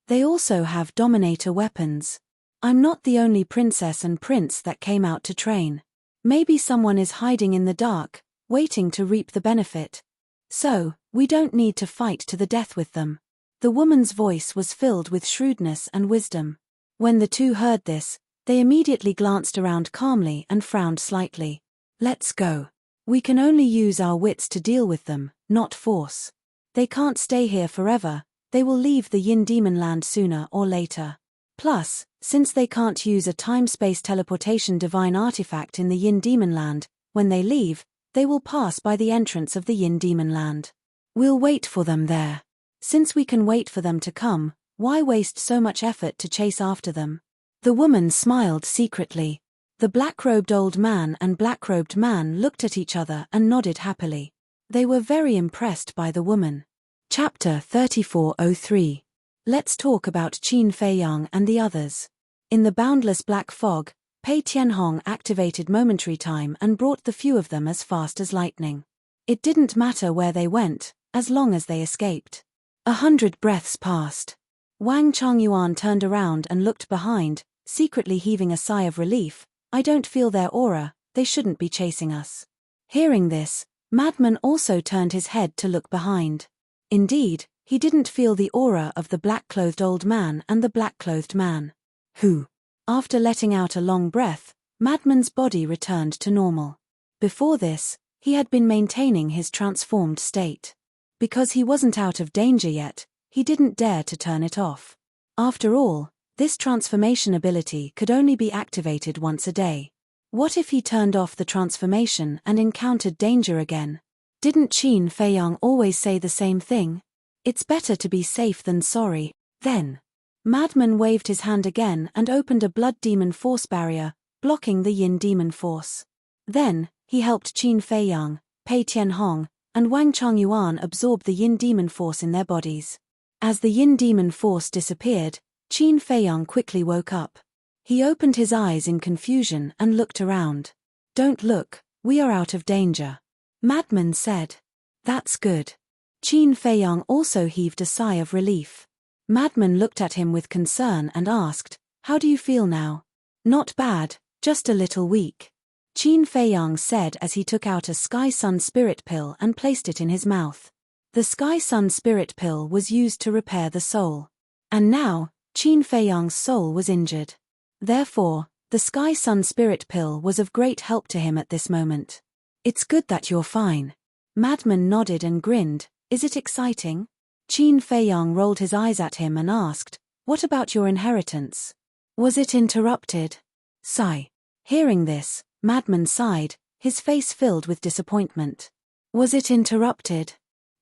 They also have Dominator weapons. I'm not the only princess and prince that came out to train. Maybe someone is hiding in the dark, waiting to reap the benefit. So, we don't need to fight to the death with them." The woman's voice was filled with shrewdness and wisdom. When the two heard this, they immediately glanced around calmly and frowned slightly. "Let's go. We can only use our wits to deal with them, not force. They can't stay here forever, they will leave the Yin Demon Land sooner or later. Plus, since they can't use a time-space teleportation divine artifact in the Yin Demon Land, when they leave, they will pass by the entrance of the Yin Demon Land. We'll wait for them there. Since we can wait for them to come, why waste so much effort to chase after them?" The woman smiled secretly. The black-robed old man and black-robed man looked at each other and nodded happily. They were very impressed by the woman. Chapter 3403. Let's talk about Qin Feiyang and the others. In the boundless black fog, Pei Tianhong activated momentary time and brought the few of them as fast as lightning. It didn't matter where they went, as long as they escaped. 100 breaths passed. Wang Changyuan turned around and looked behind, secretly heaving a sigh of relief. "I don't feel their aura, they shouldn't be chasing us." Hearing this, Madman also turned his head to look behind. Indeed, he didn't feel the aura of the black-clothed old man and the black-clothed man. "Who?" After letting out a long breath, Madman's body returned to normal. Before this, he had been maintaining his transformed state. Because he wasn't out of danger yet, he didn't dare to turn it off. After all, this transformation ability could only be activated once a day. What if he turned off the transformation and encountered danger again? Didn't Qin Feiyang always say the same thing? It's better to be safe than sorry. Then, Madman waved his hand again and opened a blood demon force barrier, blocking the Yin demon force. Then, he helped Qin Feiyang, Pei Tianhong, and Wang Changyuan absorb the Yin demon force in their bodies. As the Yin demon force disappeared, Qin Feiyang quickly woke up. He opened his eyes in confusion and looked around. "Don't look, we are out of danger," Madman said. "That's good." Qin Feiyang also heaved a sigh of relief. Madman looked at him with concern and asked, "How do you feel now?" "Not bad, just a little weak," Qin Feiyang said as he took out a Sky Sun Spirit Pill and placed it in his mouth. The Sky Sun Spirit Pill was used to repair the soul. And now, Qin Feiyang's soul was injured. Therefore, the Sky Sun Spirit Pill was of great help to him at this moment. "It's good that you're fine." Madman nodded and grinned. "Is it exciting?" Qin Feiyang rolled his eyes at him and asked, "What about your inheritance? Was it interrupted?" Sigh. Hearing this, Madman sighed, his face filled with disappointment. "Was it interrupted?"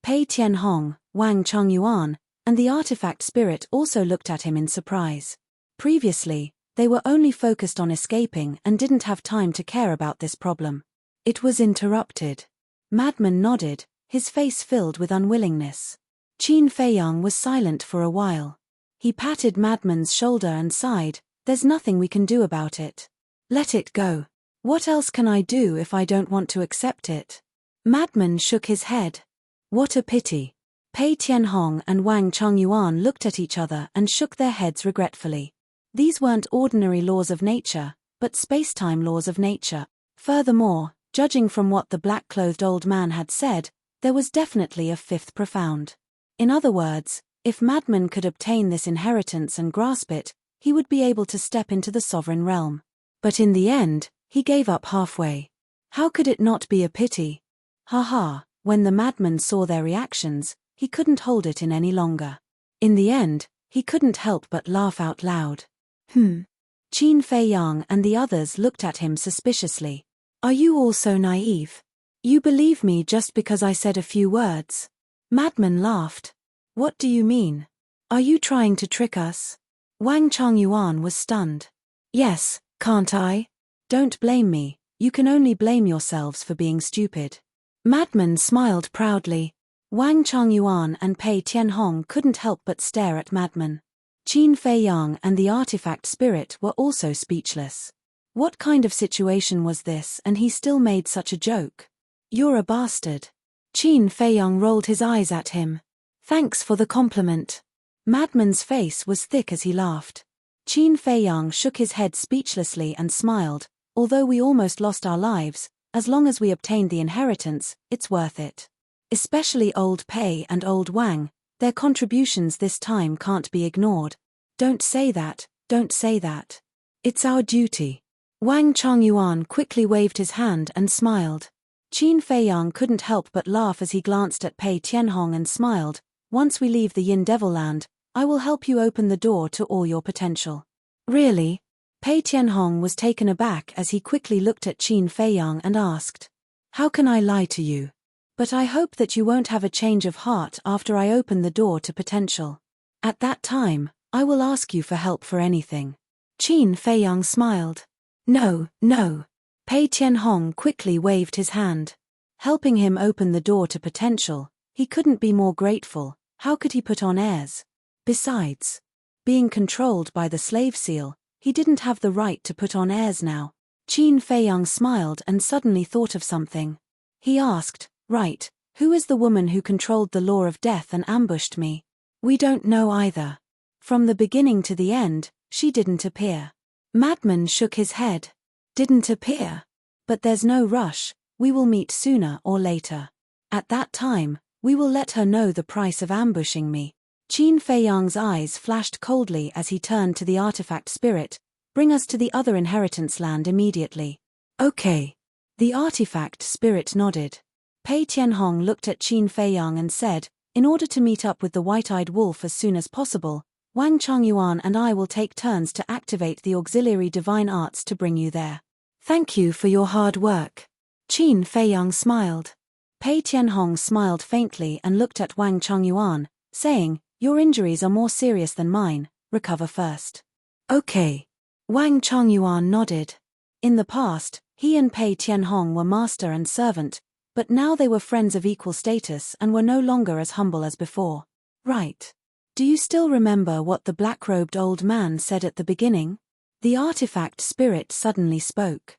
Pei Tianhong, Wang Changyuan, and the artifact spirit also looked at him in surprise. Previously, they were only focused on escaping and didn't have time to care about this problem. "It was interrupted." Madman nodded, his face filled with unwillingness. Qin Feiyang was silent for a while. He patted Madman's shoulder and sighed, "There's nothing we can do about it. Let it go. What else can I do if I don't want to accept it?" Madman shook his head. "What a pity." Pei Tianhong and Wang Changyuan looked at each other and shook their heads regretfully. These weren't ordinary laws of nature, but space-time laws of nature. Furthermore, judging from what the black-clothed old man had said, there was definitely a fifth profound. In other words, if Madman could obtain this inheritance and grasp it, he would be able to step into the sovereign realm. But in the end, he gave up halfway. How could it not be a pity? Ha. When the Madman saw their reactions, he couldn't hold it in any longer. In the end, he couldn't help but laugh out loud. Qin Feiyang and the others looked at him suspiciously. "Are you all so naive? You believe me just because I said a few words?" Madman laughed. "What do you mean? Are you trying to trick us?" Wang Changyuan was stunned. "Yes, can't I? Don't blame me, you can only blame yourselves for being stupid. Madman smiled proudly. Wang Changyuan and Pei Tianhong couldn't help but stare at Madman. Qin Feiyang and the artifact spirit were also speechless. What kind of situation was this, and he still made such a joke? You're a bastard. Qin Feiyang rolled his eyes at him. Thanks for the compliment. Madman's face was thick as he laughed. Qin Feiyang shook his head speechlessly and smiled. Although we almost lost our lives, as long as we obtained the inheritance, it's worth it. Especially old Pei and old Wang, their contributions this time can't be ignored. Don't say that, don't say that. It's our duty. Wang Changyuan quickly waved his hand and smiled. Qin Feiyang couldn't help but laugh as he glanced at Pei Tianhong and smiled. Once we leave the Yin Devil Land, I will help you open the door to all your potential. Really? Pei Tianhong was taken aback as he quickly looked at Qin Feiyang and asked. How can I lie to you? But I hope that you won't have a change of heart after I open the door to potential. At that time, I will ask you for help for anything. Qin Feiyang smiled. No, no. Pei Tianhong quickly waved his hand. Helping him open the door to potential, he couldn't be more grateful. How could he put on airs? Besides, being controlled by the slave seal, he didn't have the right to put on airs now. Qin Feiyang smiled and suddenly thought of something. He asked, right, who is the woman who controlled the law of death and ambushed me? We don't know either. From the beginning to the end, she didn't appear. Madman shook his head. Didn't appear. But there's no rush, we will meet sooner or later. At that time, we will let her know the price of ambushing me. Qin Feiyang's eyes flashed coldly as he turned to the artifact spirit. Bring us to the other inheritance land immediately. Okay. The artifact spirit nodded. Pei Tianhong looked at Qin Feiyang and said, in order to meet up with the white-eyed wolf as soon as possible, Wang Changyuan and I will take turns to activate the auxiliary divine arts to bring you there. Thank you for your hard work. Qin Feiyang smiled. Pei Tianhong smiled faintly and looked at Wang Changyuan, saying, your injuries are more serious than mine, recover first. Okay. Wang Changyuan nodded. In the past, he and Pei Tianhong were master and servant, but now they were friends of equal status and were no longer as humble as before. Right. Do you still remember what the black-robed old man said at the beginning? The artifact spirit suddenly spoke.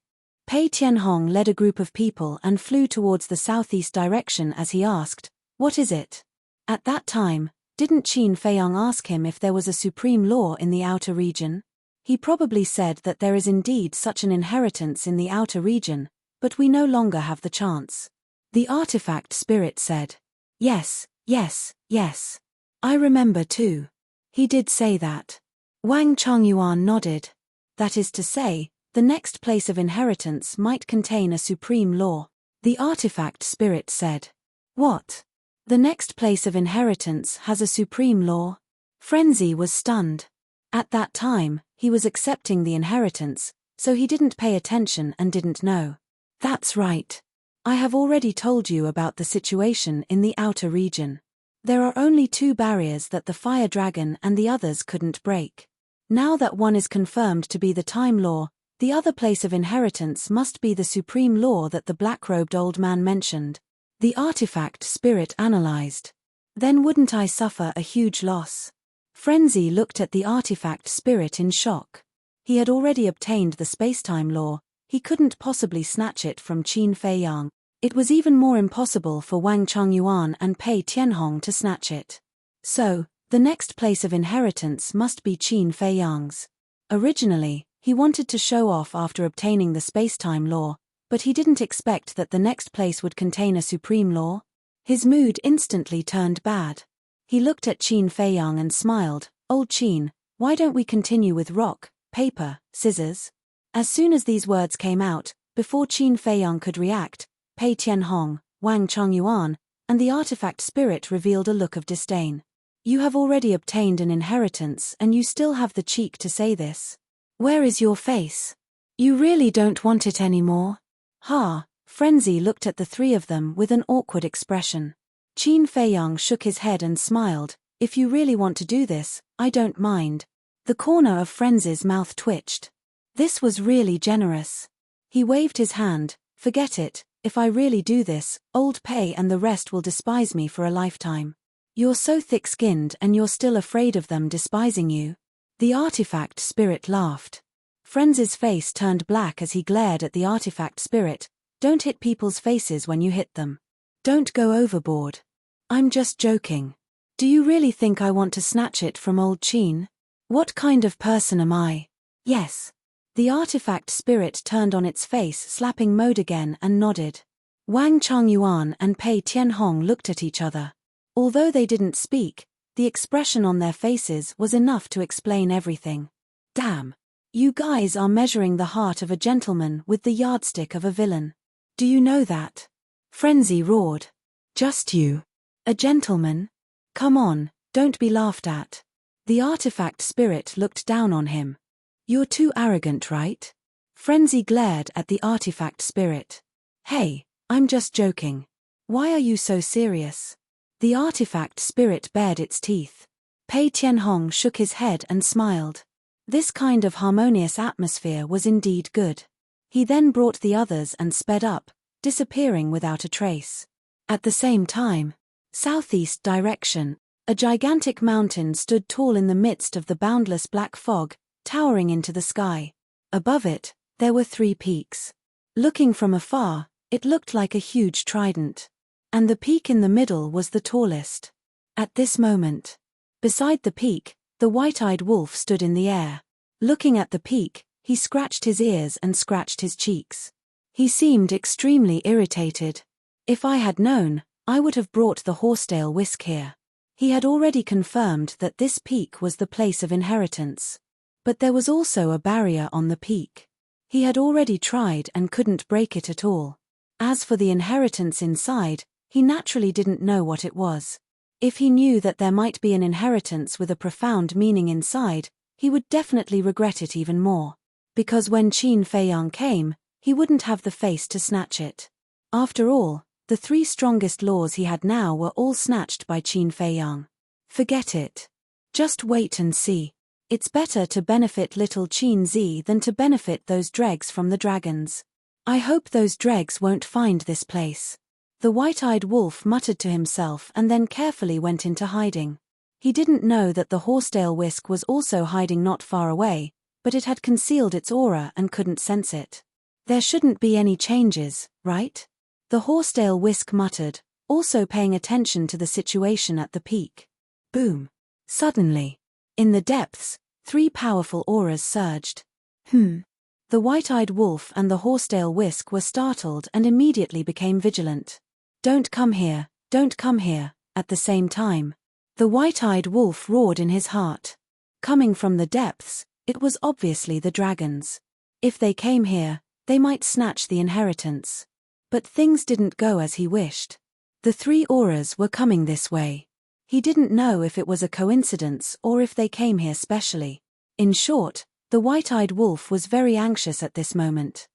Pei Tianhong led a group of people and flew towards the southeast direction as he asked, what is it? At that time, didn't Qin Feiyang ask him if there was a supreme law in the outer region? He probably said that there is indeed such an inheritance in the outer region, but we no longer have the chance. The artifact spirit said. Yes, yes, yes. I remember too. He did say that. Wang Changyuan nodded. That is to say, the next place of inheritance might contain a supreme law. The artifact spirit said. What? The next place of inheritance has a supreme law? Frenzy was stunned. At that time, he was accepting the inheritance, so he didn't pay attention and didn't know. That's right. I have already told you about the situation in the outer region. There are only two barriers that the fire dragon and the others couldn't break. Now that one is confirmed to be the time law, the other place of inheritance must be the supreme law that the black-robed old man mentioned. The artifact spirit analyzed. Then wouldn't I suffer a huge loss? Frenzy looked at the artifact spirit in shock. He had already obtained the spacetime law, he couldn't possibly snatch it from Qin Feiyang. It was even more impossible for Wang Changyuan and Pei Tianhong to snatch it. So, the next place of inheritance must be Qin Feiyang's. Originally, he wanted to show off after obtaining the spacetime law, but he didn't expect that the next place would contain a supreme law. His mood instantly turned bad. He looked at Qin Feiyang and smiled, old Qin, why don't we continue with rock, paper, scissors? As soon as these words came out, before Qin Feiyang could react, Pei Tianhong, Wang Changyuan, and the artifact spirit revealed a look of disdain. You have already obtained an inheritance and you still have the cheek to say this. Where is your face? You really don't want it anymore? Ha! Frenzy looked at the three of them with an awkward expression. Qin Feiyang shook his head and smiled. If you really want to do this, I don't mind. The corner of Frenzy's mouth twitched. This was really generous. He waved his hand. Forget it, if I really do this, old Pei and the rest will despise me for a lifetime. You're so thick-skinned and you're still afraid of them despising you. The artifact spirit laughed. Frenz's face turned black as he glared at the artifact spirit. Don't hit people's faces when you hit them. Don't go overboard. I'm just joking. Do you really think I want to snatch it from old Qin? What kind of person am I? Yes. The artifact spirit turned on its face, slapping mode again, and nodded. Wang Changyuan and Pei Tianhong looked at each other. Although they didn't speak, the expression on their faces was enough to explain everything. Damn. You guys are measuring the heart of a gentleman with the yardstick of a villain. Do you know that? Frenzy roared. Just you. A gentleman? Come on, don't be laughed at. The artifact spirit looked down on him. You're too arrogant, right? Frenzy glared at the artifact spirit. Hey, I'm just joking. Why are you so serious? The artifact spirit bared its teeth. Pei Tianhong shook his head and smiled. This kind of harmonious atmosphere was indeed good. He then brought the others and sped up, disappearing without a trace. At the same time, southeast direction, a gigantic mountain stood tall in the midst of the boundless black fog, towering into the sky. Above it, there were 3 peaks. Looking from afar, it looked like a huge trident. And the peak in the middle was the tallest. At this moment, beside the peak, the white-eyed wolf stood in the air. Looking at the peak, he scratched his ears and scratched his cheeks. He seemed extremely irritated. If I had known, I would have brought the horsetail whisk here. He had already confirmed that this peak was the place of inheritance. But there was also a barrier on the peak. He had already tried and couldn't break it at all. As for the inheritance inside, he naturally didn't know what it was. If he knew that there might be an inheritance with a profound meaning inside, he would definitely regret it even more. Because when Qin Feiyang came, he wouldn't have the face to snatch it. After all, the 3 strongest laws he had now were all snatched by Qin Feiyang. Forget it. Just wait and see. It's better to benefit little Qin Zi than to benefit those dregs from the dragons. I hope those dregs won't find this place. The white-eyed wolf muttered to himself and then carefully went into hiding. He didn't know that the horsetail whisk was also hiding not far away, but it had concealed its aura and couldn't sense it. There shouldn't be any changes, right? The horsetail whisk muttered, also paying attention to the situation at the peak. Boom. Suddenly, in the depths, 3 powerful auras surged. The white-eyed wolf and the horsetail whisk were startled and immediately became vigilant. Don't come here, at the same time. The white-eyed wolf roared in his heart. Coming from the depths, it was obviously the dragons. If they came here, they might snatch the inheritance. But things didn't go as he wished. The 3 auras were coming this way. He didn't know if it was a coincidence or if they came here specially. In short, the white-eyed wolf was very anxious at this moment.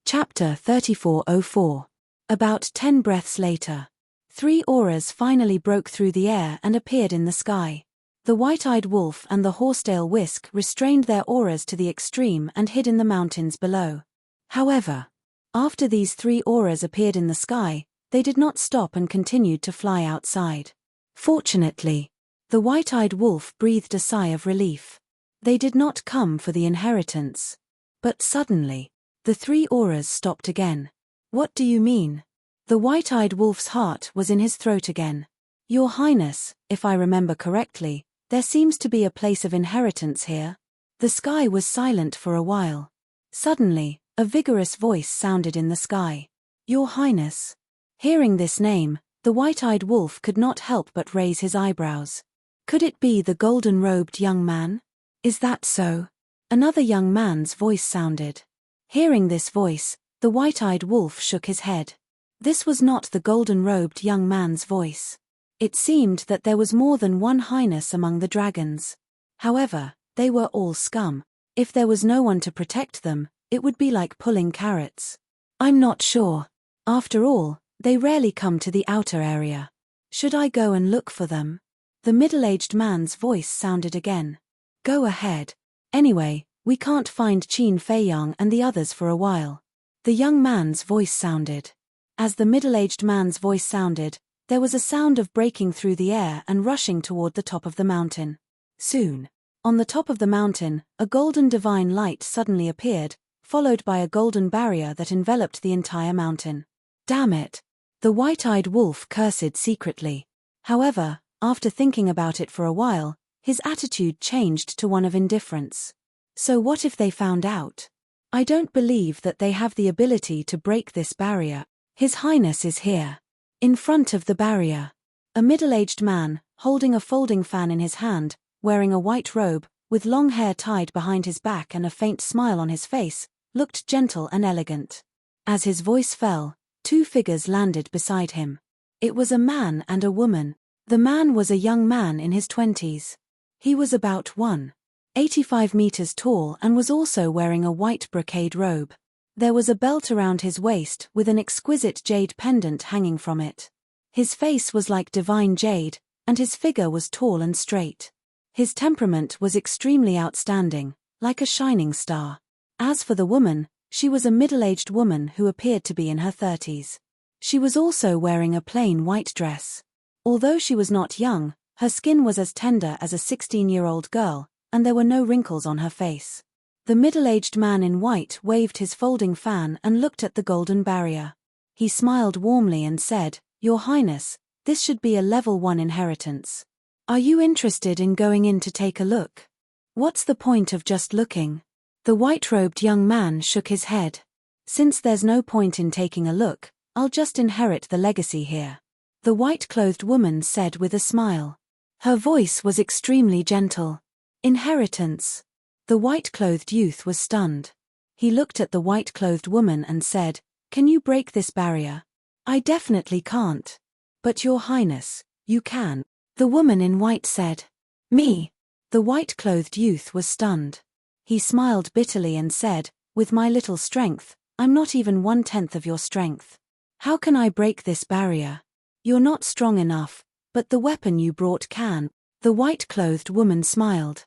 Chapter 3404. About 10 breaths later, 3 auras finally broke through the air and appeared in the sky. The white-eyed wolf and the horsetail whisk restrained their auras to the extreme and hid in the mountains below. However, after these 3 auras appeared in the sky, they did not stop and continued to fly outside. Fortunately, the white-eyed wolf breathed a sigh of relief. They did not come for the inheritance. But suddenly, the 3 auras stopped again. What do you mean? The white-eyed wolf's heart was in his throat again. Your Highness, if I remember correctly, there seems to be a place of inheritance here. The sky was silent for a while. Suddenly, a vigorous voice sounded in the sky. Your Highness. Hearing this name, the white-eyed wolf could not help but raise his eyebrows. Could it be the golden-robed young man? Is that so? Another young man's voice sounded. Hearing this voice, the white-eyed wolf shook his head. This was not the golden-robed young man's voice. It seemed that there was more than one highness among the dragons. However, they were all scum. If there was no one to protect them, it would be like pulling carrots. I'm not sure. After all, they rarely come to the outer area. Should I go and look for them? The middle-aged man's voice sounded again. Go ahead. Anyway, we can't find Qin Feiyang and the others for a while. The young man's voice sounded. As the middle-aged man's voice sounded, there was a sound of breaking through the air and rushing toward the top of the mountain. Soon, on the top of the mountain, a golden divine light suddenly appeared, followed by a golden barrier that enveloped the entire mountain. Damn it! The white-eyed wolf cursed secretly. However, after thinking about it for a while, his attitude changed to one of indifference. So what if they found out? I don't believe that they have the ability to break this barrier. His Highness is here. In front of the barrier. A middle-aged man, holding a folding fan in his hand, wearing a white robe, with long hair tied behind his back and a faint smile on his face, looked gentle and elegant. As his voice fell, two figures landed beside him. It was a man and a woman. The man was a young man in his 20s. He was about 185 meters tall and was also wearing a white brocade robe. There was a belt around his waist with an exquisite jade pendant hanging from it. His face was like divine jade, and his figure was tall and straight. His temperament was extremely outstanding, like a shining star. As for the woman, she was a middle-aged woman who appeared to be in her 30s. She was also wearing a plain white dress. Although she was not young, her skin was as tender as a 16-year-old girl, and there were no wrinkles on her face. The middle-aged man in white waved his folding fan and looked at the golden barrier. He smiled warmly and said, "Your Highness, this should be a level 1 inheritance. Are you interested in going in to take a look? What's the point of just looking?" The white-robed young man shook his head. "Since there's no point in taking a look, I'll just inherit the legacy here," the white-clothed woman said with a smile. Her voice was extremely gentle. "Inheritance?" The white-clothed youth was stunned. He looked at the white-clothed woman and said, "Can you break this barrier?" "I definitely can't." "But Your Highness, you can," the woman in white said. "Me?" The white-clothed youth was stunned. He smiled bitterly and said, "With my little strength, I'm not even 1/10 of your strength. How can I break this barrier? You're not strong enough, but the weapon you brought can." The white-clothed woman smiled.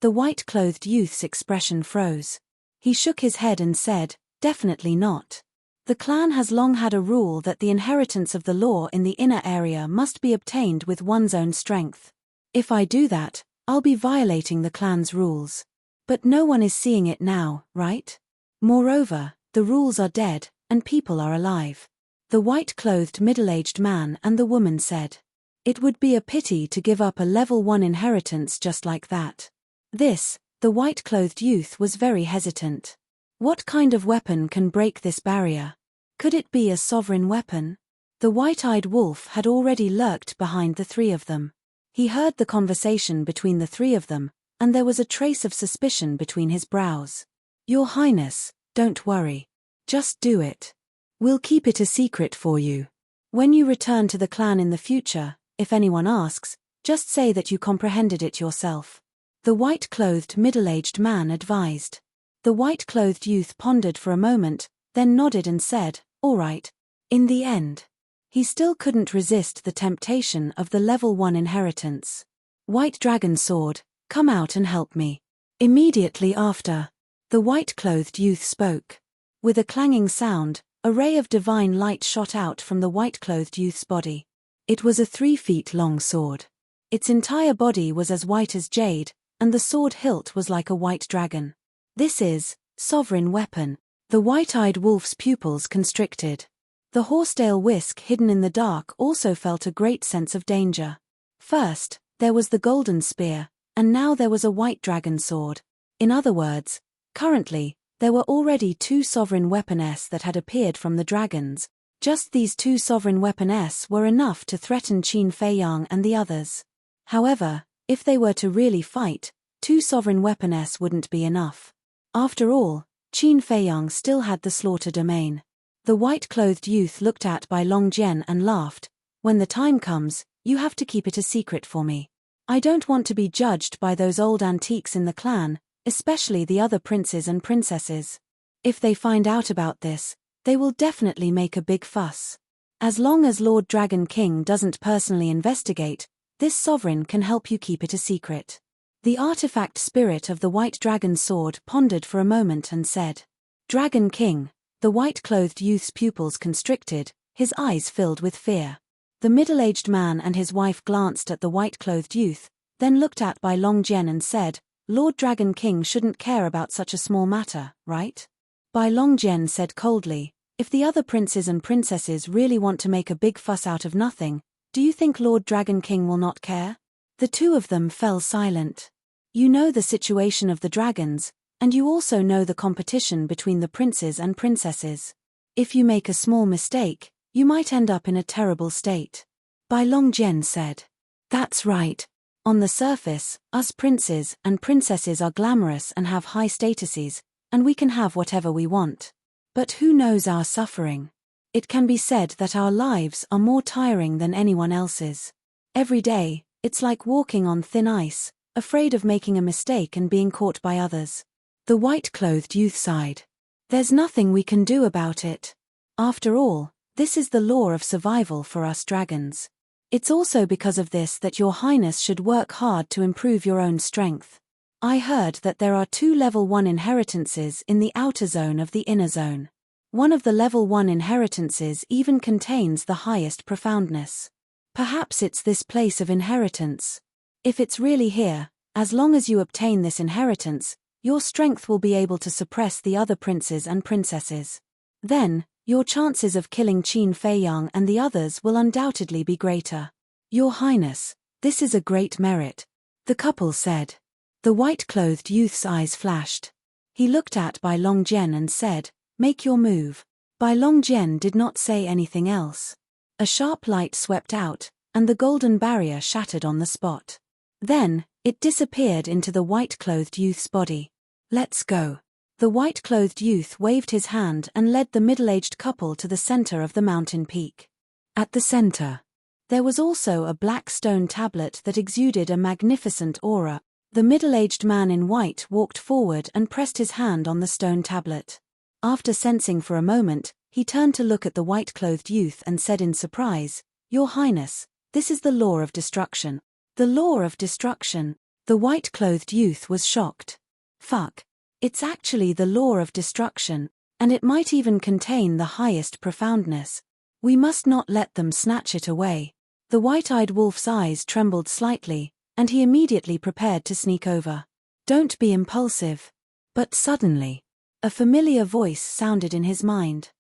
The white-clothed youth's expression froze. He shook his head and said, "Definitely not. The clan has long had a rule that the inheritance of the law in the inner area must be obtained with one's own strength. If I do that, I'll be violating the clan's rules. But no one is seeing it now, right? Moreover, the rules are dead, and people are alive." The white-clothed middle-aged man and the woman said. "It would be a pity to give up a level 1 inheritance just like that." The white-clothed youth was very hesitant. What kind of weapon can break this barrier? Could it be a sovereign weapon? The white-eyed wolf had already lurked behind the three of them. He heard the conversation between the three of them, and there was a trace of suspicion between his brows. "Your Highness, don't worry. Just do it. We'll keep it a secret for you. When you return to the clan in the future, if anyone asks, just say that you comprehended it yourself," the white-clothed middle-aged man advised. The white-clothed youth pondered for a moment, then nodded and said, "All right." In the end, he still couldn't resist the temptation of the level 1 inheritance. "White dragon sword, come out and help me." Immediately after, the white-clothed youth spoke. With a clanging sound, a ray of divine light shot out from the white-clothed youth's body. It was a 3 feet long sword. Its entire body was as white as jade, and the sword hilt was like a white dragon. "This is sovereign weapon." The white-eyed wolf's pupils constricted. The horsetail whisk hidden in the dark also felt a great sense of danger. First, there was the golden spear, and now there was a white dragon sword. In other words, currently, there were already 2 sovereign weapons that had appeared from the dragons. Just these 2 sovereign weapons were enough to threaten Qin Feiyang and the others. However, if they were to really fight, 2 sovereign weapons wouldn't be enough. After all, Qin Feiyang still had the slaughter domain. The white-clothed youth looked at Bai Longjian and laughed. "When the time comes, you have to keep it a secret for me. I don't want to be judged by those old antiques in the clan, especially the other princes and princesses. If they find out about this, they will definitely make a big fuss. As long as Lord Dragon King doesn't personally investigate, this sovereign can help you keep it a secret." The artifact spirit of the white dragon sword pondered for a moment and said, "Dragon King, The white-clothed youth's pupils constricted, his eyes filled with fear. The middle-aged man and his wife glanced at the white-clothed youth, then looked at Bai Longjian and said, "Lord Dragon King shouldn't care about such a small matter, right?" Bai Longjian said coldly, "If the other princes and princesses really want to make a big fuss out of nothing, do you think Lord Dragon King will not care?" The two of them fell silent. You know the situation of the dragons, and you also know the competition between the princes and princesses. If you make a small mistake, you might end up in a terrible state. Bai Longjian said. That's right. On the surface, us princes and princesses are glamorous and have high statuses, and we can have whatever we want. But who knows our suffering? It can be said that our lives are more tiring than anyone else's. Every day, it's like walking on thin ice, afraid of making a mistake and being caught by others. The white-clothed youth sighed. There's nothing we can do about it. After all, this is the law of survival for us dragons. It's also because of this that Your Highness should work hard to improve your own strength. I heard that there are 2 level 1 inheritances in the outer zone of the inner zone. One of the level 1 inheritances even contains the highest profoundness. Perhaps it's this place of inheritance. If it's really here, as long as you obtain this inheritance, your strength will be able to suppress the other princes and princesses. Then, your chances of killing Qin Feiyang and the others will undoubtedly be greater. Your Highness, this is a great merit, the couple said. The white-clothed youth's eyes flashed. He looked at Bai Longjian and said, "Make your move." Bai Longjian did not say anything else. A sharp light swept out, and the golden barrier shattered on the spot. Then, it disappeared into the white-clothed youth's body. Let's go. The white-clothed youth waved his hand and led the middle-aged couple to the center of the mountain peak. At the center, there was also a black stone tablet that exuded a magnificent aura. The middle-aged man in white walked forward and pressed his hand on the stone tablet. After sensing for a moment, he turned to look at the white-clothed youth and said in surprise, "Your Highness, this is the law of destruction." The law of destruction. The white-clothed youth was shocked. Fuck. It's actually the law of destruction, and it might even contain the highest profoundness. We must not let them snatch it away. The white-eyed wolf's eyes trembled slightly, and he immediately prepared to sneak over. Don't be impulsive. But suddenly, a familiar voice sounded in his mind.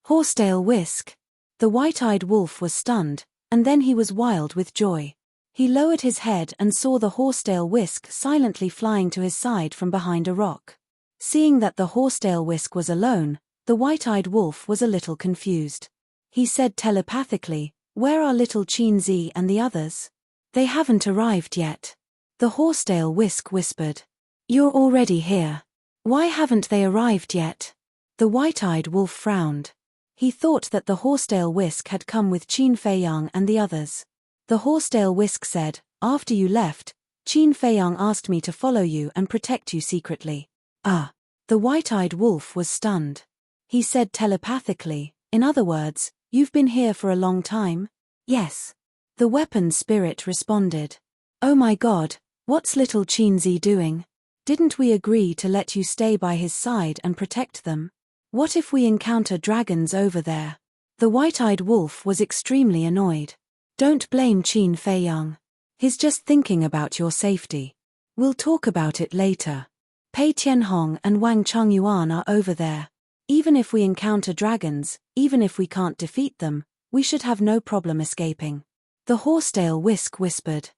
Horsetail Whisk. The white-eyed wolf was stunned, and then he was wild with joy. He lowered his head and saw the horsetail Whisk silently flying to his side from behind a rock. Seeing that the horsetail Whisk was alone, the white-eyed wolf was a little confused. He said telepathically, "Where are little Qin Zi and the others?" "They haven't arrived yet." The horsetail Whisk whispered. "You're already here. Why haven't they arrived yet?" The white-eyed wolf frowned. He thought that the horsetail Whisk had come with Qin Feiyang and the others. The horsetail Whisk said, "After you left, Qin Feiyang asked me to follow you and protect you secretly." Ah. The white-eyed wolf was stunned. He said telepathically, "In other words, you've been here for a long time?" "Yes." The weapon spirit responded. "Oh my god, what's little Qin Zi doing? Didn't we agree to let you stay by his side and protect them? What if we encounter dragons over there?" The white-eyed wolf was extremely annoyed. "Don't blame Qin Feiyang. He's just thinking about your safety. We'll talk about it later. Pei Tianhong and Wang Changyuan are over there. Even if we encounter dragons, even if we can't defeat them, we should have no problem escaping." The horsetail Whisk whispered.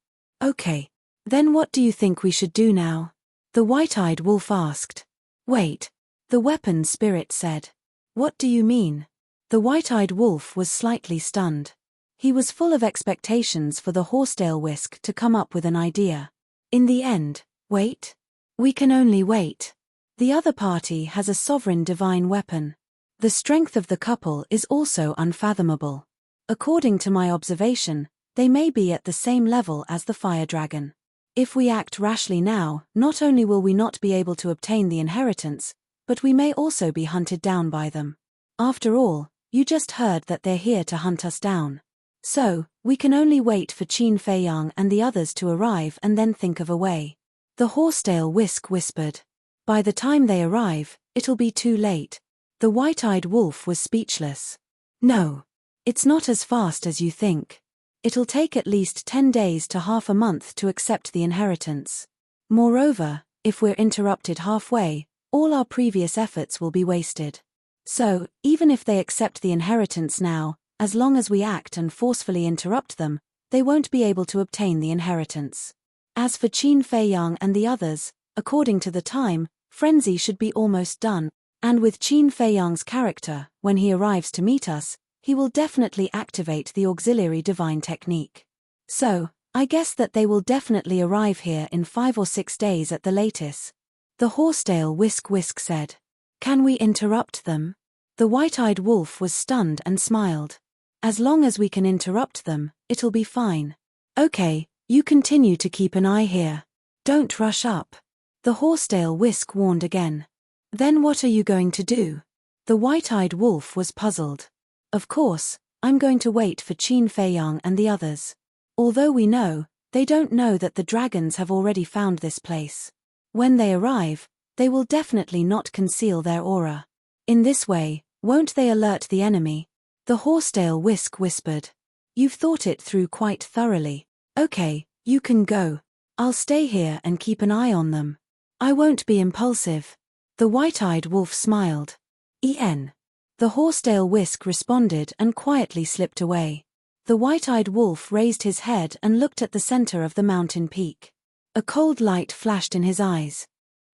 "Okay. Then what do you think we should do now?" The white-eyed wolf asked. "Wait." The weapon spirit said. "What do you mean?" The white-eyed wolf was slightly stunned. He was full of expectations for the horsetail Whisk to come up with an idea. In the end, wait? We can only wait. The other party has a sovereign divine weapon. The strength of the couple is also unfathomable. According to my observation, they may be at the same level as the fire dragon. If we act rashly now, not only will we not be able to obtain the inheritance, but we may also be hunted down by them. After all, you just heard that they're here to hunt us down. So, we can only wait for Qin Feiyang and the others to arrive and then think of a way. The horsetail Whisk whispered. By the time they arrive, it'll be too late. The white-eyed wolf was speechless. No. It's not as fast as you think. It'll take at least 10 days to half a month to accept the inheritance. Moreover, if we're interrupted halfway, all our previous efforts will be wasted. So, even if they accept the inheritance now, as long as we act and forcefully interrupt them, they won't be able to obtain the inheritance. As for Qin Feiyang and the others, according to the time, frenzy should be almost done, and with Qin Feiyang's character, when he arrives to meet us, he will definitely activate the auxiliary divine technique. So, I guess that they will definitely arrive here in 5 or 6 days at the latest. The horsetail Whisk said. Can we interrupt them? The white-eyed wolf was stunned and smiled. As long as we can interrupt them, it'll be fine. Okay, you continue to keep an eye here. Don't rush up. The horsetail Whisk warned again. Then what are you going to do? The white-eyed wolf was puzzled. Of course, I'm going to wait for Qin Feiyang and the others. Although we know, they don't know that the dragons have already found this place. When they arrive, they will definitely not conceal their aura. In this way, won't they alert the enemy? The horsetail Whisk whispered. You've thought it through quite thoroughly. Okay, you can go. I'll stay here and keep an eye on them. I won't be impulsive. The white-eyed wolf smiled. The horsetail Whisk responded and quietly slipped away. The white-eyed wolf raised his head and looked at the center of the mountain peak. A cold light flashed in his eyes.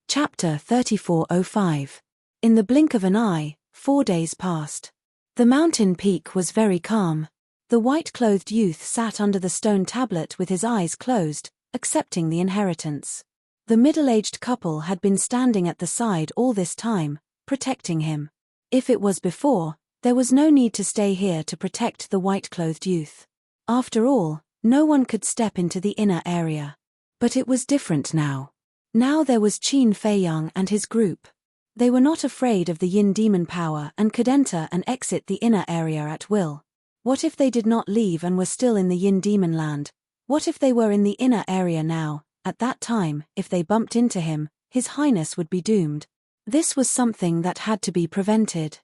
Chapter 3405. In the blink of an eye, 4 days passed. The mountain peak was very calm. The white-clothed youth sat under the stone tablet with his eyes closed, accepting the inheritance. The middle-aged couple had been standing at the side all this time, protecting him. If it was before, there was no need to stay here to protect the white-clothed youth. After all, no one could step into the inner area. But it was different now. Now there was Qin Feiyang and his group. They were not afraid of the yin demon power and could enter and exit the inner area at will. What if they did not leave and were still in the yin demon land? What if they were in the inner area now? At that time, if they bumped into him, His Highness would be doomed. This was something that had to be prevented.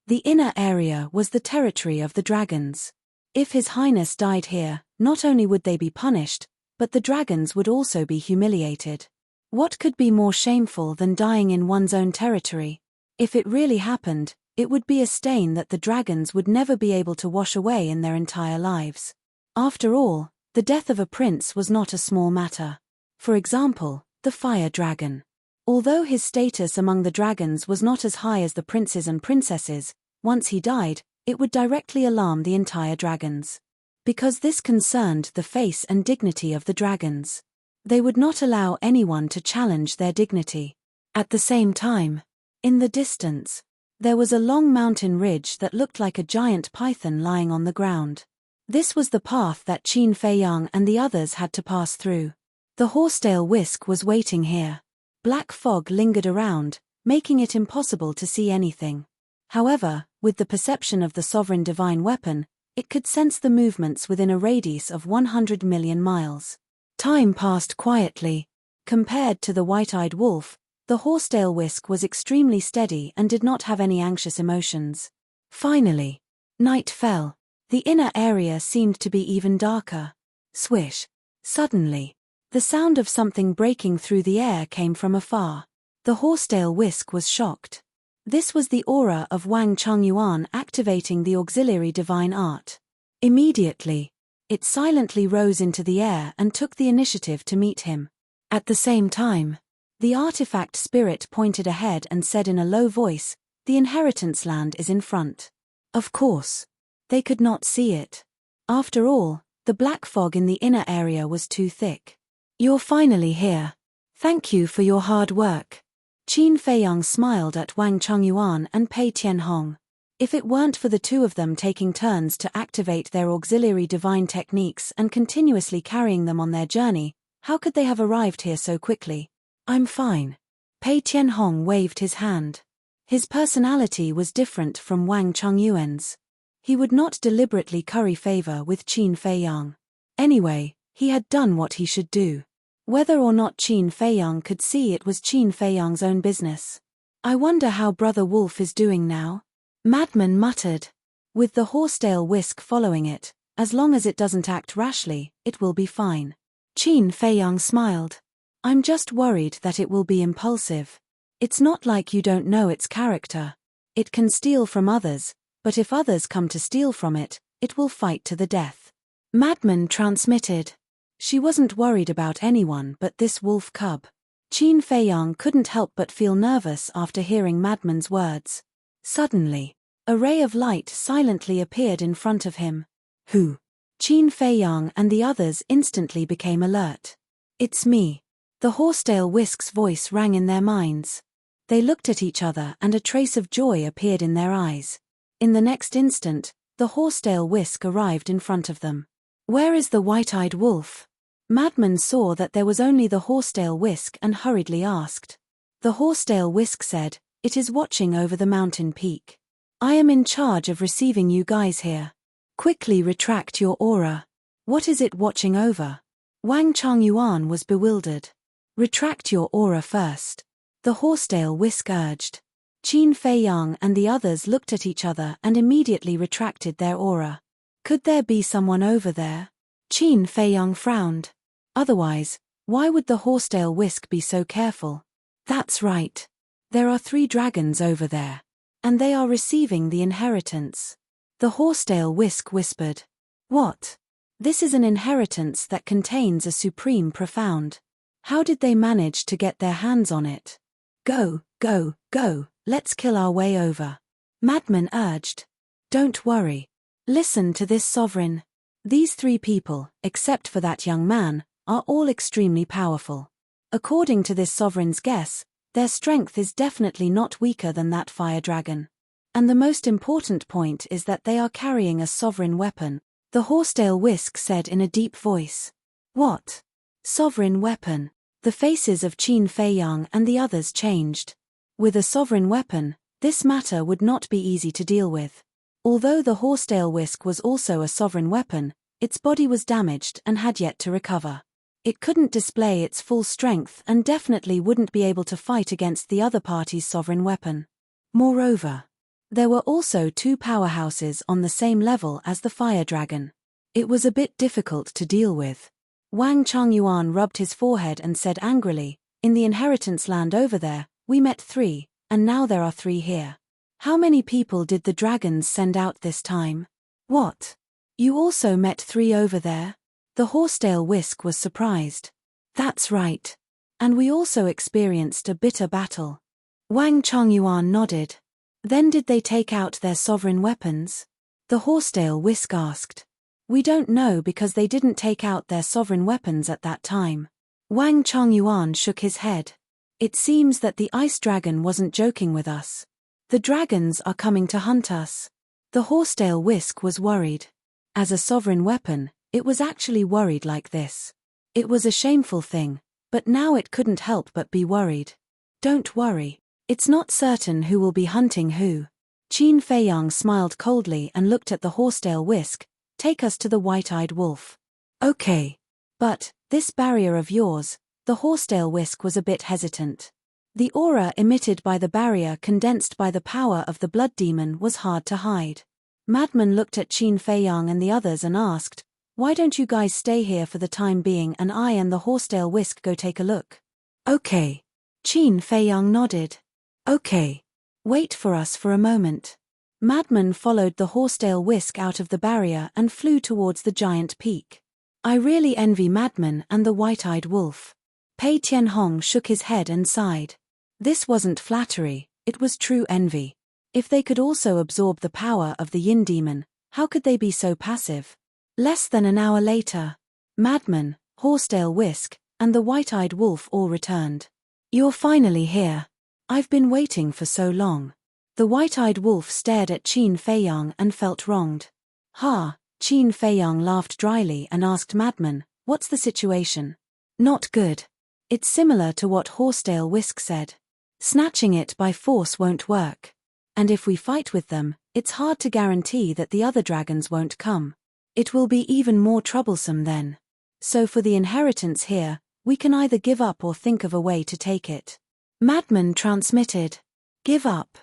The inner area was the territory of the dragons. If His Highness died here, not only would they be punished, but the dragons would also be humiliated. What could be more shameful than dying in one's own territory? If it really happened, it would be a stain that the dragons would never be able to wash away in their entire lives. After all, the death of a prince was not a small matter. For example, the fire dragon. Although his status among the dragons was not as high as the princes and princesses, once he died, it would directly alarm the entire dragons. Because this concerned the face and dignity of the dragons. They would not allow anyone to challenge their dignity. At the same time, in the distance, there was a long mountain ridge that looked like a giant python lying on the ground. This was the path that Qin Feiyang and the others had to pass through. The horsetail Whisk was waiting here. Black fog lingered around, making it impossible to see anything. However, with the perception of the sovereign divine weapon, it could sense the movements within a radius of 100 million miles. Time passed quietly. Compared to the white-eyed wolf, the horsetail Whisk was extremely steady and did not have any anxious emotions. Finally, night fell. The inner area seemed to be even darker. Swish. Suddenly, the sound of something breaking through the air came from afar. The horsetail Whisk was shocked. This was the aura of Wang Chongyuan activating the auxiliary divine art. Immediately, it silently rose into the air and took the initiative to meet him. At the same time, the artifact spirit pointed ahead and said in a low voice, "The inheritance land is in front." Of course, they could not see it. After all, the black fog in the inner area was too thick. "You're finally here. Thank you for your hard work." Qin Feiyang smiled at Wang Chongyuan and Pei Tianhong. If it weren't for the two of them taking turns to activate their auxiliary divine techniques and continuously carrying them on their journey, how could they have arrived here so quickly? "I'm fine." Pei Tianhong waved his hand. His personality was different from Wang Chongyuan's. He would not deliberately curry favor with Qin Feiyang. Anyway, he had done what he should do. Whether or not Qin Feiyang could see it was Qin Feiyang's own business. I wonder how Brother Wolf is doing now? Madman muttered. With the horsetail whisk following it, as long as it doesn't act rashly, it will be fine. Qin Feiyang smiled. I'm just worried that it will be impulsive. It's not like you don't know its character. It can steal from others, but if others come to steal from it, it will fight to the death. Madman transmitted. She wasn't worried about anyone but this wolf cub. Qin Feiyang couldn't help but feel nervous after hearing Madman's words. Suddenly, a ray of light silently appeared in front of him. Who? Qin Feiyang and the others instantly became alert. It's me. The horsetail whisk's voice rang in their minds. They looked at each other and a trace of joy appeared in their eyes. In the next instant, the horsetail whisk arrived in front of them. Where is the white-eyed wolf? Madman saw that there was only the horsetail whisk and hurriedly asked. The horsetail whisk said, "It is watching over the mountain peak. I am in charge of receiving you guys here. Quickly retract your aura. What is it watching over?" Wang Changyuan was bewildered. Retract your aura first. The horsetail whisk urged. Qin Feiyang and the others looked at each other and immediately retracted their aura. Could there be someone over there? Qin Feiyang frowned. Otherwise, why would the horsetail whisk be so careful? That's right. There are 3 dragons over there. And they are receiving the inheritance. The horsetail whisk whispered. What? This is an inheritance that contains a supreme profound. How did they manage to get their hands on it? Go, go, go, let's kill our way over. Madman urged. Don't worry. Listen to this sovereign. These 3 people, except for that young man, are all extremely powerful. According to this sovereign's guess, their strength is definitely not weaker than that fire dragon. And the most important point is that they are carrying a sovereign weapon, the horsetail whisk said in a deep voice. What? Sovereign weapon. The faces of Qin Feiyang and the others changed. With a sovereign weapon, this matter would not be easy to deal with. Although the horsetail whisk was also a sovereign weapon, its body was damaged and had yet to recover. It couldn't display its full strength and definitely wouldn't be able to fight against the other party's sovereign weapon. Moreover, there were also 2 powerhouses on the same level as the fire dragon. It was a bit difficult to deal with. Wang Changyuan rubbed his forehead and said angrily, "In the inheritance land over there, we met 3, and now there are 3 here. How many people did the dragons send out this time?" What? You also met 3 over there? The horsetail whisk was surprised. That's right. And we also experienced a bitter battle. Wang Changyuan nodded. Then did they take out their sovereign weapons? The horsetail whisk asked. We don't know because they didn't take out their sovereign weapons at that time. Wang Changyuan shook his head. It seems that the ice dragon wasn't joking with us. The dragons are coming to hunt us. The horsetail whisk was worried. As a sovereign weapon, it was actually worried like this. It was a shameful thing, but now it couldn't help but be worried. Don't worry. It's not certain who will be hunting who. Qin Feiyang smiled coldly and looked at the horsetail whisk. Take us to the white-eyed wolf. Okay. But, this barrier of yours, the horsetail whisk was a bit hesitant. The aura emitted by the barrier condensed by the power of the blood demon was hard to hide. Madman looked at Qin Feiyang and the others and asked, "Why don't you guys stay here for the time being and I and the horsetail whisk go take a look?" Okay. Qin Feiyang nodded. Okay. Wait for us for a moment. Madman followed the horsetail whisk out of the barrier and flew towards the giant peak. I really envy Madman and the white-eyed wolf. Pei Tianhong shook his head and sighed. This wasn't flattery, it was true envy. If they could also absorb the power of the yin demon, how could they be so passive? Less than an hour later, Madman, horsetail whisk, and the white-eyed wolf all returned. You're finally here. I've been waiting for so long. The white-eyed wolf stared at Qin Feiyang and felt wronged. Ha, Qin Feiyang laughed dryly and asked Madman, what's the situation? Not good. It's similar to what horsetail whisk said. Snatching it by force won't work. And if we fight with them, it's hard to guarantee that the other dragons won't come. It will be even more troublesome then. So for the inheritance here, we can either give up or think of a way to take it. Madman transmitted. Give up?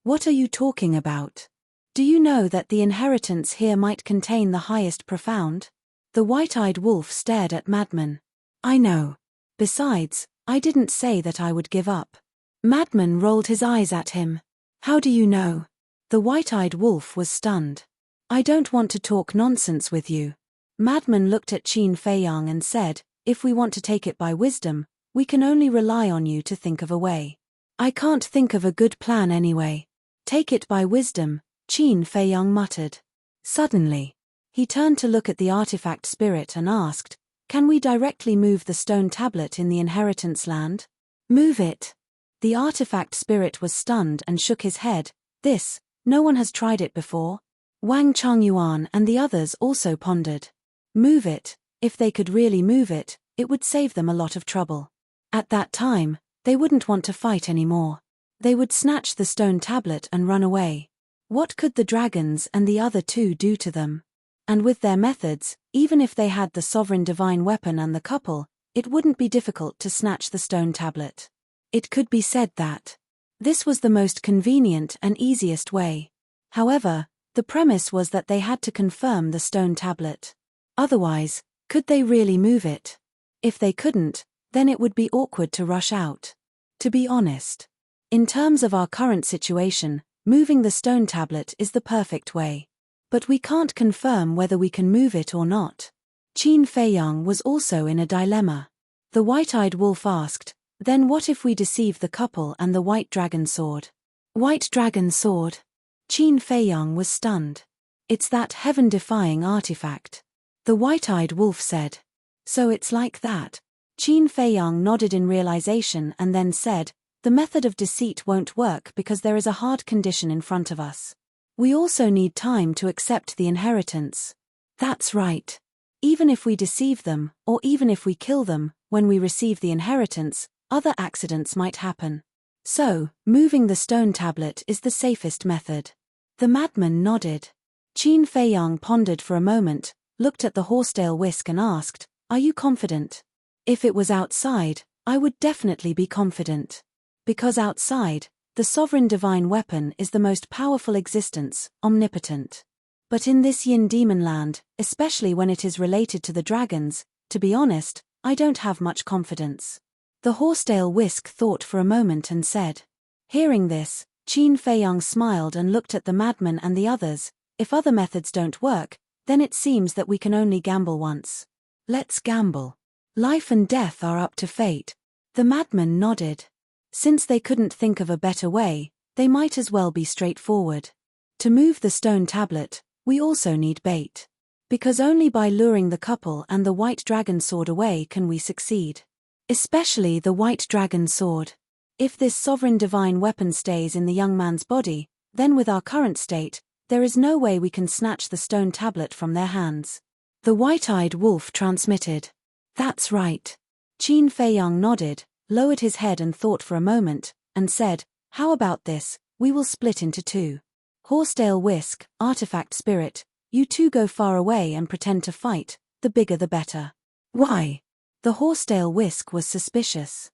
What are you talking about? Do you know that the inheritance here might contain the highest profound? The white-eyed wolf stared at Madman. I know. Besides, I didn't say that I would give up. Madman rolled his eyes at him. How do you know? The white-eyed wolf was stunned. I don't want to talk nonsense with you. Madman looked at Qin Feiyang and said, if we want to take it by wisdom, we can only rely on you to think of a way. I can't think of a good plan anyway. Take it by wisdom, Qin Feiyang muttered. Suddenly, he turned to look at the artifact spirit and asked, can we directly move the stone tablet in the inheritance land? Move it. The artifact spirit was stunned and shook his head. No one has tried it before. Wang Changyuan and the others also pondered. Move it. If they could really move it, it would save them a lot of trouble. At that time, they wouldn't want to fight anymore. They would snatch the stone tablet and run away. What could the dragons and the other two do to them? And with their methods, even if they had the sovereign divine weapon and the couple, it wouldn't be difficult to snatch the stone tablet. It could be said that this was the most convenient and easiest way. However, the premise was that they had to confirm the stone tablet. Otherwise, could they really move it? If they couldn't, then it would be awkward to rush out. To be honest, in terms of our current situation, moving the stone tablet is the perfect way. But we can't confirm whether we can move it or not. Qin Feiyang was also in a dilemma. The white-eyed wolf asked, then what if we deceive the couple and the white dragon sword? White dragon sword? Qin Feiyang was stunned. It's that heaven-defying artifact. The white-eyed wolf said. So it's like that. Qin Feiyang nodded in realization and then said, the method of deceit won't work because there is a hard condition in front of us. We also need time to accept the inheritance. That's right. Even if we deceive them, or even if we kill them, when we receive the inheritance, other accidents might happen. So, moving the stone tablet is the safest method. The madman nodded. Qin Feiyang pondered for a moment, looked at the horsetail whisk and asked, are you confident? If it was outside, I would definitely be confident. Because outside, the sovereign divine weapon is the most powerful existence, omnipotent. But in this yin demon land, especially when it is related to the dragons, to be honest, I don't have much confidence. The horsetail whisk thought for a moment and said. Hearing this, Qin Feiyang smiled and looked at the madman and the others. If other methods don't work, then it seems that we can only gamble once. Let's gamble. Life and death are up to fate. The madman nodded. Since they couldn't think of a better way, they might as well be straightforward. To move the stone tablet, we also need bait. Because only by luring the couple and the white dragon sword away can we succeed. Especially the white dragon sword. If this sovereign divine weapon stays in the young man's body, then with our current state, there is no way we can snatch the stone tablet from their hands. The white-eyed wolf transmitted. That's right. Qin Feiyang nodded, lowered his head and thought for a moment, and said, how about this, we will split into two. Horsetail whisk, artifact spirit, you two go far away and pretend to fight, the bigger the better. Why? The horsetail whisk was suspicious.